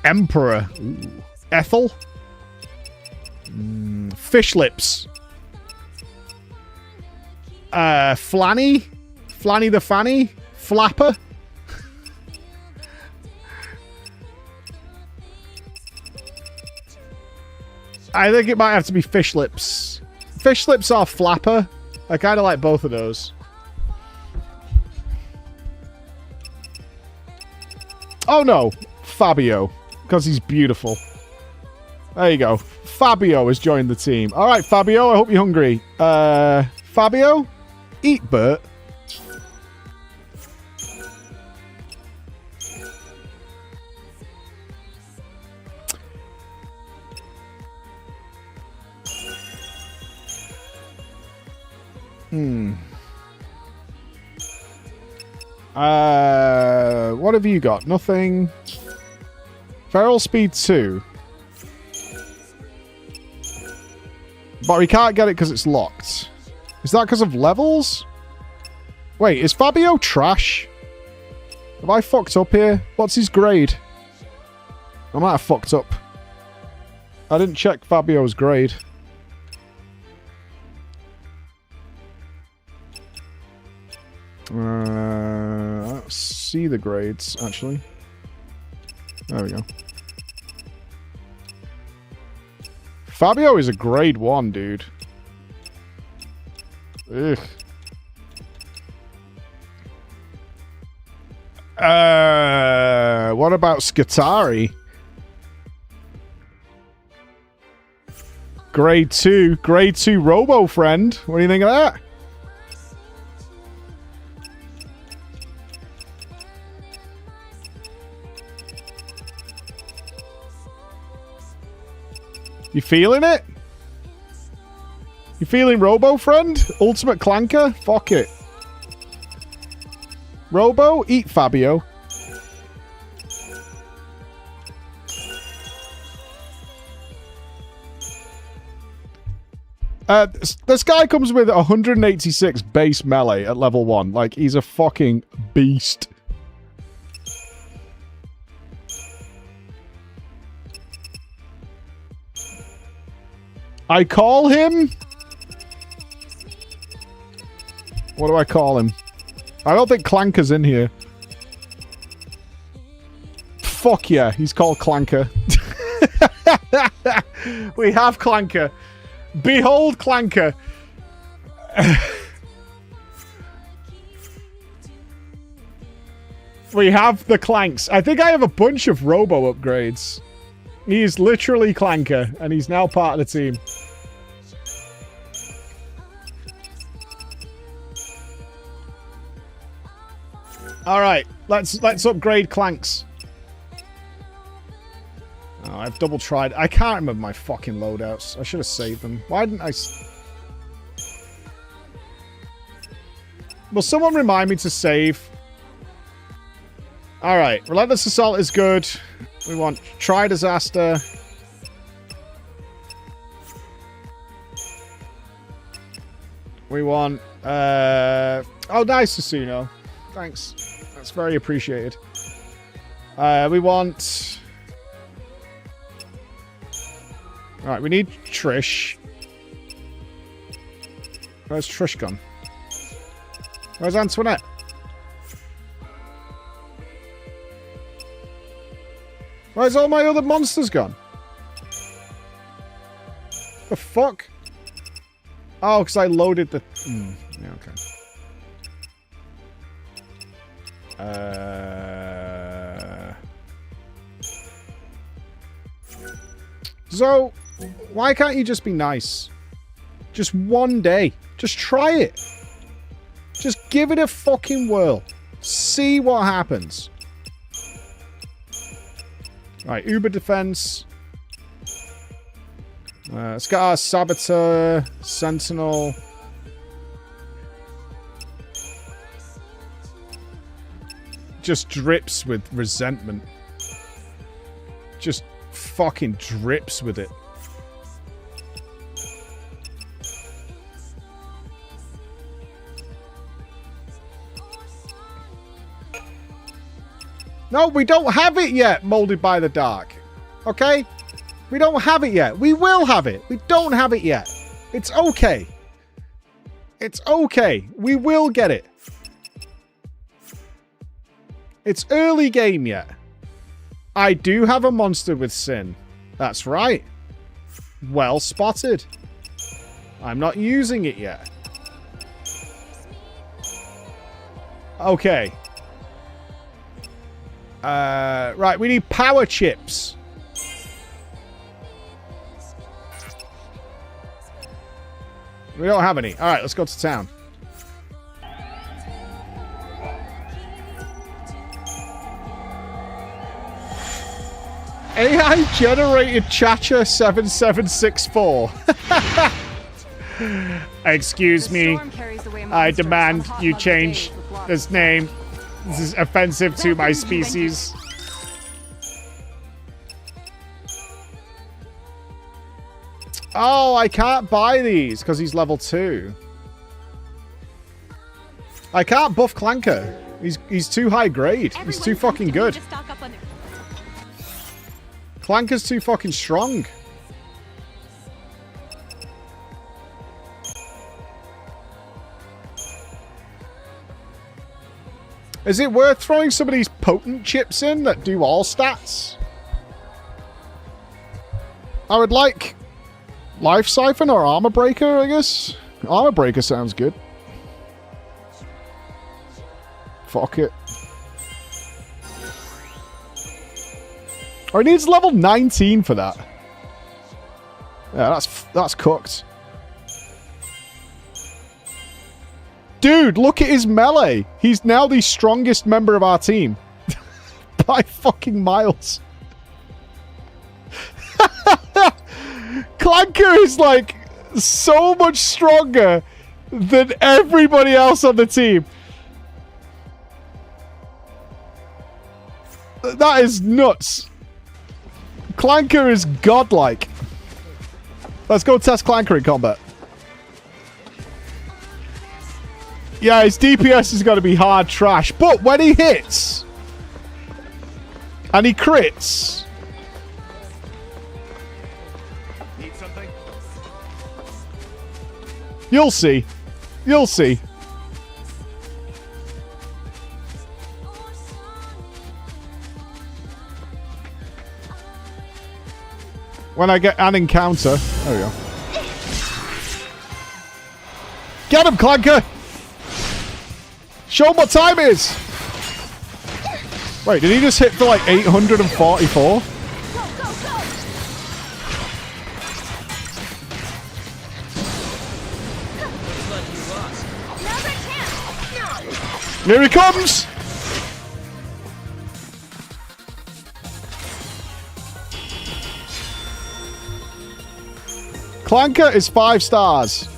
[SPEAKER 2] Emperor. Ooh. Ethel. Fish lips. Flanny. Flanny the Fanny. Flapper. I think it might have to be fish lips. Fish lips or flapper. I kind of like both of those. Oh no, Fabio, because he's beautiful. There you go. Fabio has joined the team. All right, Fabio, I hope you're hungry. Fabio, eat Bert. What have you got? Nothing. Feral Speed 2. But we can't get it because it's locked. Is that because of levels? Wait, is Fabio trash? Have I fucked up here? What's his grade? I might have fucked up. I didn't check Fabio's grade. Let's see the grades, actually. There we go. Fabio is a grade 1, dude. Ugh. What about Skatari? Grade 2. Grade 2 Robo Friend. What do you think of that? You feeling it? You feeling Robo, friend? Ultimate Clanker? Fuck it. Robo, eat Fabio. This guy comes with 186 base melee at level 1. Like, he's a fucking beast. I call him... What do I call him? I don't think Clanker's in here. Fuck yeah, he's called Clanker. We have Clanker. Behold Clanker. We have the Clanks. I think I have a bunch of Robo upgrades. He is literally Clanker, and he's now part of the team. All right, let's upgrade Clanks. Oh, I've double tried. I can't remember my fucking loadouts. I should have saved them. Why didn't I? Will someone remind me to save? All right, Relentless Assault is good. We want Try Disaster. We want... Oh, nice, Susuno. Thanks. That's very appreciated. We want... Alright, we need Trish. Where's Trish gone? Where's Antoinette? Where's all my other monsters gone? The fuck? Oh, because I loaded the... yeah, okay. So, why can't you just be nice? Just one day. Just try it. Just give it a fucking whirl. See what happens. Right, Uber Defense. Let's get our Saboteur, Sentinel. Just drips with resentment. Just fucking drips with it. No, we don't have it yet, Molded by the Dark. Okay? We don't have it yet. We will have it. We don't have it yet. It's okay. It's okay. We will get it. It's early game yet. I do have a monster with Sin. That's right. Well spotted. I'm not using it yet. Okay. Right, we need power chips. We don't have any. Alright, let's go to town. AI generated Chacha 7764. Excuse me. I demand you change this name. This is offensive to my species. Oh, I can't buy these because he's level 2. I can't buff Clanker. He's too high grade. He's too fucking good. Clanker's too fucking strong. Is it worth throwing some of these potent chips in that do all stats? I would like Life Siphon or Armor Breaker, I guess. Armor Breaker sounds good. Fuck it. Oh, he needs level 19 for that. Yeah, that's cooked. Dude, look at his melee. He's now the strongest member of our team. By fucking miles. Clanker is like so much stronger than everybody else on the team. That is nuts. Clanker is godlike. Let's go test Clanker in combat. Yeah, his DPS is going to be hard trash. But when he hits and he crits,
[SPEAKER 10] Need something?
[SPEAKER 2] you'll see. You'll see. When I get an encounter. There we go. Get him, Clanker! Show him what time it is! Wait, did he just hit for like 844? Here he comes! Clanker is 5 stars.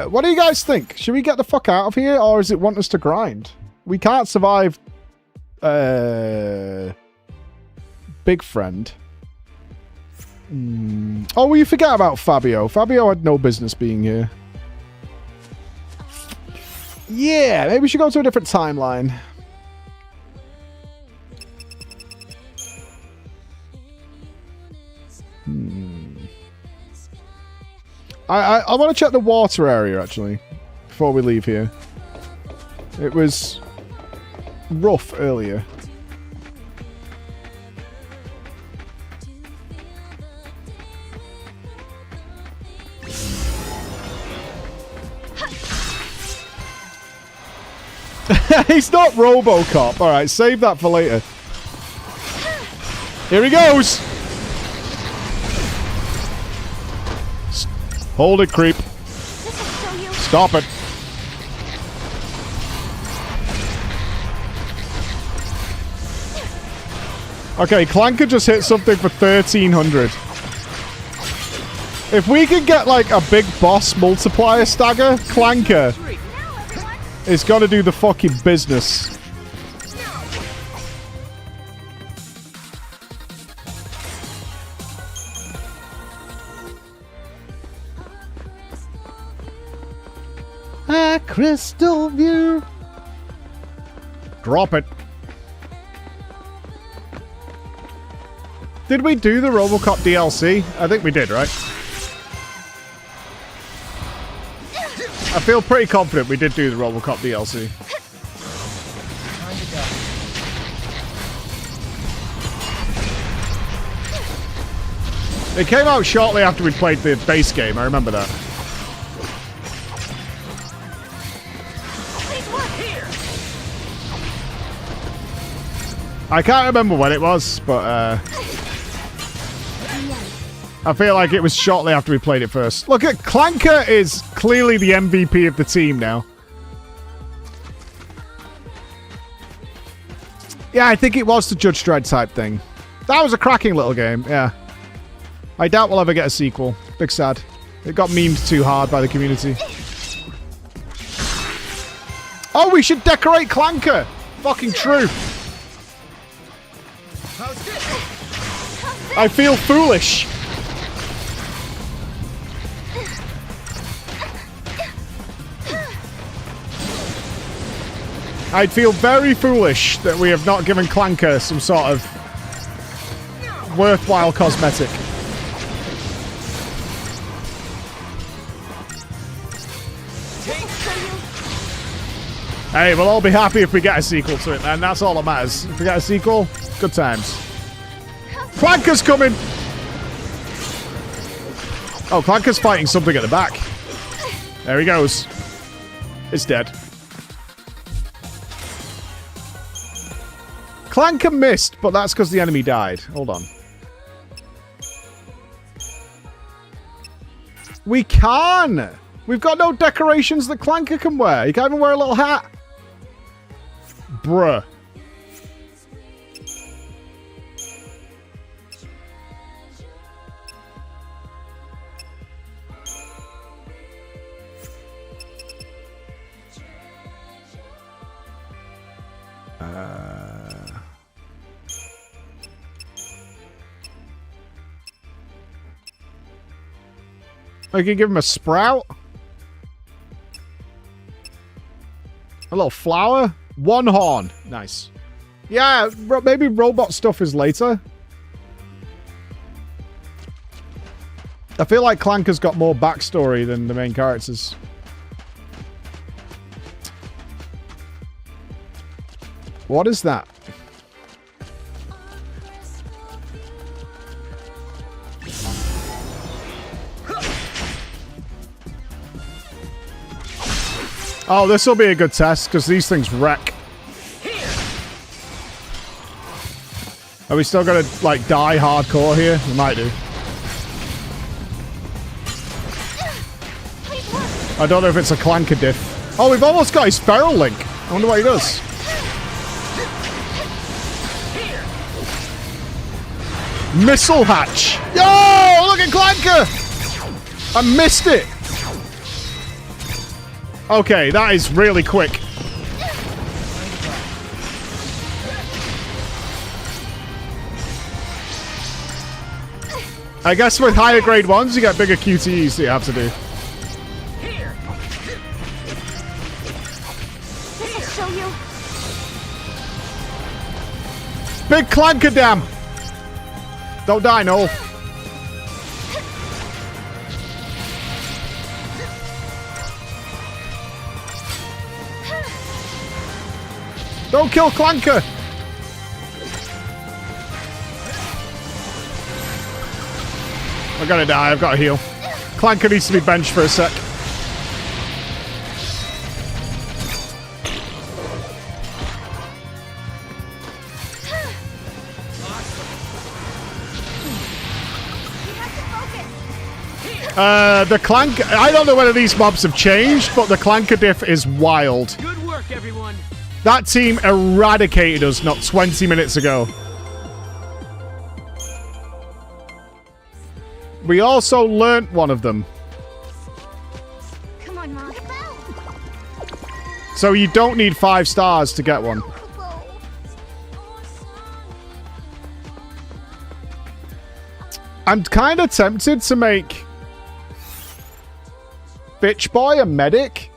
[SPEAKER 2] What do you guys think? Should we get the fuck out of here, or is it want us to grind? We can't survive. Big friend. Oh, well, you forget about Fabio. Fabio had no business being here. Yeah, maybe we should go to a different timeline. I want to check the water area, actually, before we leave here. It was rough earlier. He's not RoboCop. Alright, save that for later. Here he goes! Hold it, creep. Stop it. Okay, Clanker just hit something for 1,300. If we could get, like, a big boss multiplier stagger, Clanker is gonna do the fucking business. A crystal view. Drop it. Did we do the RoboCop DLC? I think we did, right? I feel pretty confident we did do the RoboCop DLC. It came out shortly after we played the base game, I remember that. I can't remember when it was, but I feel like it was shortly after we played it first. Look at Clanker is clearly the MVP of the team now. Yeah, I think it was the Judge Dredd type thing. That was a cracking little game, yeah. I doubt we'll ever get a sequel. Big sad. It got memed too hard by the community. Oh, we should decorate Clanker! Fucking true. I feel foolish. I'd feel very foolish that we have not given Clanker some sort of worthwhile cosmetic. Hey, we'll all be happy if we get a sequel to it, man. That's all that matters. If we get a sequel, good times. Clanker's coming! Oh, Clanker's fighting something at the back. There he goes. It's dead. Clanker missed, but that's because the enemy died. Hold on. We can! We've got no decorations that Clanker can wear. He can't even wear a little hat. Bruh. I can give him a sprout. A little flower. One horn. Nice. Yeah, maybe robot stuff is later. I feel like Clanker's got more backstory than the main characters. What is that? Oh, this will be a good test, because these things wreck. Are we still gonna, like, die hardcore here? We might do. I don't know if it's a Clanker diff. Oh, we've almost got his feral link. I wonder what he does. Missile hatch. Yo, look at Clanker. I missed it. Okay, that is really quick. I guess with higher grade ones, you get bigger QTEs that you have to do.
[SPEAKER 19] This'll show you.
[SPEAKER 2] Big Clanker dam. Don't die, Noel. Don't kill Clanker! I'm gonna die, I've got to heal. Clanker needs to be benched for a sec. The clank. I don't know whether these mobs have changed, but the Clanker diff is wild.
[SPEAKER 20] Good work, everyone.
[SPEAKER 2] That team eradicated us not 20 minutes ago. We also learnt one of them.
[SPEAKER 19] Come on, Mom.
[SPEAKER 2] So you don't need 5 stars to get one. I'm kind of tempted to make Bitch Boy a medic,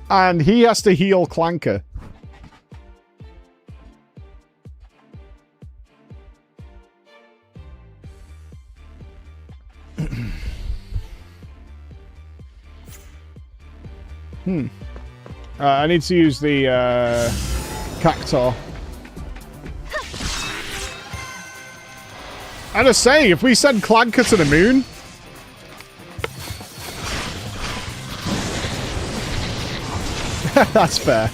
[SPEAKER 2] and he has to heal Clanker. I need to use the Cactor. I just say, if we send Clanker to the moon, that's fair.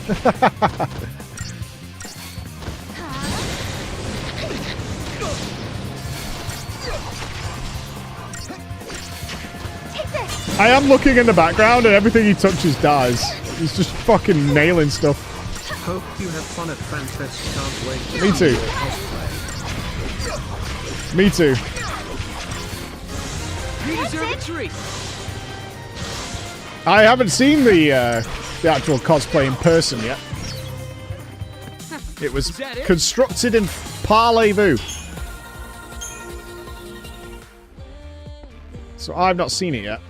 [SPEAKER 2] I am looking in the background and everything he touches dies. He's just fucking nailing stuff.
[SPEAKER 1] Hope you have fun at Fanfest. Can't wait to
[SPEAKER 2] Me
[SPEAKER 1] see
[SPEAKER 2] too.
[SPEAKER 1] your cosplay.
[SPEAKER 2] Me too.
[SPEAKER 20] You deserve a treat.
[SPEAKER 2] I haven't seen the actual cosplay in person yet. It was constructed in Parlez-vous. So I've not seen it yet.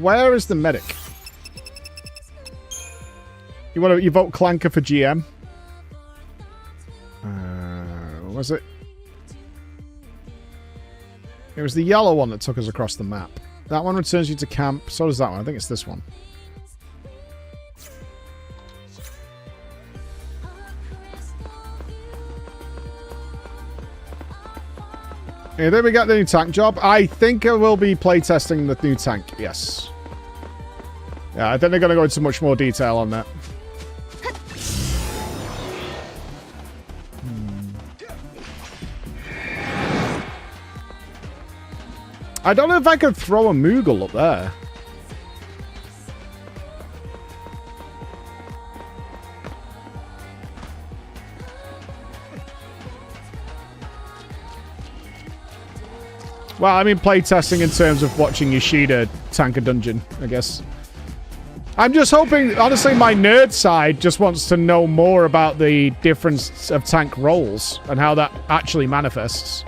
[SPEAKER 2] Where is the medic? You vote Clanker for GM? What was it? It was the yellow one that took us across the map. That one returns you to camp. So does that one. I think it's this one. Yeah, then we got the new tank job. I think I will be playtesting the new tank. Yes. Yeah, I think they're going to go into much more detail on that. I don't know if I could throw a Moogle up there. Well, I mean playtesting in terms of watching Yoshida tank a dungeon, I guess. I'm just hoping, honestly, my nerd side just wants to know more about the difference of tank roles and how that actually manifests.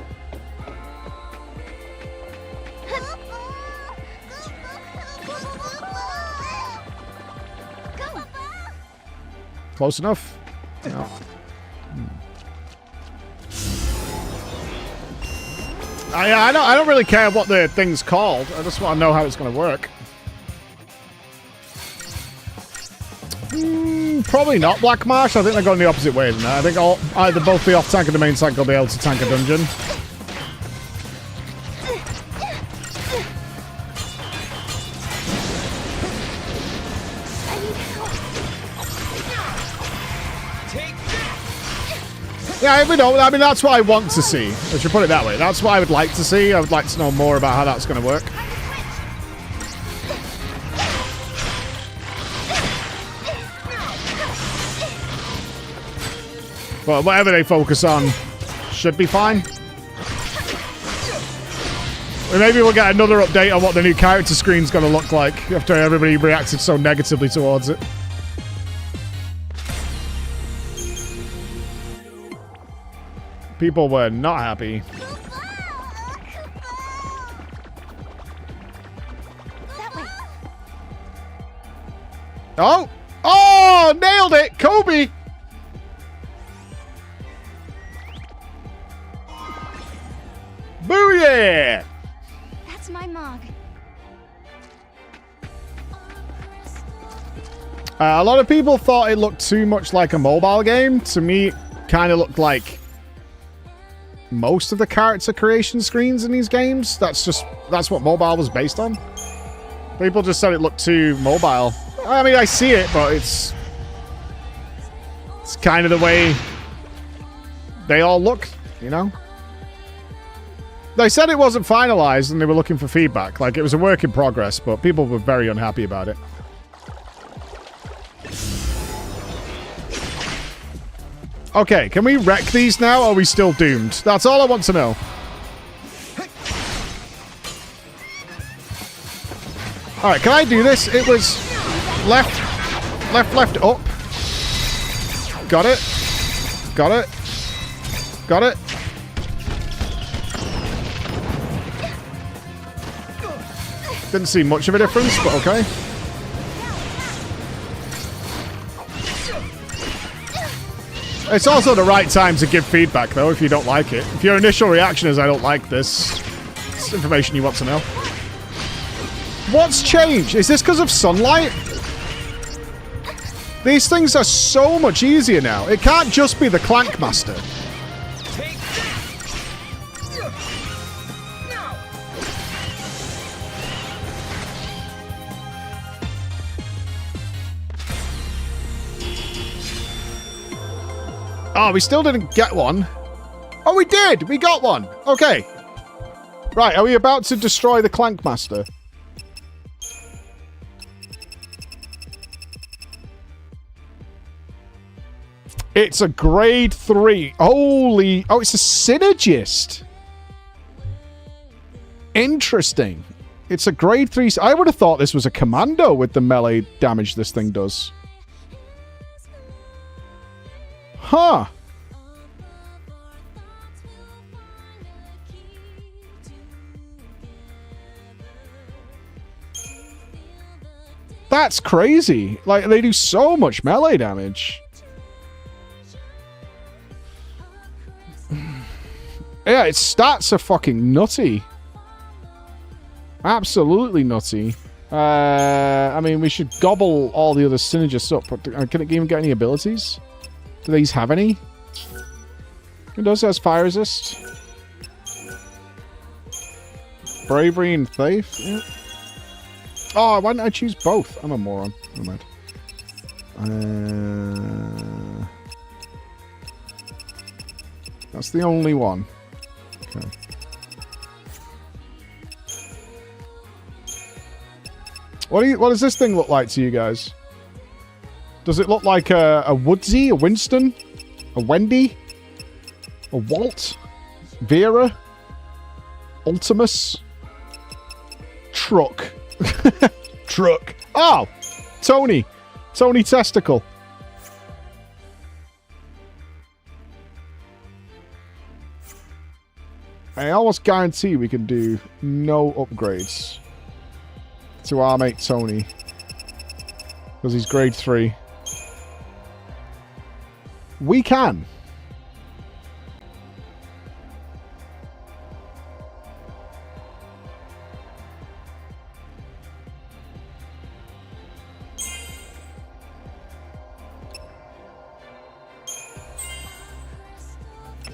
[SPEAKER 2] Close enough? No. I don't really care what the thing's called. I just want to know how it's going to work. Probably not Black Marsh. I think they're going the opposite way than that. I think either both the off tank and the main tank will be able to tank a dungeon. Yeah, we don't. I mean, that's what I want to see. I should put it that way. That's what I would like to see. I would like to know more about how that's going to work. But whatever they focus on should be fine. Or maybe we'll get another update on what the new character screen's going to look like after everybody reacted so negatively towards it. People were not happy. Oh! Oh! Nailed it! Kobe! Booyah!
[SPEAKER 19] That's my Mog.
[SPEAKER 2] A lot of people thought it looked too much like a mobile game. To me, it kind of looked like most of the character creation screens in these games. That's what mobile was based on. People just said it looked too mobile. I mean, I see it, but it's kind of the way they all look, you know? They said it wasn't finalized and they were looking for feedback. Like, it was a work in progress, but people were very unhappy about it. Okay, can we wreck these now, or are we still doomed? That's all I want to know. Alright, can I do this? It was left, up. Got it. Got it. Got it. Didn't see much of a difference, but okay. It's also the right time to give feedback, though, if you don't like it. If your initial reaction is, I don't like this, it's information you want to know. What's changed? Is this because of sunlight? These things are so much easier now. It can't just be the Clank Master. Oh, we still didn't get one. Oh, we did! We got one! Okay. Right, are we about to destroy the Clank Master? It's a grade 3. Holy... Oh, it's a synergist. Interesting. It's a grade 3... I would have thought this was a commando with the melee damage this thing does. Huh. That's crazy. Like, they do so much melee damage. Yeah, its stats are fucking nutty. Absolutely nutty. I mean, we should gobble all the other synergists up, but can it even get any abilities? Do these have any? It does has fire resist. Bravery and faith. Yeah. Oh, why didn't I choose both? I'm a moron. Never mind. That's the only one. Okay. What does this thing look like to you guys? Does it look like a Woodsy, a Winston, a Wendy, a Walt, Vera, Ultimus, Truck, Truck. Oh, Tony Testicle. I almost guarantee we can do no upgrades to our mate Tony because he's grade 3. We can.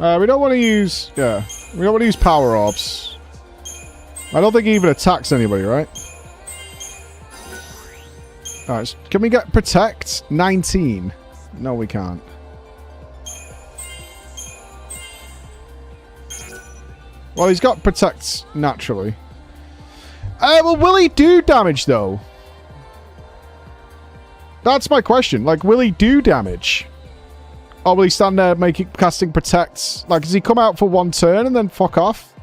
[SPEAKER 2] We don't want to use... Yeah. We don't want to use power orbs. I don't think he even attacks anybody, right? Alright, can we get protect? 19. No, we can't. Well, he's got protect naturally. Well, will he do damage, though? That's my question. Like, will he do damage? Or will he stand there casting protects? Like, does he come out for one turn and then fuck off?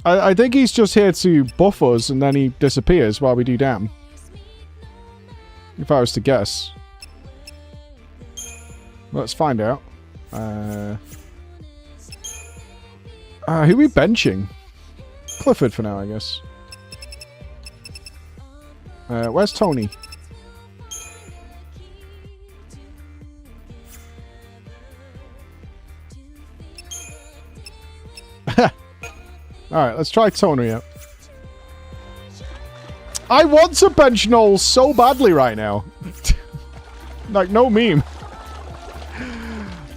[SPEAKER 2] I think he's just here to buff us and then he disappears while we do damn. If I was to guess. Let's find out. Who are we benching? Clifford for now, I guess. Where's Tony? Alright, let's try Tony out. I want to bench Noel so badly right now. Like, no meme.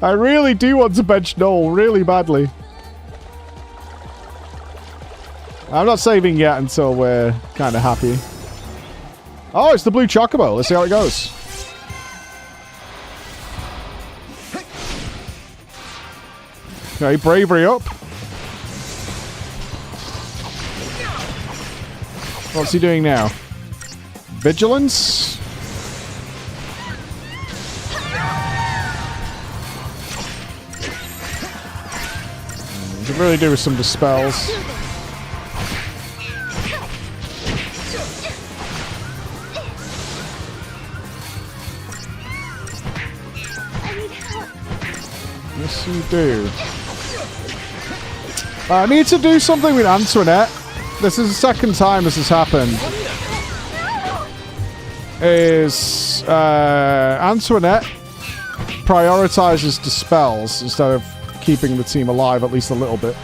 [SPEAKER 2] I really do want to bench Noel really badly. I'm not saving yet until we're kind of happy. Oh, it's the blue chocobo. Let's see how it goes. Okay, bravery up. What's he doing now? Vigilance? You can really do with some dispels. Yes, you do. I need to do something with Antoinette. This is the second time this has happened. Is Antoinette prioritizes dispels instead of keeping the team alive at least a little bit.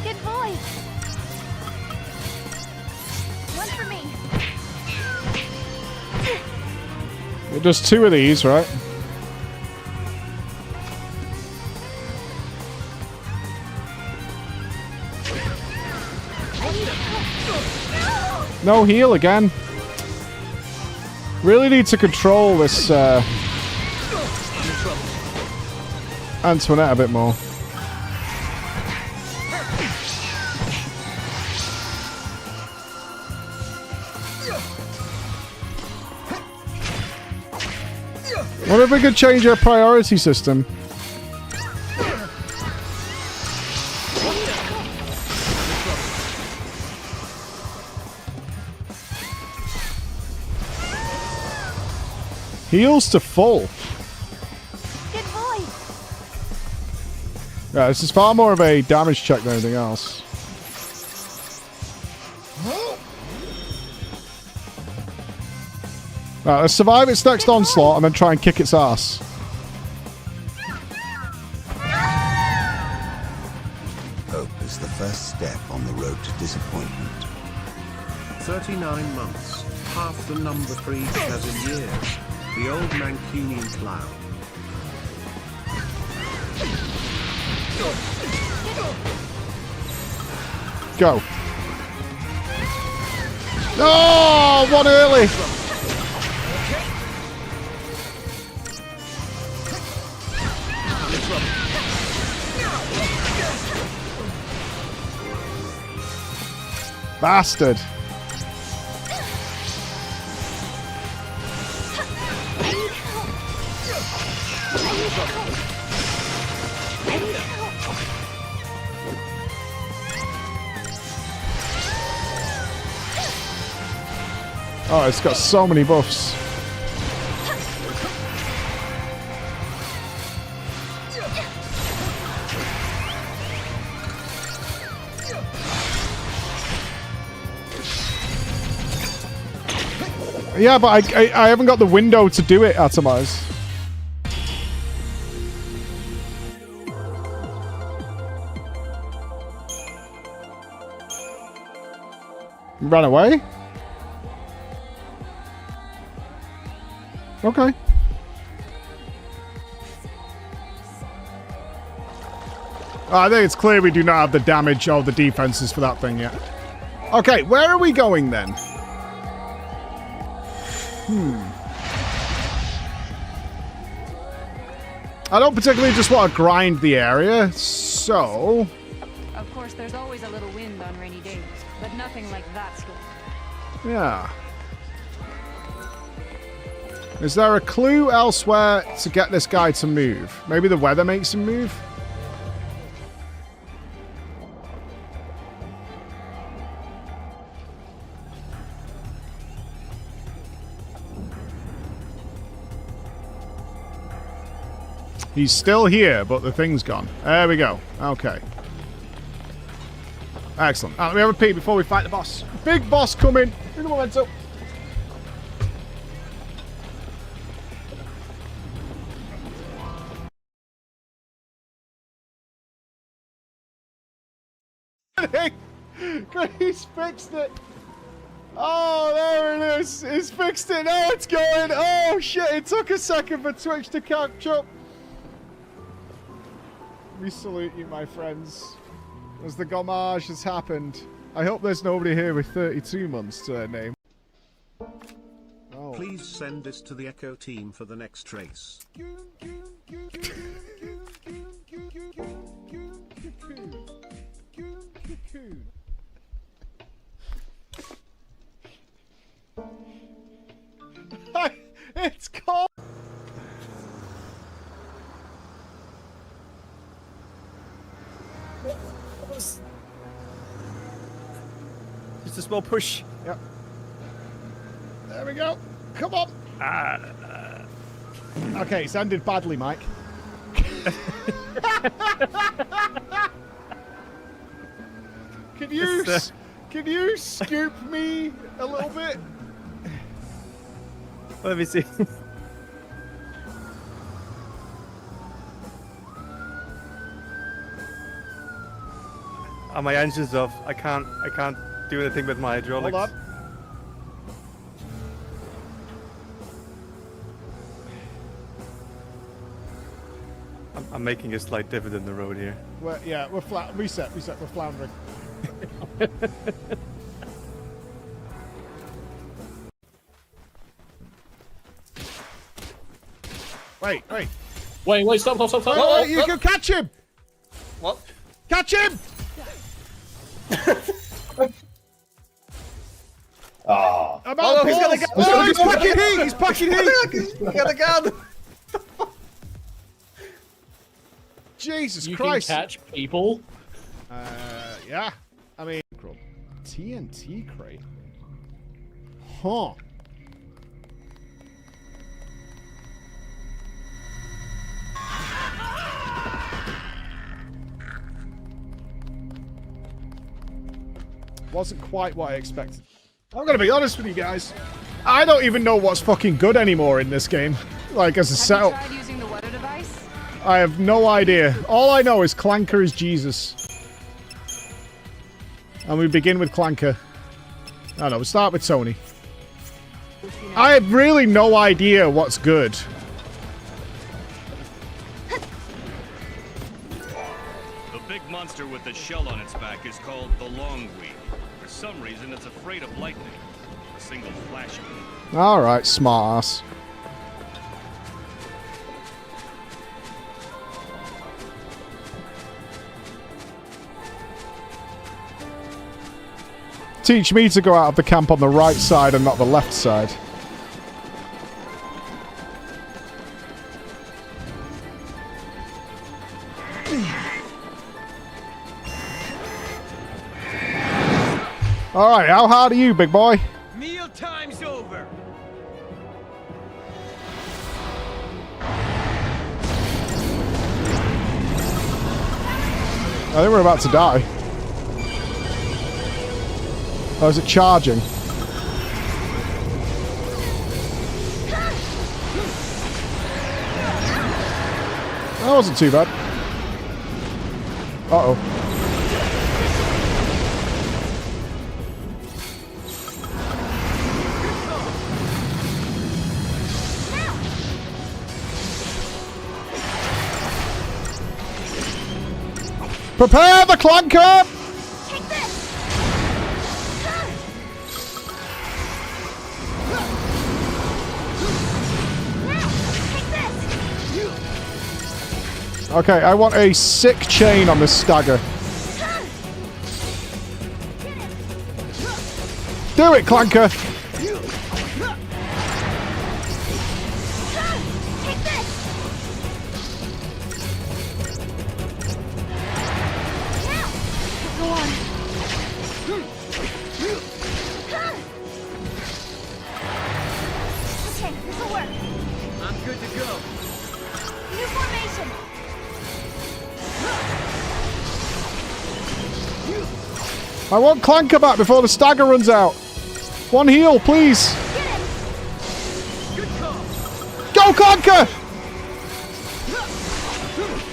[SPEAKER 9] Good boy. One for me.
[SPEAKER 2] It does 2 of these, right? No heal again. Really need to control this Antoinette a bit more. What if we could change our priority system? Heals to full.
[SPEAKER 9] Good boy.
[SPEAKER 2] Yeah, this is far more of a damage check than anything else. Right, let's survive its next onslaught and then try and kick its ass.
[SPEAKER 13] Hope is the first step on the road to disappointment.
[SPEAKER 1] 39 months, half the number Creed has in years. The old Mancunian clown.
[SPEAKER 2] Go. Oh, one early. Bastard. Oh, it's got so many buffs. Yeah, but I haven't got the window to do it, Atomize. Ran away? Okay. I think it's clear we do not have the damage or the defenses for that thing yet. Okay, where are we going then? I don't particularly just want to grind the area, so...
[SPEAKER 9] Of course, there's always a little wind on rainy days, but nothing like that storm.
[SPEAKER 2] Yeah. Is there a clue elsewhere to get this guy to move? Maybe the weather makes him move? He's still here, but the thing's gone. There we go. Okay. Excellent. Let me have a peek before we fight the boss. Big boss coming. Big momentum. He's fixed it. Oh, there it is. He's fixed it. Now it's going. Oh, shit. It took a second for Twitch to catch up. We salute you, my friends. As the gommage has happened. I hope there's nobody here with 32 months to their name. Oh.
[SPEAKER 1] Please send this to the Echo team for the next race.
[SPEAKER 2] It's cold.
[SPEAKER 14] Just a small push.
[SPEAKER 2] Yep. There we go. Come on. Okay, it's ended badly, Mike. Can you scoop me a little bit?
[SPEAKER 14] Let me see. Oh, my engine's off. I can't do anything with my hydraulics.
[SPEAKER 2] Hold on.
[SPEAKER 14] I'm making a slight divot in the road here.
[SPEAKER 2] We're flat. Reset. We're floundering. Wait,
[SPEAKER 22] stop.
[SPEAKER 2] Wait, you can catch him!
[SPEAKER 16] What?
[SPEAKER 2] Catch him!
[SPEAKER 22] Oh.
[SPEAKER 2] I'm out of
[SPEAKER 16] he's got a
[SPEAKER 2] balls.
[SPEAKER 16] gun!
[SPEAKER 2] Oh, he's packing heat! He's packing heat!
[SPEAKER 16] He's got a gun!
[SPEAKER 2] Jesus
[SPEAKER 22] You
[SPEAKER 2] Christ.
[SPEAKER 22] can catch people?
[SPEAKER 2] Yeah. I mean... TNT crate? Huh. Wasn't quite what I expected. I'm gonna be honest with you guys. I don't even know what's fucking good anymore in this game. Like, as a setup.
[SPEAKER 9] Have you tried using the weather device?
[SPEAKER 2] I have no idea. All I know is Clanker is Jesus. And we begin with Clanker. Oh no, we start with Tony. I have really no idea what's good.
[SPEAKER 23] The big monster with the shell on its back is called the Longweed. For some reason, it's afraid of lightning. A single flash of it.
[SPEAKER 2] Alright, smart ass. Teach me to go out of the camp on the right side and not the left side. Alright, how hard are you, big boy?
[SPEAKER 20] Meal time's over.
[SPEAKER 2] I think we're about to die. Oh, is it charging? That wasn't too bad. Uh-oh. Prepare the clunker! Okay, I want a sick chain on this stagger. Do it, Clanker! I want Clanker back before the stagger runs out. One heal, please. Go, Clanker!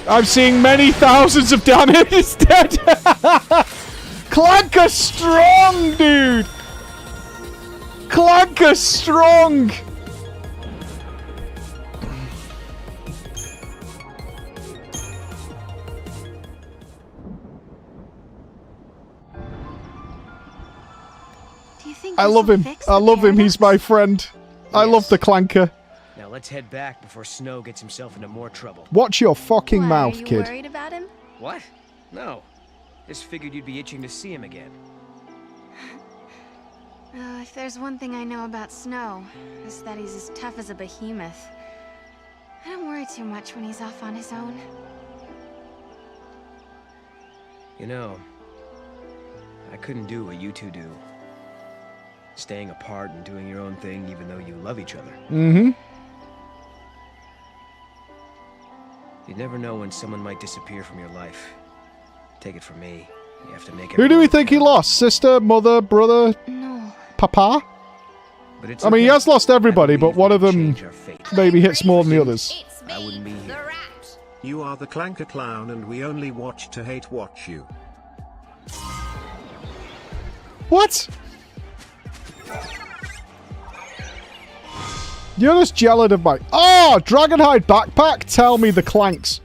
[SPEAKER 2] I'm seeing many thousands of damage. He's dead. Clanker strong, dude. Clanker strong. I love him. I love him. He's my friend. I love the Clanker.
[SPEAKER 20] Now let's head back before Snow gets himself into more trouble.
[SPEAKER 2] Watch your fucking mouth,
[SPEAKER 9] Are you
[SPEAKER 2] kid.
[SPEAKER 9] worried about him?
[SPEAKER 20] What? No. Just figured you'd be itching to see him again.
[SPEAKER 9] If there's one thing I know about Snow, it's that he's as tough as a behemoth. I don't worry too much when he's off on his own.
[SPEAKER 20] You know, I couldn't do what you two do. Staying apart and doing your own thing even though you love each other.
[SPEAKER 2] Mm-hmm.
[SPEAKER 20] You'd never know when someone might disappear from your life. Take it from me. You have to make it.
[SPEAKER 2] Who do we think he lost? Sister, mother, brother?
[SPEAKER 9] No.
[SPEAKER 2] Papa?
[SPEAKER 20] But it's
[SPEAKER 2] I mean, he
[SPEAKER 20] okay.
[SPEAKER 2] has lost everybody, but one of them maybe hits more than the others.
[SPEAKER 20] I wouldn't be here.
[SPEAKER 1] You are the Clanker Clown and we only watch to hate watch you.
[SPEAKER 2] What? You're just jealous of my... Oh! Dragonhide backpack? Tell me the Clanks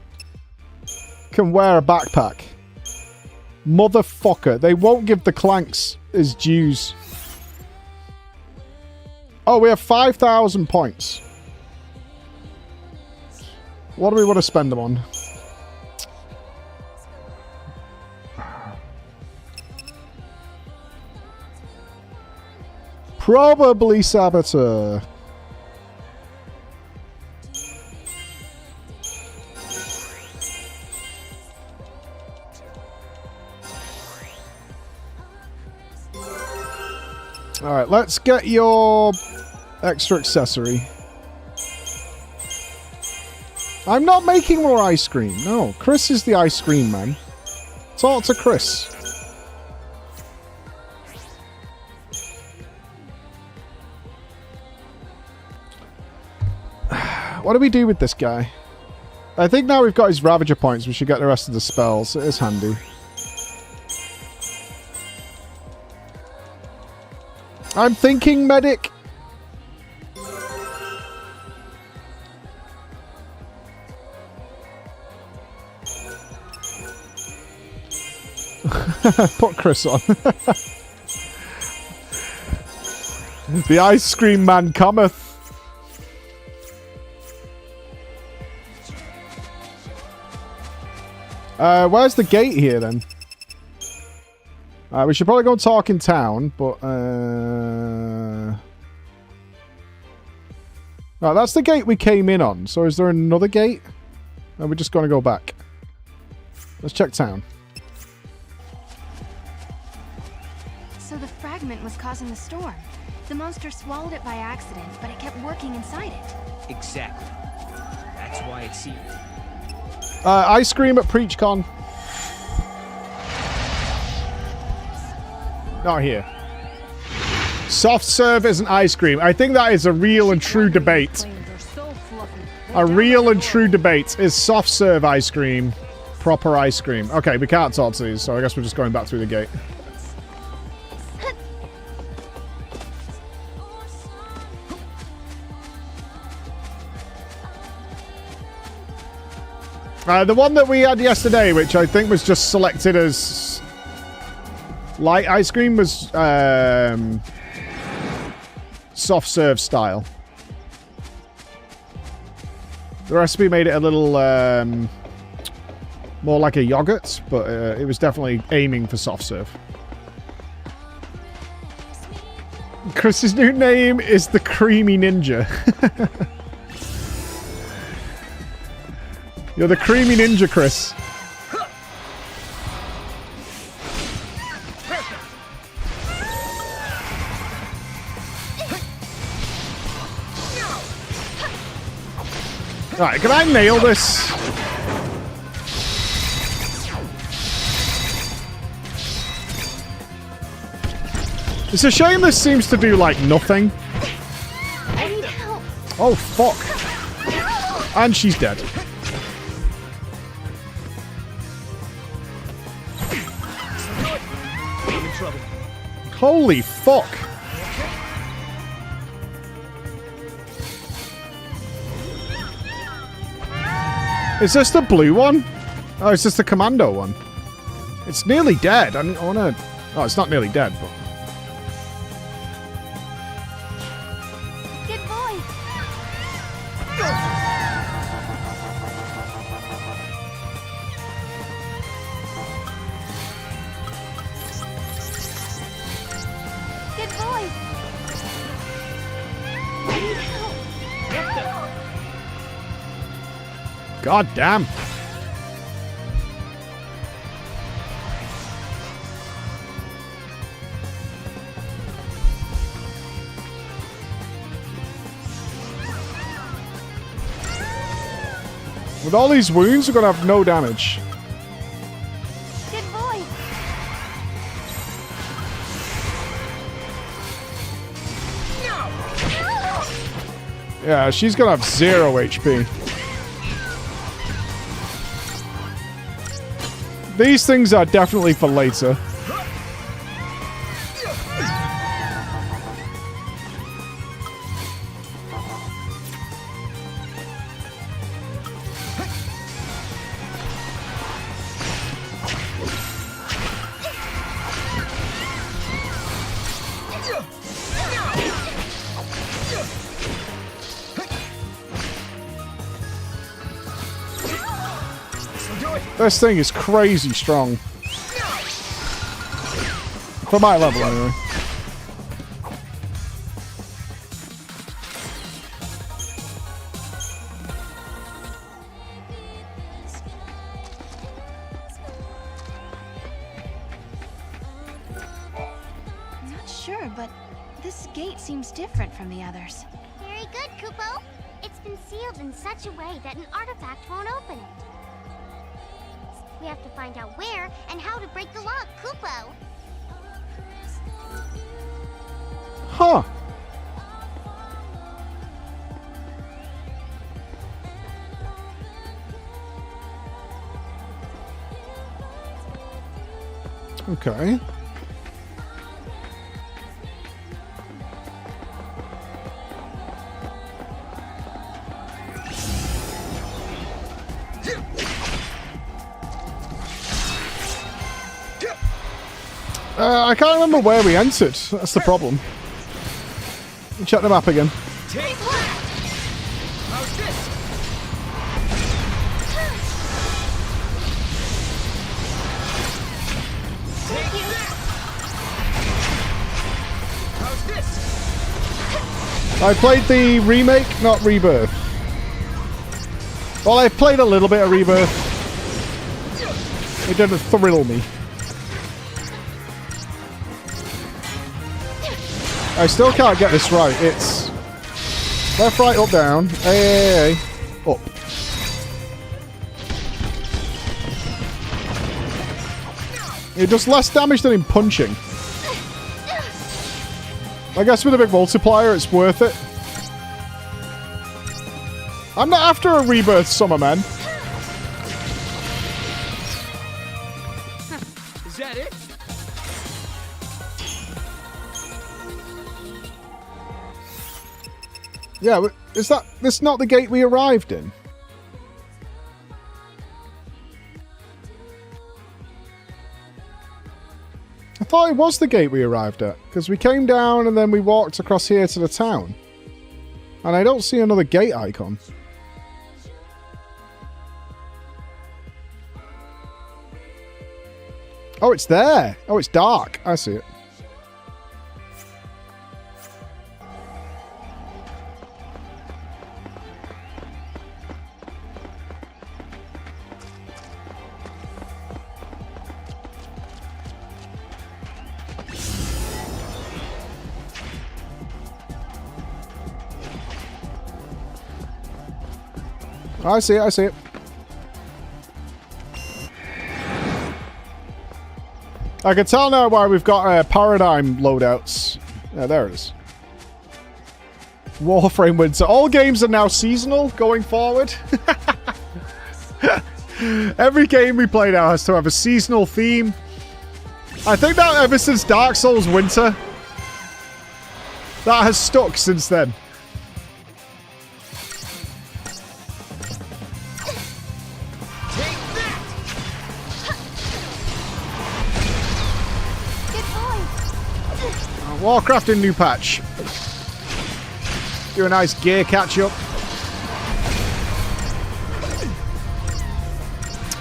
[SPEAKER 2] can wear a backpack. Motherfucker. They won't give the Clanks his dues. Oh, we have 5,000 points. What do we want to spend them on? Probably Saboteur. Alright, let's get your extra accessory. I'm not making more ice cream. No, Chris is the ice cream man. Talk to Chris. What do we do with this guy? I think now we've got his Ravager points, we should get the rest of the spells. It is handy. I'm thinking medic. Put Chris on. The ice cream man cometh. Where's the gate here then? We should probably go and talk in town, but right, that's the gate we came in on. So is there another gate? Or are we just going to go back? Let's check town.
[SPEAKER 9] So the fragment was causing the storm. The monster swallowed it by accident, but it kept working inside it.
[SPEAKER 20] Exactly. That's why it's sealed.
[SPEAKER 2] Ice cream at PreachCon. Not here. Soft serve isn't ice cream. I think that is a real and true debate. A real and true debate. Is soft serve ice cream proper ice cream? Okay, we can't talk to these, so I guess we're just going back through the gate. The one that we had yesterday, which I think was just selected as light ice cream, was soft serve style. The recipe made it a little more like a yogurt, but it was definitely aiming for soft serve. Chris's new name is the Creamy Ninja. You're the Creamy Ninja, Chris. Alright, can I nail this? It's a shame this seems to do, like, nothing.
[SPEAKER 19] I need help.
[SPEAKER 2] Oh, fuck. And she's dead.
[SPEAKER 6] I'm in trouble.
[SPEAKER 2] Holy fuck. Is this the blue one? Oh, it's just the commando one. It's nearly dead. I wanna... Oh, it's not nearly dead, but...
[SPEAKER 19] Good boy. Good boy. I need help.
[SPEAKER 2] God damn. With all these wounds, we're gonna have no damage.
[SPEAKER 19] Good boy.
[SPEAKER 2] Yeah, she's gonna have 0 HP. These things are definitely for later. This thing is crazy strong. For my level, anyway.
[SPEAKER 19] Not sure, but this gate seems different from the others.
[SPEAKER 7] Very good, Kupo. It's been sealed in such a way that an artifact won't open it. We have to find out where and how to break the lock, Kupo.
[SPEAKER 2] Huh. Okay. I can't remember where we entered. That's the problem. Check the map again.
[SPEAKER 6] Take that! How's this? Take that! How's this?
[SPEAKER 2] I played the remake, not Rebirth. Well, I played a little bit of Rebirth. It didn't thrill me. I still can't get this right. It's left, right, up, down. A, up. It does less damage than in punching. I guess with a big multiplier, it's worth it. I'm not after a Rebirth Summer, man.
[SPEAKER 6] Is that it?
[SPEAKER 2] Yeah, is this not the gate we arrived in? I thought it was the gate we arrived at, because we came down and then we walked across here to the town. And I don't see another gate icon. Oh, it's there. Oh, it's dark. I see it. I see it, I see it. I can tell now why we've got paradigm loadouts. Yeah, there it is. Warframe Winter. All games are now seasonal going forward. Every game we play now has to have a seasonal theme. I think that ever since Dark Souls Winter, that has stuck since then. Warcrafting new patch. Do a nice gear catch up.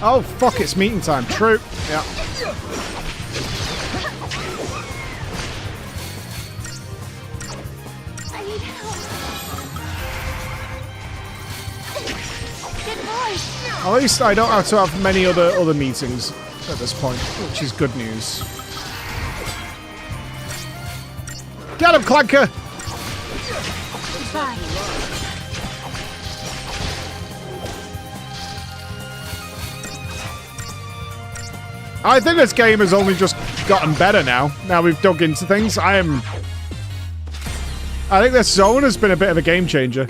[SPEAKER 2] Oh fuck, it's meeting time. True. Yeah.
[SPEAKER 7] I need help. Good boy.
[SPEAKER 2] At least I don't have to have many other meetings at this point, which is good news. Get him, Clanker!
[SPEAKER 7] Bye.
[SPEAKER 2] I think this game has only just gotten better now. Now we've dug into things. I think this zone has been a bit of a game changer.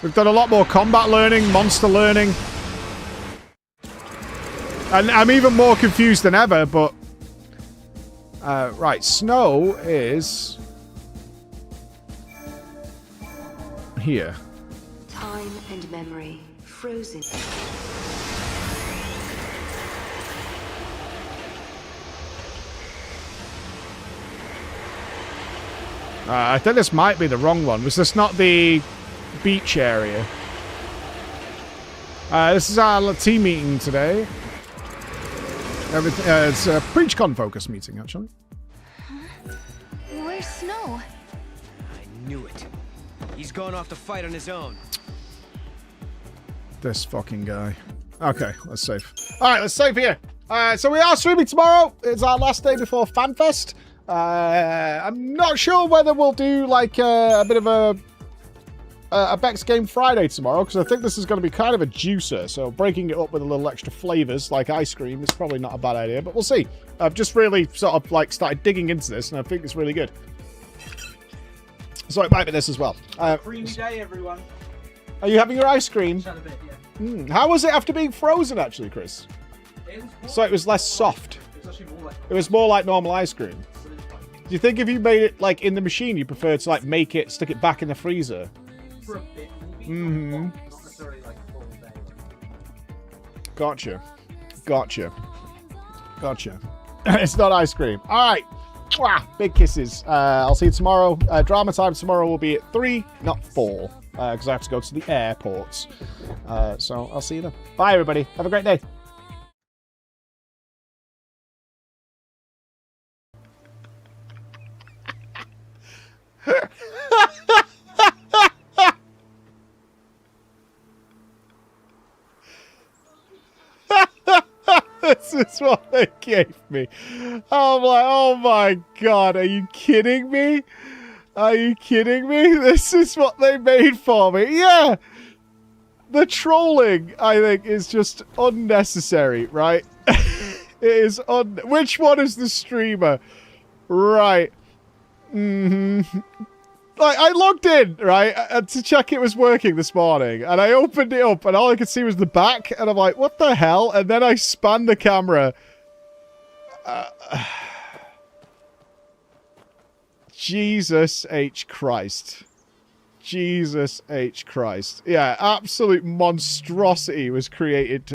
[SPEAKER 2] We've done a lot more combat learning, monster learning. And I'm even more confused than ever, but... right, snow is... here.
[SPEAKER 4] Time and memory frozen.
[SPEAKER 2] I think this might be the wrong one. Was this not the beach area? This is our team meeting today. It's a PreachCon focus meeting, actually.
[SPEAKER 7] Where's Snow?
[SPEAKER 20] I knew it. He's gone off to fight on his own.
[SPEAKER 2] This fucking guy. Okay, let's save. Alright, let's save here. So we are streaming tomorrow. It's our last day before Fanfest. I'm not sure whether we'll do like a bit of a Bex Game Friday tomorrow, because I think this is going to be kind of a juicer, so breaking it up with a little extra flavors like ice cream is probably not a bad idea, but we'll see. I've just really sort of like started digging into this, and I think it's really good. So it might be this as well.
[SPEAKER 5] Creamy day, everyone.
[SPEAKER 2] Are you having your ice cream?
[SPEAKER 5] Just had a bit, yeah.
[SPEAKER 2] How was it after being frozen, actually, Chris?
[SPEAKER 5] It was
[SPEAKER 2] So it was less soft.
[SPEAKER 5] It was actually more like...
[SPEAKER 2] It was more like normal ice cream. Do you think if you made it like in the machine, you prefer to like make it, stick it back in the freezer?
[SPEAKER 5] For a bit, maybe.
[SPEAKER 2] Mm-hmm.
[SPEAKER 5] Not necessarily like a full day.
[SPEAKER 2] Gotcha. Gotcha. Gotcha. It's not ice cream. All right. Mwah! Big kisses. I'll see you tomorrow. Drama time tomorrow will be at 3, not 4, because I have to go to the airports. So I'll see you then. Bye, everybody. Have a great day. This is what they gave me. I'm like, oh my god, are you kidding me? Are you kidding me? This is what they made for me. Yeah. The trolling, I think, is just unnecessary, right? It is Which one is the streamer? Right. Like, I logged in, right, to check it was working this morning, and I opened it up, and all I could see was the back, and I'm like, what the hell? And then I spanned the camera. Jesus H. Christ. Jesus H. Christ. Yeah, absolute monstrosity was created